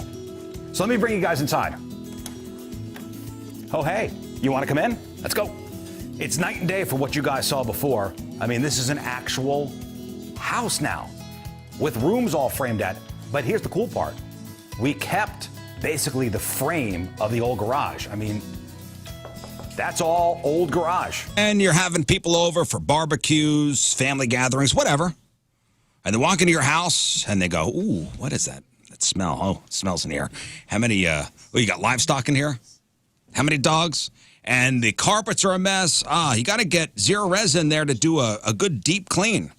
So let me bring you guys inside. Oh, hey, you wanna come in? Let's go. It's night and day for what you guys saw before. I mean, this is an actual house now with rooms all framed at. But here's the cool part. We kept basically the frame of the old garage. I mean, that's all old garage. And you're having people over for barbecues, family gatherings, whatever. And they walk into your house and they go, ooh, what is that? That smell. Oh, it smells in here. How many, you got livestock in here? How many dogs? And the carpets are a mess. You got to get Zero Res in there to do a good deep clean.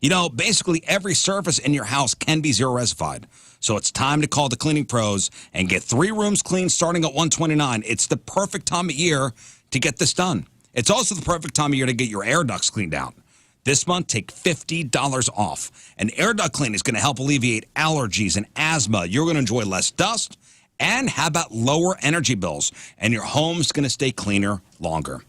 You know, basically every surface in your house can be Zero Resified. So it's time to call the cleaning pros and get 3 rooms cleaned starting at $129. It's the perfect time of year to get this done. It's also the perfect time of year to get your air ducts cleaned out. This month, take $50 off. An air duct clean is going to help alleviate allergies and asthma. You're going to enjoy less dust. And how about lower energy bills? And your home's going to stay cleaner longer.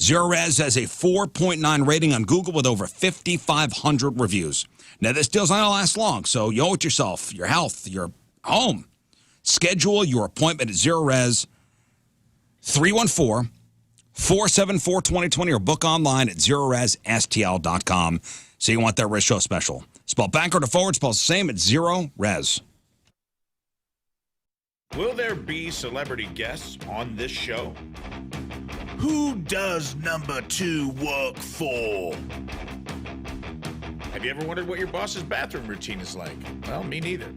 Zero Res has a 4.9 rating on Google with over 5,500 reviews. Now, this deal's not going to last long, so you owe it yourself, your health, your home. Schedule your appointment at Zero Res 314-474-2020 or book online at ZeroResSTL.com. So you want that Rizz Show special. Spell backward or forward, spell the same at Zero Res. Will there be celebrity guests on this show? Who does number 2 work for? Have you ever wondered what your boss's bathroom routine is like? Well, me neither.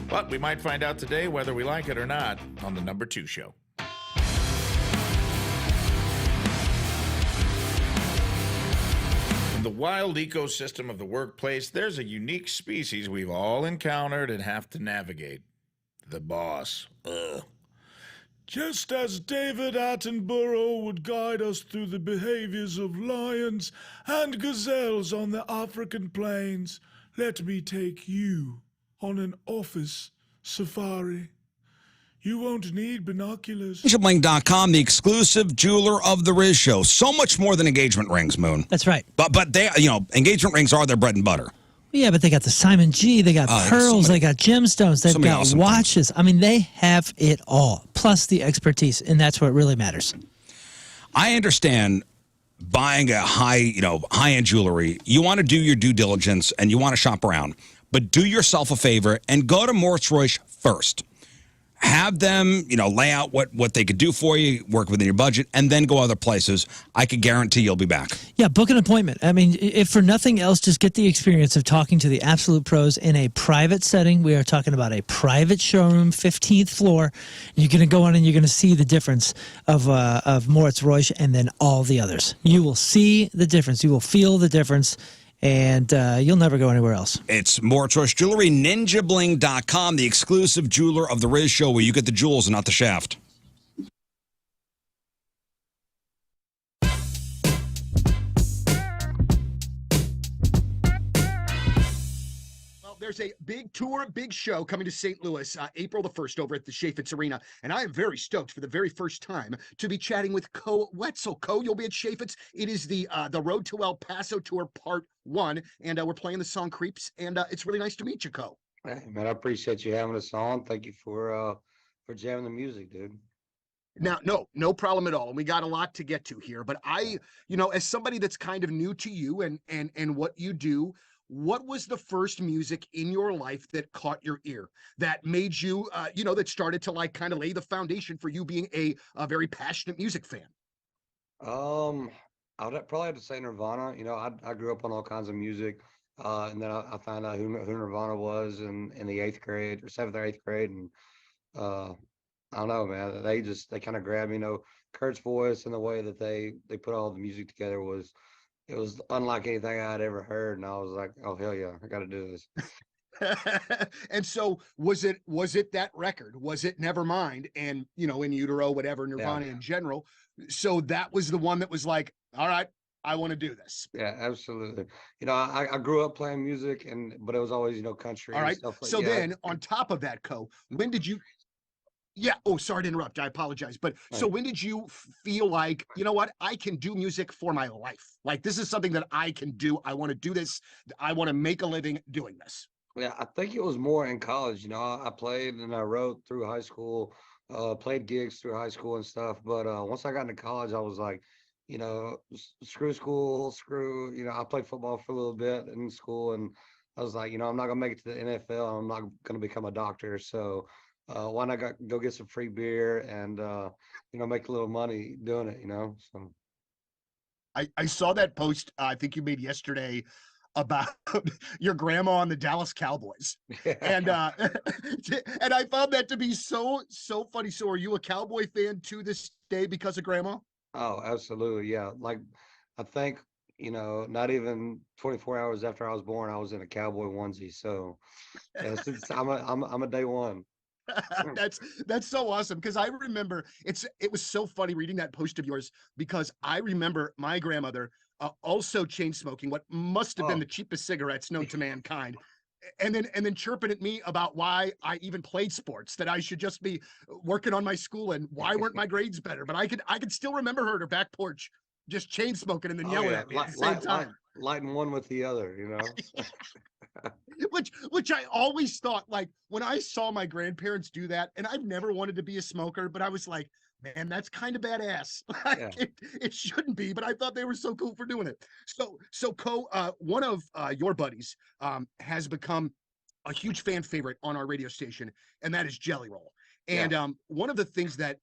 But we might find out today whether we like it or not on the number 2 show. In the wild ecosystem of the workplace, there's a unique species we've all encountered and have to navigate. The boss. Ugh. Just as David Attenborough would guide us through the behaviors of lions and gazelles on the African plains, let me take you on an office safari. You won't need binoculars. Bling.com, the exclusive jeweler of the Rizz Show. So much more than engagement rings, Moon. That's right. But they, engagement rings are their bread and butter. Yeah, but they got the Simon G, they got pearls, they got gemstones, they've got awesome watches. things. I mean, they have it all, plus the expertise, and that's what really matters. I understand buying a high-end jewelry. You want to do your due diligence and you want to shop around, but do yourself a favor and go to Morris first. Have them, lay out what they could do for you, work within your budget, and then go other places. I could guarantee you'll be back. Yeah, book an appointment. I mean, if for nothing else, just get the experience of talking to the absolute pros in a private setting. We are talking about a private showroom, 15th floor. You're going to go on and you're going to see the difference of Moritz Royce and then all the others. You will see the difference. You will feel the difference. And you'll never go anywhere else. It's Moritz Royce Jewelry, ninjabling.com, the exclusive jeweler of the Rizz Show where you get the jewels and not the shaft. There's a big tour, big show coming to St. Louis, April the 1st over at the Chaffetz Arena. And I am very stoked for the very first time to be chatting with Co Wetzel. Co, you'll be at Chaffetz. It is the Road to El Paso Tour Part 1. And we're playing the song Creeps. And it's really nice to meet you, Co. Hey, man, I appreciate you having us on. Thank you for jamming the music, dude. Now, no problem at all. And we got a lot to get to here. But I, as somebody that's kind of new to you and what you do, what was the first music in your life that caught your ear, that made you, that started to kind of lay the foundation for you being a very passionate music fan? I would probably have to say Nirvana. I grew up on all kinds of music, and then I found out who Nirvana was in the 8th grade or 7th or 8th grade, and I don't know, man. They kind of grabbed me. Kurt's voice and the way that they put all the music together was unlike anything I'd ever heard, and I was like, oh hell yeah, I got to do this. And so was it that record? Was it Nevermind and In Utero, whatever, Nirvana in general? So that was the one that was like, all right, I want to do this. Yeah, absolutely. I grew up playing music, but it was always country. All right. And stuff like, So then on top of that, when did you? Yeah. Oh, sorry to interrupt. I apologize. But so when did you feel like, you know what, I can do music for my life? Like, this is something that I can do. I want to do this. I want to make a living doing this. Yeah, I think it was more in college. I played and I wrote through high school, played gigs through high school and stuff. But once I got into college, I was like, screw school, I played football for a little bit in school, and I was like, I'm not gonna make it to the NFL. I'm not gonna become a doctor. So why not go get some free beer and make a little money doing it? So I saw that post I think you made yesterday about your grandma on the Dallas Cowboys. And and I found that to be so funny. So are you a Cowboy fan to this day because of grandma? Oh, absolutely. Yeah. Like, I think, not even 24 hours after I was born, I was in a Cowboy onesie. So yeah, I'm a day one. That's so awesome, because I remember it was so funny reading that post of yours, because I remember my grandmother also chain smoking what must have been the cheapest cigarettes known to mankind, and then chirping at me about why I even played sports, that I should just be working on my school, and why weren't my grades better. But I could still remember her at her back porch just chain smoking and then yelling at me at the same time. Lighting one with the other, which I always thought, like, when I saw my grandparents do that, and I've never wanted to be a smoker, but I was like, man, that's kind of badass. It shouldn't be, but I thought they were so cool for doing it. So one of your buddies has become a huge fan favorite on our radio station, and that is Jelly Roll. And one of the things that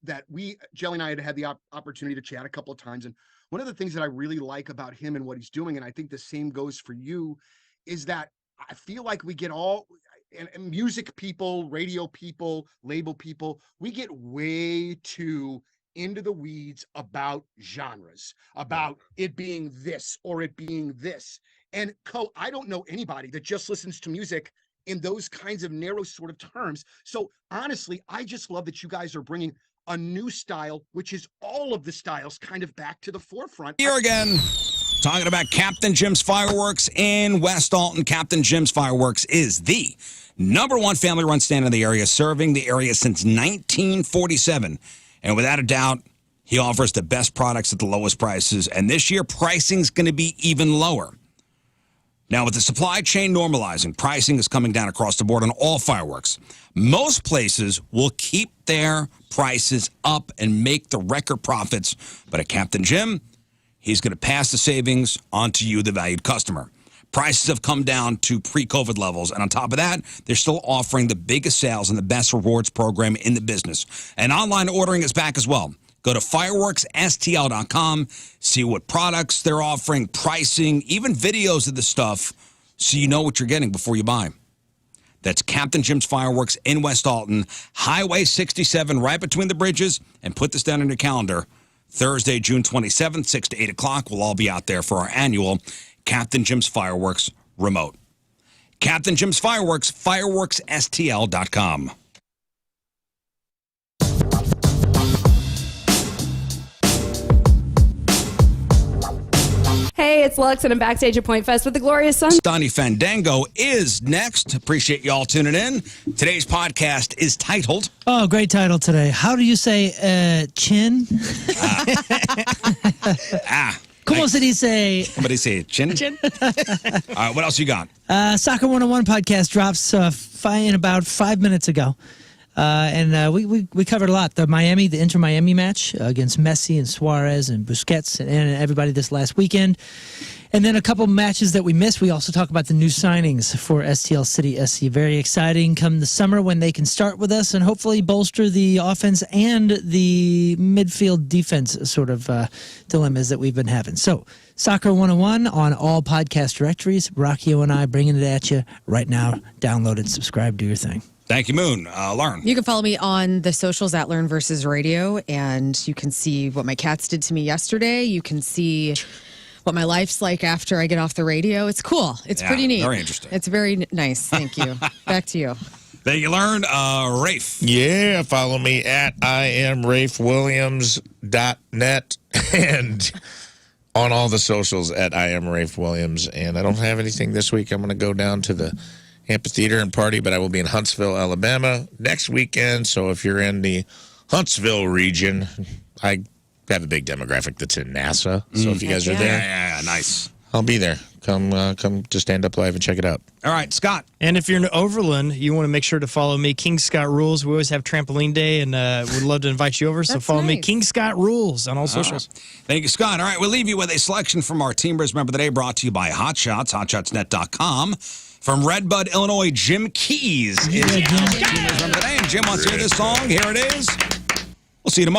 Jelly and I had the opportunity to chat a couple of times, and one of the things that I really like about him and what he's doing, and I think the same goes for you, is that I feel like we get all, and music people, radio people, label people, we get way too into the weeds about genres, about it being this or it being this. And I don't know anybody that just listens to music in those kinds of narrow sort of terms. So honestly, I just love that you guys are bringing a new style, which is all of the styles kind of back to the forefront. Here again, talking about Captain Jim's Fireworks in West Alton. Captain Jim's Fireworks is the #1 family-run stand in the area, serving the area since 1947. And without a doubt, he offers the best products at the lowest prices. And this year, pricing's going to be even lower. Now, with the supply chain normalizing, pricing is coming down across the board on all fireworks. Most places will keep their prices up and make the record profits. But at Captain Jim, he's going to pass the savings on to you, the valued customer. Prices have come down to pre-COVID levels. And on top of that, they're still offering the biggest sales and the best rewards program in the business. And online ordering is back as well. Go to fireworksstl.com, see what products they're offering, pricing, even videos of the stuff, so you know what you're getting before you buy. That's Captain Jim's Fireworks in West Alton, Highway 67, right between the bridges. And put this down on your calendar. Thursday, June 27th, 6 to 8 o'clock. We'll all be out there for our annual Captain Jim's Fireworks remote. Captain Jim's Fireworks, fireworksstl.com. Hey, it's Lux, and I'm backstage at Pointfest with the glorious Sun. Donnie Fandango is next. Appreciate you all tuning in. Today's podcast is titled... Oh, great title today. How do you say chin? ¿Cómo se dice? Somebody say chin? Chin. All right, what else you got? Soccer 101 podcast drops in about 5 minutes ago. And we covered a lot. The Inter Miami match against Messi and Suarez and Busquets and everybody this last weekend. And then a couple matches that we missed. We also talk about the new signings for STL City SC. Very exciting come the summer when they can start with us and hopefully bolster the offense and the midfield defense sort of dilemmas that we've been having. So Soccer 101 on all podcast directories. Rockio and I bringing it at you right now. Download and subscribe. Do your thing. Thank you, Moon. Lern. You can follow me on the socials at Lern versus Radio, and you can see what my cats did to me yesterday. You can see what my life's like after I get off the radio. It's cool. It's pretty neat. Very interesting. It's very nice. Thank you. Back to you. Thank you, Lern. Rafe. Yeah, follow me at IamRafeWilliams.net and on all the socials at IamRafeWilliams. And I don't have anything this week. I'm going to go down to the amphitheater and party, but I will be in Huntsville, Alabama next weekend. So if you're in the Huntsville region, I have a big demographic that's in NASA. So if you guys are there, Yeah, nice. I'll be there. Come to Stand Up Live and check it out. All right, Scott. And if you're in Overland, you want to make sure to follow me, King Scott Rules. We always have trampoline day, and would love to invite you over. So That's follow me, nice. King Scott Rules, on all socials. Thank you, Scott. All right, we'll leave you with a selection from our Teamers Member of the Day, brought to you by Hot Shots, hotshotsnet.com. From Redbud, Illinois, Jim Keys is our Teamers Member of the Day. And Jim wants to hear this song. Here it is. We'll see you tomorrow.